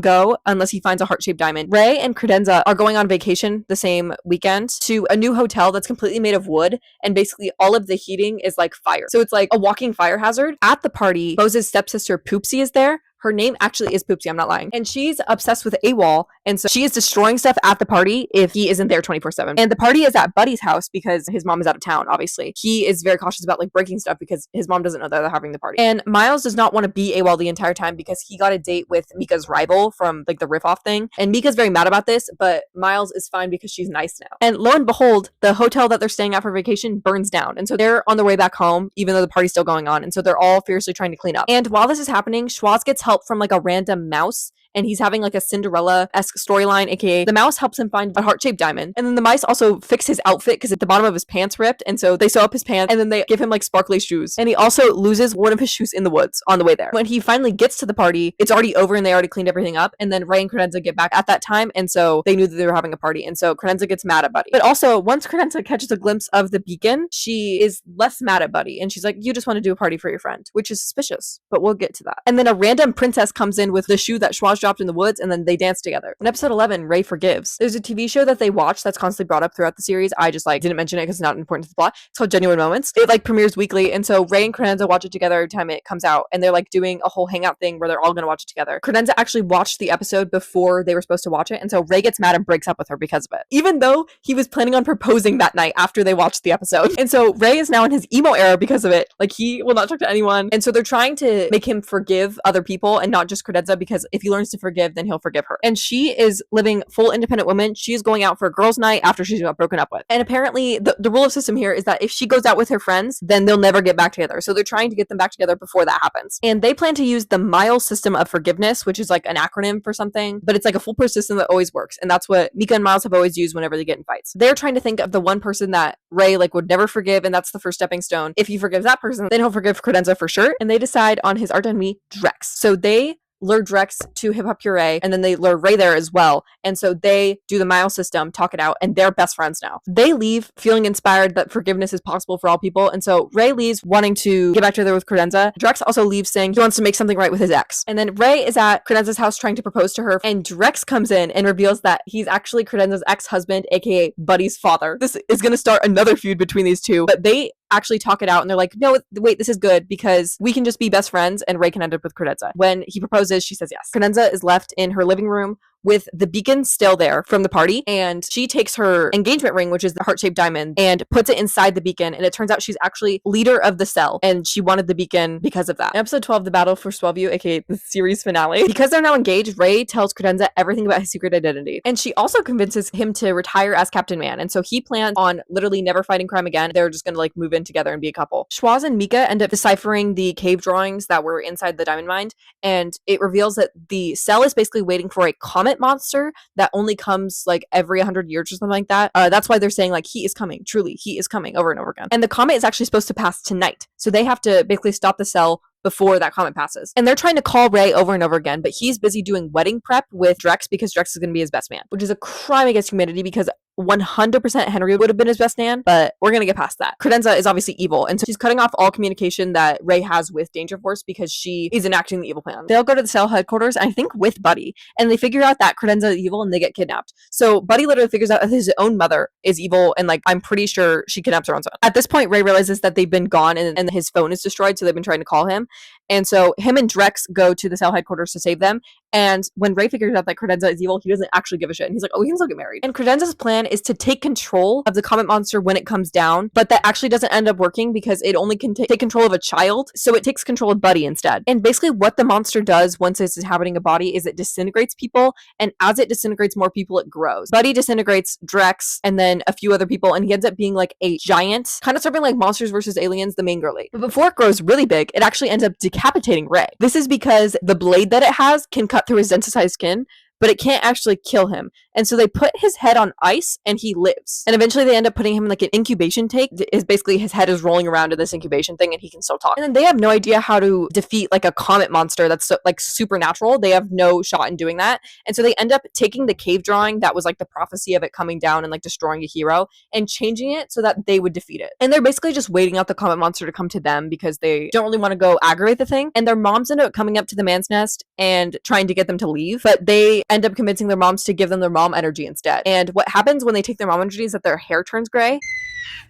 go unless he finds a heart-shaped diamond. Ray and Credenza are going on vacation the same weekend to a new hotel that's completely made of wood, and basically all of the heating is like fire. So it's like a walking fire hazard. At the party, Bo's stepsister Poopsie is there. Her name actually is Poopsie, I'm not lying. And she's obsessed with AWOL, and so she is destroying stuff at the party if he isn't there 24/7. And the party is at Buddy's house because his mom is out of town, obviously. He is very cautious about like breaking stuff because his mom doesn't know that they're having the party. And Miles does not want to be AWOL the entire time because he got a date with Mika's rival from like the riff-off thing. And Mika's very mad about this, but Miles is fine because she's nice now. And lo and behold, the hotel that they're staying at for vacation burns down. And so they're on their way back home, even though the party's still going on. And so they're all fiercely trying to clean up. And while this is happening, Schwoz gets help from like a random mouse, and he's having like a Cinderella-esque storyline, aka the mouse helps him find a heart-shaped diamond. And then the mice also fix his outfit because at the bottom of his pants ripped, and so they sew up his pants, and then they give him like sparkly shoes. And he also loses one of his shoes in the woods on the way there. When he finally gets to the party, it's already over and they already cleaned everything up, and then Ray and Credenza get back at that time, and so they knew that they were having a party, and so Credenza gets mad at Buddy. But also, once Credenza catches a glimpse of the beacon, she is less mad at Buddy, and she's like, you just want to do a party for your friend, which is suspicious, but we'll get to that. And then a random princess comes in with the shoe that Schwoz dropped in the woods, and then they dance together. In episode 11, Ray forgives. There's a TV show that they watch that's constantly brought up throughout the series. I just like didn't mention it because it's not important to the plot. It's called Genuine Moments. It like premieres weekly, and so Ray and Credenza watch it together every time it comes out, and they're like doing a whole hangout thing where they're all gonna watch it together. Credenza actually watched the episode before they were supposed to watch it, and so Ray gets mad and breaks up with her because of it, even though he was planning on proposing that night after they watched the episode. And so Ray is now in his emo era because of it. Like, he will not talk to anyone, and so they're trying to make him forgive other people and not just Credenza, because if he learns to forgive, then he'll forgive her. And she is living full independent woman. She is going out for a girls' night after she's got broken up with. And apparently the rule of system here is that if she goes out with her friends, then they'll never get back together. So they're trying to get them back together before that happens. And they plan to use the Miles system of forgiveness, which is like an acronym for something, but it's like a foolproof system that always works. And that's what Mika and Miles have always used whenever they get in fights. They're trying to think of the one person that Ray like would never forgive, and that's the first stepping stone. If he forgives that person, then he'll forgive Credenza for sure. And they decide on his arch enemy, Drex. So they lure Drex to Hip Hop Puree, and then they lure Ray there as well. And so they do the Miles system, talk it out, and they're best friends now. They leave feeling inspired that forgiveness is possible for all people, and so Ray leaves wanting to get back together with Credenza. Drex also leaves saying he wants to make something right with his ex. And then Ray is at Credenza's house trying to propose to her, and Drex comes in and reveals that he's actually Credenza's ex-husband, aka Buddy's father. This is going to start another feud between these two, but they actually talk it out, and they're like, no, wait, this is good because we can just be best friends, and Ray can end up with Credenza. When he proposes, she says yes. Credenza is left in her living room with the beacon still there from the party, and she takes her engagement ring, which is the heart-shaped diamond, and puts it inside the beacon, and it turns out she's actually leader of the cell, and she wanted the beacon because of that. In episode 12, The Battle for Swellview, aka the series finale, because they're now engaged, Ray tells Credenza everything about his secret identity, and she also convinces him to retire as Captain Man, and so he plans on literally never fighting crime again. They're just gonna like move in together and be a couple. Schwoz and Mika end up deciphering the cave drawings that were inside the diamond mine, and it reveals that the cell is basically waiting for a comet monster that only comes like every 100 years or something like that. That's why they're saying like he is coming, truly he is coming, over and over again. And the comet is actually supposed to pass tonight, so they have to basically stop the cell before that comet passes. And they're trying to call Ray over and over again, but he's busy doing wedding prep with Drex because Drex is going to be his best man, which is a crime against humanity because 100% Henry would have been his best man, but we're gonna get past that. Credenza is obviously evil, and so she's cutting off all communication that Ray has with Danger Force because she is enacting the evil plan. They'll go to the cell headquarters, I think with Buddy, and they figure out that Credenza is evil and they get kidnapped. So Buddy literally figures out that his own mother is evil, and like I'm pretty sure she kidnaps her own son. At this point, Ray realizes that they've been gone and his phone is destroyed, so they've been trying to call him. And so him and Drex go to the cell headquarters to save them, And when Ray figures out that credenza is evil, he doesn't actually give a shit. And he's like, oh, we can still get married. And credenza's plan is to take control of the comet monster when it comes down, but that actually doesn't end up working because it only can take control of a child. So it takes control of Buddy instead. And basically what the monster does once it's inhabiting a body is it disintegrates people. And as it disintegrates more people, it grows. Buddy disintegrates Drex and then a few other people. And he ends up being like a giant, kind of something like Monsters vs. Aliens, the main girlie. But before it grows really big, it actually ends up decapitating Ray. This is because the blade that it has can cut through his densitized skin, but it can't actually kill him. And so they put his head on ice and he lives. And eventually they end up putting him in like an incubation tank. Is basically his head is rolling around in this incubation thing and he can still talk. And then they have no idea how to defeat like a comet monster that's so, like supernatural. They have no shot in doing that. And so they end up taking the cave drawing that was like the prophecy of it coming down and like destroying a hero and changing it so that they would defeat it. And they're basically just waiting out the comet monster to come to them because they don't really want to go aggravate the thing. And their moms end up coming up to the man's nest and trying to get them to leave, but they end up convincing their moms to give them their mom energy instead. And what happens when they take their mom energy is that their hair turns gray.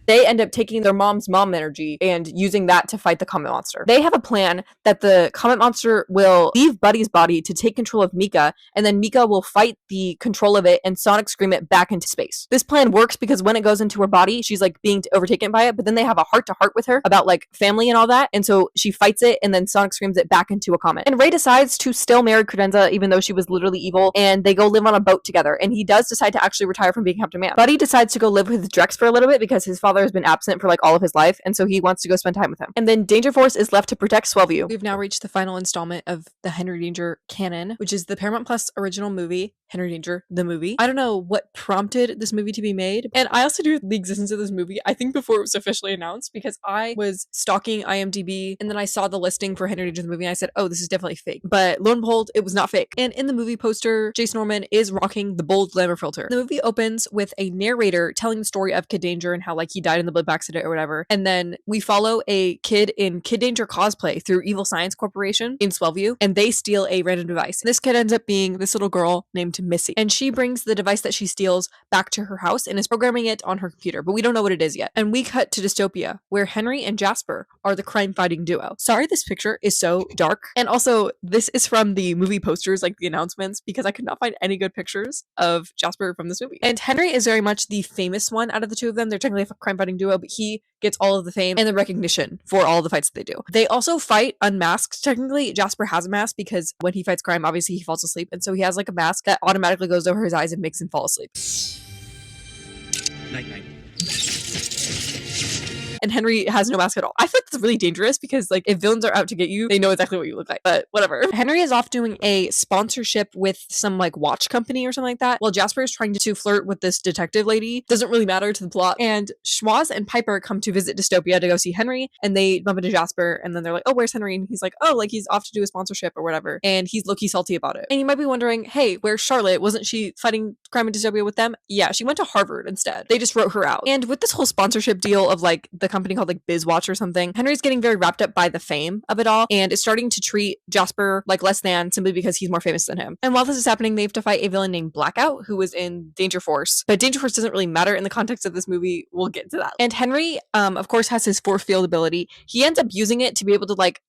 They end up taking their mom's mom energy and using that to fight the comet monster. They have a plan that the comet monster will leave Buddy's body to take control of Mika, and then Mika will fight the control of it and sonic scream it back into space. This plan works because when it goes into her body, she's like being overtaken by it, but then they have a heart-to-heart with her about like family and all that, and so she fights it and then sonic screams it back into a comet. And Ray decides to still marry credenza even though she was literally evil, and they go live on a boat together, and he does decide to actually retire from being Captain Man. Buddy decides to go live with Drex for a little bit because his father has been absent for like all of his life, and so he wants to go spend time with him. And then Danger Force is left to protect Swellview. We've now reached the final installment of the Henry Danger canon, which is the Paramount Plus original movie, Henry Danger, the movie. I don't know what prompted this movie to be made, and I also knew the existence of this movie, I think before it was officially announced, because I was stalking IMDb, and then I saw the listing for Henry Danger the movie, and I said, oh, this is definitely fake. But lo and behold, it was not fake. And in the movie poster, Jason Norman is rocking the bold glamour filter. The movie opens with a narrator telling the story of Kid Danger and how like he died in the blip accident or whatever. And then we follow a kid in Kid Danger cosplay through Evil Science Corporation in Swellview, and they steal a random device. This kid ends up being this little girl named Missy, and she brings the device that she steals back to her house and is programming it on her computer, but we don't know what it is yet. And we cut to dystopia, where Henry and Jasper are the crime-fighting duo. Sorry this picture is so dark. And also, this is from the movie posters, like the announcements, because I could not find any good pictures of Jasper from this movie. And Henry is very much the famous one out of the two of them. They're technically a crime-fighting duo, but he gets all of the fame and the recognition for all the fights that they do. They also fight unmasked. Technically, Jasper has a mask because when he fights crime, obviously he falls asleep. And so he has like a mask that automatically goes over his eyes and makes him fall asleep. Night night. And Henry has no mask at all. I feel like that's really dangerous because like if villains are out to get you, they know exactly what you look like, but whatever. Henry is off doing a sponsorship with some like watch company or something like that, while Jasper is trying to flirt with this detective lady. Doesn't really matter to the plot. And Schwoz and Piper come to visit Dystopia to go see Henry, and they bump into Jasper, and then they're like, oh, where's Henry? And he's like, oh, like he's off to do a sponsorship or whatever. And he's low-key salty about it. And you might be wondering, hey, where's Charlotte? Wasn't she fighting crime in Dystopia with them? Yeah, she went to Harvard instead. They just wrote her out. And with this whole sponsorship deal of like the company called like BizWatch or something, Henry's getting very wrapped up by the fame of it all and is starting to treat Jasper like less than simply because he's more famous than him. And while this is happening, they have to fight a villain named Blackout who was in Danger Force. But Danger Force doesn't really matter in the context of this movie. We'll get to that. And Henry, of course, has his force field ability. He ends up using it to be able to like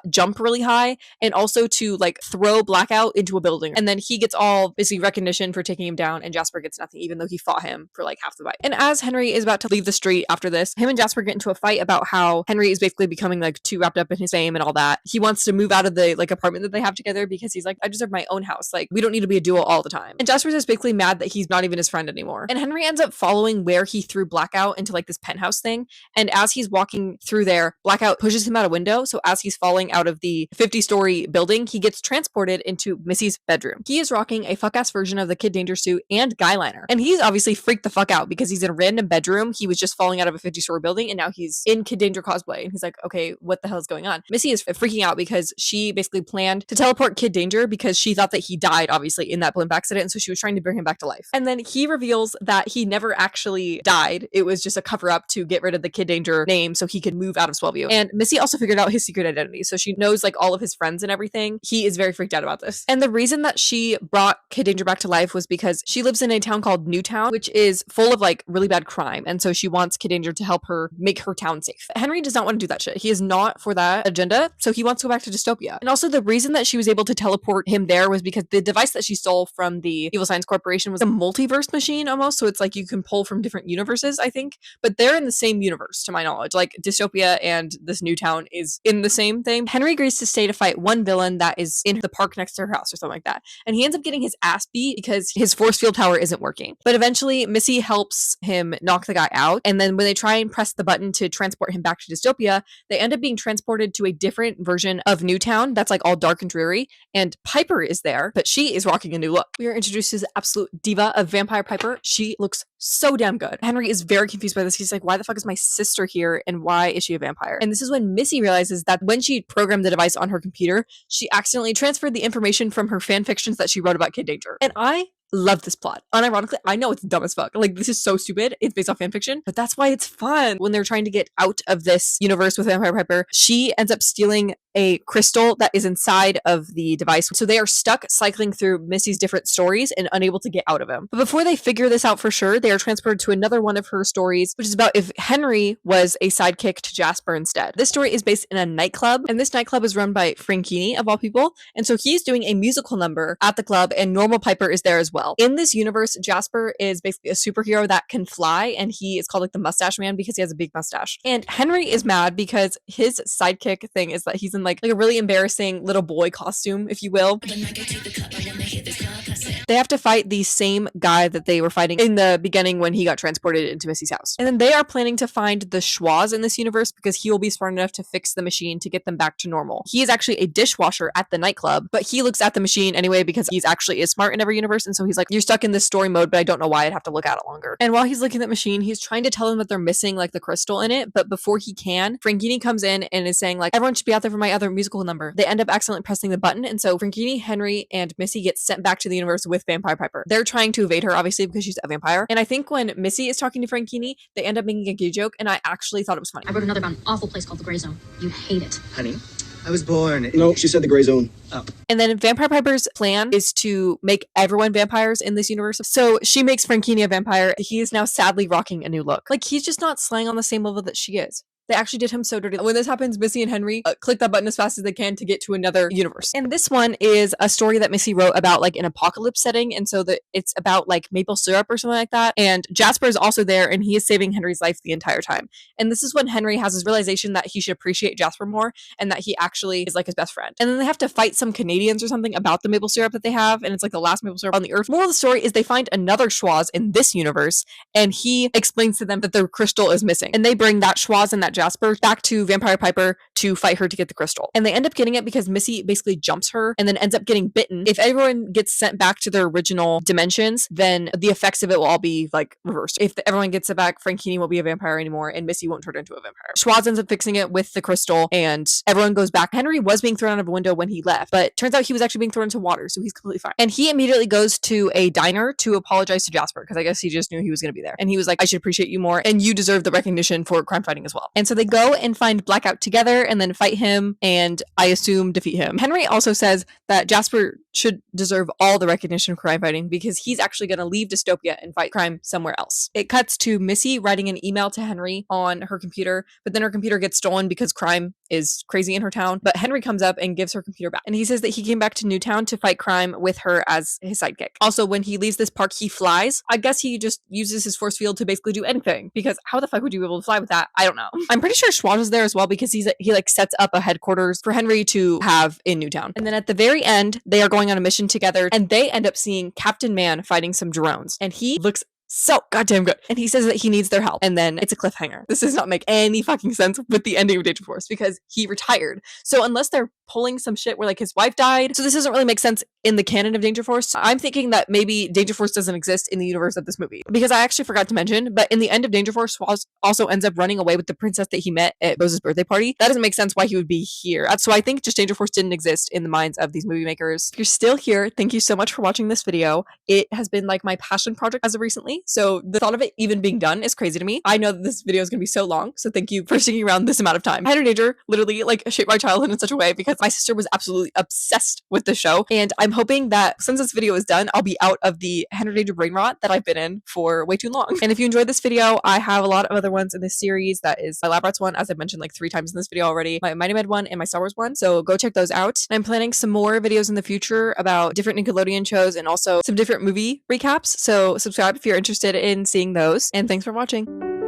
jump really high and also to like throw Blackout into a building, and then he gets all basically recognition for taking him down, and Jasper gets nothing even though he fought him for like half the fight. And as Henry is about to leave the street after this, him and Jasper get into a fight about how Henry is basically becoming like too wrapped up in his fame and all that. He wants to move out of the like apartment that they have together because he's like, I deserve my own house, like we don't need to be a duo all the time. And Jasper's just basically mad that he's not even his friend anymore. And Henry ends up following where he threw Blackout into like this penthouse thing, and as he's walking through there, Blackout pushes him out a window, so as he's falling out of the 50-story building, he gets transported into Missy's bedroom. He is rocking a fuck-ass version of the Kid Danger suit and guy liner. And he's obviously freaked the fuck out because he's in a random bedroom. He was just falling out of a 50-story building, and now he's in Kid Danger cosplay. And he's like, okay, what the hell is going on? Missy is freaking out because she basically planned to teleport Kid Danger because she thought that he died, obviously, in that blimp accident. And so she was trying to bring him back to life. And then he reveals that he never actually died. It was just a cover-up to get rid of the Kid Danger name so he could move out of Swellview. And Missy also figured out his secret identity. so she knows like all of his friends and everything. He is very freaked out about this. And the reason that she brought Kid Danger back to life was because she lives in a town called Newtown, which is full of like really bad crime. And so she wants Kid Danger to help her make her town safe. Henry does not want to do that shit. He is not for that agenda. So he wants to go back to dystopia. And also the reason that she was able to teleport him there was because the device that she stole from the Evil Science Corporation was a multiverse machine almost. So it's like you can pull from different universes, I think, but they're in the same universe to my knowledge. Like dystopia and this new town is in the same thing. Henry agrees to stay to fight one villain that is in the park next to her house or something like that. And he ends up getting his ass beat because his force field tower isn't working. But eventually Missy helps him knock the guy out. And then when they try and press the button to transport him back to dystopia, they end up being transported to a different version of Newtown that's like all dark and dreary. And Piper is there, but she is rocking a new look. We are introduced to the absolute diva of Vampire Piper. She looks so damn good. Henry is very confused by this. He's like, why the fuck is my sister here? And why is she a vampire? And this is when Missy realizes that when she programmed the device on her computer, she accidentally transferred the information from her fan fictions that she wrote about Kid Danger. And I love this plot. Unironically, I know it's dumb as fuck. Like, this is so stupid. It's based off fanfiction, but that's why it's fun. When they're trying to get out of this universe with Vampire Piper, she ends up stealing a crystal that is inside of the device. So they are stuck cycling through Missy's different stories and unable to get out of them. But before they figure this out for sure, they are transferred to another one of her stories, which is about if Henry was a sidekick to Jasper instead. This story is based in a nightclub, and this nightclub is run by Franchini, of all people. And so he's doing a musical number at the club, and Normal Piper is there as well. In this universe, Jasper is basically a superhero that can fly, and he is called like the Mustache Man because he has a big mustache. And Henry is mad because his sidekick thing is that he's in like a really embarrassing little boy costume, if you will. They have to fight the same guy that they were fighting in the beginning when he got transported into Missy's house. And then they are planning to find the Schwaz in this universe because he will be smart enough to fix the machine to get them back to normal. He is actually a dishwasher at the nightclub, but he looks at the machine anyway because he's actually is smart in every universe. And so he's like, you're stuck in this story mode, but I don't know why. I'd have to look at it longer. And while he's looking at the machine, he's trying to tell them that they're missing like the crystal in it. But before he can, Franchini comes in and is saying like, everyone should be out there for my other musical number. They end up accidentally pressing the button. And so Franchini, Henry, and Missy get sent back to the universe with Vampire Piper. They're trying to evade her, obviously, because she's a vampire. And I think when Missy is talking to Franchini, they end up making a gay joke, and I actually thought it was funny. I wrote another about an awful place called the Gray Zone. You hate it. Honey, I was born. No, she said the gray zone. Oh. And then Vampire Piper's plan is to make everyone vampires in this universe. So she makes Franchini a vampire. He is now sadly rocking a new look. Like, he's just not slaying on the same level that she is. They actually did him so dirty. When this happens, Missy and Henry click that button as fast as they can to get to another universe. And this one is a story that Missy wrote about like an apocalypse setting. And so that it's about like maple syrup or something like that. And Jasper is also there, and he is saving Henry's life the entire time. And this is when Henry has his realization that he should appreciate Jasper more and that he actually is like his best friend. And then they have to fight some Canadians or something about the maple syrup that they have. And it's like the last maple syrup on the earth. Moral of the story is they find another Schwaz in this universe, and he explains to them that their crystal is missing. And they bring that Schwaz and that Jasper back to Vampire Piper to fight her to get the crystal. And they end up getting it because Missy basically jumps her and then ends up getting bitten. If everyone gets sent back to their original dimensions, then the effects of it will all be like reversed. If everyone gets it back, Franchini won't be a vampire anymore, and Missy won't turn into a vampire. Schwaz ends up fixing it with the crystal, and everyone goes back. Henry was being thrown out of a window when he left, but turns out he was actually being thrown into water, so he's completely fine. And he immediately goes to a diner to apologize to Jasper because I guess he just knew he was going to be there. And he was like, I should appreciate you more, and you deserve the recognition for crime fighting as well. And so they go and find Blackout together and then fight him, and I assume defeat him. Henry also says that Jasper should deserve all the recognition for crime fighting because he's actually going to leave dystopia and fight crime somewhere else. It cuts to Missy writing an email to Henry on her computer, but then her computer gets stolen because crime is crazy in her town. But Henry comes up and gives her computer back, and he says that he came back to Newtown to fight crime with her as his sidekick. Also, when he leaves this park, he flies. I guess he just uses his force field to basically do anything, because how the fuck would you be able to fly with that? I don't know. I'm pretty sure Schwaz is there as well because he like sets up a headquarters for Henry to have in Newtown. And then at the very end, they are going on a mission together, and they end up seeing Captain Man fighting some drones, and he looks so goddamn good. And he says that he needs their help. And then it's a cliffhanger. This does not make any fucking sense with the ending of Danger Force because he retired. So unless they're pulling some shit where like his wife died. So this doesn't really make sense in the canon of Danger Force. I'm thinking that maybe Danger Force doesn't exist in the universe of this movie, because I actually forgot to mention, but in the end of Danger Force, Swaz also ends up running away with the princess that he met at Rose's birthday party. That doesn't make sense why he would be here. So I think just Danger Force didn't exist in the minds of these movie makers. If you're still here, thank you so much for watching this video. It has been like my passion project as of recently, so the thought of it even being done is crazy to me. I know that this video is going to be so long, so thank you for sticking around this amount of time. Henry Danger literally like shaped my childhood in such a way because my sister was absolutely obsessed with the show, and I'm hoping that since this video is done, I'll be out of the Henry Danger brain rot that I've been in for way too long. And if you enjoyed this video, I have a lot of other ones in this series. That is my Lab Rats one, as I've mentioned like 3 times in this video already, my Mighty Med one, and my Star Wars one, so go check those out. I'm planning some more videos in the future about different Nickelodeon shows and also some different movie recaps, so subscribe if you're interested in seeing those, and thanks for watching.